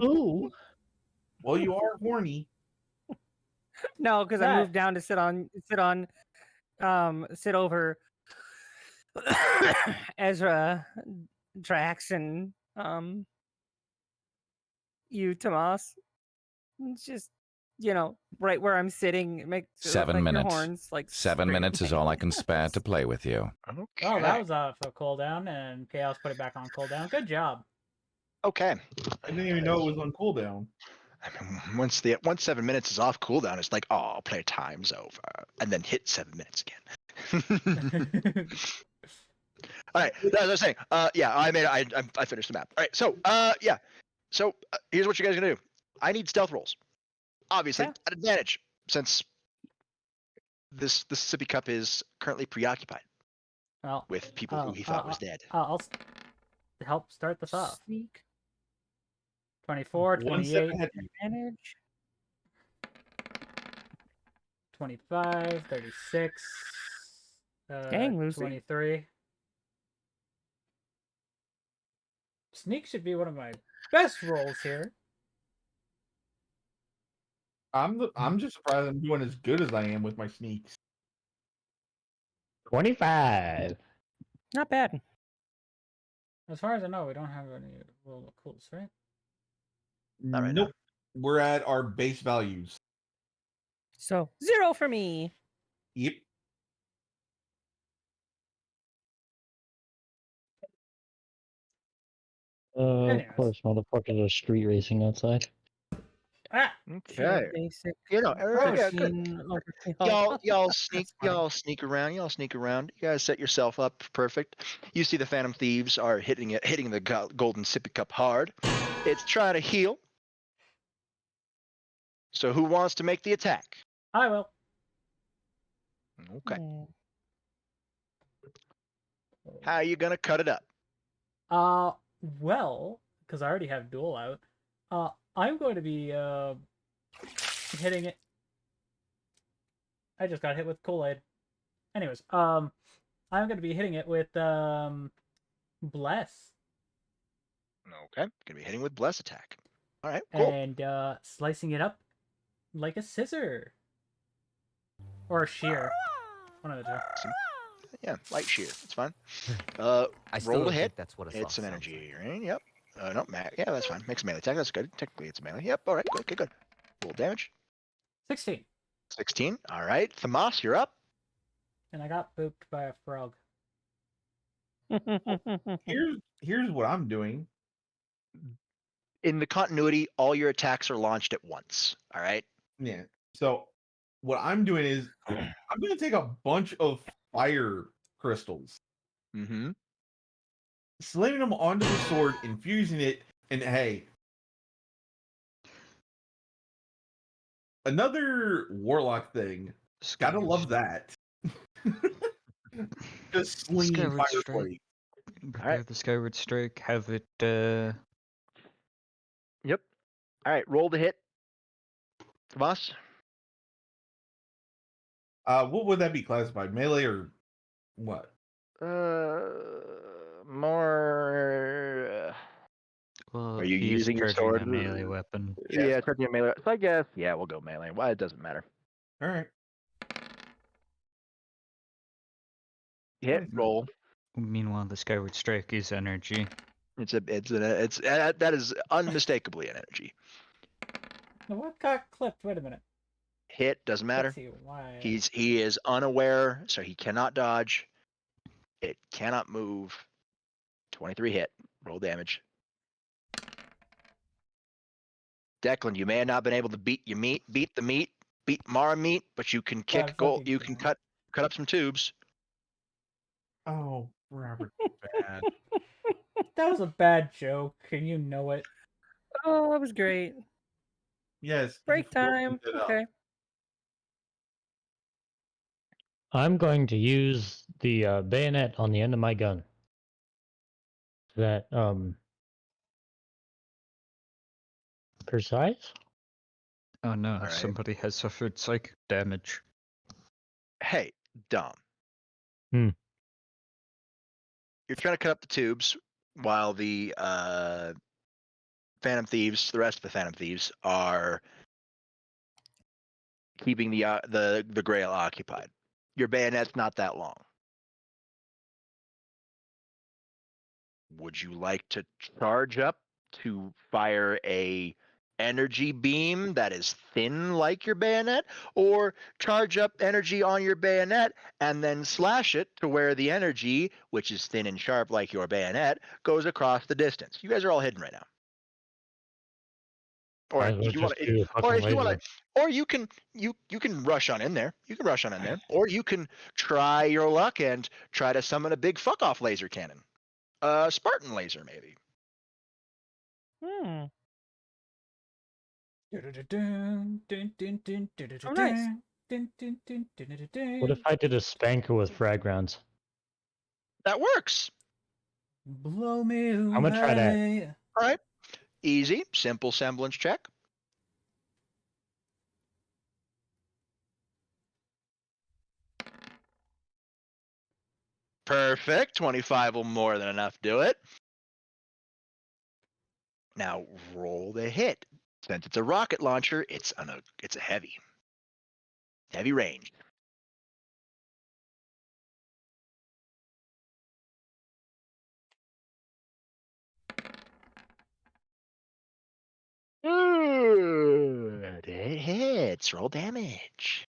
Ooh. Well, you are horny. No, because I That- moved down to sit over Ezra, Drax, and you, Tomas. It's just, right where I'm sitting. It makes it look 7 like your minutes. horns, like 7 straight minutes is all I can spare to play with you. Okay. Oh, that was off a cooldown, and Chaos put it back on cooldown. Good job. Okay. I didn't even know it was on cooldown. I mean, once 7 minutes is off cooldown, it's like, oh, play time's over, and then hit 7 minutes again. All right, as I was saying, yeah, I finished the map. All right, so yeah, so here's what you guys are gonna do. I need stealth rolls, obviously Yeah. at advantage since this Sippy Cup is currently preoccupied Well, with people who he thought was dead. I'll help start this off. Sneak 24, 1 step 28, ahead. advantage. 25, 36, Dang, Lucy. 23. Sneak should be one of my best rolls here. I'm just surprised I'm doing as good as I am with my sneaks. 25. Not bad. As far as I know, we don't have any roll of cools, right? Not right Nope. We're at our base values. So 0 for me. Yep. Of Anyways. course, motherfuckers are street racing outside. Ah! Okay. Basic. You know, yeah, good. 13 over 3. Y'all sneak That's fine. y'all sneak around. You guys set yourself up perfect. You see the Phantom Thieves are hitting the golden sippy cup hard. It's trying to heal. So who wants to make the attack? I will. Okay. Yeah. How are you gonna cut it up? Well, because I already have duel out, I'm going to be hitting it. I just got hit with Kool-Aid. Anyways, I'm going to be hitting it with Bless. Okay. Gonna be hitting with bless attack. All right. Cool. And slicing it up like a scissor. Or a shear. One of the two. Yeah, light shear. It's fine. I still Roll don't to hit. think that's what a sloth It's an sounds energy, right? Yep. No, yeah, that's fine. Makes a melee attack. That's good. Technically, it's a melee. Yep. All right. Good. Good. Roll damage. 16. 16. All right. Thamas, you're up. And I got booped by a frog. Here's what I'm doing. In the continuity, all your attacks are launched at once. All right. Yeah. So what I'm doing is I'm going to take a bunch of fire crystals, Mm-hmm. slamming them onto the sword, infusing it, and hey, another warlock thing. Gotta love that. Just slinging Skyward fire Strike. blade. Prepare the Skyward Strike. Have it. Yep. All right. Roll the hit. Thamas. What would that be classified? Melee or what? More. Well, Are you he's using your charging sword? a melee weapon. Yeah, charging a melee. So I guess, yeah, we'll go melee. Well, it doesn't matter. All right. Hit, roll. Meanwhile, the Skyward Strike is energy. That is unmistakably an energy. Now, what got clipped? Wait a minute. Hit doesn't matter. Let's see why. He is unaware, so he cannot dodge. It cannot move. 23 hit. Roll damage. Declan, you may have not been able to beat the meat, beat Mara meat, but you can kick I've gold. fucking You can done. cut up some tubes. Oh, Robert, bad. That was a bad joke, and you know it. Oh, that was great. Yes. Break you've opened time. it up. Okay. I'm going to use the bayonet on the end of my gun. That precise? Oh no, right. somebody has suffered psychic damage. Hey, Dom. Hmm. You're trying to cut up the tubes while the Phantom Thieves, the rest of the Phantom Thieves, are keeping the Grail occupied. Your bayonet's not that long. Would you like to charge up to fire a energy beam that is thin like your bayonet, or charge up energy on your bayonet and then slash it to where the energy, which is thin and sharp like your bayonet, goes across the distance? You guys are all hidden right now. Or Might as well if you want just to, do a or fucking if you want laser. to, or you can rush on in there. You can rush on in there, or you can try your luck and try to summon a big fuck off laser cannon, Spartan laser maybe. Hmm. Oh, nice. What if I did a spanker with frag rounds? That works. Blow me away. I'm gonna try that. All right, easy, simple semblance check. Perfect. 25 will more than enough do it. Now roll the hit. Since it's a rocket launcher, it's a heavy range. Good. It hits. Roll damage.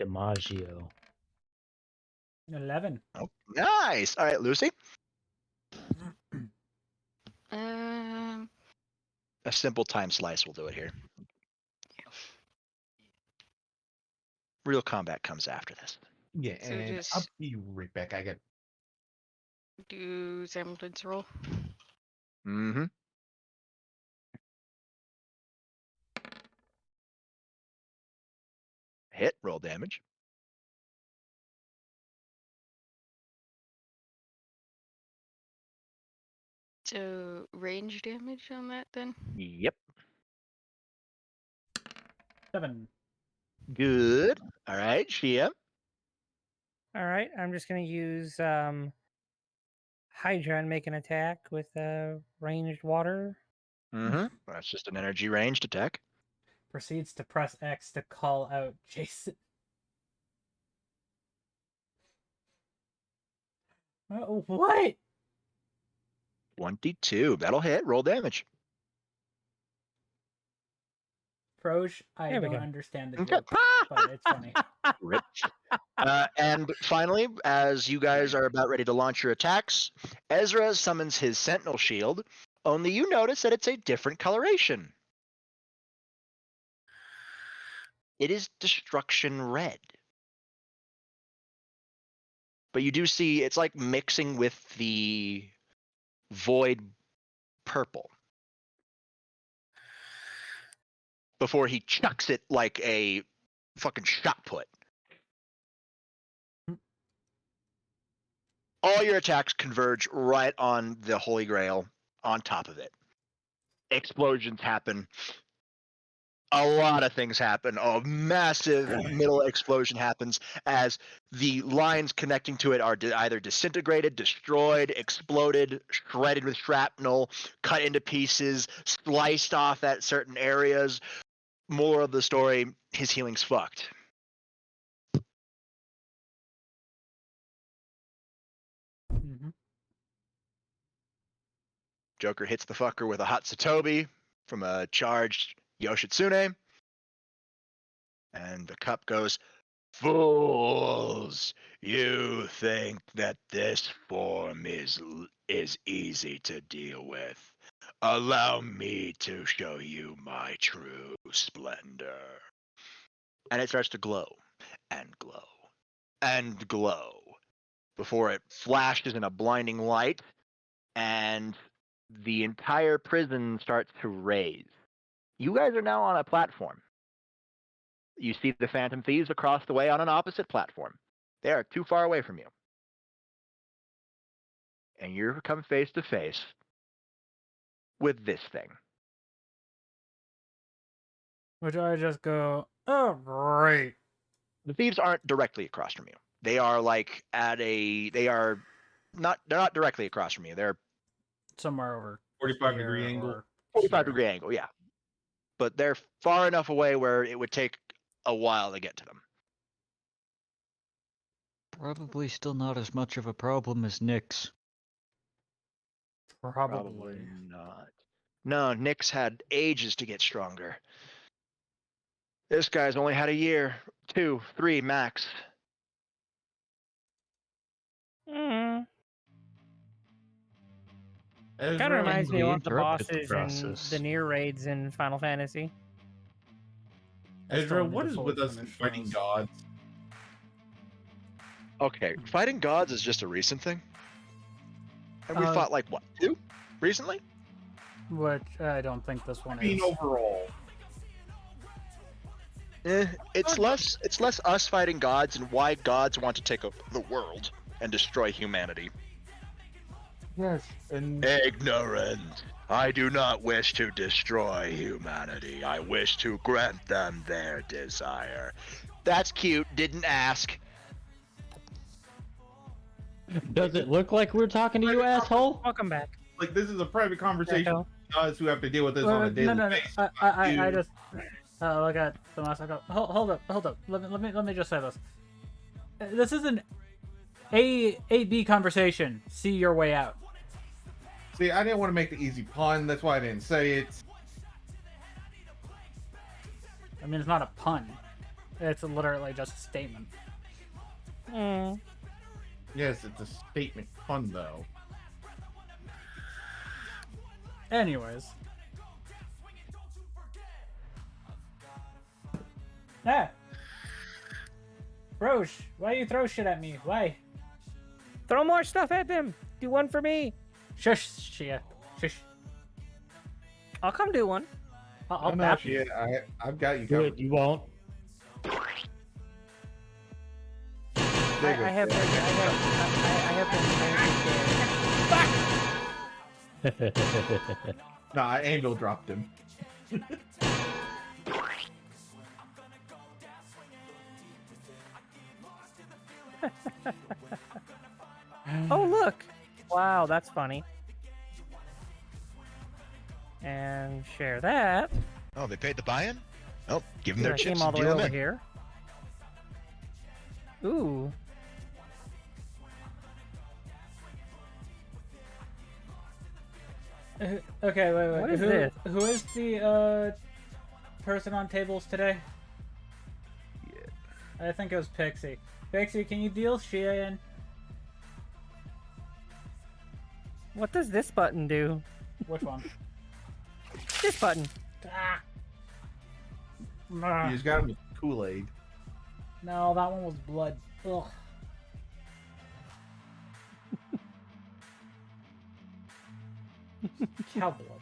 DiMaggio. 11. Oh, nice. All right, Lucy. Um, A simple time slice will do it here. Real combat comes after this. Yeah, So and just- I'll be right back. I got do semblance roll. Mm-hmm. Hit. Roll damage. So range damage on that then? Yep. 7. Good. All right, Shia. All right. I'm just gonna use Hydra and make an attack with ranged water. Mm-hmm. That's just an energy ranged attack. Proceeds to press X to call out Jason. What? 22. That'll hit. Roll damage. Froge, I There we don't go. understand the Okay. joke, but it's funny. Rip. And finally, as you guys are about ready to launch your attacks, Ezra summons his Sentinel Shield, only you notice that it's a different coloration. It is Destruction Red. But you do see it's like mixing with the Void Purple. Before he chucks it like a fucking shot put. All your attacks converge right on the Holy Grail, on top of it. Explosions happen. A lot of things happen. A massive middle explosion happens as the lines connecting to it are either disintegrated, destroyed, exploded, shredded with shrapnel, cut into pieces, sliced off at certain areas. Moral of the story, his healing's fucked. Mm-hmm. Joker hits the fucker with a Hatsatobi from a charged Yoshitsune. And the cup goes, "Fools, you think that this form is easy to deal with. Allow me to show you my true splendor." And it starts to glow and glow and glow before it flashes in a blinding light, and the entire prison starts to raise. You guys are now on a platform. You see the Phantom Thieves across the way on an opposite platform. They are too far away from you. And you come face to face with this thing. Which I just go, oh, great. The thieves aren't directly across from you. They are like they're not directly across from you. They're Somewhere over 45-degree here angle. or- 45-degree angle, yeah. But they're far enough away where it would take a while to get to them. Probably still not as much of a problem as Nyx. Probably. Not. No, Nyx had ages to get stronger. This guy's only had a year, 2, 3 max. Mm. Kind of Ezra, reminds me of we one of the interrupted the bosses in process. the near raids in Final Fantasy. I still Ezra, need what to is fully with us finish fighting those. gods? Okay, fighting gods is just a recent thing. And we Uh, fought like what, 2 recently? Which I don't think this one I mean, is. overall. It's less us fighting gods and why gods want to take over the world and destroy humanity. Yes, and Ignorant. I do not wish to destroy humanity. I wish to grant them their desire. That's cute. Didn't ask. Does it look like we're talking to you, asshole? Welcome back. like this is a private conversation. Echo. Us who have to deal with this on a daily no. basis. I You- just look at the mouse. I go, hold up. Let me just say this. This is an A-B conversation. See your way out. See, I didn't want to make the easy pun. That's why I didn't say it. I mean, it's not a pun. It's literally just a statement. Mm. Yes, it's a statement pun though. Anyways. Ah! Roche, why you throw shit at me? Why? Throw more stuff at them. Do one for me. Shush, Shia. Shush. I'll come do one. I'll no, bap you. shit, I've got you Do covered. it, you won't. I have been. No, I Angel dropped him. Oh look! Wow, that's funny. And share that. Oh, they paid the buy-in? Oh, give them I their chips came all and the way deal them over in. here. Ooh. Okay, wait. What is this? Who is the person on tables today? I think it was Pixie. Pixie, can you deal Shia in? What does this button do? Which one? This button. Ah. You Ah. just got him with Kool-Aid. No, that one was blood. Ugh. Cow blood.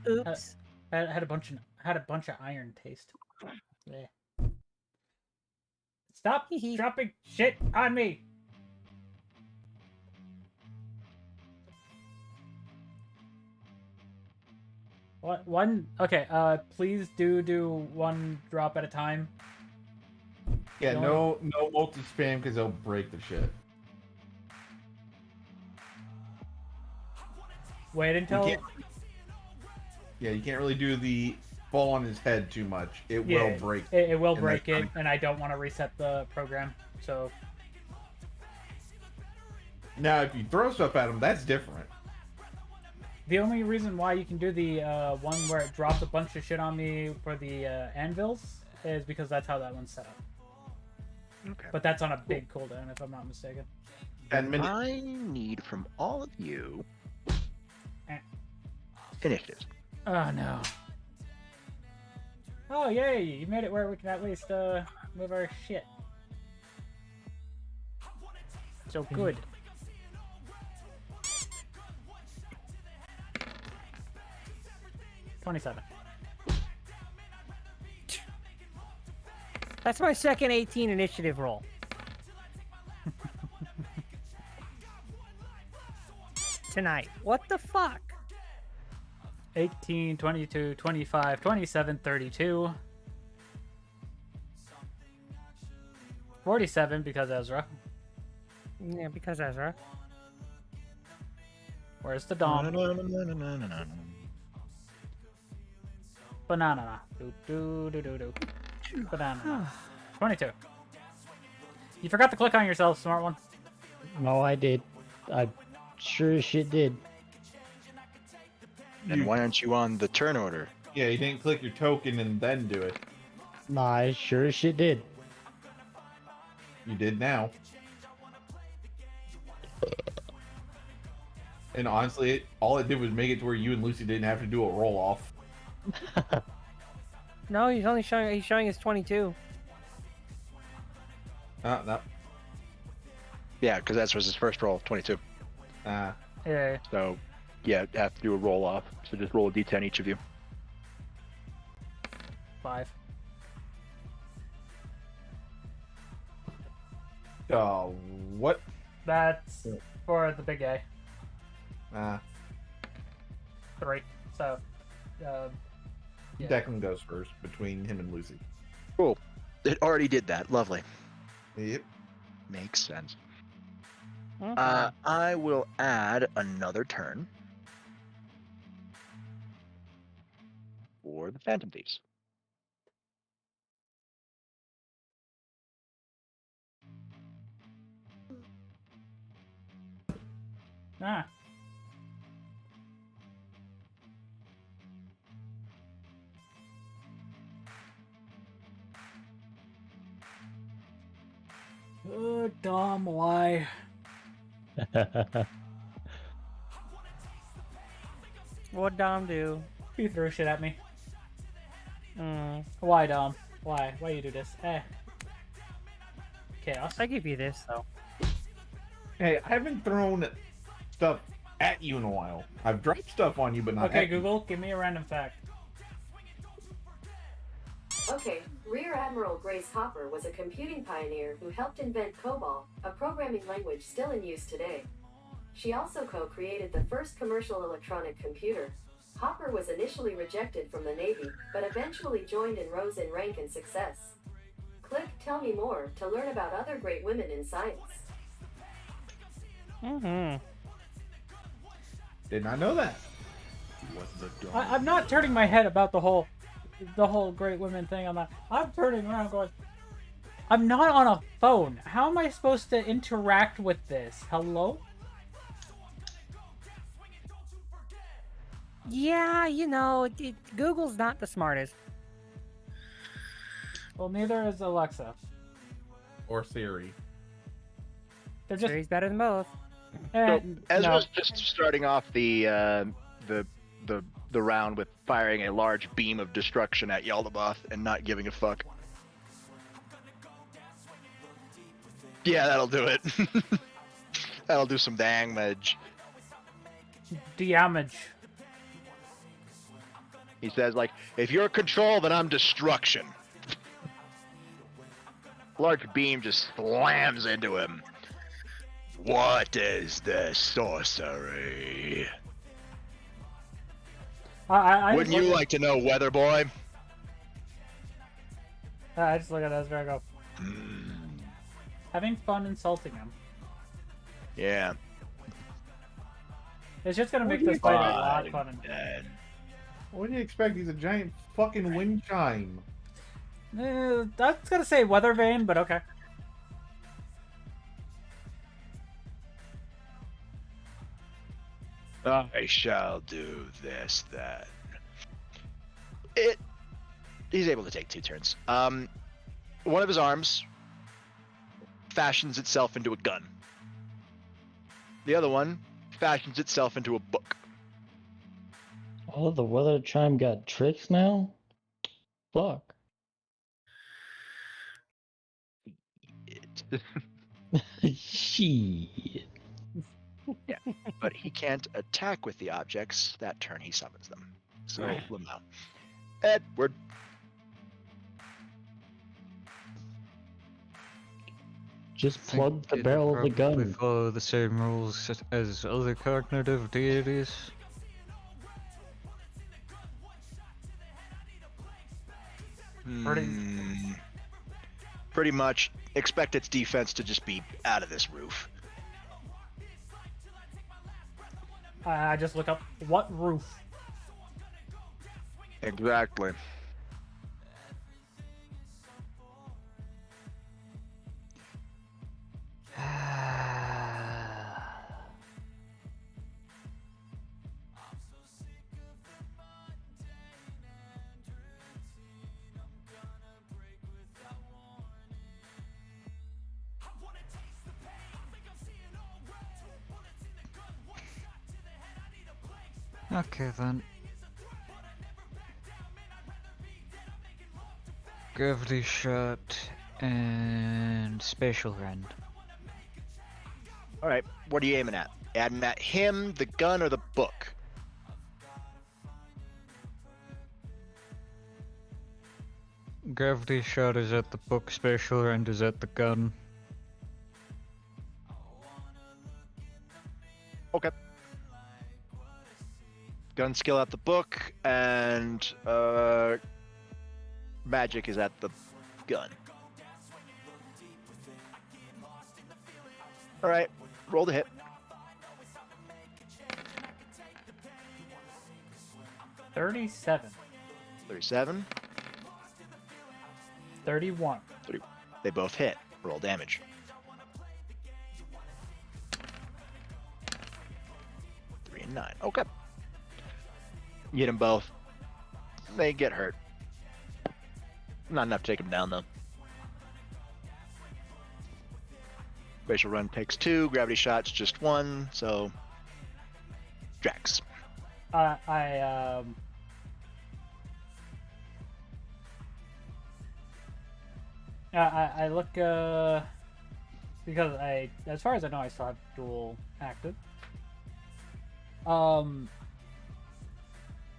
Ugh. Oops. Had a bunch of iron taste. Yeah. Stop dropping shit on me. What one? Okay. Please do one drop at a time. Yeah, You no multi spam because they'll break the shit. Wait until. can't- Yeah, you can't really do the fall on his head too much. It Yeah, will break. It will And break that's it, and I don't want to reset the program. So Now, if you throw stuff at him, that's different. the only reason why you can do the one where it drops a bunch of shit on me for the anvils is because that's how that one's set up. Okay. But that's on a big cooldown, if I'm not mistaken. 10 minutes. I need from all of you Eh. initiatives. Oh no. Oh yay! You made it where we can at least move our shit. So good. $27. That's my second 18 initiative roll. Tonight. What the fuck? 18, 22, 25, 27, 32. 47 because Ezra. Yeah, because Ezra. Where's the Dom? Banana. Do do do do do. Banana. 22. You forgot to click on yourself, smart one. No, I did. I sure as shit did. And why aren't you on the turn order? Yeah, you didn't click your token and then do it. Nah, I sure as shit did. You did now. And honestly, all it did was make it to where you and Lucy didn't have to do a roll off. No, he's only showing. He's showing his 22. No. Yeah, because that was his first roll, 22. Yeah. So, yeah, have to do a roll off. So just roll a d10 each of you. 5. What? That's for the big A. 3. So, yeah. Declan goes first between him and Lucy. Cool. It already did that. Lovely. Yep. Makes sense. Okay. I will add another turn for the Phantom Thieves. Ah. Oh, Dom, why? What'd Dom do? He threw shit at me. Mm. Why, Dom? Why? Why you do this? Eh. Chaos. I give you this though. Hey, I haven't thrown stuff at you in a while. I've dropped stuff on you, but not Okay, at you. Google, give me a random fact. Okay, Rear Admiral Grace Hopper was a computing pioneer who helped invent COBOL, a programming language still in use today. She also co-created the first commercial electronic computer. Hopper was initially rejected from the Navy, but eventually joined and rose in rank and success. Click Tell Me More to learn about other great women in science. Mm-hmm. Did not know that. I'm not turning my head about the whole great women thing. I'm turning around going, I'm not on a phone. How am I supposed to interact with this? Hello? Yeah, you know, Google's not the smartest. Well, neither is Alexa. Or Siri. They're just Siri's better than both. So Ezra's just starting off the round with firing a large beam of destruction at Yaldabaoth and not giving a fuck. Yeah, that'll do it. That'll do some damage. damage. He says, like, if you're control, then I'm destruction. Large beam just slams into him. What is this sorcery? Wouldn't you like to know, Weather Boy? I just look at Ezra and go, having fun insulting him. Yeah. It's just gonna make this fight a lot fun. What do you expect? He's a giant fucking wind chime. I was gonna say weather vane, but okay. I shall do this then. He's able to take 2 turns. One of his arms fashions itself into a gun. The other one fashions itself into a book. Oh, the weather chime got tricks now? Fuck. Shit. But he can't attack with the objects. That turn he summons them. So Lamau. Edward. Just think plug the it'll barrel of the probably gun. follow the same rules as other cognitive deities. Pretty much expect its defense to just be out of this roof. I just look up what roof. Exactly. Okay then. Gravity shot and spatial rend. All right, what are you aiming at? Aiming at him, the gun, or the book? Gravity shot is at the book, spatial rend is at the gun. Okay. Gun skill at the book, and magic is at the gun. All right, roll the hit. 37. 37. 31. They both hit. Roll damage. Three and 9. Okay. You hit them both. They get hurt. Not enough to take them down, though. Spatial run takes 2. Gravity shot's just 1. So, Drax. I look because as far as I know, I still have dual active.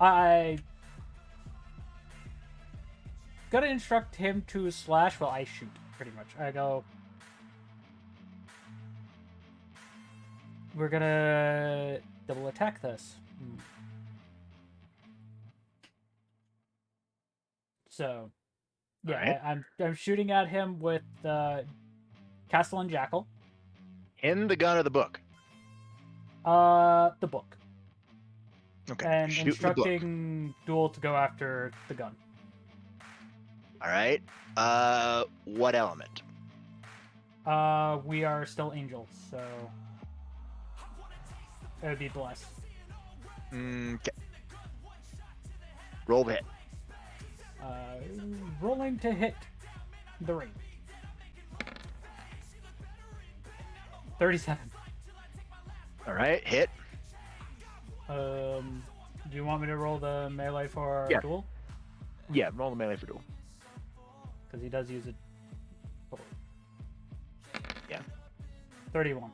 I gotta instruct him to slash while I shoot. Pretty much, I go. We're gonna double attack this. So, yeah, Right. I'm shooting at him with Castle and Jackal. In the gun or the book? The book. Okay. And shoot the book. instructing Duel to go after the gun. All right. What element? We are still angels, so it would be bless. Okay. Roll the hit. Rolling to hit the ring. 37. All right. Hit. Do you want me to roll the melee for Yeah. Duel? Yeah. Roll the melee for duel. Because he does use it. Yeah. 31.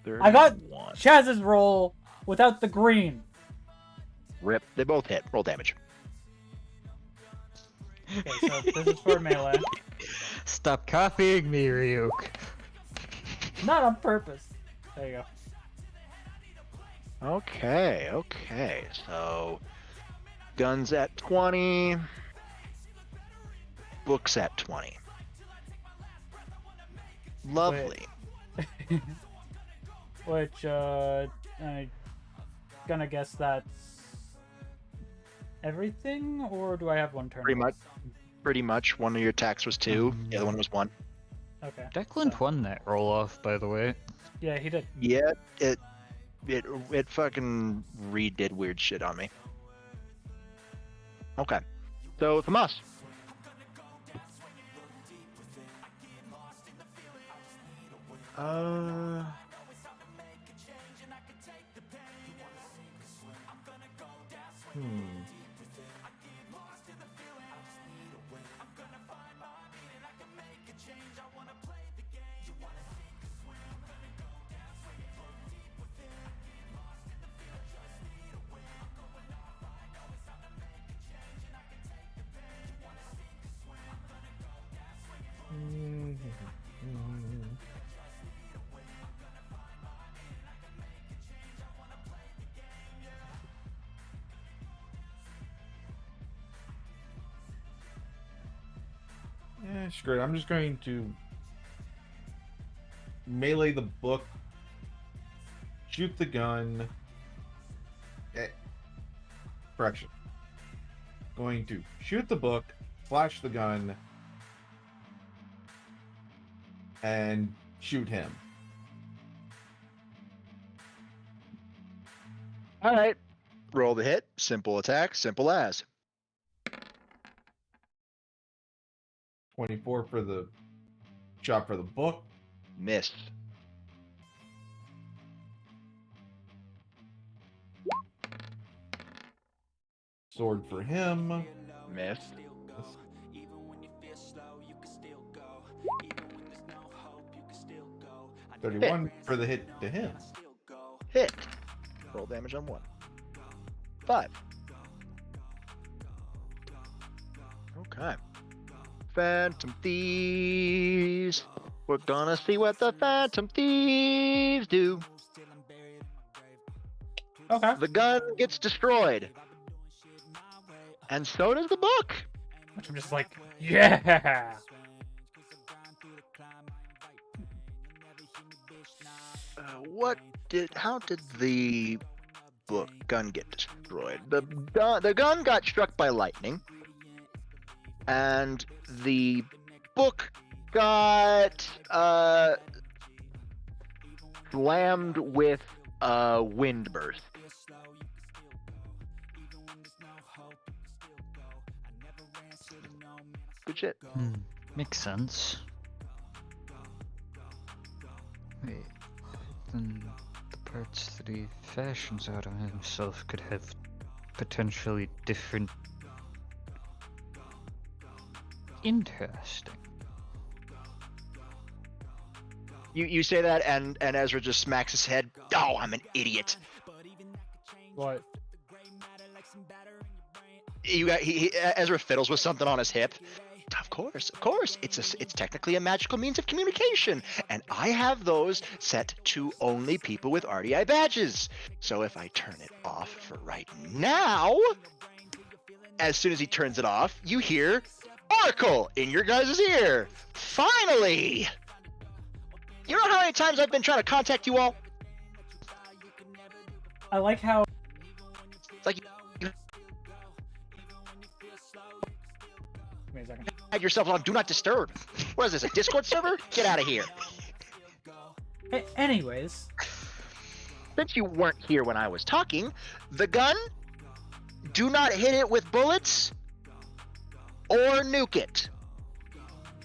31. I got Chaz's roll without the green. Rip. They both hit. Roll damage. Okay, so this is for melee. Stop copying me, Ryuk. Not on purpose. There you go. Okay. So, guns at 20. Books at 20. Lovely. Which, I'm gonna guess that's everything, or do I have one turn? Pretty much. One of your attacks was 2. The other one was 1. Okay. Declan won that roll off, by the way. Yeah, he did. Yeah, it fucking redid weird shit on me. Okay. So, Tomas. screw it. I'm just going to melee the book, shoot the gun. Correction. Going to shoot the book, flash the gun, and shoot him. All right. Roll the hit. Simple attack. Simple as. 24 for the shot for the book. Missed. Sword for him. Missed. 31 for the hit to him. Hit. Roll damage on 1. 5. Okay. Phantom Thieves. We're gonna see what the Phantom Thieves do. Okay. The gun gets destroyed. And so does the book. Which I'm just like, yeah. How did the gun get destroyed? The gun got struck by lightning. And the book got slammed with a wind burst. Good shit. Makes sense. Wait, then the parts that he fashions out of himself could have potentially different... Interesting. You say that, and Ezra just smacks his head. Oh, I'm an idiot. What? Ezra fiddles with something on his hip. Of course. It's technically a magical means of communication, and I have those set to only people with RDI badges. So if I turn it off for right now, as soon as he turns it off, you hear Oracle in your guys' ear. Finally! You know how many times I've been trying to contact you all? I like how. It's like you Wait a second. had yourself on Do Not Disturb. What is this, a Discord server? Get out of here. Anyways. Since you weren't here when I was talking, the gun, do not hit it with bullets or nuke it.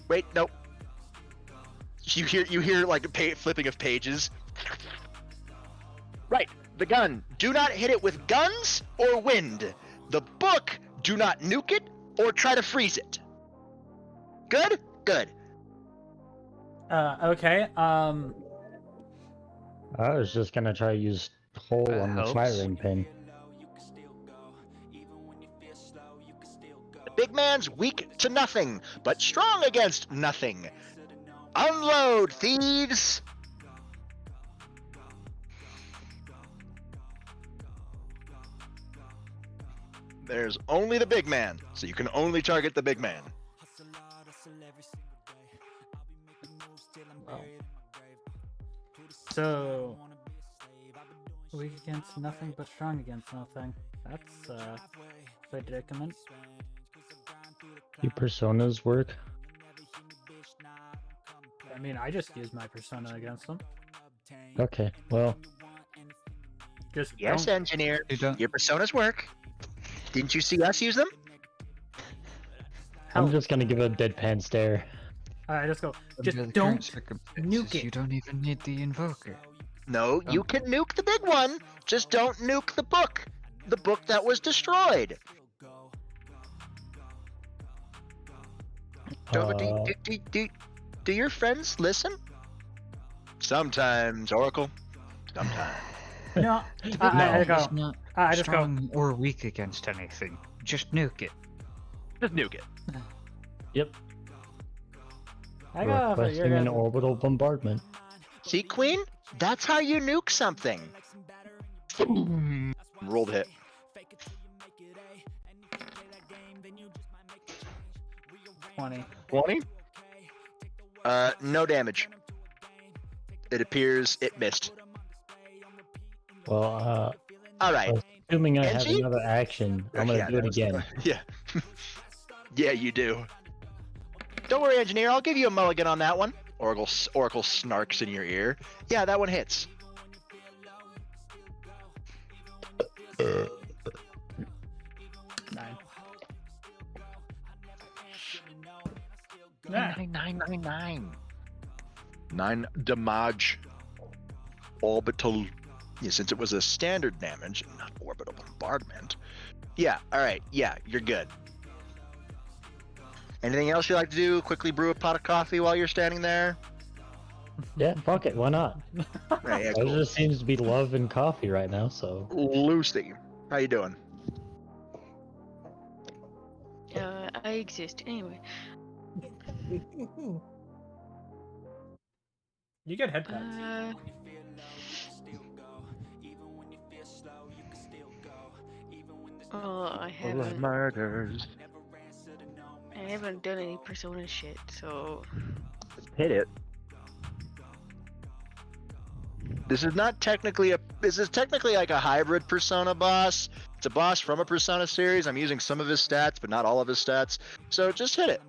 Wait, nope. You hear like flipping of pages. Right, the gun, do not hit it with guns or wind. The book, do not nuke it or try to freeze it. Good? Good. Okay. I was just gonna try to use hole on the helps. firing pin. The big man's weak to nothing, but strong against nothing. Unload, thieves! There's only the big man, so you can only target the big man. Wow. So weak against nothing but strong against nothing. That's a predicament. Do personas work? I mean, I just used my persona against them. Okay, well, Just Yes, don't. engineer. You don't- Your personas work. Didn't you see us use them? I'm Hell, just gonna give a deadpan stare. I just go. Just Under the current don't circumstances, nuke it. You don't even need the invoker. No, you can nuke the big one. Just don't nuke the book. The book that was destroyed. Do your friends listen? Sometimes, Oracle. Sometimes. No, I He's go. not I just go. strong or weak against anything. Just nuke it. Just nuke it. Yep. I go. For your Requesting an guys'. orbital bombardment. See, Queen? That's how you nuke something. Rolled hit. 20. 20? No damage. It appears it missed. Well, All right. assuming I have Angie? another action, I'm gonna Yeah, do it that was- again. Yeah. Yeah, you do. Don't worry, engineer. I'll give you a mulligan on that one. Oracle snarks in your ear. Yeah, that one hits. Nine. Nine damage. Orbital. Yeah, since it was a standard damage, not orbital bombardment. Yeah, alright. Yeah, you're good. Anything else you'd like to do? Quickly brew a pot of coffee while you're standing there? Yeah, fuck it, why not? Right, yeah, There cool. just seems to be love in coffee right now, so. Lucy, how you doing? I exist anyway. You get head pats. Oh, I haven't. Murders. I haven't done any Persona shit, so. Hit it. This is not technically a. This is technically like a hybrid Persona boss. It's a boss from a Persona series. I'm using some of his stats, but not all of his stats. So just hit it.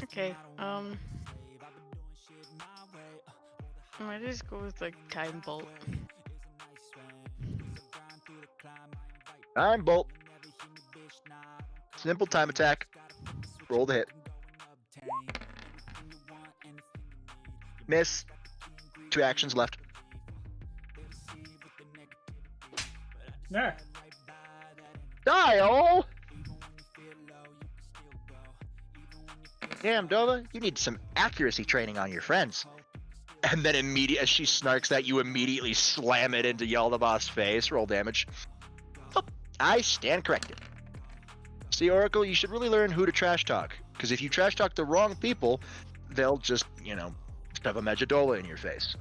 Okay. I might just go with like Time Bolt. Time bolt. Simple time attack. Roll the hit. Miss. 2 actions left. Yeah. Dial. Damn, Dova, you need some accuracy training on your friends. And then as she snarks that, you immediately slam it into Yaldabaoth's face. Roll damage. Oh, I stand corrected. See, Oracle, you should really learn who to trash talk. Because if you trash talk the wrong people, they'll just, shove a Megadola in your face.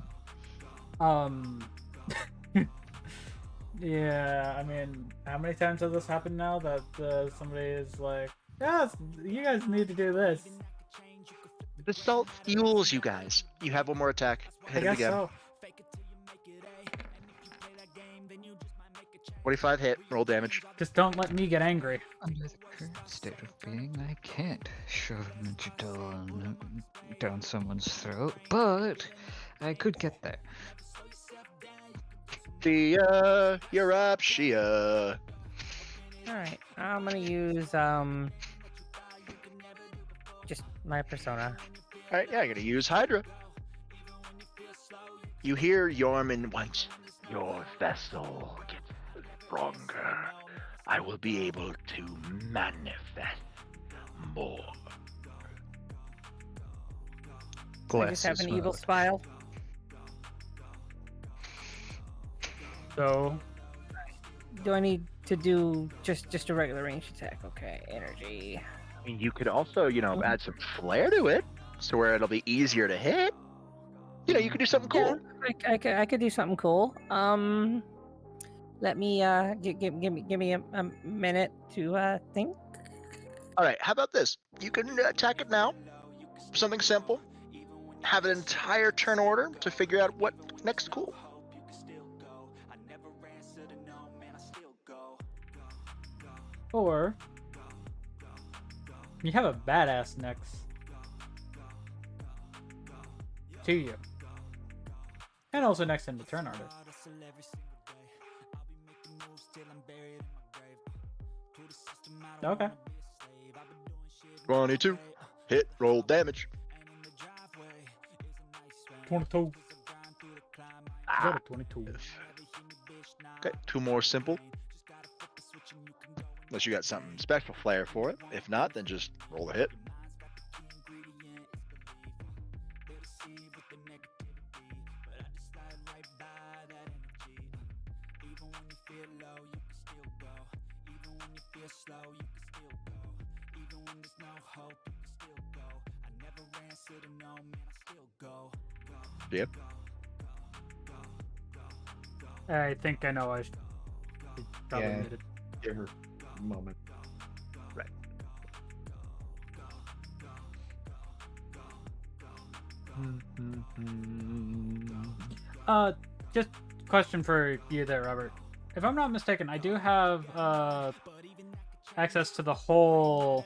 Yeah, I mean, how many times has this happened now that somebody is like, yeah, you guys need to do this? The salt fuels you guys. You have one more attack. I Hit it guess again. so. 45 hit. Roll damage. Just don't let me get angry. Under the current state of being, I can't shove a Megadola down someone's throat, but I could get there. Shia, you're up, Shia. Alright, I'm gonna use just my persona. Alright, yeah, I'm gonna use Hydra. You hear Yorman once your vessel gets stronger, I will be able to manifest more. I just have an evil smile. So, Do I need to do just a regular range attack? Okay, energy. I mean, you could also, add some flair to it, so where it'll be easier to hit. You could do something cool. Yeah, I could do something cool. Let me give me a minute to think. All right, how about this? You can attack it now. Something simple. Have an entire turn order to figure out what next cool. or you have a badass next to you. And also next in the turn order. Okay. 22. Hit, roll damage. 22. Got a 22. Okay, 2 more simple. Unless you got something special flair for it. If not, then just roll the hit. Yep. I think I know I should probably Yeah. muted. Give her a moment. Right. Just question for you there, Robert. If I'm not mistaken, I do have access to the whole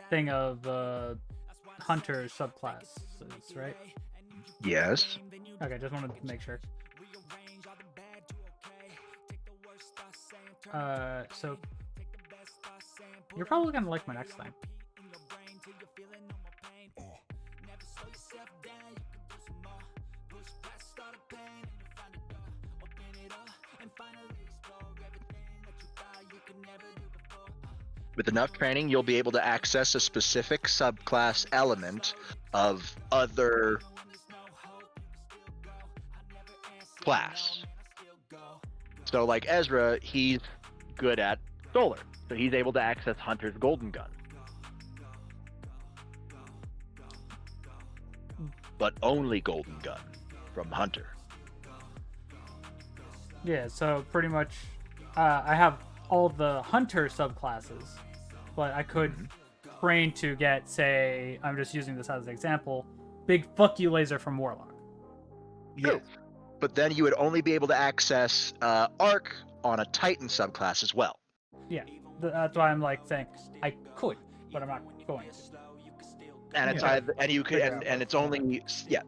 thing of hunter subclasses, right? Yes. Okay, just wanted to make sure. So you're probably gonna like my next thing. With enough training, you'll be able to access a specific subclass element of other class. So like Ezra, he's good at solar, so he's able to access Hunter's golden gun. But only golden gun from Hunter. Yeah, so pretty much I have all the hunter subclasses, but I could train to get, say, I'm just using this as an example, big fuck you laser from Warlock. Yes. But then you would only be able to access Arc on a Titan subclass as well. Yeah, that's why I'm like saying I could, but I'm not going to. And it's either, and you could, and it's only, yeah.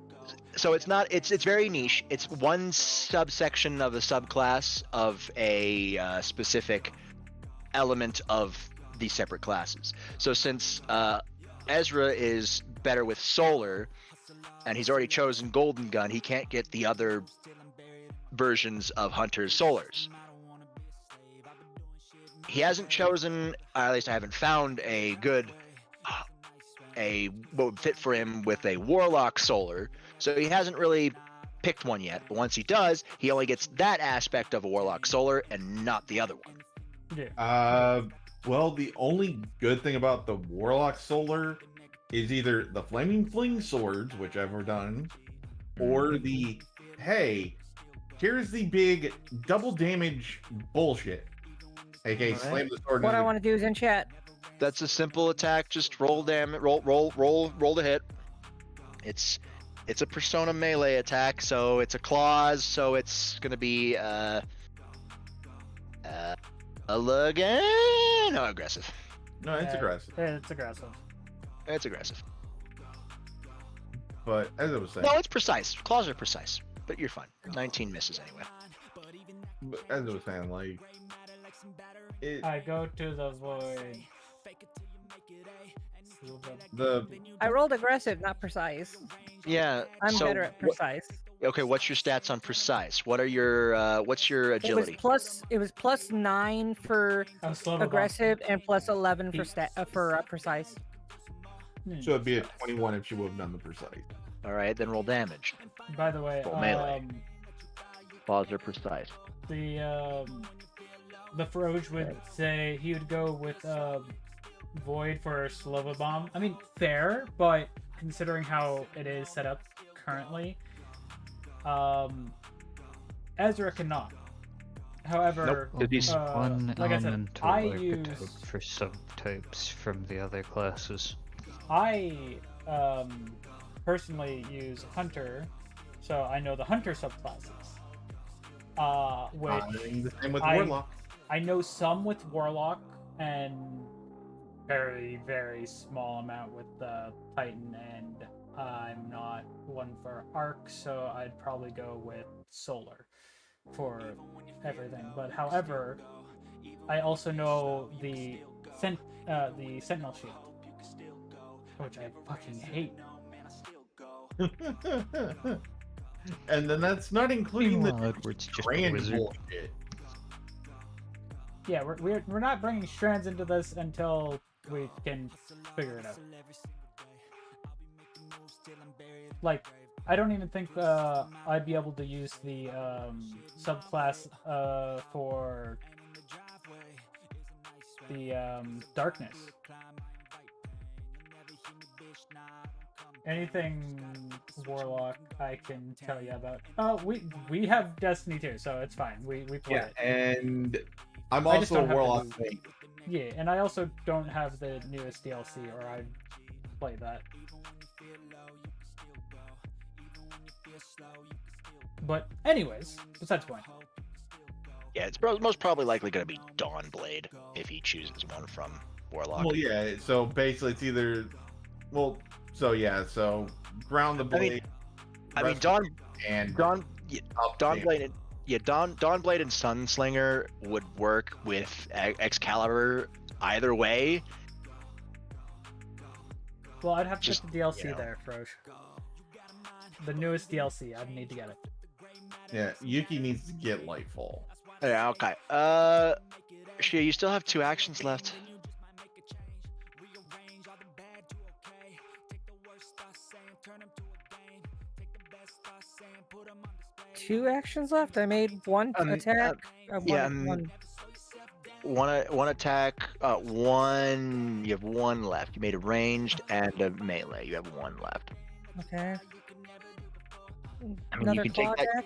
So it's not, it's very niche. It's one subsection of a subclass of a specific element of these separate classes. So since Ezra is better with solar, and he's already chosen golden gun, he can't get the other versions of Hunter's solars. He hasn't chosen, at least I haven't found a good, what would fit for him with a Warlock solar. So he hasn't really picked one yet, but once he does, he only gets that aspect of a Warlock solar and not the other one. Yeah. Well, the only good thing about the Warlock solar is either the Flaming Fling swords, which I've never done, or the, hey, here's the big double damage bullshit. Okay, slam the sword. What I want to do is in chat. That's a simple attack. Just roll damage. Roll to hit. It's a persona melee attack, so it's a claws, so it's gonna be no, aggressive. No, it's aggressive. It's aggressive. It's aggressive. But as I was saying, No, it's precise. Claws are precise, but you're fine. 19 misses anyway. but as I was saying, like I go to the void. I rolled aggressive, not precise. Yeah. I'm so better at precise. Okay, what's your stats on precise? What are your what's your agility? It was plus 9 for aggressive and plus 11 for precise. so it'd be a 21 if she would have done the precise. All right, then roll damage. By the way, Roll melee. Claws are precise. the Froge would say he would go with Void for Slova Bomb. I mean, fair, but considering how it is set up currently, Ezra cannot. However, There's one like I said, elemental I archetype use for subtypes from the other classes. I personally use Hunter, so I know the Hunter subclasses. Which the same with Warlock. I know some with Warlock and very, very small amount with Titan, and I'm not one for Arc, so I'd probably go with Solar for everything. But however, I also know the Sentinel Shield, which I fucking hate. And then that's not including Meanwhile, the Edward's just a grand wizard. bullshit. Yeah, we're not bringing strands into this until we can figure it out. Like, I don't even think I'd be able to use the subclass for the darkness. Anything Warlock I can tell you about. Oh, we have Destiny too, so it's fine. We play Yeah, it. and I'm I just also a don't have Warlock. the new- Yeah, and I also don't have the newest DLC, or I'd play that. But anyways, besides the point. Yeah, it's most probably likely going to be Dawnblade if he chooses one from Warlock. Well, yeah. So basically, it's either. Well, so yeah. So ground the blade. I mean, Dawnblade and Sunslinger would work with Excalibur either way. Well, I'd have to Just, get the DLC you know. there, Frosh. The newest DLC. I'd need to get it. Yeah, Yuki needs to get Lightfall. Yeah, okay. Shia, you still have 2 actions left. 2 actions left. I made one attack. One attack. You have 1 left. You made a ranged and a melee. You have 1 left. Okay. I mean, you can take that. Attack?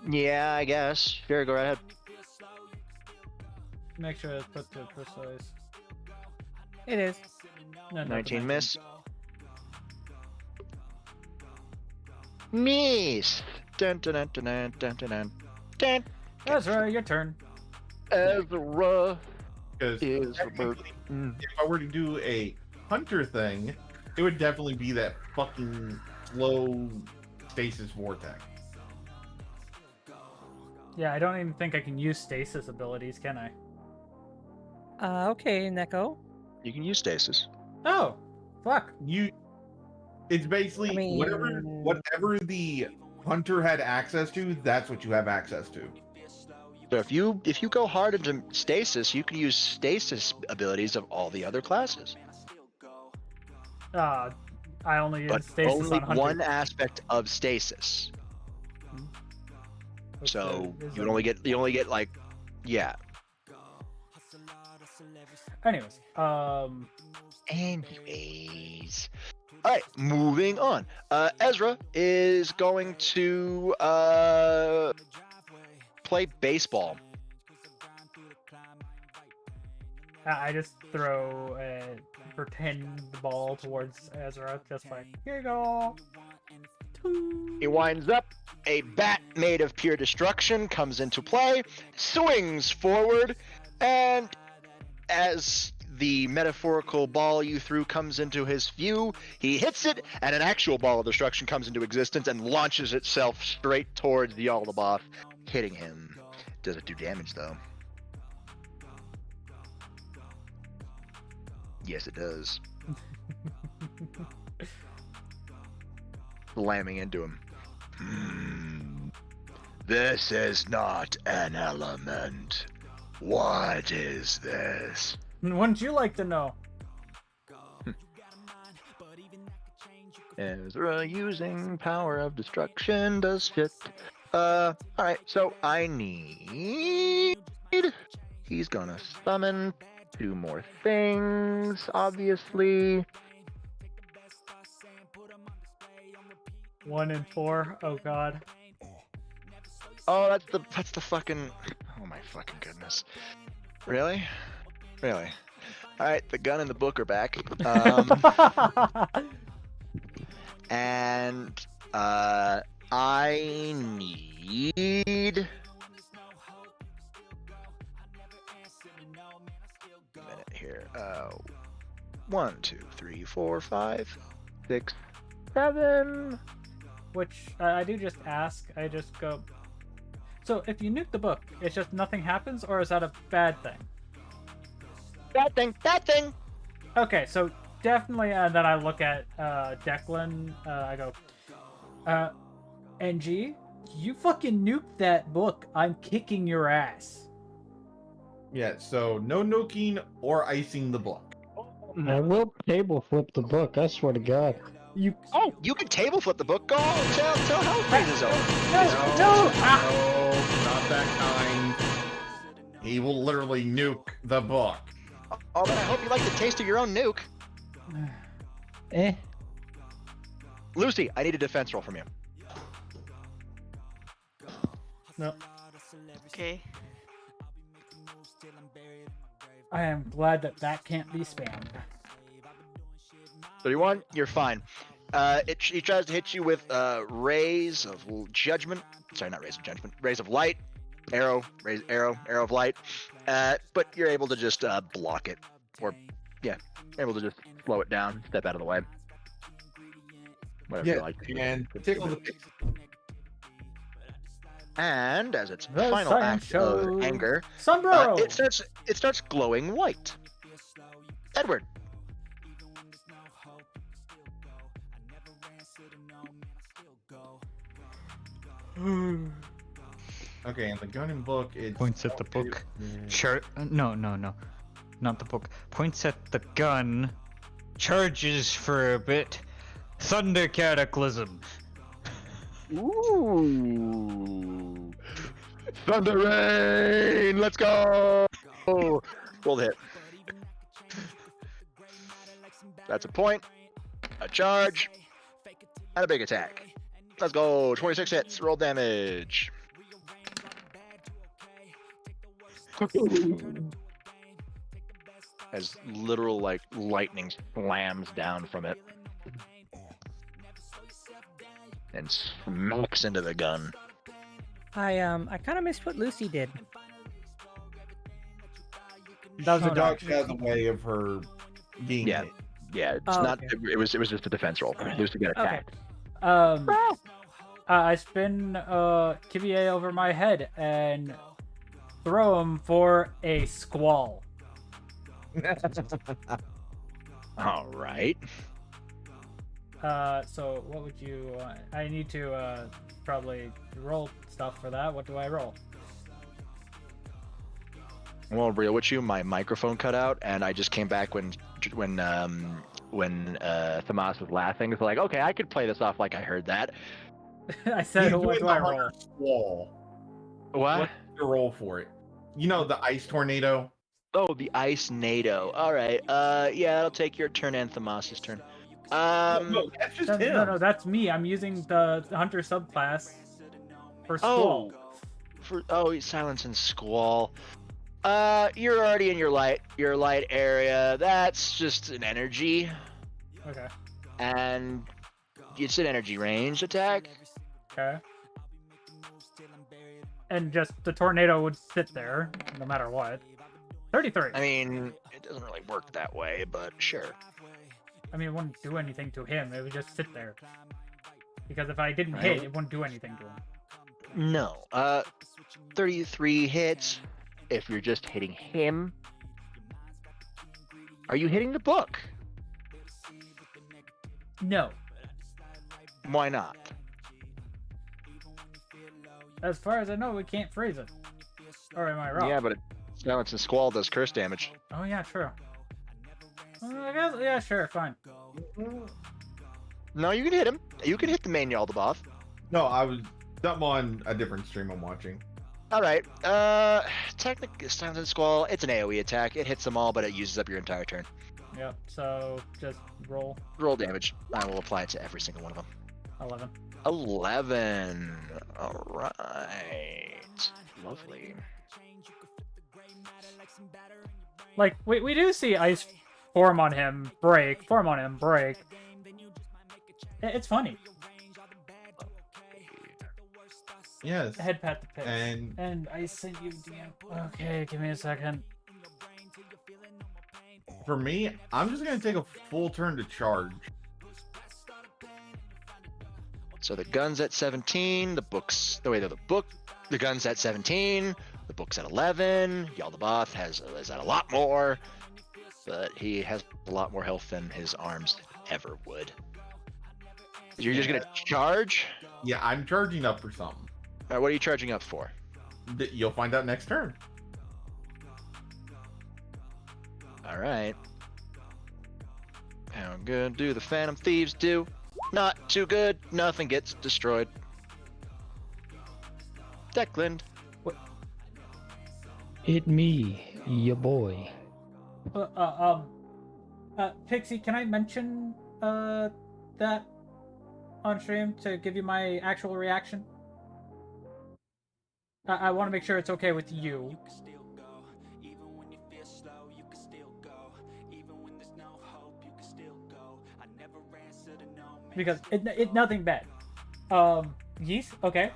Yeah, I guess. Sure, go right ahead. Make sure it's put to precise. It is. No, 19 miss. Miss. Dun dun dun dun dun dun dun. Dun. Ezra, your turn. Ezra. Because if I were to do a hunter thing, it would definitely be that fucking slow stasis vortex. Yeah, I don't even think I can use stasis abilities, can I? Okay, Neko. You can use stasis. Oh, fuck. It's basically I mean- whatever the hunter had access to, that's what you have access to. So if you go hard into stasis, you can use stasis abilities of all the other classes. I only use But stasis only on hunter. one aspect of stasis. Which So is you only get like, yeah. Anyways, Anyways. Alright, moving on. Ezra is going to play baseball. I just throw a pretend ball towards Ezra, just like, here you go. He winds up. A bat made of pure destruction comes into play, swings forward, and as the metaphorical ball you threw comes into his view, he hits it, and an actual ball of destruction comes into existence and launches itself straight towards the Yaldabaoth, hitting him. Does it do damage, though? Yes, it does. Slamming into him. This is not an element. What is this? Wouldn't you like to know? Ezra using power of destruction does fit. Alright, so I need... He's gonna summon 2 more things, obviously. 1 and 4. Oh god. Oh, that's the fucking... Oh my fucking goodness. Really? Really? Alright, the gun and the book are back. And I need... A minute here. 1, 2, 3, 4, 5, 6, 7. Which I do just ask. I just go. So if you nuke the book, it's just nothing happens, or is that a bad thing? Bad thing. Bad thing. Okay, so definitely. Then I look at Declan. I go, NG, you fucking nuked that book. I'm kicking your ass. Yeah, so no nuking or icing the book. I will table flip the book, I swear to God. You can table flip the book. Go tell Hellbreeze is over. No, not that kind. He will literally nuke the book. Oh, man, I hope you like the taste of your own nuke. Lucy, I need a defense roll from you. No. Okay. I am glad that can't be spammed. 31, you're fine. He tries to hit you with rays of judgment. Sorry, not rays of judgment. Rays of light. Arrow of light. But you're able to just block it, or able to just slow it down, step out of the way. Whatever you like. And tickle the pixie. And as its The final science act show. of anger, Sombrero. it starts glowing white. Edward. Okay, in the gun and book, it Points at the book. Sure. No, not the book. Points at the gun. Charges for a bit. Thunder Cataclysm. Ooh. Thunder Rain, let's go! Roll the hit. That's a point, a charge, and a big attack. Let's go, 26 hits, roll damage. As literal, like, lightning slams down from it. And smacks into the gun. I kind of missed what Lucy did. That was a dog dodge. has a way of her being hit. Yeah, it's Oh, not. okay. It was just a defense roll. Lucy got Okay. attacked. I spin Kibier over my head and throw him for a squall. All right. So what would you? I need to probably roll stuff for that. What do I roll? Well, real with you, my microphone cut out, and I just came back when Thomas was laughing. So like, okay, I could play this off like I heard that. I said, He's what doing do I the roll? hunter's wall. What? What's your roll for it? You know, the ice tornado? Oh, the ice NATO. All right. Yeah, that'll take your turn and Thomas's turn. No, that's just him. No, that's me. I'm using the hunter subclass for squall. He's silence and squall. You're already in your light area. That's just an energy, Okay. and it's an energy range attack. Okay. And just the tornado would sit there no matter what. 33. I mean, it doesn't really work that way, but sure. I mean, it wouldn't do anything to him. It would just sit there. Because if I didn't hit, it wouldn't do anything to him. No. 33 hits. If you're just hitting him. Are you hitting the book? No. Why not? As far as I know, we can't freeze it. Or am I wrong? Yeah, but silence and squall does curse damage. Oh, yeah, true. I guess, yeah, sure, fine. No, you can hit him. You can hit the main Yaldabaoth. No, I was something on a different stream I'm watching. All right. Technically, silence and squall. It's an AOE attack. It hits them all, but it uses up your entire turn. Yep, so just roll Roll damage. I will apply it to every single one of them. 11. 11. All right. Lovely. Like, we do see ice form on him, break. It's funny. Yes. Head pat the pit. And I sent you DM. Okay, give me a second. for me, I'm just going to take a full turn to charge. So the gun's at 17. The gun's at 17. The book's at 11. Yaldabaoth is at a lot more, but he has a lot more health than his arms ever would. You're just gonna charge? Yeah, I'm charging up for something. What are you charging up for? You'll find out next turn. All right. How good do the Phantom Thieves do? Not too good. Nothing gets destroyed. Declan. It me, your boy. Pixie, can I mention that on stream to give you my actual reaction? I want to make sure it's okay with you. because it nothing bad. Yeast, okay.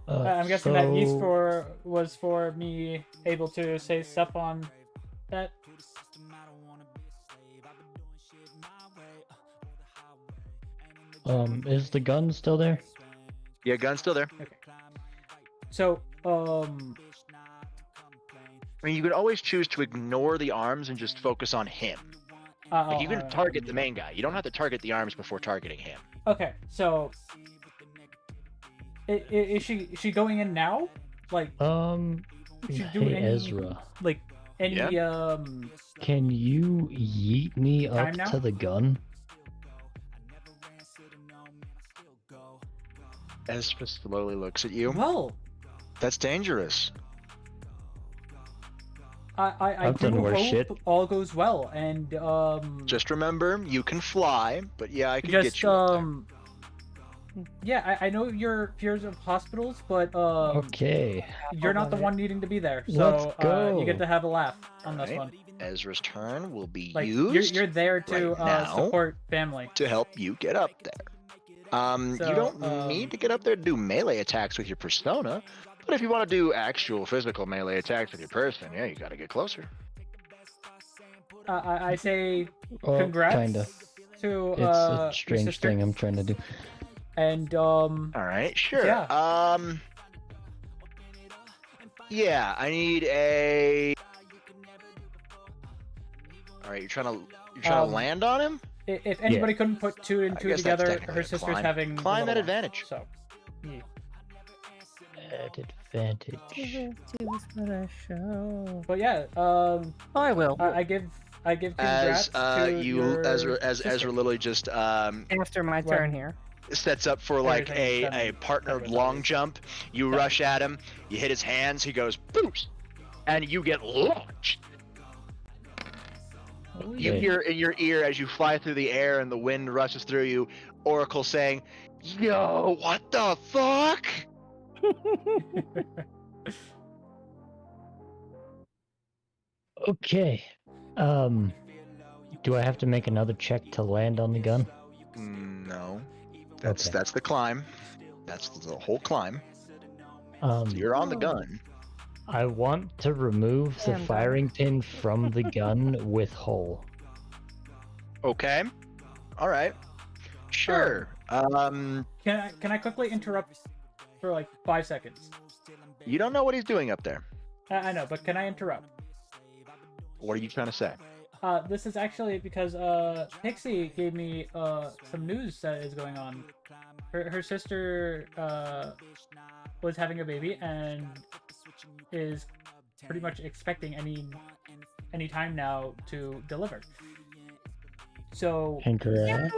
I'm guessing that yeast was for me able to say stuff on that. Is the gun still there? Yeah, gun's still there. Okay. So, I mean, you could always choose to ignore the arms and just focus on him. Like you can target the main guy. You don't have to target the arms before targeting him. Okay, so is she going in now? Like, is she doing hey any, Ezra, like any can you yeet me time up now? to the gun? Ezra slowly looks at you. Well, That's dangerous. I I've do done worse hope shit. all goes well, and Just remember, you can fly, but yeah, I can just get you up there. yeah, I know your fears of hospitals, but Okay. you're not the one needing to be there, Let's so go. you get to have a laugh on this Alright. one. Ezra's turn will be Like used you're there to right now support family. to help you get up there. You So, don't need to get up there to do melee attacks with your persona, but if you want to do actual physical melee attacks with your person, yeah, you gotta get closer. I say Oh, congrats kinda. to It's your a strange sister. thing I'm trying to do. And Alright, sure. Yeah. Yeah, I need a. Alright, you're trying to land on him? if anybody couldn't put two and I two guess that's together, technically her a sister's climb. having Climb a at little one, advantage. So, yeah. At advantage. But yeah, I will. I give congrats As to you your as sister. Ezra literally just After my When- turn here. sets up for like Everything's a done partner covered, long obviously. jump. You rush at him, you hit his hands, he goes boost, and you get launched. You Okay. hear in your ear as you fly through the air and the wind rushes through you, Oracle saying, "Yo, what the fuck?" Okay. Do I have to make another check to land on the gun? No, that's Okay. that's the climb. That's the whole climb. So You're on the gun. I want to remove the Damn, dog. firing pin from the gun with hole. Okay. All right. Sure. Can I quickly interrupt for like 5 seconds? You don't know what he's doing up there. I know, but can I interrupt? What are you trying to say? This is actually because Pixie gave me some news that is going on. Her sister was having a baby and is pretty much expecting any time now to deliver. So Congrats.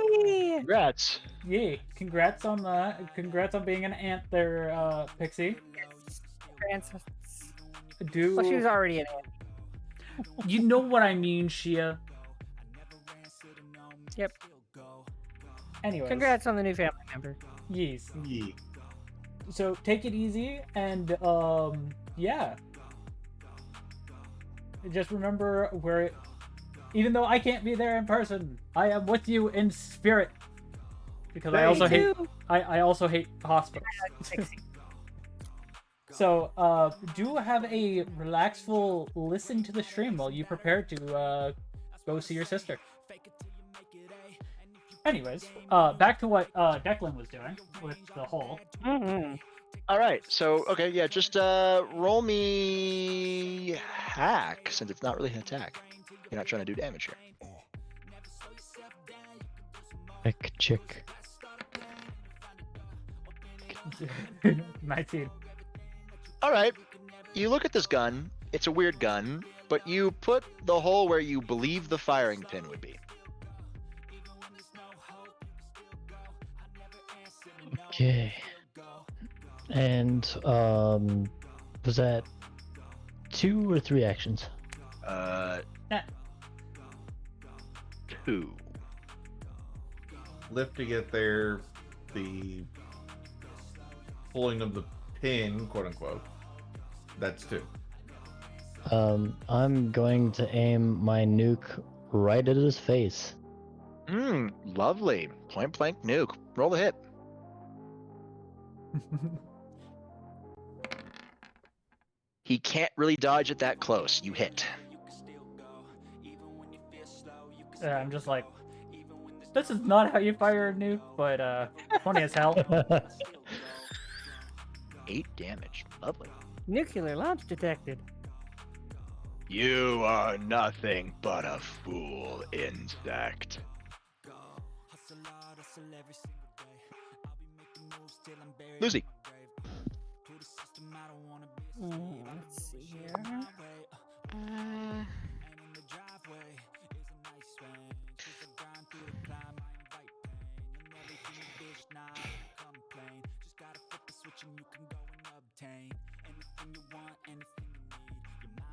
Congrats. yay! Congrats on that. Congrats on being an aunt there, Pixie. Francis. Do Well, she was already in it. you know what I mean, Shia? Yep. Anyways, Congrats on the new family member. yes. Yeah. So take it easy and yeah. Just remember even though I can't be there in person, I am with you in spirit. Because I also hate I also hate hospitals. So do have a relaxful listen to the stream while you prepare to go see your sister. Anyways, back to what Declan was doing with the hole. All right. So okay, yeah, just roll me hack since it's not really an attack. You're not trying to do damage here. Heck, chick. 19. All right. You look at this gun. It's a weird gun, but you put the hole where you believe the firing pin would be. Okay. And was that 2 or 3 actions? Nah. 2. Lifting it there, the pulling of the pin, quote unquote. That's 2. I'm going to aim my nuke right at his face. Lovely. Point blank nuke. Roll the hit. He can't really dodge it that close. You hit. I'm just like, this is not how you fire a nuke, but funny as hell. 8 damage. Lovely. Nuclear launch detected. You are nothing but a fool insect. Lucy. Let's see here.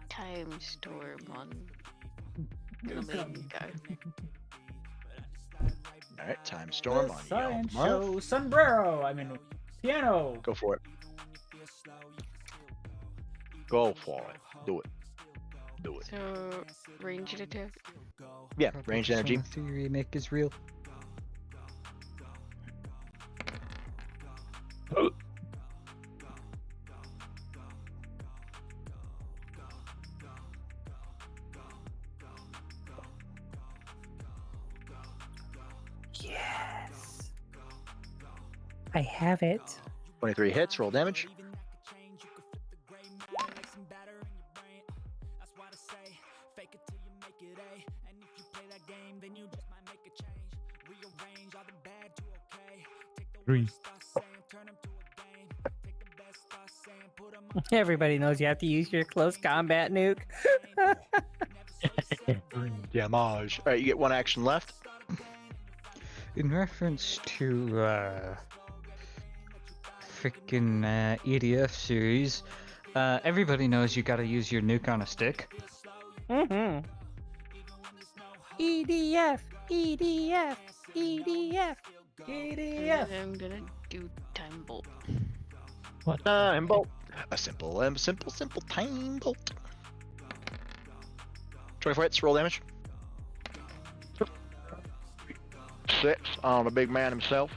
Time storm on the main guy. Alright, time storm on Science Yelp. show sombrero. I mean, piano. Go for it. Go for it. Do it. Do it. So, ranged attack? Yeah, ranged energy. Persona 3 remake is real. Yes. I have it. 23 hits, roll damage. Everybody knows you have to use your close combat nuke. Damage. Alright, you get 1 action left. In reference to freaking EDF series, everybody knows you gotta use your nuke on a stick. Mm-hmm. EDF, EDF, EDF, EDF. I'm gonna do time bolt. What? Time bolt. A simple time bolt. 24 hits, roll damage. 6 on the big man himself.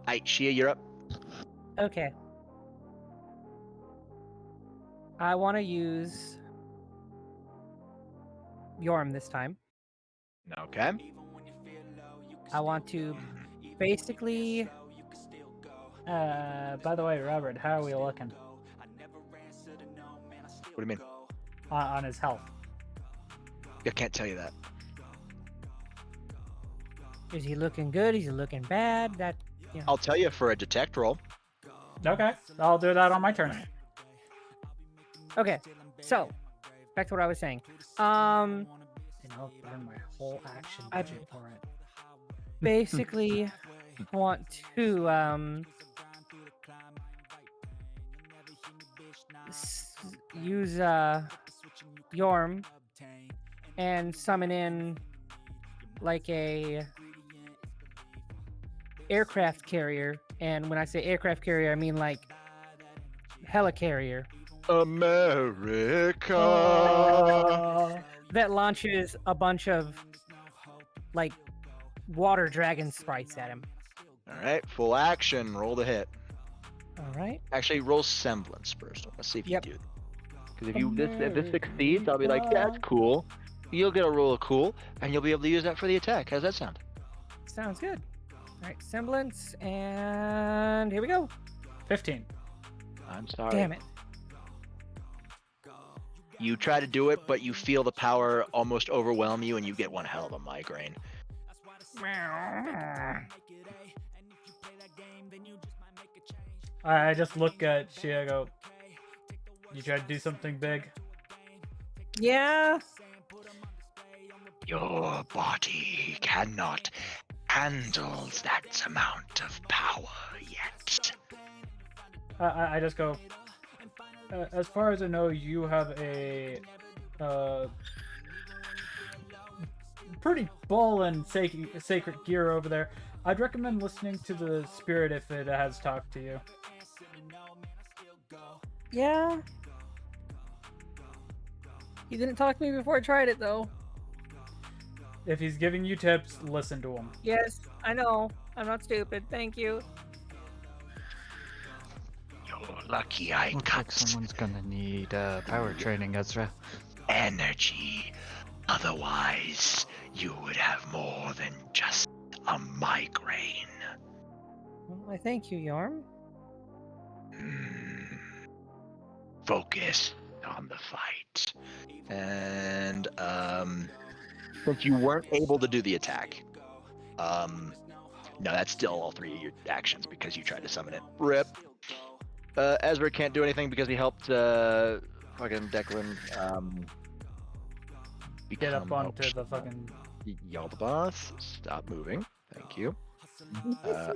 Alright, Shia, you're up. Okay. I want to use Yorm this time. Okay. I want to basically. By the way, Robert, how are we looking What do you mean? on his health? I can't tell you that. Is he looking good? Is he looking bad? That. You know. I'll tell you for a detect roll. Okay, I'll do that on my turn. Okay, so back to what I was saying. And I'll burn my whole action budget for it. Basically want to use Yorm and summon in like a aircraft carrier, and when I say aircraft carrier I mean like helicarrier. America. That launches a bunch of like water dragon sprites at him. Alright, full action, roll the hit. Alright. Actually, roll semblance first. Let's see if Yep. you do. Because if this succeeds, I'll be like, that's cool. You'll get a roll of cool, and you'll be able to use that for the attack. How's that sound? Sounds good. Alright, semblance, and here we go. 15. I'm sorry. Damn it. You try to do it, but you feel the power almost overwhelm you, and you get one hell of a migraine. I just look at Shia and go, you try to do something big? Yeah. Your body cannot handle that amount of power yet. I just go, as far as I know, you have a pretty ballin' sacred gear over there. I'd recommend listening to the spirit if it has talked to you. Yeah. He didn't talk to me before I tried it, though. If he's giving you tips, listen to him. Yes, I know. I'm not stupid. Thank you. You're lucky I Looks got like someone's gonna need power training, Ezra. energy. Otherwise, you would have more than just a migraine. Well, I thank you, Yarm. Focus on the fight. And since you weren't able to do the attack, no, that's still all 3 of your actions because you tried to summon it. Rip. Ezra can't do anything because he helped fucking Declan Get up become- onto the fucking... Yaldabaoth, stop moving. Thank you.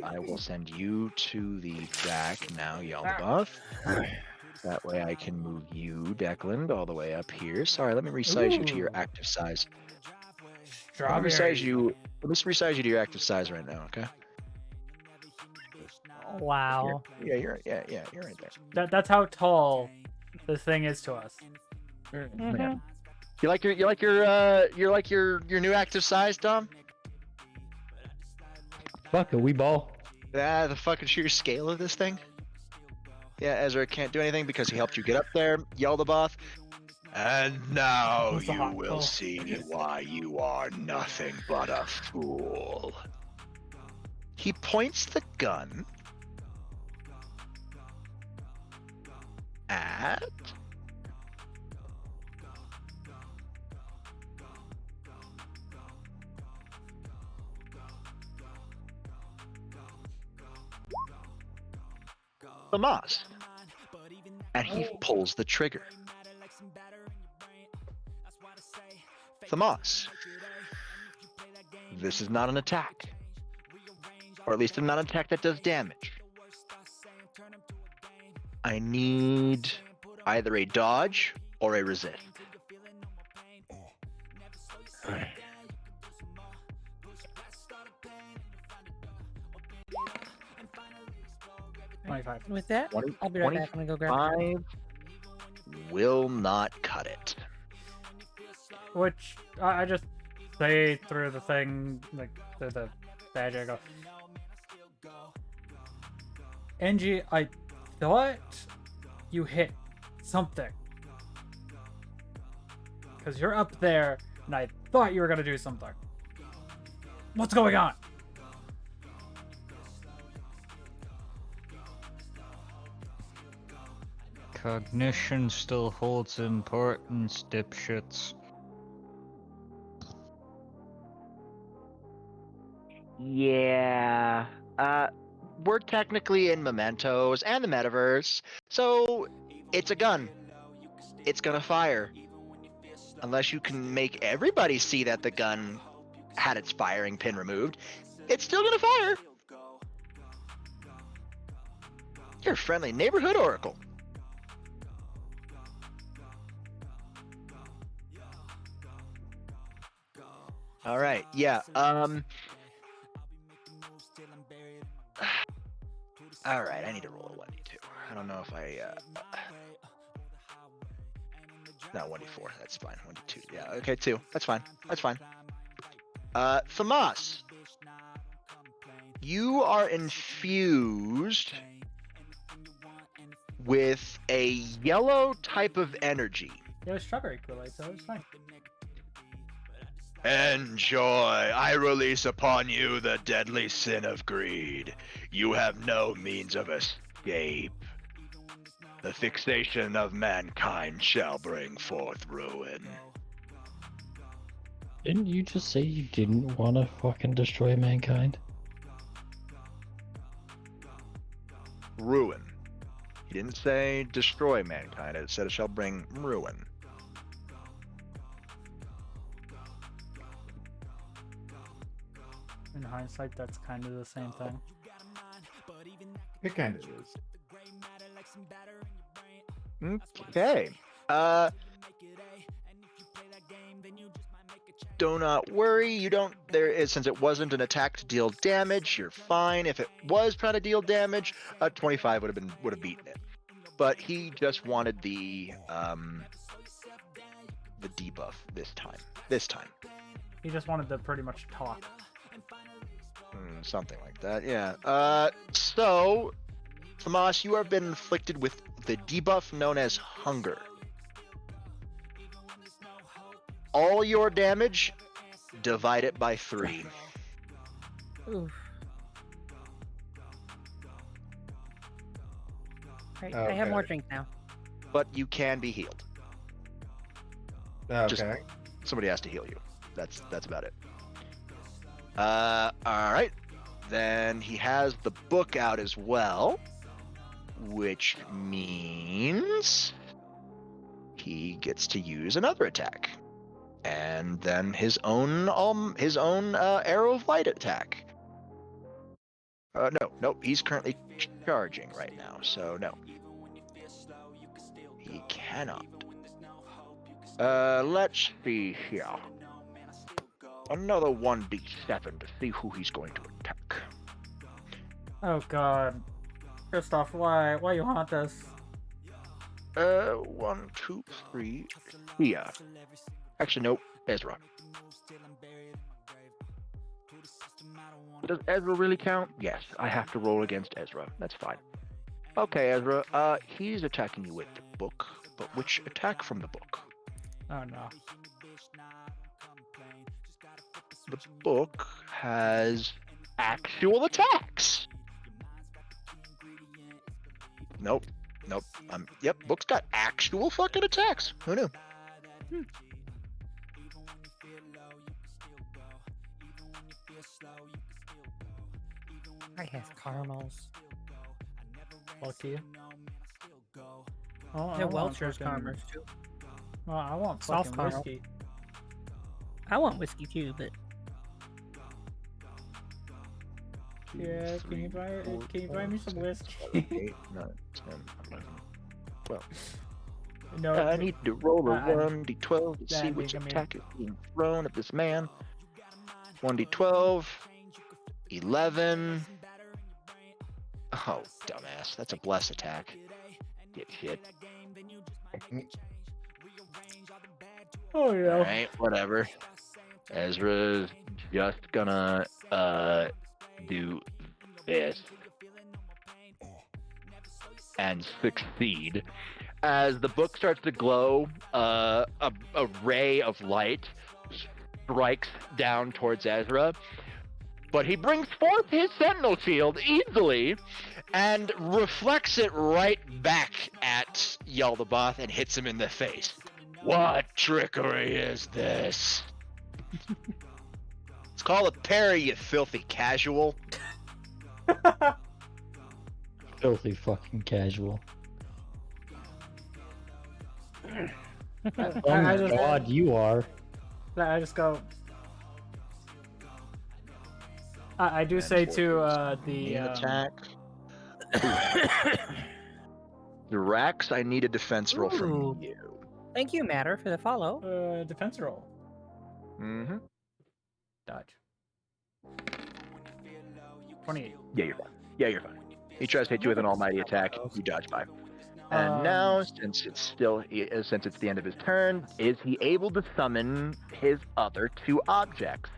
I will send you to the back now, Yaldabaoth. That way I can move you, Declan, all the way up here. Sorry, let me resize you to your Ooh. active size. Let Strawberry. me resize you. Let me resize you to your active size right now, okay? Wow. You're right there. That's how tall this thing is to us. Yeah. You like your new active size, Dom? Fuck it, we ball. Yeah, the fucking sheer scale of this thing. Yeah, Ezra can't do anything because he helped you get up there, Yaldabaoth. And now That's a you hot will call. see why you are nothing but a fool. He points the gun at Famas. And he pulls the trigger. Famas. This is not an attack. Or at least not an attack that does damage. I need either a dodge or a resist. 25. With that, 20 I'll be right back. I'm gonna go grab. 25 will not cut it. Which I just say through the thing, like through the badge. I go, Angie, I thought you hit something because you're up there, and I thought you were gonna do something. What's going on? Cognition still holds importance, dipshits. Yeah. We're technically in Mementos and the Metaverse, so it's a gun. It's gonna fire. Unless you can make everybody see that the gun had its firing pin removed, it's still gonna fire. You're a friendly neighborhood oracle. All right, yeah. All right, I need to roll a 1d2. I don't know if I. No, 1d4. That's fine. 1d2. Yeah. Okay, 2. That's fine. That's fine. Famas, you are infused with a yellow type of energy. It was strawberry Kool-Aid, so it was fine. Enjoy. I release upon you the deadly sin of greed. You have no means of escape. The fixation of mankind shall bring forth ruin. Didn't you just say you didn't want to fucking destroy mankind? Ruin. He didn't say destroy mankind. It said it shall bring ruin. In hindsight, that's kind of the same thing. It kind of is. Okay. do not worry. You don't. There is, since it wasn't an attack to deal damage, you're fine. If it was trying to deal damage, 25 would have beaten it. But he just wanted the debuff this time. He just wanted to pretty much talk. Something like that, yeah. So, Tomas, you have been inflicted with the debuff known as Hunger. All your damage, divide it by 3. Oof. Right, I Okay. have more drink now. But you can be healed. Okay. Just somebody has to heal you. That's about it. Alright. Then he has the book out as well, which means he gets to use another attack. And then his own arrow of light attack. No, he's currently charging right now, so no. He cannot. Let's see here. Another 1d7 to see who he's going to attack. Oh god. Kristoff, why you haunt us? 1, 2, 3. Yeah. Actually, nope. Ezra. Does Ezra really count? Yes, I have to roll against Ezra. That's fine. Okay, Ezra. He's attacking you with the book, but which attack from the book? Oh no. The book has actual attacks. Nope. Yep, book's got actual fucking attacks. Who knew? I have caramels. Fuck you. Oh, Yeah, Welch's caramels too. Well, I want Soft fucking caramel. whiskey. I want whiskey too, but Yeah, can you buy me some whiskey? 8, 9, 10, 11, 12. No, I need to roll a I- 1d12 to see that which nigga, man. attack is being thrown at this man. 1d12. 11. Oh, dumbass. That's a bless attack. Dipshit. Oh yeah. Alright, whatever. Ezra's just gonna do this and succeed. As the book starts to glow, a ray of light strikes down towards Ezra, but he brings forth his sentinel shield easily and reflects it right back at Yaldabaoth and hits him in the face. What trickery is this? It's called a parry, you filthy casual. Filthy fucking casual. Oh my god, you are. I just go. I do say to the attack. Drax, I need a defense roll from Ooh. you. thank you, Matter, for the follow. defense roll. Mm-hmm. Dodge. 28. Yeah, you're fine. He tries to hit you with an almighty attack. You dodge by. And now, since it's the end of his turn, is he able to summon his other 2 objects?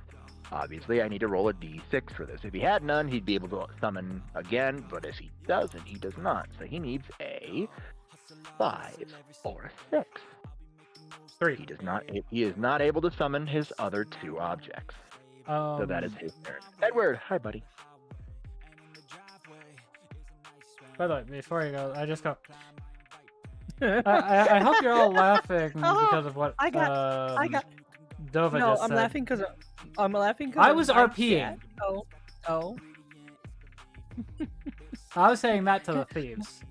Obviously, I need to roll a d6 for this. If he had none, he'd be able to summon again, but if he doesn't, he does not. So he needs a 5 or a 6. 3. He is not able to summon his other 2 objects. So that is his turn. Edward, hi buddy. By the way, before you go, I just go. I hope you're all laughing because of what I got. Dova No, just I'm said. laughing because I'm laughing. I was RPing. Oh. I was saying that to the thieves.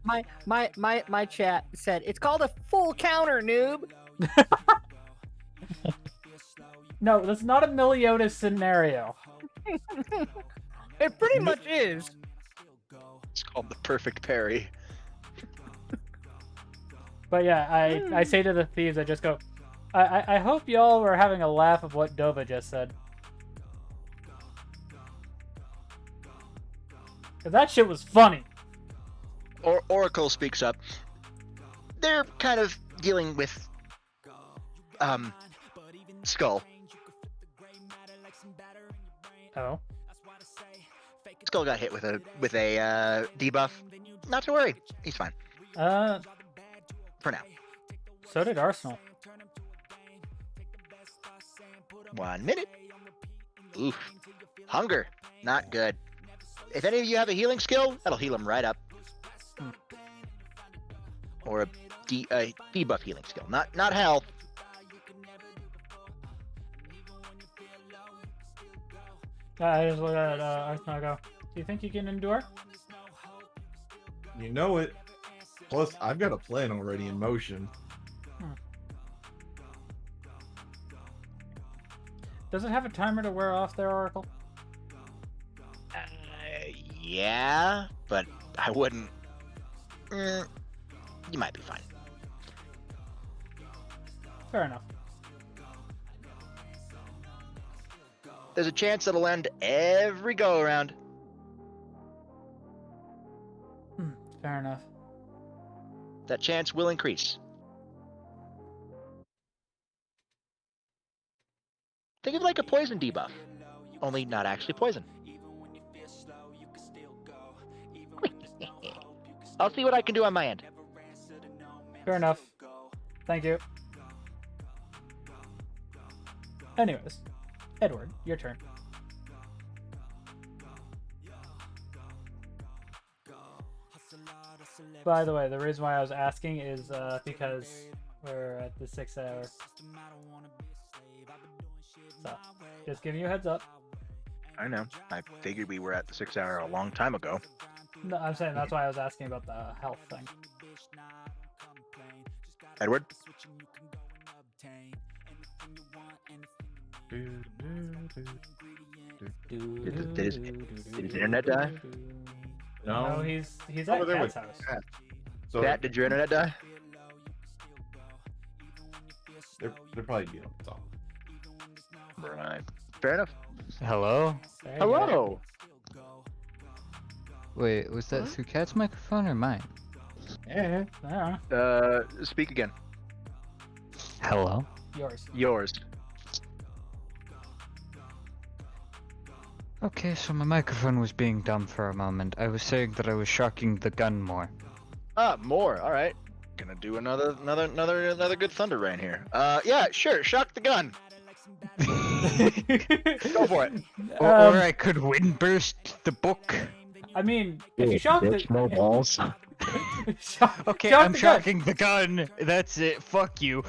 My chat said it's called a full counter, noob. No, that's not a Meliodas scenario. It pretty much is. It's called the perfect parry. But yeah, I say to the thieves, I just go, I hope y'all were having a laugh of what Dova just said. Cause that shit was funny. Oracle speaks up. They're kind of dealing with Skull. Oh. Skull got hit with a debuff. Not to worry, he's fine for now. So did Arsenal. 1 minute. Oof. Hunger. Not good. If any of you have a healing skill, that'll heal him right up. Or a debuff healing skill. Not health. I just look at Arsenal and go, do you think you can endure? You know it. Plus, I've got a plan already in motion. Does it have a timer to wear off there, Oracle? Yeah, but I wouldn't. You might be fine. Fair enough. There's a chance it'll end every go around. Fair enough. That chance will increase. Think of it like a poison debuff, only not actually poison. I'll see what I can do on my end. Fair enough. Thank you. Anyways, Edward, your turn. By the way, the reason why I was asking is because we're at the 6 hour. So, just giving you a heads up. I know. I figured we were at the 6 hour a long time ago. No, I'm saying that's why I was asking about the health thing. Edward? Did his internet die? No, he's at Cat's house. So Cat, did your internet die? They're probably dealing. That's all. Right. Fair enough. Hello? Hello. Wait, was that through Cat's microphone or mine? Yeah. Speak again. Hello? Yours. Okay, so my microphone was being dumb for a moment. I was saying that I was shocking the gun more. More. All right. Gonna do another good thunder rain here. Yeah, sure. Shock the gun. Go for it. Or I could windburst the book. I mean, if you shock the snowballs. Okay, I'm shocking the gun. That's it. Fuck you.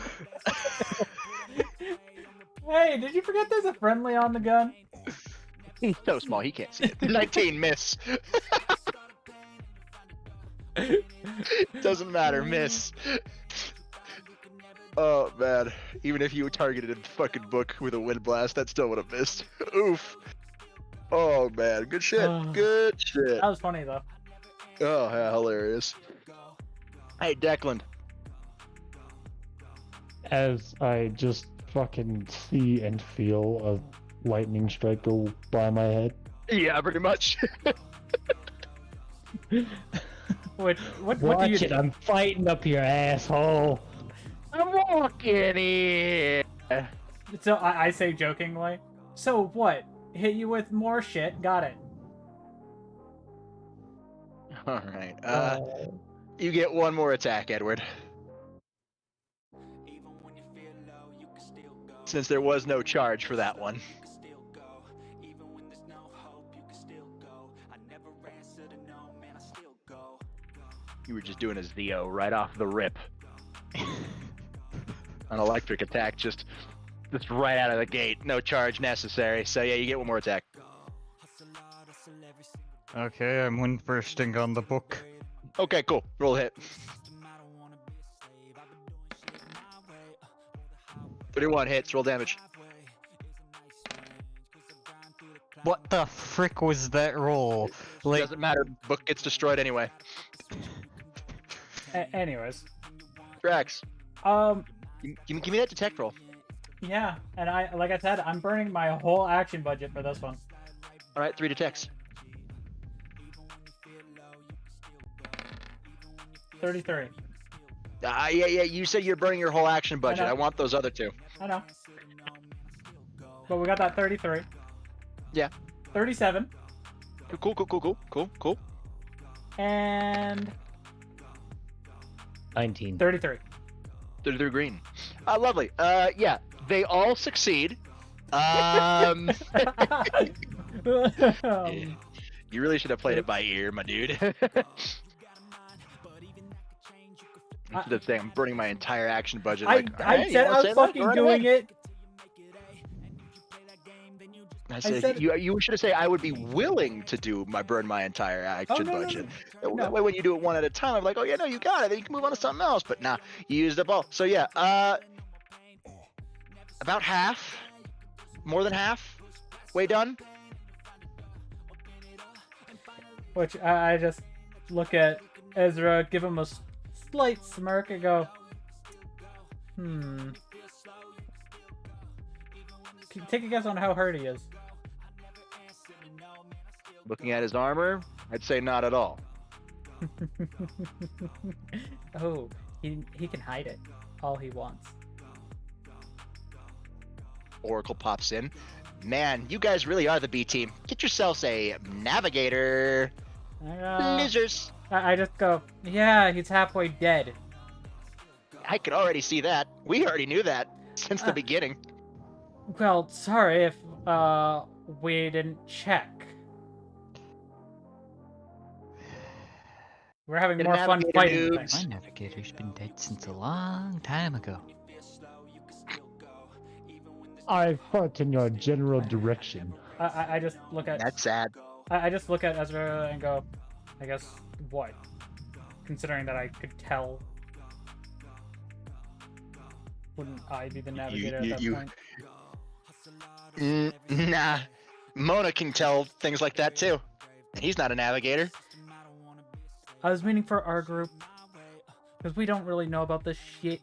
Hey, did you forget there's a friendly on the gun? He's so small he can't see it. 19 miss. Doesn't matter, miss. Oh man, even if you targeted a fucking book with a wind blast, that still would have missed. Oof. Oh man, good shit. Good shit. That was funny though. Oh yeah, hilarious. Hey, Declan. As I just fucking see and feel a lightning strike go by my head. Yeah, pretty much. What Watch do you it, I'm fighting up your asshole. I'm walking in. So I say jokingly. So what? Hit you with more shit? Got it. All right. You get one more attack, Edward. Since there was no charge for that one. You were just doing a Zeo right off the rip. An electric attack, just right out of the gate. No charge necessary. So yeah, you get one more attack. Okay, I'm windbursting on the book. Okay, cool. Roll a hit. 31 hits. Roll damage. What the frick was that roll? Like, Doesn't matter. Book gets destroyed anyway. Anyways. Drax. Give me that detect roll. Yeah, and like I said, I'm burning my whole action budget for this one. All right, 3 detects. 33. Yeah. You said you're burning your whole action budget. I want those other 2. I know. But we got that 33. Yeah. 37. Cool. And 19. 33. 33 green. Lovely. Yeah, they all succeed. You really should have played it by ear, my dude. Instead of saying I'm burning my entire action budget. I said I was fucking doing it. I said you should have said I would be willing to burn my entire action budget. That way when you do it one at a time, I'm like, oh yeah, no, you got it. Then you can move on to something else. But nah, you used up all. So yeah, about half, more than half, way done. Which I just look at Ezra, give him a slight smirk, and go, Take a guess on how hurt he is. Looking at his armor, I'd say not at all. Oh, he can hide it all he wants. Oracle pops in. Man, you guys really are the B team. Get yourselves a navigator. Losers. I just go, yeah, he's halfway dead. I could already see that. We already knew that since the beginning. Well, sorry if we didn't check. We're having more fun fighting things. My navigator's been dead since a long time ago. I fought in your general direction. I just look at... That's sad. I just look at Ezra and go, I guess, what? Considering that I could tell. Wouldn't I be the navigator at that point? Nah. Mona can tell things like that too. And he's not a navigator. I was meaning for our group. Because we don't really know about this shit.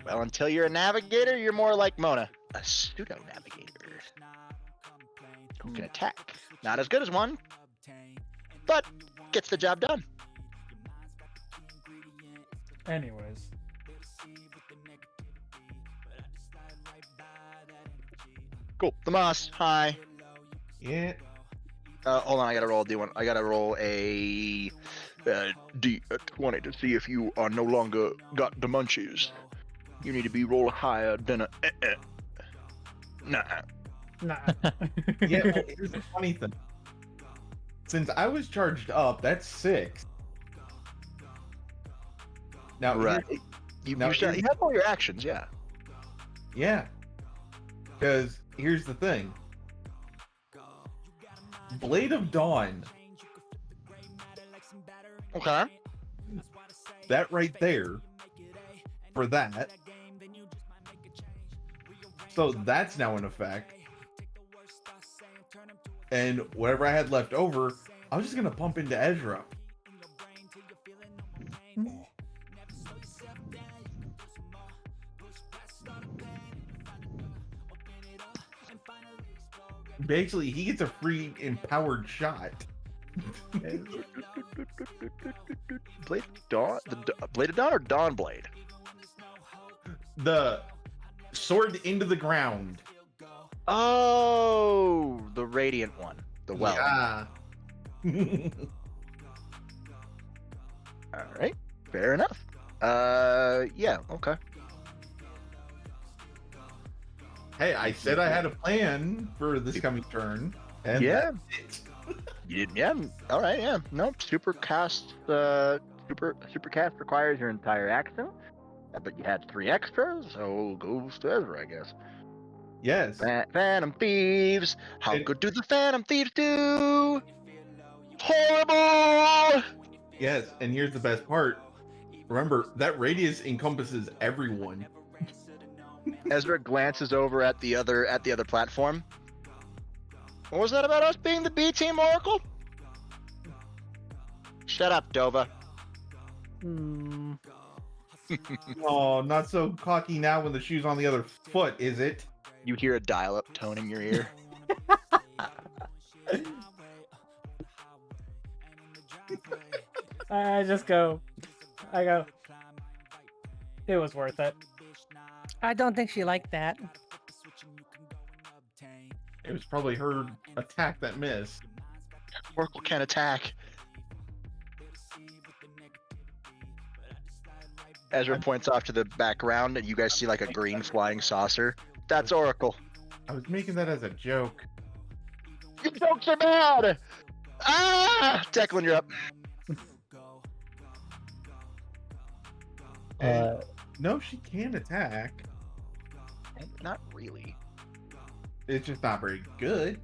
Well, until you're a navigator, you're more like Mona. A pseudo-navigator. Who can attack. Not as good as one. But gets the job done. Anyways. Cool. Damas, hi. Yeah. Hold on, I gotta roll a D1. I gotta roll a D20 to see if you are no longer got the munchies. You need to be roll higher than a Nah. Yeah, well, here's the funny thing. Since I was charged up, that's 6. Now, right. You have all your actions, yeah. Yeah. Because here's the thing. Blade of Dawn. Okay. That right there. For that. So that's now in effect. And whatever I had left over, I was just going to pump into Ezra. Basically, he gets a free empowered shot. Blade of Dawn? Blade of Dawn or Dawn Blade? The sword into the ground. Oh, the radiant one. The well. Yeah. All right. Fair enough. Yeah, okay. Hey, I said I had a plan for this coming turn. And yeah. That's it. You did, yeah. All right, yeah. No, super cast requires your entire action. But you had 3 extras, so goes to Ezra, I guess. Yes. Phantom Thieves. How good do the Phantom Thieves do? Horrible! Yes, and here's the best part. Remember, that radius encompasses everyone. Ezra glances over at the other platform. What was that about us being the B team, Oracle? Shut up, Dova. Oh, not so cocky now when the shoe's on the other foot, is it? You hear a dial-up tone in your ear. I go, it was worth it. I don't think she liked that. It was probably her attack that missed. Oracle can't attack. Ezra points off to the background, and you guys see like a green flying saucer. That's Oracle. I was making that as a joke. You jokes are bad! Ah! Declan, you're up. No, she can attack. Not really. It's just not very good.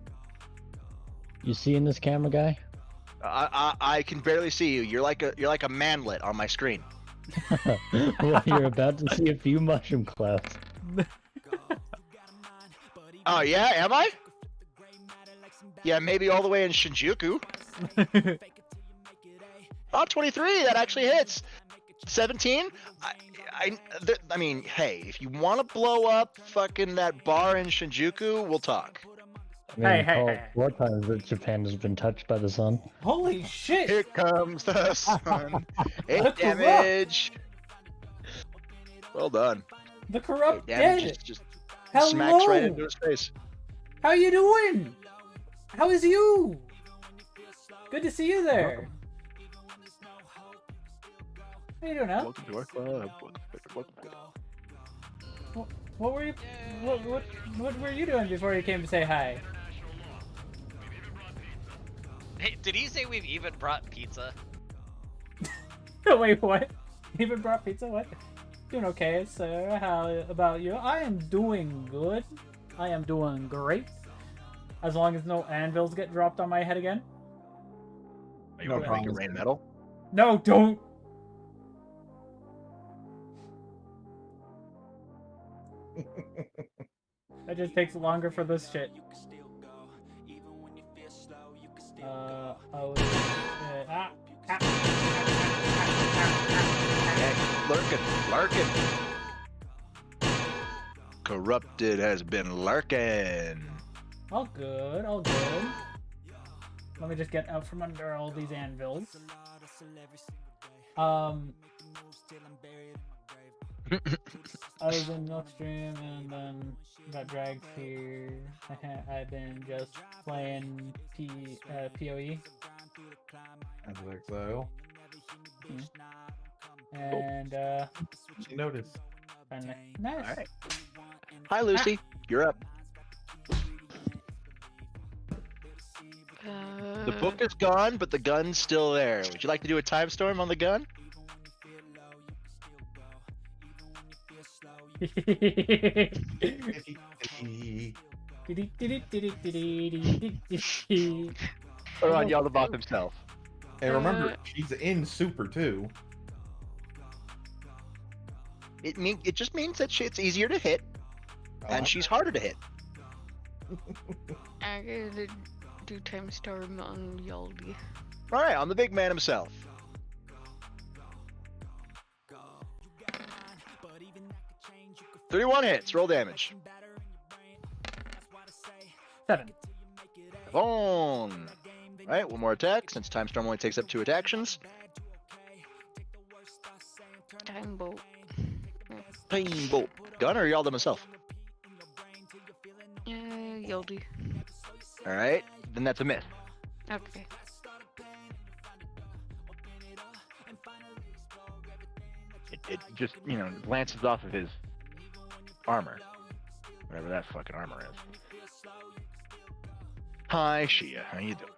You seeing this camera guy? I can barely see you. You're like a manlet on my screen. Well, you're about to see a few mushroom clouds. Oh yeah, am I? Yeah, maybe all the way in Shinjuku. Oh, 23. That actually hits. 17. I mean, hey, if you want to blow up fucking that bar in Shinjuku, we'll talk. I mean, Hey. 4 times that Japan has been touched by the sun. Holy shit! Here comes the sun. 8 Look damage. Well done. The corrupt 8 damage dead. just Hello. smacks right into his face. How you doing? How is you? Good to see you there. How you doing, Al? Welcome to our club. What were you? What were you doing before you came to say hi? Hey, did he say we've even brought pizza? Wait, what? Even brought pizza? What? Doing okay, sir. How about you? I am doing good. I am doing great. As long as no anvils get dropped on my head again. Are you gonna make a rain metal? No, don't. It just takes longer for this shit. Lurking. Corrupted has been lurking. All good, all good. Let me just get out from under all these anvils. I was in Milkstream and then got dragged here. I've been just playing PoE. I think so. And She noticed. Nice. All right. Hi, Lucy. You're up. The book is gone, but the gun's still there. Would you like to do a time storm on the gun? Or on Yaldabaoth himself. And remember, she's in Super too. It just means that it's easier to hit, and she's harder to hit. I'm gonna do time storm on Yaldi. All right, on the big man himself. "31 hits. Roll damage." 7. Boom. All right, one more attack since time storm only takes up 2 actions. Time bolt. Time bolt. Gun or Yalda himself? Yaldi. All right, then that's a myth. Okay. It just, lances off of his armor. Whatever that fucking armor is. Hi, Shia. How you doing?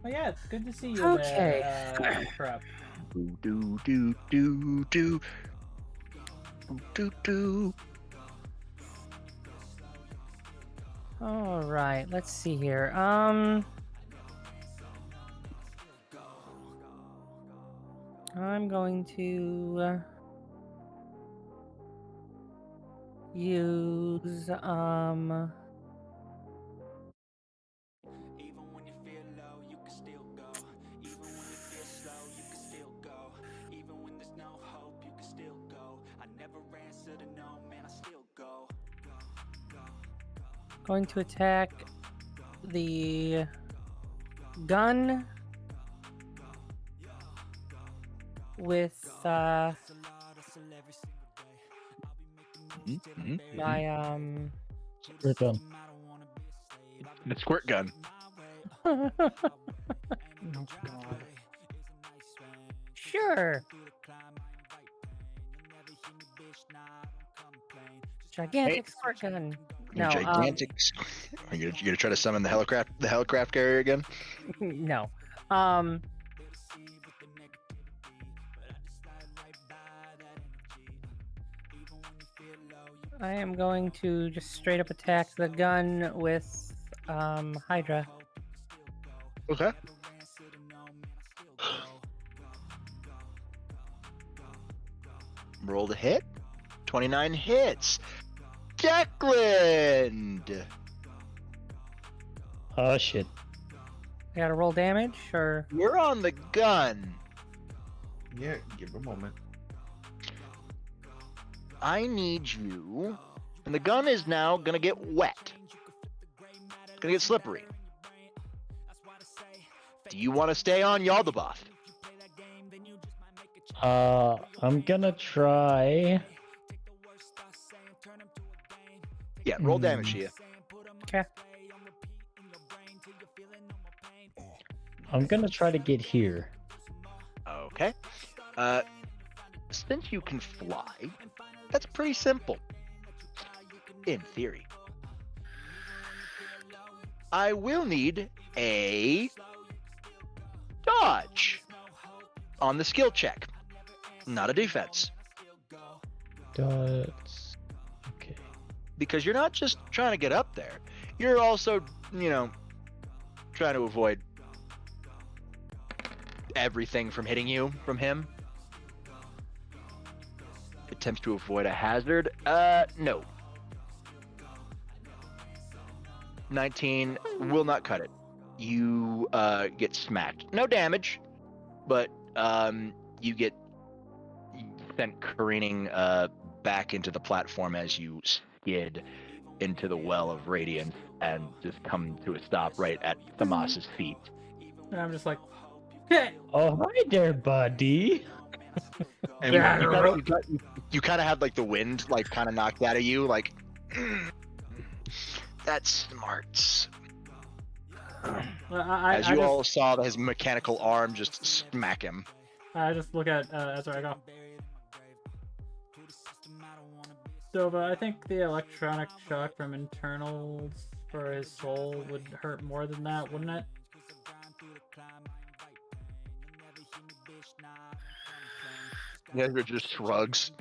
Oh yeah, it's good to see you Okay. there, Prep. Do. All right, let's see here. I'm going to use Going to attack the gun with my Squirt gun. The squirt gun. Oh god. Sure. Gigantic squirt gun. No, Gigantic. Are you gonna try to summon the Hellcraft carrier again? no. I am going to just straight up attack the gun with Hydra. Okay. Roll the hit. 29 hits. Declan! Oh shit. I gotta roll damage, or You're on the gun. Yeah, give a moment. I need you. And the gun is now gonna get wet. It's gonna get slippery. Do you want to stay on Yaldabaoth? I'm gonna try. Yeah, roll damage, Shia. okay. I'm gonna try to get here. Okay. Since you can fly, that's pretty simple. In theory. I will need a dodge on the skill check, not a defense. That's okay. Because you're not just trying to get up there, you're also, trying to avoid everything from hitting you from him. Attempts to avoid a hazard. No. 19 will not cut it. You get smacked. No damage, but you get sent careening back into the platform as you skid into the well of radiance and just come to a stop right at Thamas's feet. And I'm just like, hey! Oh, hi there, buddy. And you kind of have like the wind like kind of knocked out of you, like that's smart. As you all saw his mechanical arm just smack him. I just look at Ezra, I go, Dova, I think the electronic shock from internals for his soul would hurt more than that, wouldn't it? Ezra just shrugs.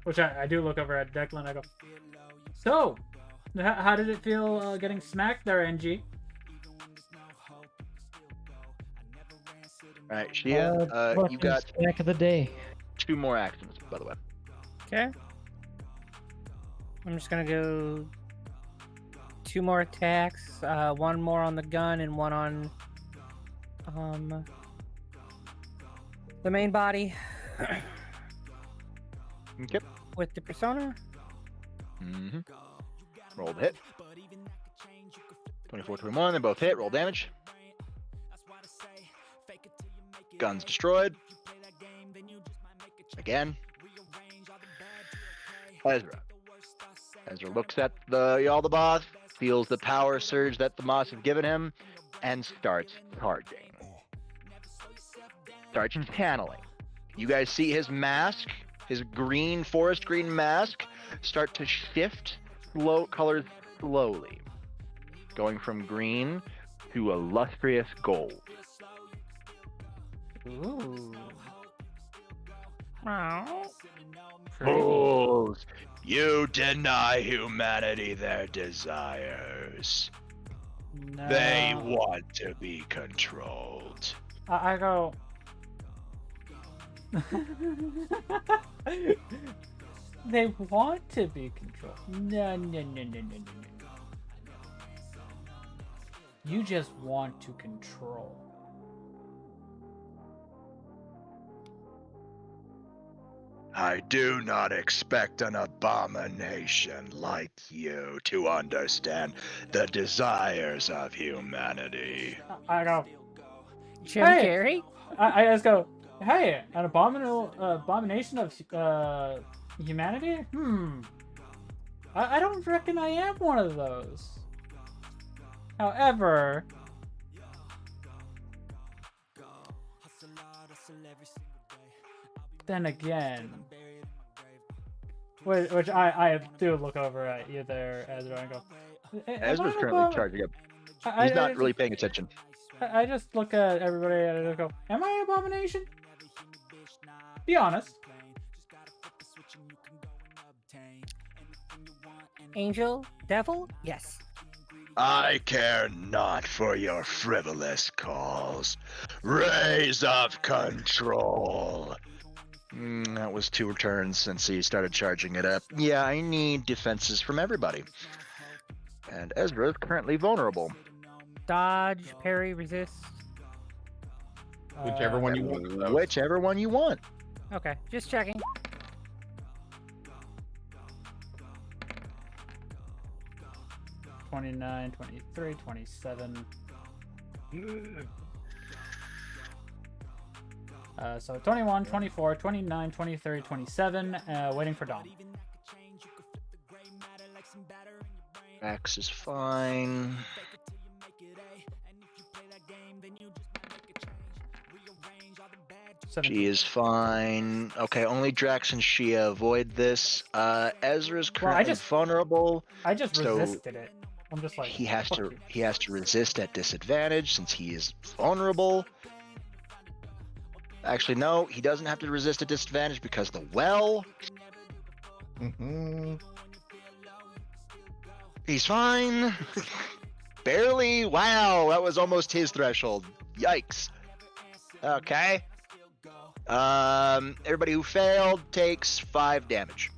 Which I do look over at Declan, I go, so, how did it feel getting smacked there, NG? Alright, Shia, you got back of the day. 2 more actions, by the way. Okay. I'm just gonna go 2 more attacks, 1 more on the gun and 1 on the main body. Okay. With the persona. Mm-hmm. Roll the hit. 24, 21, they both hit. Roll damage. Gun's destroyed. Again. Ezra looks at the Yaldabaoth, feels the power surge that the Moss have given him, and starts charging. Starts channeling. You guys see his mask, his green, forest green mask, start to shift colors slowly, going from green to a lustrous gold. Ooh. Fools! You deny humanity their desires. No. They want to be controlled. I go. They want to be controlled. No. You just want to control. I do not expect an abomination like you to understand the desires of humanity. I go, Jim Hey! Carrey? I just go, hey, an abomination of humanity? I don't reckon I am one of those. However, then again, which I do look over at you there, Ezra, and go, Ezra's currently charging up. He's not really paying attention. I just look at everybody and I just go, am I an abomination? Be honest. Angel? Devil? Yes. I care not for your frivolous calls. Rays of control. That was 2 turns since he started charging it up. Yeah, I need defenses from everybody. And Ezra is currently vulnerable. Dodge, parry, resist. Whichever one you want. Whichever one you want. Okay, just checking. $29, $23, $27. So 21, 24, 29, 23, 27, waiting for Dom. Max is fine. She is fine. Okay, only Drax and Shia avoid this. Ezra's currently vulnerable. I just so resisted it. I'm just like, he has fuck to you. resist at disadvantage since he is vulnerable. Actually, no, he doesn't have to resist at disadvantage because the well. He's fine. Barely. Wow, that was almost his threshold. Yikes. Okay. Everybody who failed takes 5 damage.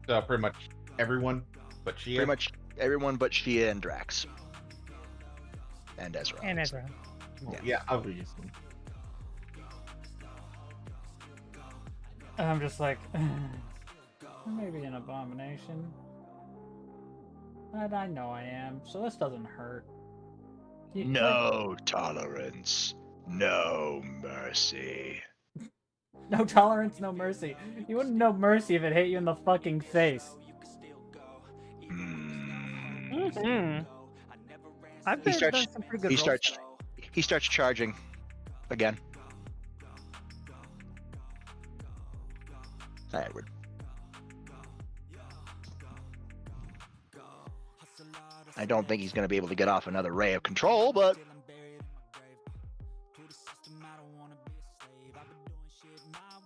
So pretty much everyone but Shia. Pretty much everyone but Shia and Drax. And Ezra. And Ezra. Yeah, obviously. I'm just like, maybe an abomination. But I know I am, so this doesn't hurt. No tolerance. No mercy. No tolerance, no mercy. You wouldn't know mercy if it hit you in the fucking face. I've done some pretty good rolls. He starts charging again. Hi, Edward. I don't think he's going to be able to get off another ray of control, but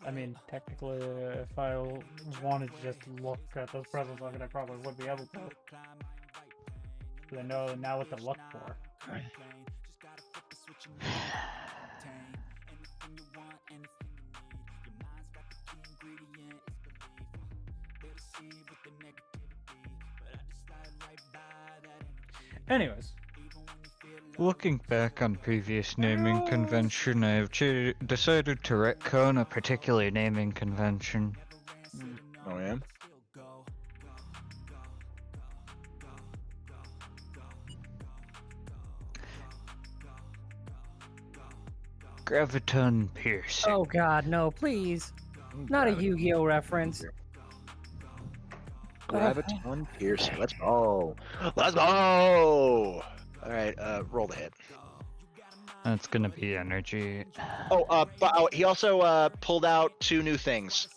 I mean, technically, if I wanted to just look at those presents, I probably would be able to. But I know now what to look for. Anyways. Looking back on previous naming convention, I have decided to retcon a particular naming convention. Oh yeah? Graviton Piercing. Oh god, no, please. Not a Yu-Gi-Oh reference. Graviton Piercing. Let's go. Let's go. All right, roll the hit. That's gonna be energy. But he also pulled out 2 new things.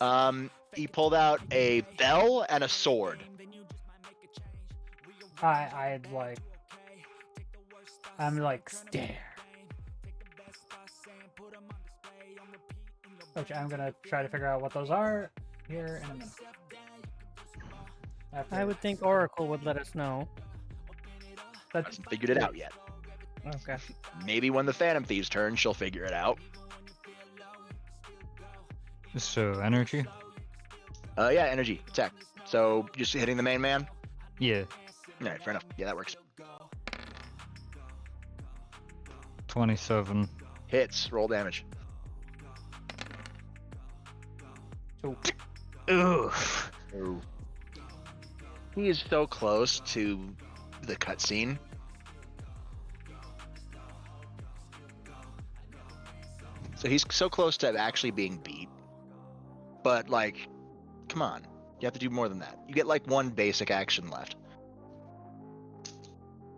He pulled out a bell and a sword. I'm like stare. Which I'm gonna try to figure out what those are here in a minute. I would think Oracle would let us know. Hasn't figured it out yet. Okay. Maybe when the Phantom Thieves turn, she'll figure it out. So, energy? Yeah, energy, attack. So, just hitting the main man? Yeah. Alright, fair enough. Yeah, that works. 27. Hits, roll damage. Oof. Ooh. He is so close to the cutscene. So he's so close to actually being beat. But, like, come on. You have to do more than that. You get, like, one basic action left.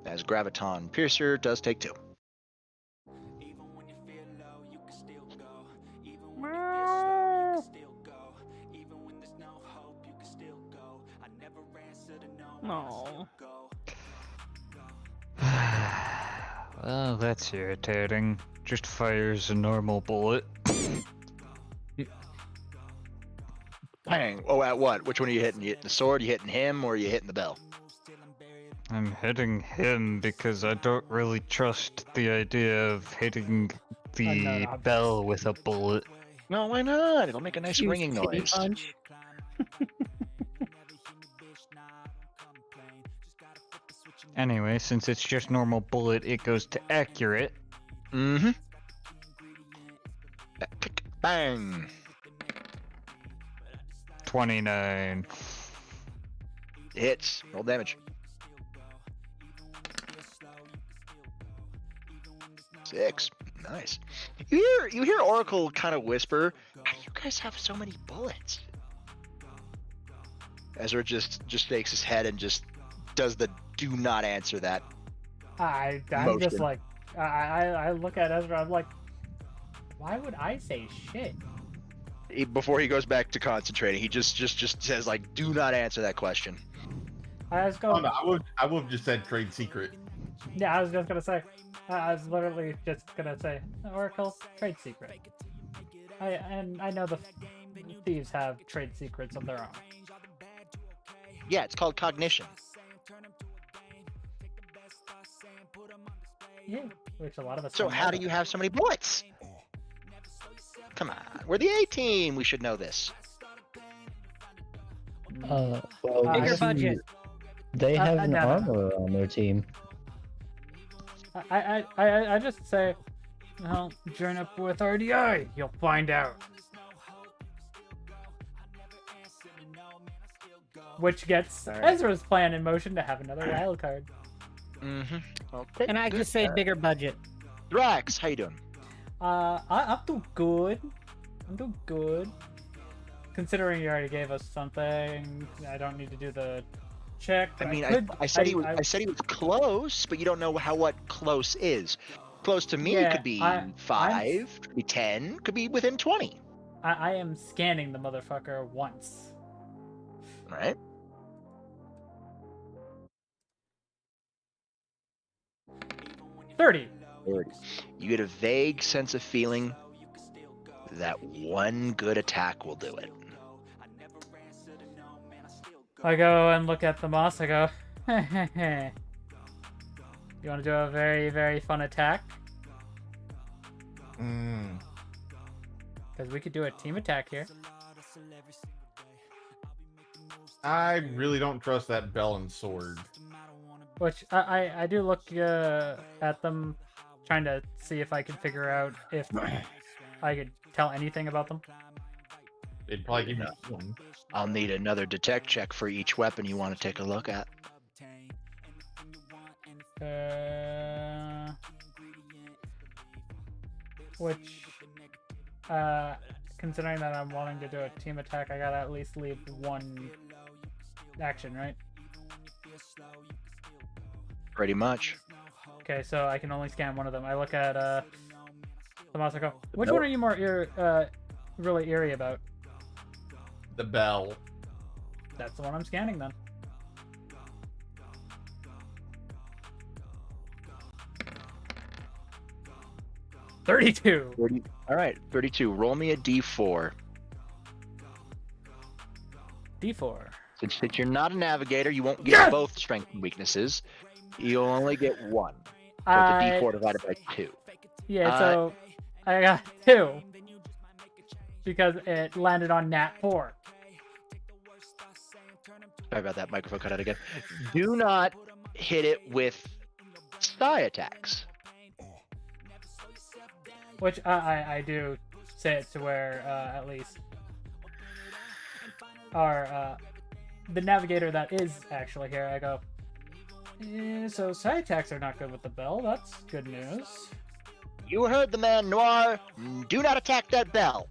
As Graviton Piercer does take 2. No. Well, that's irritating. Just fires a normal bullet. Bang. Oh, at what? Which one are you hitting? You hitting the sword, you hitting him, or are you hitting the bell? I'm hitting him because I don't really trust the idea of hitting the bell with a bullet. No, why not? It'll make a nice Use ringing Kitty noise. Punch. Anyway, since it's just normal bullet, it goes to accurate. Mm-hmm. Bang. 29. Hits. Roll damage. 6. Nice. You hear Oracle kind of whisper, "How do you guys have so many bullets?" Ezra just shakes his head and just does the do not answer that. I'm motion. just like, I look at Ezra. I'm like, why would I say shit? Before he goes back to concentrating, he just says like, "Do not answer that question." I was going. Oh, no, I would have just said trade secret. Yeah, I was just gonna say. I was literally just gonna say Oracle trade secret. I know the thieves have trade secrets of their own. Yeah, it's called cognition. Yeah, which a lot of us. So don't how know do that. you have so many bullets? Come on, we're the A team. We should know this. Well, Bigger you see, budget. They have an no. armor on their team. I just say, well, join up with RDI. You'll find out. Which gets Ezra's plan in motion to have another wild card. Mm-hmm. Okay. And I good. just say bigger budget. Drax, how you doing? I'm doing good. I'm doing good. Considering you already gave us something, I don't need to do the check. I mean, could- I said he was. I said he was close, but you don't know what close is. Close to me Yeah, could be I'm- 5, could be 10, could be within 20. I am scanning the motherfucker once. Right? $30. You get a vague sense of feeling that one good attack will do it. I go and look at the moss. I go, you want to do a very, very fun attack? Because we could do a team attack here. I really don't trust that bell and sword. Which I do look at them, trying to see if I can figure out if I could tell anything about them. They'd probably give you one. I'll need another detect check for each weapon you want to take a look at. Which, considering that I'm wanting to do a team attack, I gotta at least leave one action, right? Pretty much. Okay, so I can only scan one of them. I look at the mouse. I go, which Nope. one are you more really eerie about? The bell. That's the one I'm scanning then. $32. All right, 32. Roll me a D4. D4. Since you're not a navigator, you won't get both strength and weaknesses. You'll only get one. So it's a D4 divided by 2. Yeah, so I got 2 because it landed on nat 4. Sorry about that. Microphone cut out again. Do not hit it with psi attacks. Which I do say it to where at least the navigator that is actually here, I go, so side attacks are not good with the bell. That's good news. You heard the man, Noir. Do not attack that bell.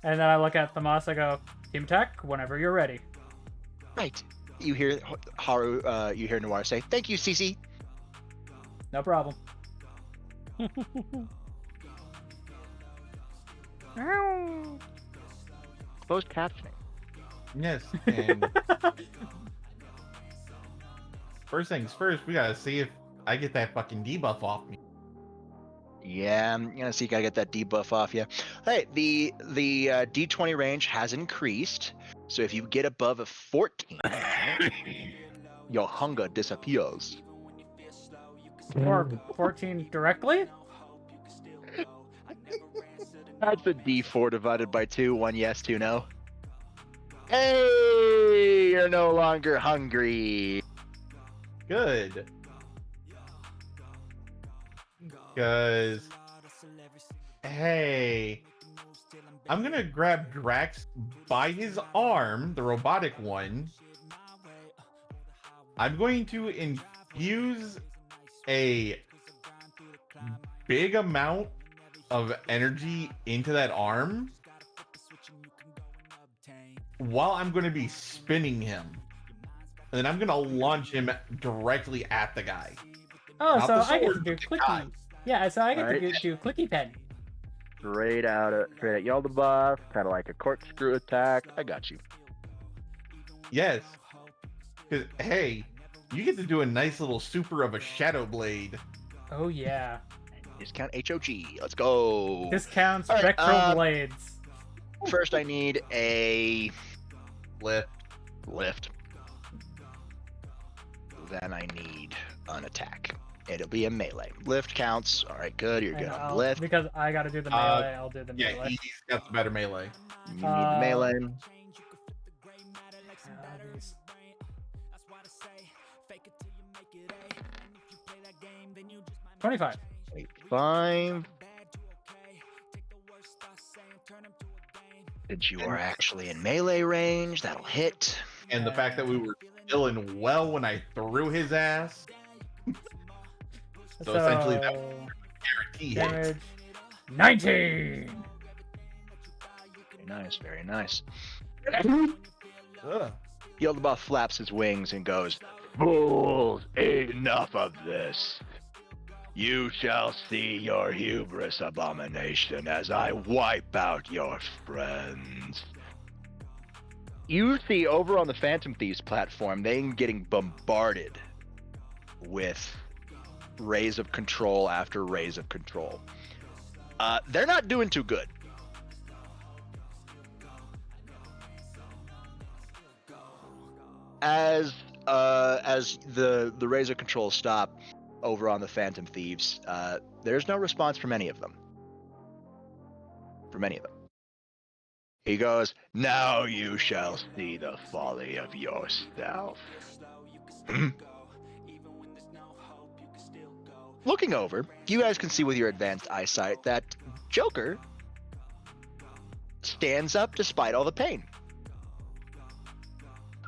And then I look at Thamas, I go, team attack whenever you're ready. Right. You hear Haru, you hear Noir say, thank you, Cece. No problem. Closed captioning. Yes. And first things first, we gotta see if I get that fucking debuff off me. Yeah, I'm gonna see if I get that debuff off you. Hey, the D20 range has increased, so if you get above a 14, your hunger disappears. Or 14 directly? That's a D4 divided by 2. 1 yes, 2 no. Hey, you're no longer hungry. Good. Because, hey, I'm gonna grab Drax by his arm, the robotic one. I'm going to infuse a big amount of energy into that arm while I'm going to be spinning him. And then I'm going to launch him directly at the guy. Oh, Not so the I get to sword, do but the guy. clicky. Yeah, so I get Alright. to do clicky pen. Straight at Yaldabaoth, kind of like a corkscrew attack. I got you. Yes. Because, hey, you get to do a nice little super of a Shadow Blade. Oh, yeah. Discount HOG. Let's go. Discounts All right, Spectral Blades. First, I need a Lift. Then I need an attack. It'll be a melee. Lift counts. All right, good. You're good And on I'll- lift. Because I gotta do the melee, I'll do the Yeah, melee. he's got the better melee. You need the melee. These- 25. 5. Since you are actually in melee range, that'll hit. And the fact that we were feeling well when I threw his ass. So essentially that was guarantee hit. damage 19. Very nice, very nice. Ugh. Yaldabaoth flaps his wings and goes, "Fools, enough of this. You shall see your hubris, abomination, as I wipe out your friends." You see over on the Phantom Thieves platform, they're getting bombarded with rays of control after rays of control. They're not doing too good. As the rays of control stop over on the Phantom Thieves, there's no response from any of them. He goes, "Now you shall see the folly of yourself." Looking over, you guys can see with your advanced eyesight that Joker stands up despite all the pain.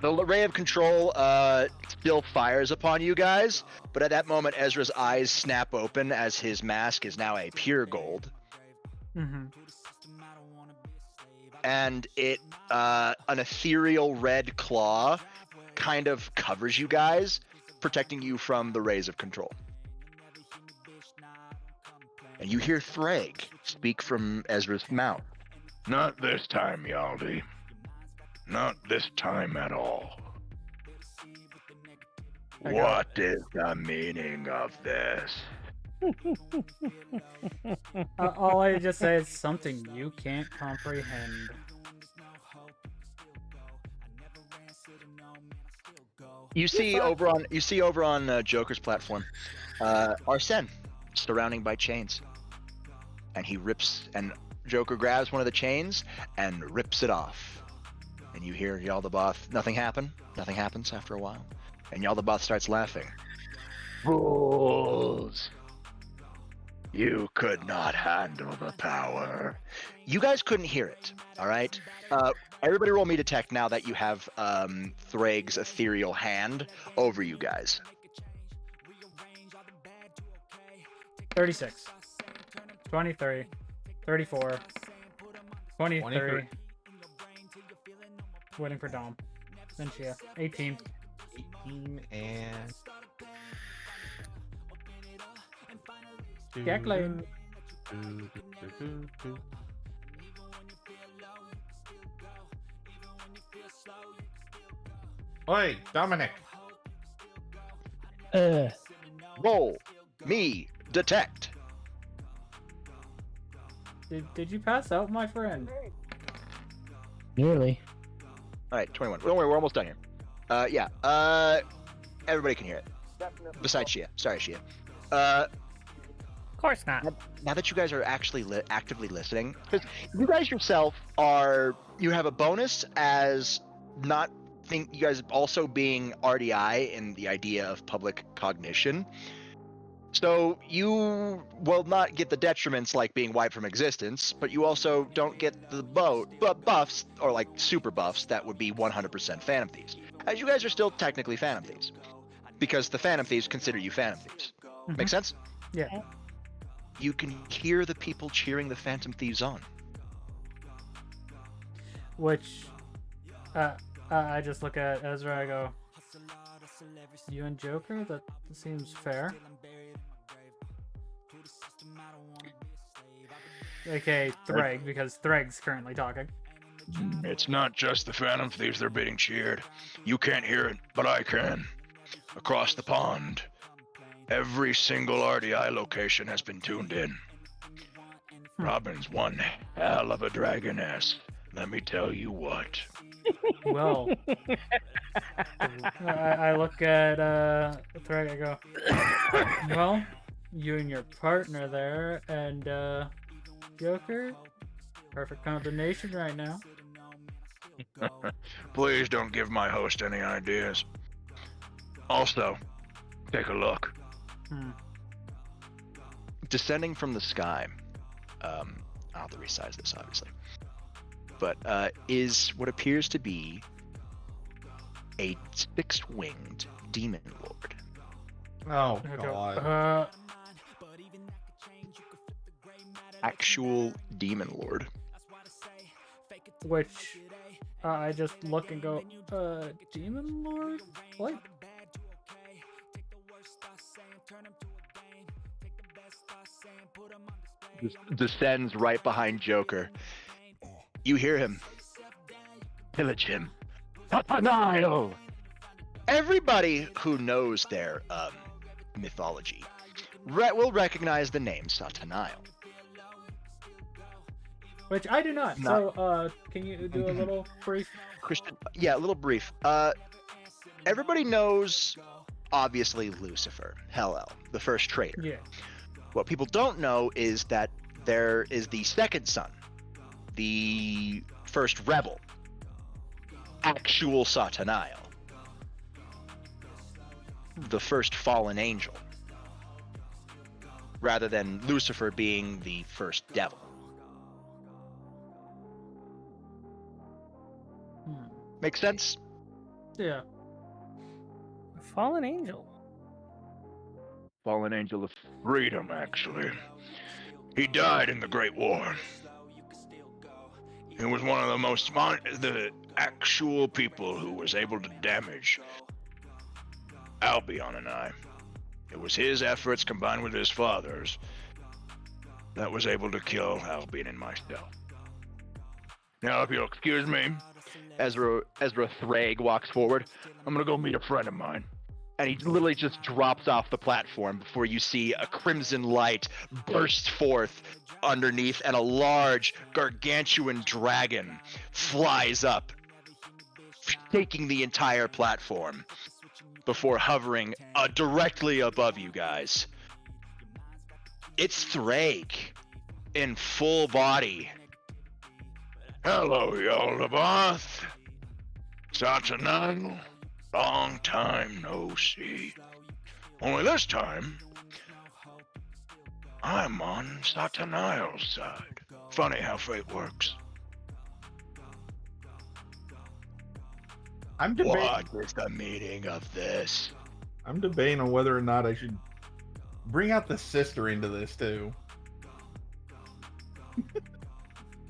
The ray of control still fires upon you guys, but at that moment, Ezra's eyes snap open as his mask is now a pure gold. Mm-hmm. And an ethereal red claw kind of covers you guys, protecting you from the rays of control. And you hear Thrag speak from Ezra's mouth. "Not this time, Yaldi. Not this time at all. What is the meaning of this?" All I just say is something you can't comprehend. You see over on Joker's platform, Arsene surrounding by chains, and he rips, and Joker grabs one of the chains and rips it off, and you hear Yaldabaoth. Nothing happens after a while, and Yaldabaoth starts laughing. "Fools! You could not handle the power. You guys couldn't hear it, all right? Everybody roll me detect now that you have Thrag's ethereal hand over you guys. 36. 23. 34. 23. 23. Waiting for Dom. Then Shia. 18. 18 and... Gecklane. Oi, Dominic. Roll me detect. Did you pass out, my friend? Nearly. All right, 21. Don't worry, we're almost done here. Yeah. Everybody can hear it. Besides Shia. Sorry, Shia. Of course not. Now that you guys are actually actively listening, because you guys yourself you have a bonus as you guys also being RDI in the idea of public cognition. So you will not get the detriments like being wiped from existence, but you also don't get the buffs or like super buffs that would be 100% Phantom Thieves. As you guys are still technically Phantom Thieves, because the Phantom Thieves consider you Phantom Thieves. Make sense? Yeah. You can hear the people cheering the Phantom Thieves on. Which, I just look at Ezra. I go, "You and Joker? That seems fair." Okay, Thrag, because Thrag's currently talking. It's not just the Phantom Thieves that are being cheered. You can't hear it, but I can. Across the pond, every single RDI location has been tuned in. Robin's one hell of a dragoness. Let me tell you what. Well, I look at Thrag. I go, "Well, you and your partner there, and Joker, perfect combination right now." Please don't give my host any ideas. Also, take a look. Descending from the sky, I'll have to resize this obviously, but is what appears to be a six-winged demon lord. Oh god. Actual demon lord. Which I just look and go, Demon Lord? What? Descends right behind Joker. You hear him. Pillage him. Satanael! Everybody who knows their mythology will recognize the name Satanael. Which I do not. So, can you do a little brief? Christian, yeah, a little brief. Everybody knows, obviously, Lucifer, Hel-El, the first traitor. Yeah. What people don't know is that there is the second son, the first rebel, actual Satanael, the first fallen angel, rather than Lucifer being the first devil. Make sense? Yeah. Fallen angel. Fallen angel of freedom, actually. He died in the Great War. He was one of the actual people who was able to damage Albion and I. It was his efforts combined with his father's that was able to kill Albion and myself. Now, if you'll excuse me, Ezra Thrag walks forward. I'm gonna go meet a friend of mine. And he literally just drops off the platform before you see a crimson light burst forth underneath, and a large, gargantuan dragon flies up, taking the entire platform before hovering directly above you guys. It's Thrag in full body. Hello, Yaldabaoth. Satanael. Long time no see. Only this time, I'm on Satanael's side. Funny how fate works. I'm debating. What is the meaning of this? I'm debating on whether or not I should bring out the sister into this too.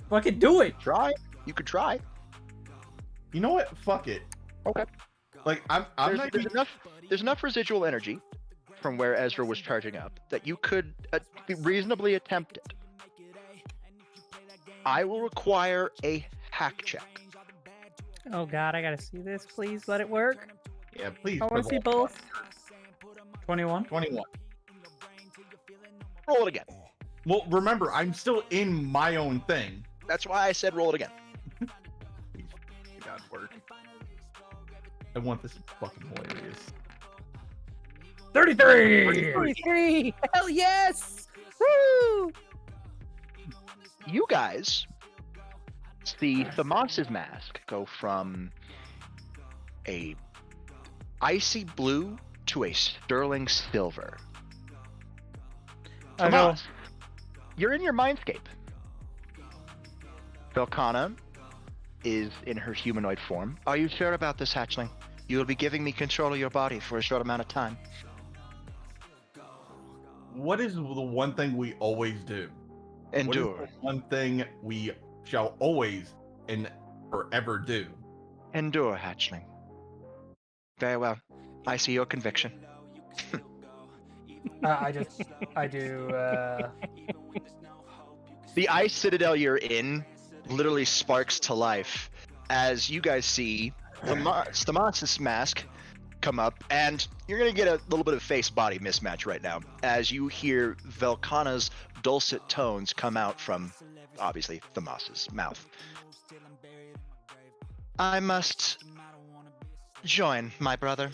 Fucking do it. Try. You could try. You know what? Fuck it. Okay. Like I'm not. There's enough residual energy from where Ezra was charging up that you could reasonably attempt it. I will require a hack check. Oh god, I gotta see this. Please let it work. Yeah, please. I want to see both. 21. 21. Roll it again. Well, remember, I'm still in my own thing. That's why I said roll it again. God, work. I want this fucking hilarious. 33! 33! Hell yes! Woo! You guys see Thamas's mask go from a icy blue to a sterling silver. I know. Thamas, you're in your mindscape. Velkana is in her humanoid form. Are you sure about this, hatchling? You will be giving me control of your body for a short amount of time. What is the one thing we always do? Endure. What is the one thing we shall always and forever do? Endure, hatchling. Very well. I see your conviction. I do. The ice citadel you're in literally sparks to life as you guys see Thamas's mask come up, and you're gonna get a little bit of face-body mismatch right now as you hear Velkana's dulcet tones come out from, obviously, Thamas's mouth. I must join my brother.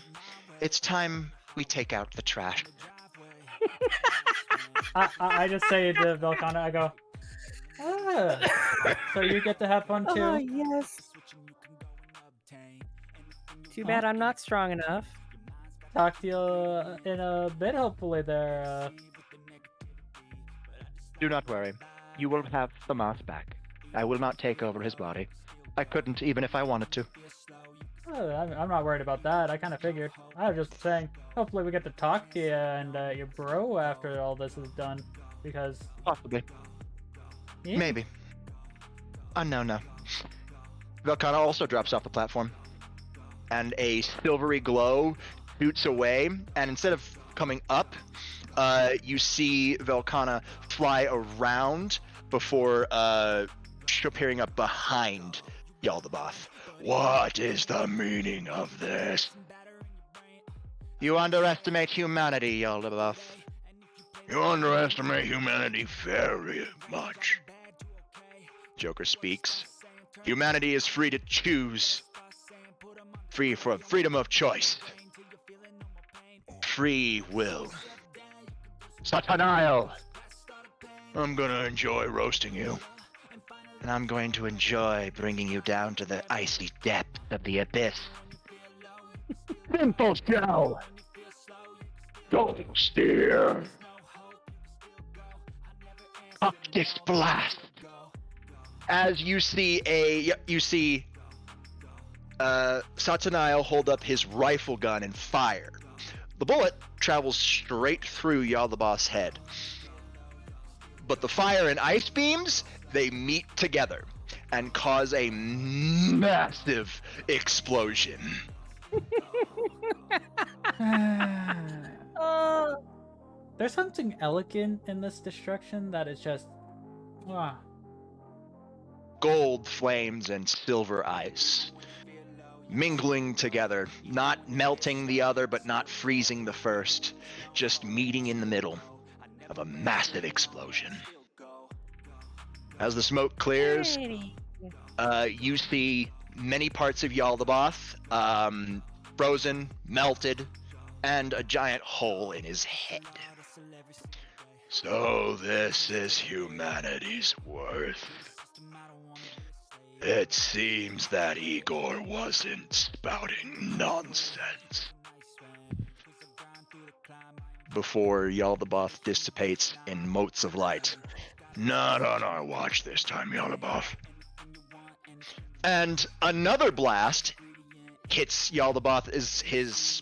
It's time we take out the trash. I just say to Velkana, I go, so you get to have fun too? Oh, yes. Too bad I'm not strong enough. Talk to you in a bit, hopefully, there. Do not worry. You will have Thamas back. I will not take over his body. I couldn't, even if I wanted to. I'm not worried about that. I kind of figured. I was just saying, hopefully we get to talk to you and your bro after all this is done, because... Possibly. Yeah. Maybe. Unknown now. Velkana also drops off the platform, and a silvery glow shoots away, and instead of coming up, you see Velkana fly around before appearing up behind Yaldabaoth. What is the meaning of this? You underestimate humanity, Yaldabaoth. You underestimate humanity very much. Joker speaks. Humanity is free to choose. Free for freedom of choice. Free will. Satanael! I'm gonna enjoy roasting you. And I'm going to enjoy bringing you down to the icy depth of the abyss. Simple shell! Don't steer! Optics blast! As you see Satanael hold up his rifle gun and fire. The bullet travels straight through Yaldabaoth's head. But the fire and ice beams, they meet together and cause a massive explosion. There's something elegant in this destruction that is just... Gold flames and silver ice mingling together, not melting the other but not freezing the first, just meeting in the middle of a massive explosion. As the smoke clears, you see many parts of Yaldabaoth frozen, melted, and a giant hole in his head. So this is humanity's worth. It seems that Igor wasn't spouting nonsense. before Yaldabaoth dissipates in motes of light. Not on our watch this time, Yaldabaoth. And another blast hits Yaldabaoth as his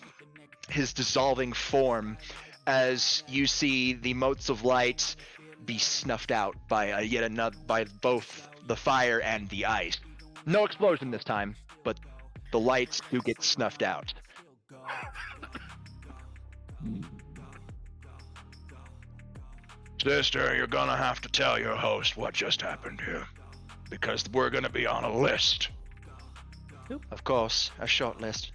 dissolving form, as you see the motes of light be snuffed out by yet another, by both the fire and the ice. No explosion this time, but the lights do get snuffed out. Sister, you're gonna have to tell your host what just happened here, because we're gonna be on a list. Of course, a short list.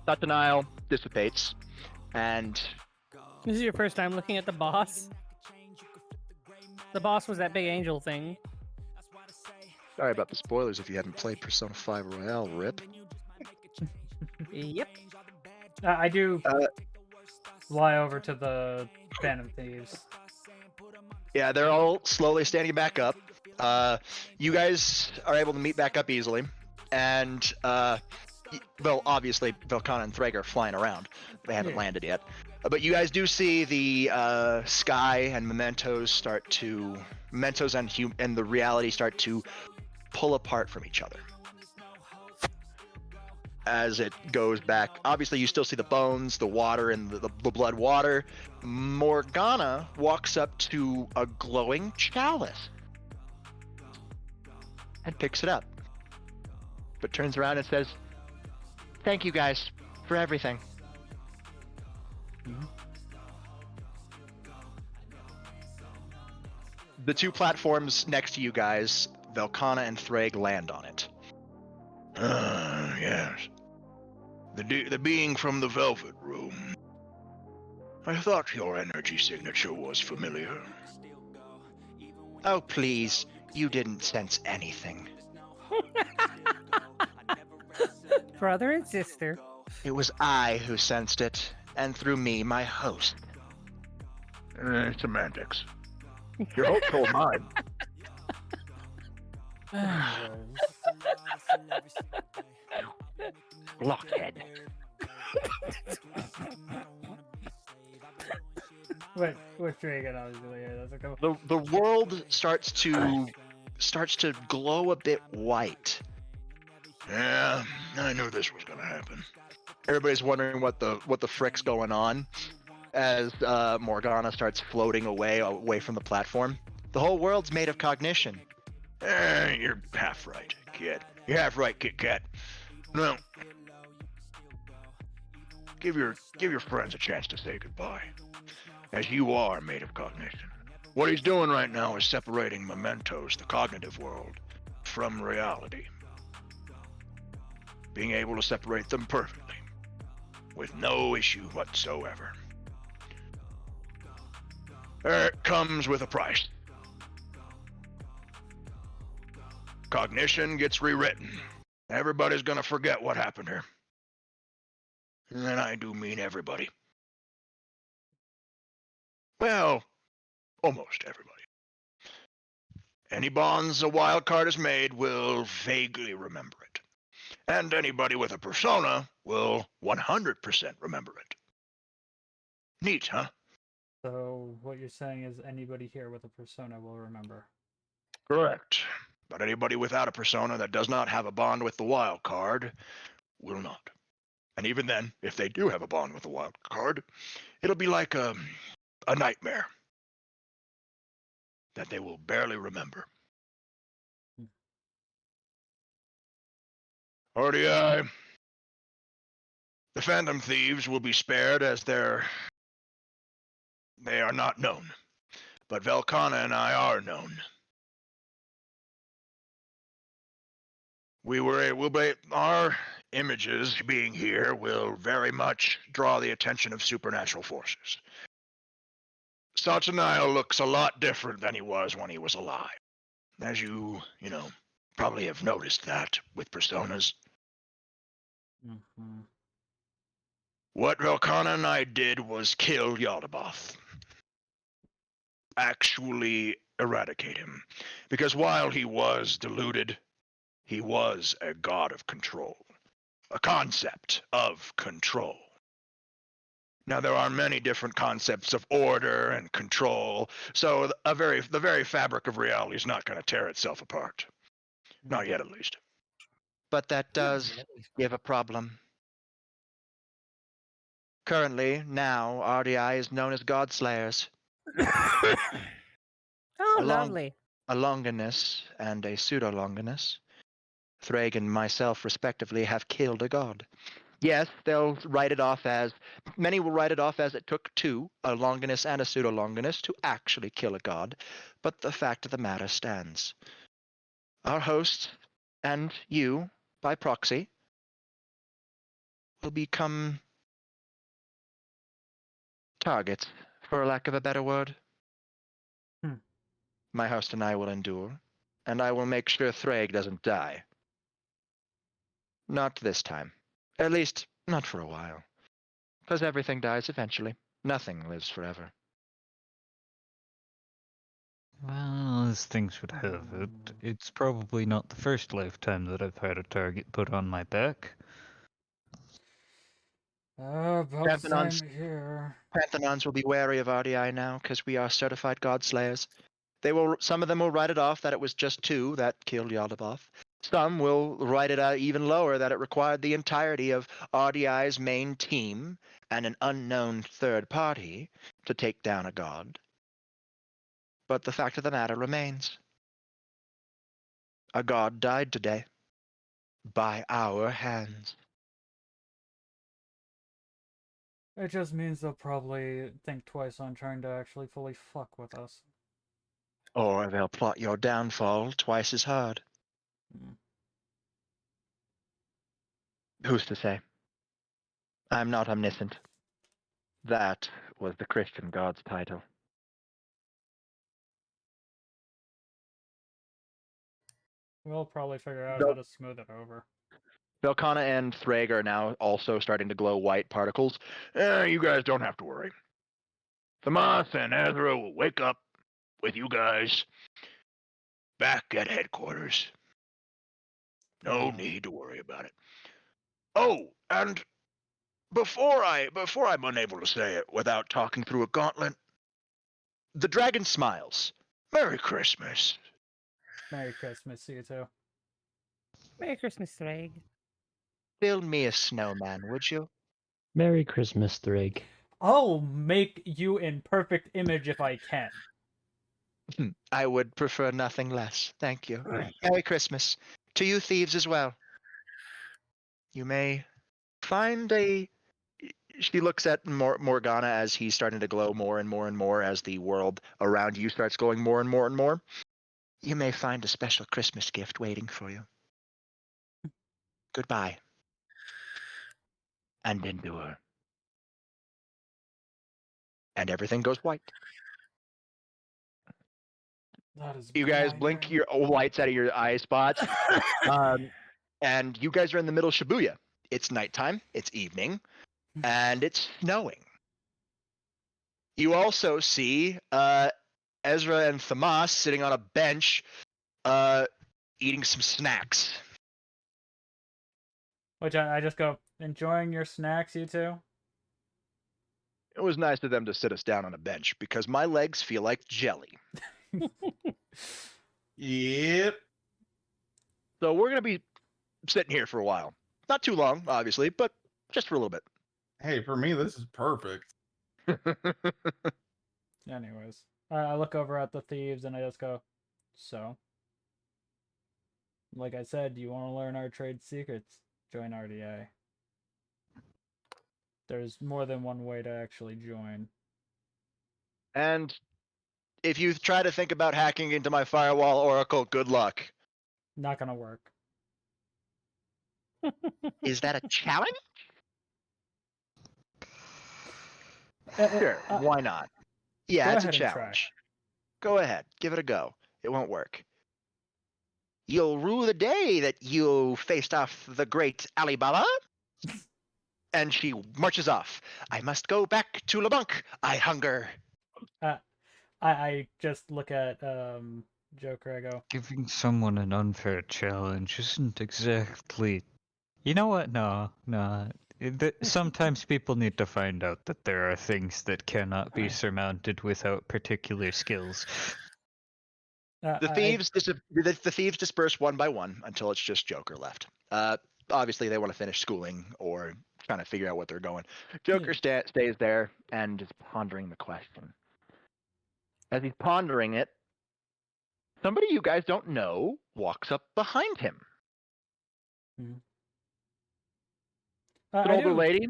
That denial dissipates, and This is your first time looking at the boss? The boss was that big angel thing. sorry about the spoilers if you haven't played Persona 5 Royale, rip. Yep. I do fly over to the Phantom Thieves. Yeah, they're all slowly standing back up. You guys are able to meet back up easily, and well, obviously Velkhana and Threg are flying around. They haven't landed yet, but you guys do see the sky and mementos and the reality start to pull apart from each other as it goes back. Obviously, you still see the bones, the water, and the blood water. Morgana walks up to a glowing chalice and picks it up, but turns around and says, "Thank you guys for everything." The two platforms next to you guys, Velkhana and Threg, land on it. Yes. The being from the Velvet Room. I thought your energy signature was familiar. Oh, please. You didn't sense anything. Brother and sister. It was I who sensed it, and through me, my host. Semantics. Your host told mine. Blockhead. Wait, what's Dragon? Obviously, yeah, that's a The world starts to glow a bit white. Yeah, I knew this was gonna happen. Everybody's wondering what the frick's going on, as Morgana starts floating away from the platform. The whole world's made of cognition. You're half right, kid. You're half right, Kit Kat. No. Give your friends a chance to say goodbye, as you are made of cognition. What he's doing right now is separating mementos, the cognitive world, from reality. Being able to separate them perfectly, with no issue whatsoever. It comes with a price. Cognition gets rewritten. Everybody's gonna forget what happened here. And I do mean everybody. Well, almost everybody. Any bonds a wild card has made will vaguely remember it. And anybody with a persona will 100% remember it. Neat, huh? So what you're saying is anybody here with a persona will remember. Correct. But anybody without a persona that does not have a bond with the wild card will not. And even then, if they do have a bond with the wild card, it'll be like a nightmare that they will barely remember. RDI, the Phantom Thieves will be spared as they are not known. But Velkhana and I are known. Our images being here will very much draw the attention of supernatural forces. Satanael looks a lot different than he was when he was alive. As you probably have noticed that with personas. Mm-hmm. What Velkhana and I did was kill Yaldabaoth. Actually eradicate him. Because while he was deluded, he was a god of control. a concept of control. Now, there are many different concepts of order and control, so the very fabric of reality is not going to tear itself apart. Not yet, at least. But that does give a problem. Currently, now, RDI is known as Godslayers. Oh, A lovely. Longinus and a pseudo-Longinus, Thrag and myself respectively, have killed a god. Yes, they'll write it off as, many will write it off as it took two, a Longinus and a pseudo-Longinus, to actually kill a god, but the fact of the matter stands. Our host, and you, by proxy, will become targets, for lack of a better word. My host and I will endure, and I will make sure Thrag doesn't die. Not this time. At least, not for a while. Because everything dies eventually. Nothing lives forever. Well, as things would have it, it's probably not the first lifetime that I've had a target put on my back. About the Panthenons, same here. Panthenons will be wary of RDI now, because we are certified Godslayers. Some of them will write it off that it was just two that killed Yaldabaoth. Some will write it out even lower that it required the entirety of RDI's main team and an unknown third party to take down a god. But the fact of the matter remains. A god died today. By our hands. It just means they'll probably think twice on trying to actually fully fuck with us. Or they'll plot your downfall twice as hard. Who's to say? I'm not omniscient. That was the Christian God's title. We'll probably figure out how to smooth it over. Velkana and Thrag are now also starting to glow white particles. You guys don't have to worry. Thamas and Ezra will wake up with you guys back at headquarters. No need to worry about it. Oh, and before I'm unable to say it without talking through a gauntlet, the dragon smiles. Merry Christmas. Merry Christmas to you too. Merry Christmas, Thrag. Build me a snowman, would you? Merry Christmas, Thrag. I'll make you in perfect image if I can. I would prefer nothing less. Thank you. Merry Christmas. To you thieves as well. You may find a... She looks at Morgana as he's starting to glow more and more and more as the world around you starts glowing more and more and more. You may find a special Christmas gift waiting for you. Goodbye. And endure. And everything goes white. That is you guys blink your lights out of your eye spots. And you guys are in the middle of Shibuya. It's nighttime, it's evening, and it's snowing. You also see Ezra and Thamas sitting on a bench eating some snacks. Which I just go, enjoying your snacks, you two? It was nice of them to sit us down on a bench because my legs feel like jelly. Yep. So we're going to be sitting here for a while. Not too long, obviously, but just for a little bit. Hey, for me, this is perfect. Anyways, I look over at the thieves and I just go, so? Like I said, you want to learn our trade secrets? Join RDA. There's more than one way to actually join. And if you try to think about hacking into my firewall oracle, good luck. Not gonna work. Is that a challenge? Uh, Sure, why not? Yeah, go it's a ahead and try. challenge. Go ahead, give it a go. It won't work. You'll rue the day that you faced off the great Alibaba. And she marches off. I must go back to LeBlanc. I hunger. I just look at Joker. I go, Giving someone an unfair challenge isn't exactly You know what? No. Sometimes people need to find out that there are things that cannot be surmounted without particular skills. The thieves the thieves disperse one by one until it's just Joker left. Obviously they want to finish schooling or trying to figure out what they're going. Joker stays there and is pondering the question. As he's pondering it, somebody you guys don't know walks up behind him. It's an older lady,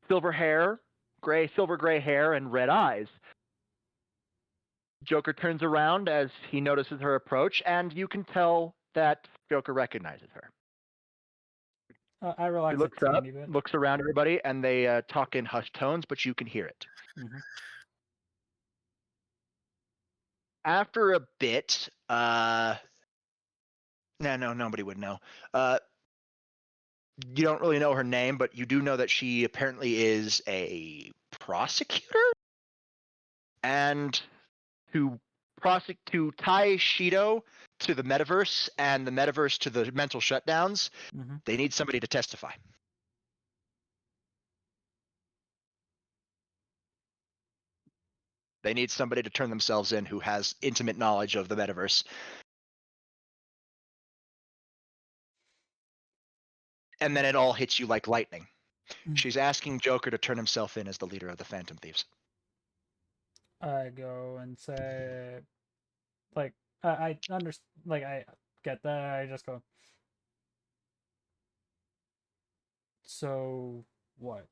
silver gray hair, and red eyes. Joker turns around as he notices her approach, and you can tell that Joker recognizes her. I relax He looks a up, teeny bit. looks around everybody, and they talk in hushed tones, but you can hear it. After a bit, nobody would know. You don't really know her name, but you do know that she apparently is a prosecutor, and to tie Shido to the metaverse and the metaverse to the mental shutdowns, they need somebody to testify. They need somebody to turn themselves in who has intimate knowledge of the metaverse. And then it all hits you like lightning. She's asking Joker to turn himself in as the leader of the Phantom Thieves. I go and say, like, I understand, like, I get that. I just go, so what?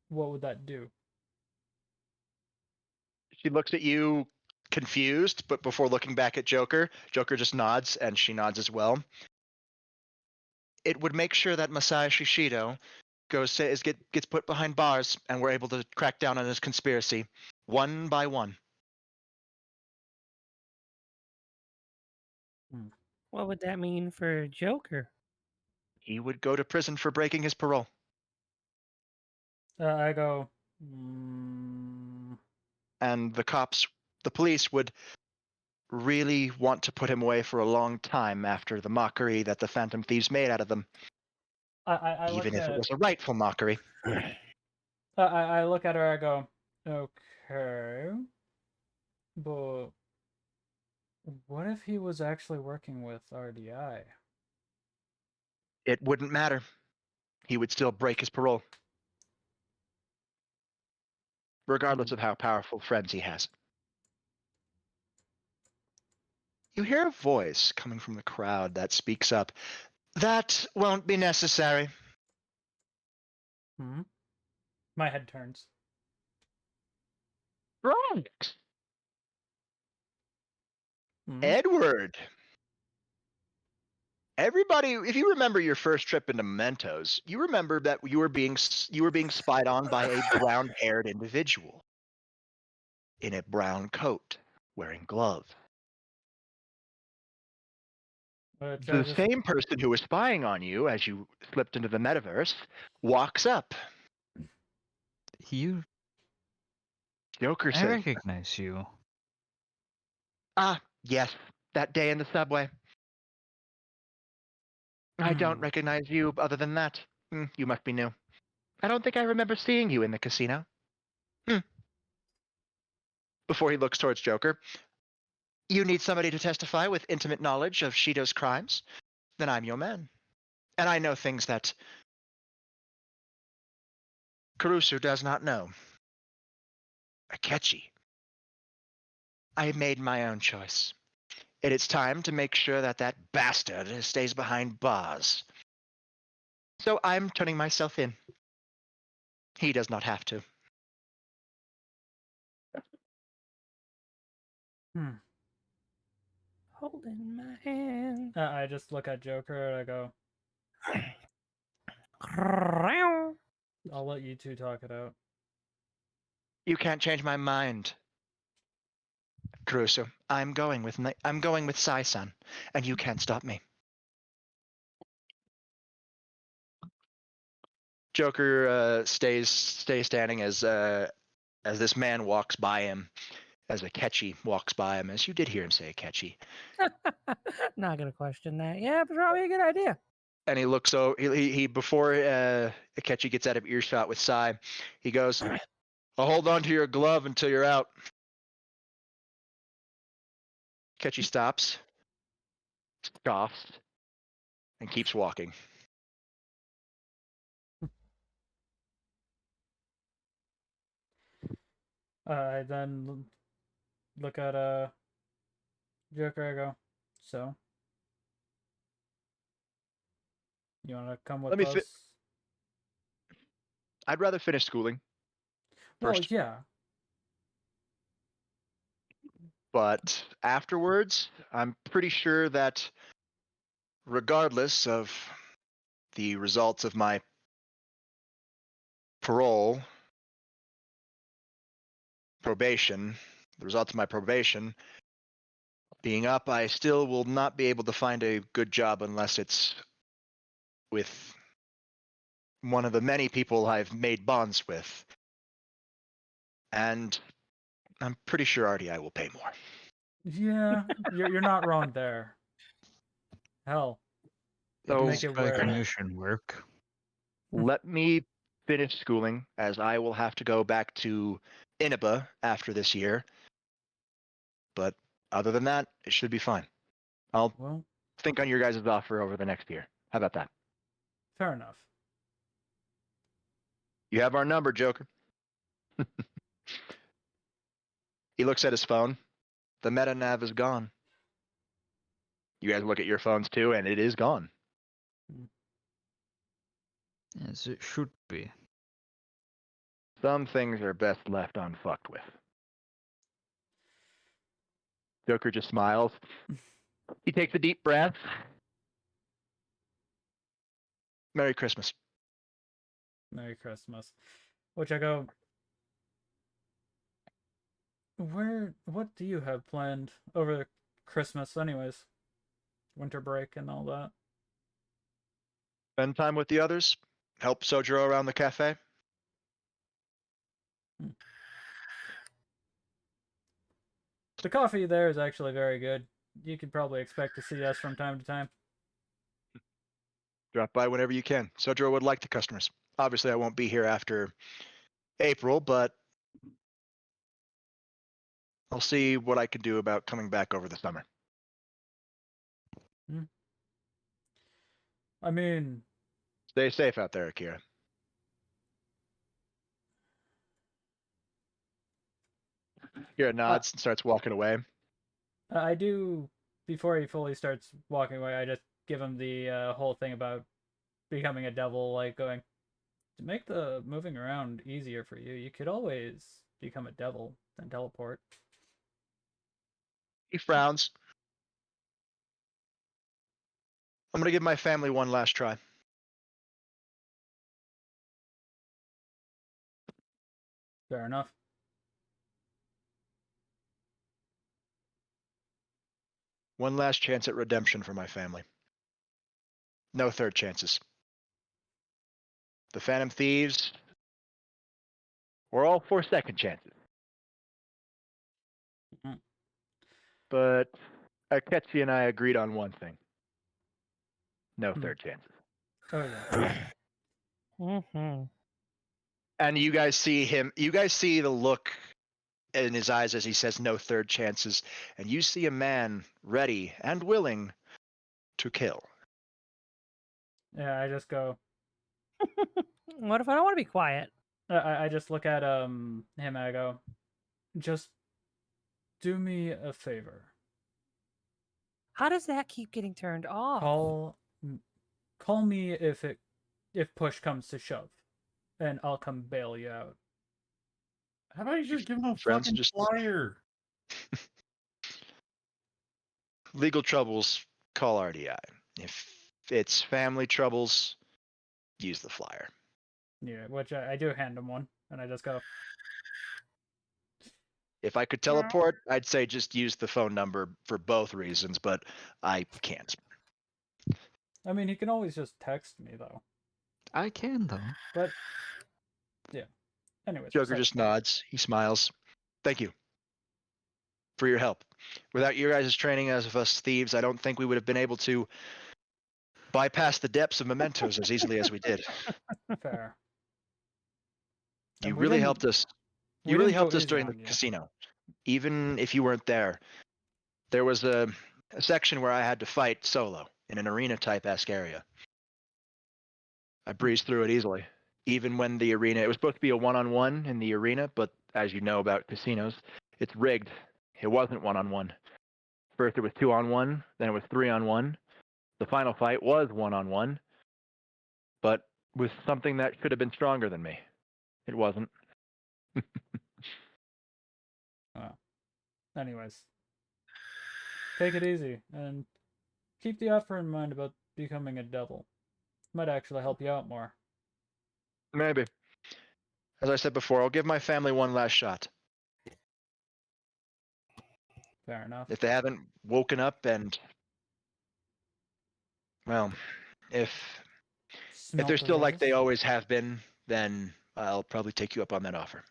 What would that do? She looks at you confused, but before looking back at Joker, Joker just nods, and she nods as well. It would make sure that Masashi Shido gets put behind bars, and we're able to crack down on his conspiracy, one by one. What would that mean for Joker? He would go to prison for breaking his parole. I go, And the police would really want to put him away for a long time after the mockery that the Phantom Thieves made out of them. Even if it was a rightful mockery. I look at her, I go, okay, but what if he was actually working with RDI? It wouldn't matter. He would still break his parole. Regardless of how powerful friends he has. You hear a voice coming from the crowd that speaks up. That won't be necessary. My head turns. Right. Edward. Everybody, if you remember your first trip into Mementos, you remember that you were being spied on by a brown-haired individual in a brown coat, wearing gloves. The same person who was spying on you as you slipped into the metaverse walks up. Joker I says, recognize you. Ah, yes, that day in the subway. I don't recognize you other than that. You must be new. I don't think I remember seeing you in the casino. Before he looks towards Joker, you need somebody to testify with intimate knowledge of Shido's crimes? Then I'm your man. And I know things that Kurusu does not know. Akechi. I made my own choice. It is time to make sure that that bastard stays behind bars. So I'm turning myself in. He does not have to. Holding my hand. I just look at Joker and I go, I'll let you two talk it out. You can't change my mind, Kurusu. I'm going with Sai-san, and you can't stop me. Joker stays standing as this man walks by him, as Akechi walks by him, as you did hear him say Akechi. Not gonna question that. Yeah, probably a good idea. And he looks over. He before Akechi gets out of earshot with Sai, he goes, "I'll hold on to your glove until you're out." Akechi stops, scoffs, and keeps walking. I then look at Joker. I go, so you want to come with us? I'd rather finish schooling Well, first, yeah. but afterwards, I'm pretty sure that regardless of the results of my probation, the results of my probation being up, I still will not be able to find a good job unless it's with one of the many people I've made bonds with. And I'm pretty sure RDI will pay more. Yeah, you're not wrong there. Hell, So make it where commission work. let me finish schooling, as I will have to go back to Inaba after this year. But other than that, it should be fine. I'll think on your guys' offer over the next year. How about that? Fair enough. You have our number, Joker. He looks at his phone. The meta nav is gone. You guys look at your phones too, and it is gone. As it should be. Some things are best left unfucked with. Joker just smiles. He takes a deep breath. Merry Christmas. Merry Christmas. Which I go, what do you have planned over Christmas anyways? Winter break and all that. Spend time with the others. Help Sojiro around the cafe. The coffee there is actually very good. You could probably expect to see us from time to time. Drop by whenever you can. Sojiro would like the customers. Obviously, I won't be here after April, but I'll see what I can do about coming back over the summer. I mean, stay safe out there, Akira. Akira nods and starts walking away. I do, before he fully starts walking away, I just give him the whole thing about becoming a devil, like going, to make the moving around easier for you, you could always become a devil and teleport. He frowns. I'm going to give my family one last try. Fair enough. One last chance at redemption for my family. No third chances. The Phantom Thieves were all for second chances. But Akechi and I agreed on one thing. No third chances. Oh, yeah. Mm-hmm. And you guys see the look in his eyes as he says no third chances, and you see a man ready and willing to kill. Yeah, I just go. What if I don't want to be quiet? I just look at him and I go, just do me a favor. How does that keep getting turned off? Call me if push comes to shove, and I'll come bail you out. How about you just give him a fucking flyer? Legal troubles, call RDI. If it's family troubles, use the flyer. Yeah, which I do hand him one, and I just go. If I could teleport, I'd say just use the phone number for both reasons, but I can't. I mean, he can always just text me, though. I can, though. But, yeah. Anyways. Joker just nods. He smiles. Thank you for your help. Without your guys' training as of us thieves, I don't think we would have been able to bypass the depths of mementos as easily as we did. Fair. You And we really didn't- helped us. we You really didn't helped go us easy during the on you. casino, even if you weren't there. There was a section where I had to fight solo in an arena type esque area. I breezed through it easily. Even when the arena, it was supposed to be a one-on-one in the arena, but as you know about casinos, it's rigged. It wasn't one-on-one. First it was 2-on-1, then it was 3-on-1. The final fight was 1-on-1, but with something that should have been stronger than me. It wasn't. Anyways, take it easy and keep the offer in mind about becoming a devil. Might actually help you out more. Maybe. As I said before, I'll give my family one last shot. Fair enough. If they haven't woken up and, well, if Smelt they're the still like roses? they always have been, then I'll probably take you up on that offer.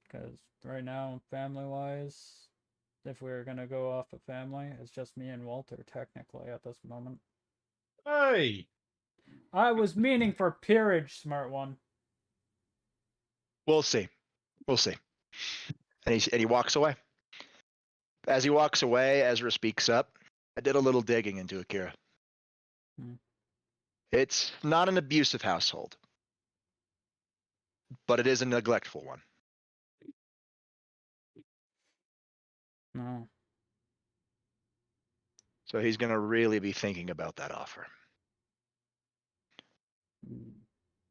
Because right now, family-wise, if we were gonna go off of family, it's just me and Walter technically at this moment. Hey, I was meaning for peerage, smart one. We'll see. We'll see. And he walks away. As he walks away, Ezra speaks up. I did a little digging into Akira. It's not an abusive household, but it is a neglectful one. No. So he's going to really be thinking about that offer.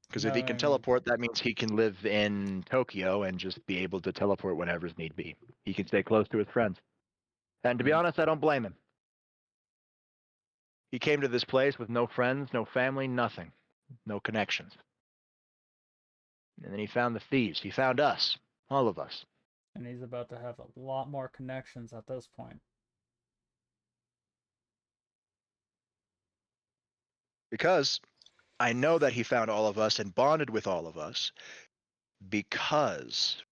Because if he can teleport, that means he can live in Tokyo and just be able to teleport whenever need be. He can stay close to his friends. And to be honest, I don't blame him. He came to this place with no friends, no family, nothing. No connections. And then he found the thieves. He found us. All of us. And he's about to have a lot more connections at this point. Because I know that he found all of us and bonded with all of us because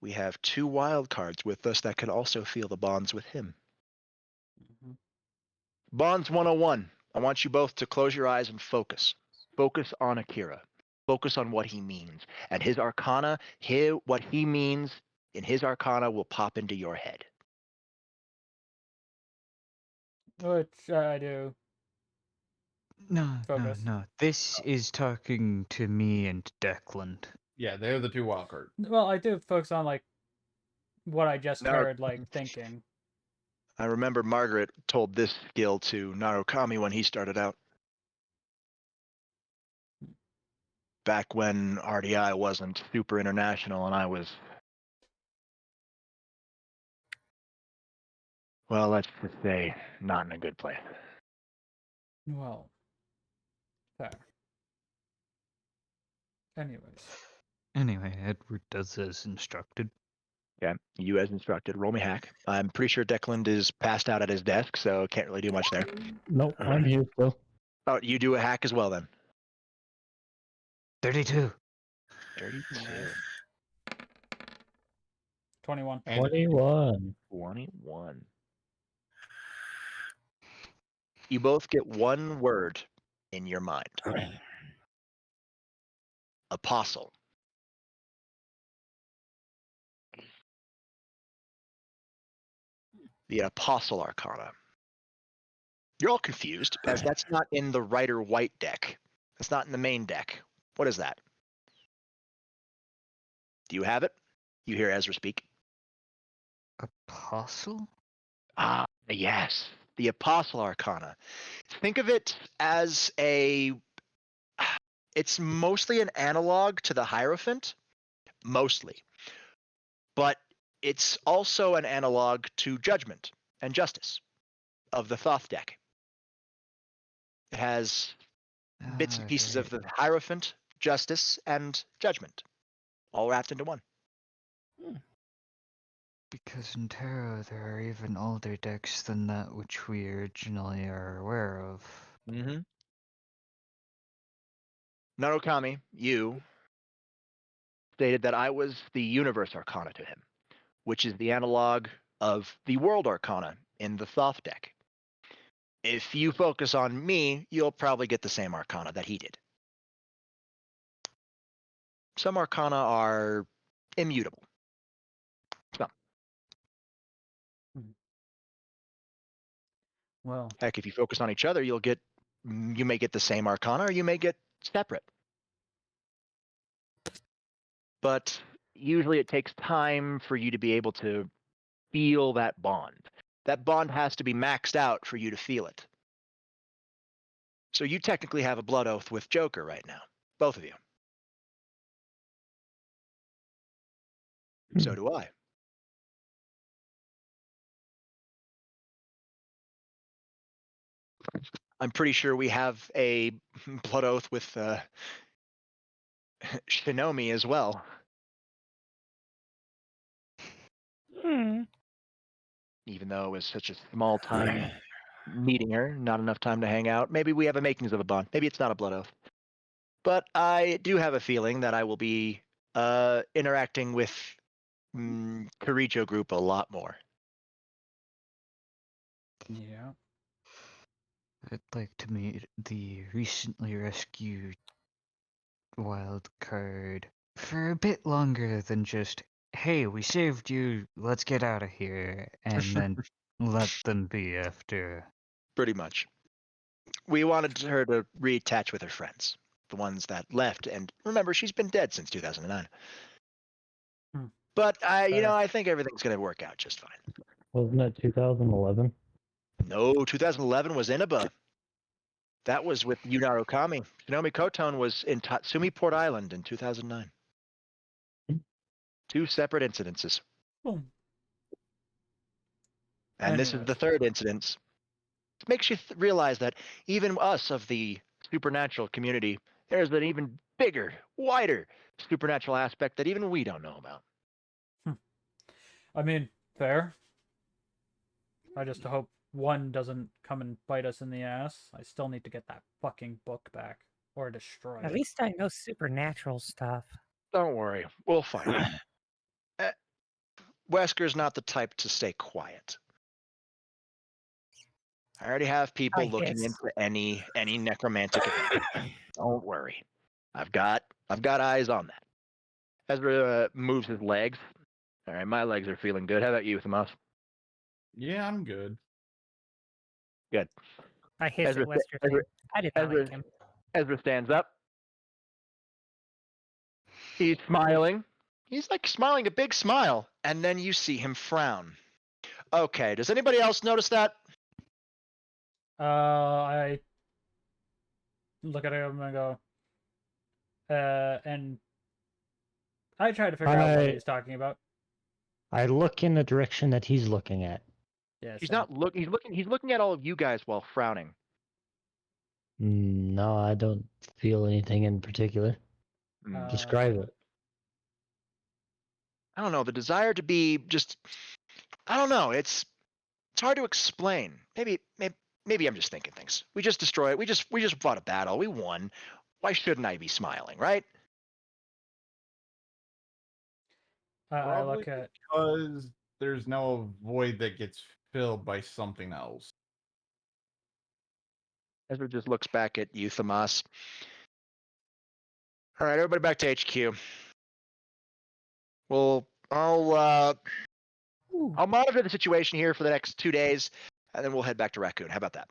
we have 2 wild cards with us that can also feel the bonds with him. Bonds 101. I want you both to close your eyes and focus. Focus on Akira. Focus on what he means. And his arcana, what he means in his arcana will pop into your head. Which I do. No, Focus. no. This is talking to me and Declan. Yeah, they're the 2 wild cards. Well, I do focus on like what I just No. heard, like thinking. I remember Margaret told this skill to Narukami when he started out. Back when RDI wasn't super international and I was, well, let's just say, not in a good place. Well, fair. Anyways. Anyway, Edward does as instructed. Yeah, you as instructed. Roll me hack. I'm pretty sure Declan is passed out at his desk, so can't really do much there. Nope, I'm here still. Oh, you do a hack as well then. 32. 32. 21. 21. 21. You both get one word in your mind. Apostle. The Apostle Arcana. You're all confused, as that's not in the Rider White deck. That's not in the main deck. What is that? Do you have it? You hear Ezra speak. Apostle? Ah, yes. The Apostle Arcana. Think of it as it's mostly an analog to the Hierophant. Mostly. But it's also an analog to Judgment and Justice of the Thoth deck. It has bits and pieces of the Hierophant, Justice, and Judgment, all wrapped into one. Because in Tarot there are even older decks than that which we originally are aware of. Mm-hmm. Narukami, you stated that I was the Universe Arcana to him, which is the analog of the World Arcana in the Thoth deck. If you focus on me, you'll probably get the same Arcana that he did. Some Arcana are immutable. Some. Well, heck, if you focus on each other, you may get the same Arcana, or you may get separate. But usually it takes time for you to be able to feel that bond. That bond has to be maxed out for you to feel it. So you technically have a blood oath with Joker right now. Both of you. So do I. I'm pretty sure we have a blood oath with Shinomi as well. Even though it was such a small time meeting her, not enough time to hang out. Maybe we have a makings of a bond. Maybe it's not a blood oath. But I do have a feeling that I will be interacting with Karijo Group a lot more. Yeah. I'd like to meet the recently rescued wild card for a bit longer than just, hey, we saved you, let's get out of here, and then let them be after. Pretty much. We wanted her to reattach with her friends, the ones that left, and remember, she's been dead since 2009. But I think everything's going to work out just fine. Wasn't it 2011? No, 2011 was Inaba. That was with Yunaro Kami. Shinomi Kotone was in Tatsumi Port Island in 2009. 2 separate incidences. Boom. And this is the third incident. It makes you realize that even us of the supernatural community, there's an even bigger, wider supernatural aspect that even we don't know about. I mean, fair. I just hope one doesn't come and bite us in the ass. I still need to get that fucking book back or destroy it. At least I know supernatural stuff. Don't worry, we'll find it. Wesker's not the type to stay quiet. I already have people looking into any necromantic event. Don't worry, I've got eyes on that. Ezra moves his legs. All right, my legs are feeling good. How about you, Thomas? Yeah, I'm good. Good. I hissed at Wester. I did not like him. Ezra stands up. He's smiling. He's like smiling a big smile, and then you see him frown. Okay, does anybody else notice that? I look at him and go, and I try to figure out what he's talking about. I look in the direction that he's looking at. Yeah, he's not looking. He's looking at all of you guys while frowning. No, I don't feel anything in particular. Describe it. I don't know. The desire to be just. I don't know. It's hard to explain. Maybe I'm just thinking things. We just destroyed. We just fought a battle. We won. Why shouldn't I be smiling, right? I look at because there's no void that gets filled by something else. Ezra just looks back at you, Thomas. All right, everybody back to HQ. Well, I'll monitor the situation here for the next 2 days, and then we'll head back to Raccoon. How about that?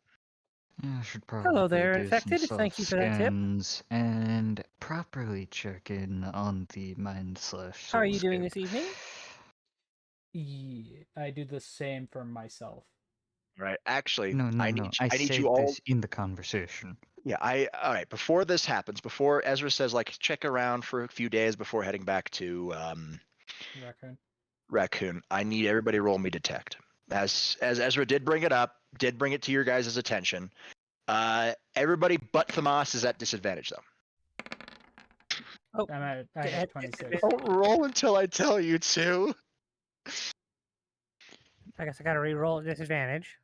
Yeah, I should probably Hello there, do Infected. some Thank you for that tip. scans and properly check in on the mind / How are you doing this evening? Yeah, I do the same for myself. Right. Actually, No. I need you all this in the conversation. Yeah, all right, before this happens, before Ezra says like check around for a few days before heading back to Raccoon, I need everybody roll me detect. As Ezra did bring it up, did bring it to your guys' attention. Everybody but Thomas is at disadvantage though. Oh, I had 26. Don't roll until I tell you to. I guess I gotta re-roll at disadvantage.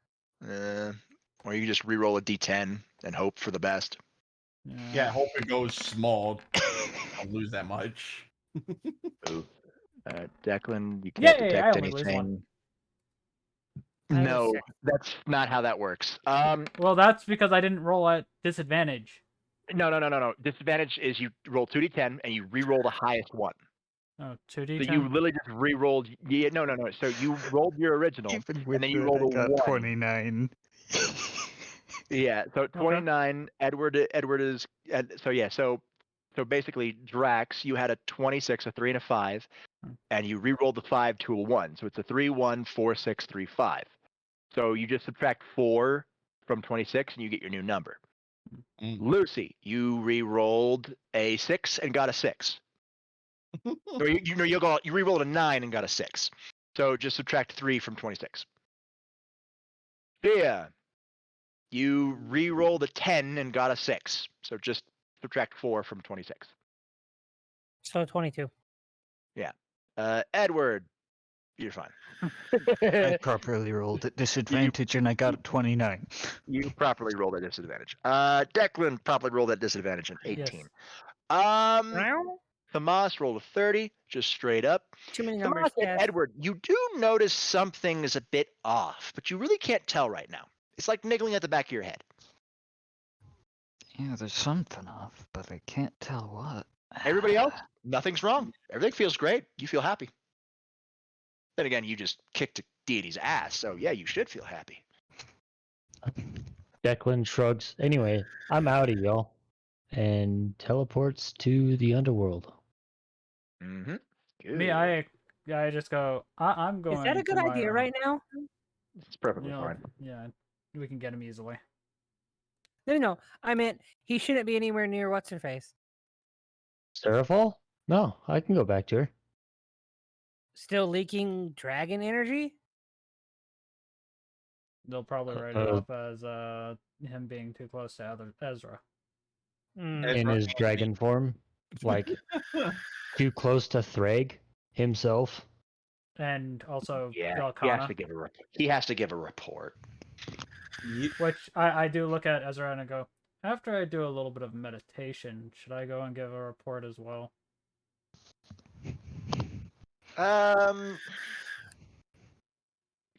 Or you can just re-roll a d10 and hope for the best. Yeah, hope it goes small. I'll lose that much. Declan, you can't detect I only lose anything. one. No, that's not how that works. Well, that's because I didn't roll at disadvantage. No. Disadvantage is you roll 2d10 and you re-roll the highest one. Oh, So 2d10? you literally just re-rolled. Yeah, no. So you rolled your original, Even and with then you that, rolled I a got 1. 29. Yeah, so 29. Edward is. So basically, Drax, you had a 26, a 3, and a 5, and you re-rolled the 5 to a 1. So it's a 3, 1, 4, 6, 3, 5. So you just subtract 4 from 26, and you get your new number. Lucy, you re-rolled a 6 and got a 6. Or you re-rolled a 9 and got a 6. So just subtract 3 from 26. Thea, you re-rolled a 10 and got a 6. So just subtract 4 from 26. So 22. Yeah. Edward, you're fine. I properly rolled at disadvantage and I got a 29. You properly rolled at disadvantage. Declan properly rolled at disadvantage an 18. Tomas rolled a 30, just straight up. Too many Tomas numbers. and Edward, you do notice something is a bit off, but you really can't tell right now. It's like niggling at the back of your head. Yeah, there's something off, but I can't tell what. Everybody else, nothing's wrong. Everything feels great. You feel happy. Then again, you just kicked a deity's ass, so yeah, you should feel happy. Declan shrugs. Anyway, I'm outie, y'all. And teleports to the underworld. Mm-hmm. Me, I just go, I'm going. Is that a good to my idea room. right now? It's perfectly You know, fine. Yeah, we can get him easily. No. I meant he shouldn't be anywhere near what's her face. Seraphol? No, I can go back to her. Still leaking dragon energy? They'll probably write it off as him being too close to Ezra. In his dragon form. Like, too close to Thrag himself. And also Yeah, Galkana. he has to give a report. Which I do look at Ezra and I go, after I do a little bit of meditation, should I go and give a report as well?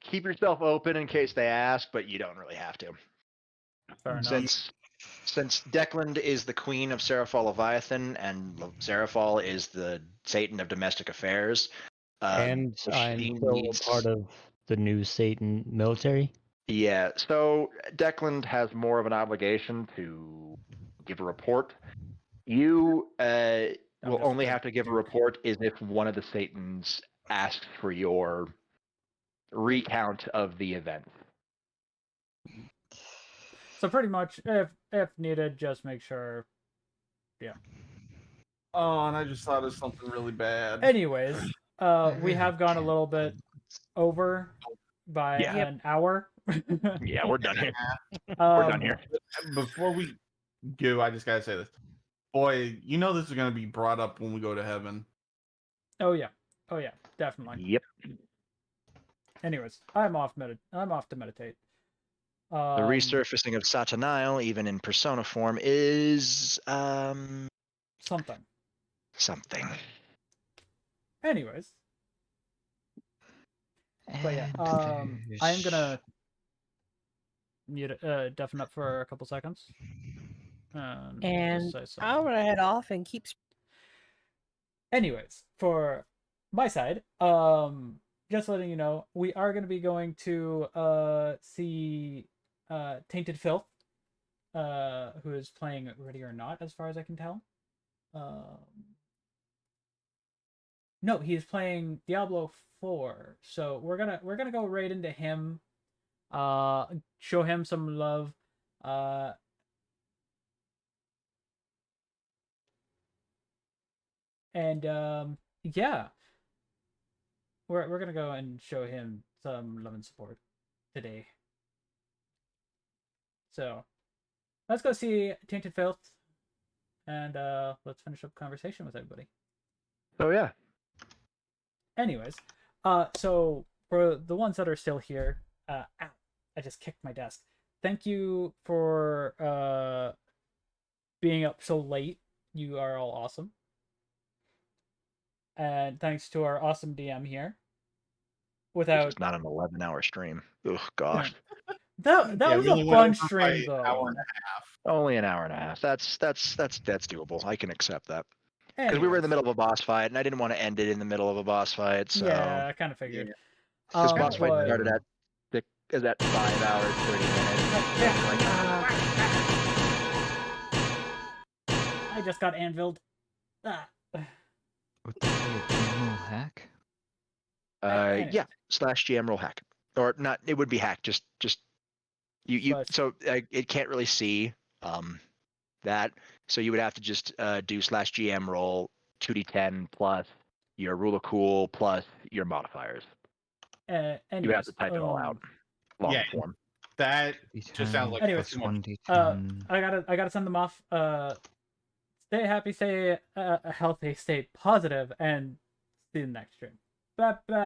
Keep yourself open in case they ask, but you don't really have to. Fair enough. Since Declan is the queen of Seraphol Leviathan and Seraphol is the Satan of domestic affairs, And I'm still part of the new Satan military. Yeah, so Declan has more of an obligation to give a report. You will only have to give a report is if one of the Satans asks for your recount of the event. So pretty much, if needed, just make sure. Yeah. Oh, and I just thought of something really bad. Anyways, we have gone a little bit over by an hour. Yeah, we're done here. We're done here. Before we go, I just gotta say this. Boy, you know this is gonna be brought up when we go to heaven. Oh yeah, definitely. Yep. Anyways, I'm off to meditate. The resurfacing of Satanael, even in persona form, is something. Anyways, but yeah, I am gonna mute deafen up for a couple seconds. And I'm gonna head off and keep. Anyways, for my side, just letting you know, we are going to be going to see Tainted Filth, who is playing Ready or Not, as far as I can tell. No, he's playing Diablo 4, so we're gonna go right into him, show him some love, and yeah, we're gonna go and show him some love and support today. So let's go see Tainted Filth, and let's finish up conversation with everybody. Oh yeah. Anyways, so for the ones that are still here, I just kicked my desk. Thank you for being up so late. You are all awesome. And thanks to our awesome DM here. without. It's not an 11-hour stream. Oh gosh. That Yeah, was we a only fun went over by stream an though. hour and a half. Only an hour and a half. That's doable. I can accept that. Because we were in the Anyways. middle of a boss fight, and I didn't want to end it in the middle of a boss fight. So Yeah, I kind of figured. this boss fight but- started at 5 hours 30 minutes. I just got anviled. Ah. Would that be a general hack? Yeah, /GM roll hack, or not? It would be hack. Just you. So it can't really see that. So you would have to just do /GM roll 2d10 plus your rule of cool plus your modifiers. You Anyways, have to type it all out. Long Yeah. form. That just sounds like Anyways, too much. I gotta send them off. Stay happy, stay a healthy, stay positive, and see you in the next stream. Bye bye.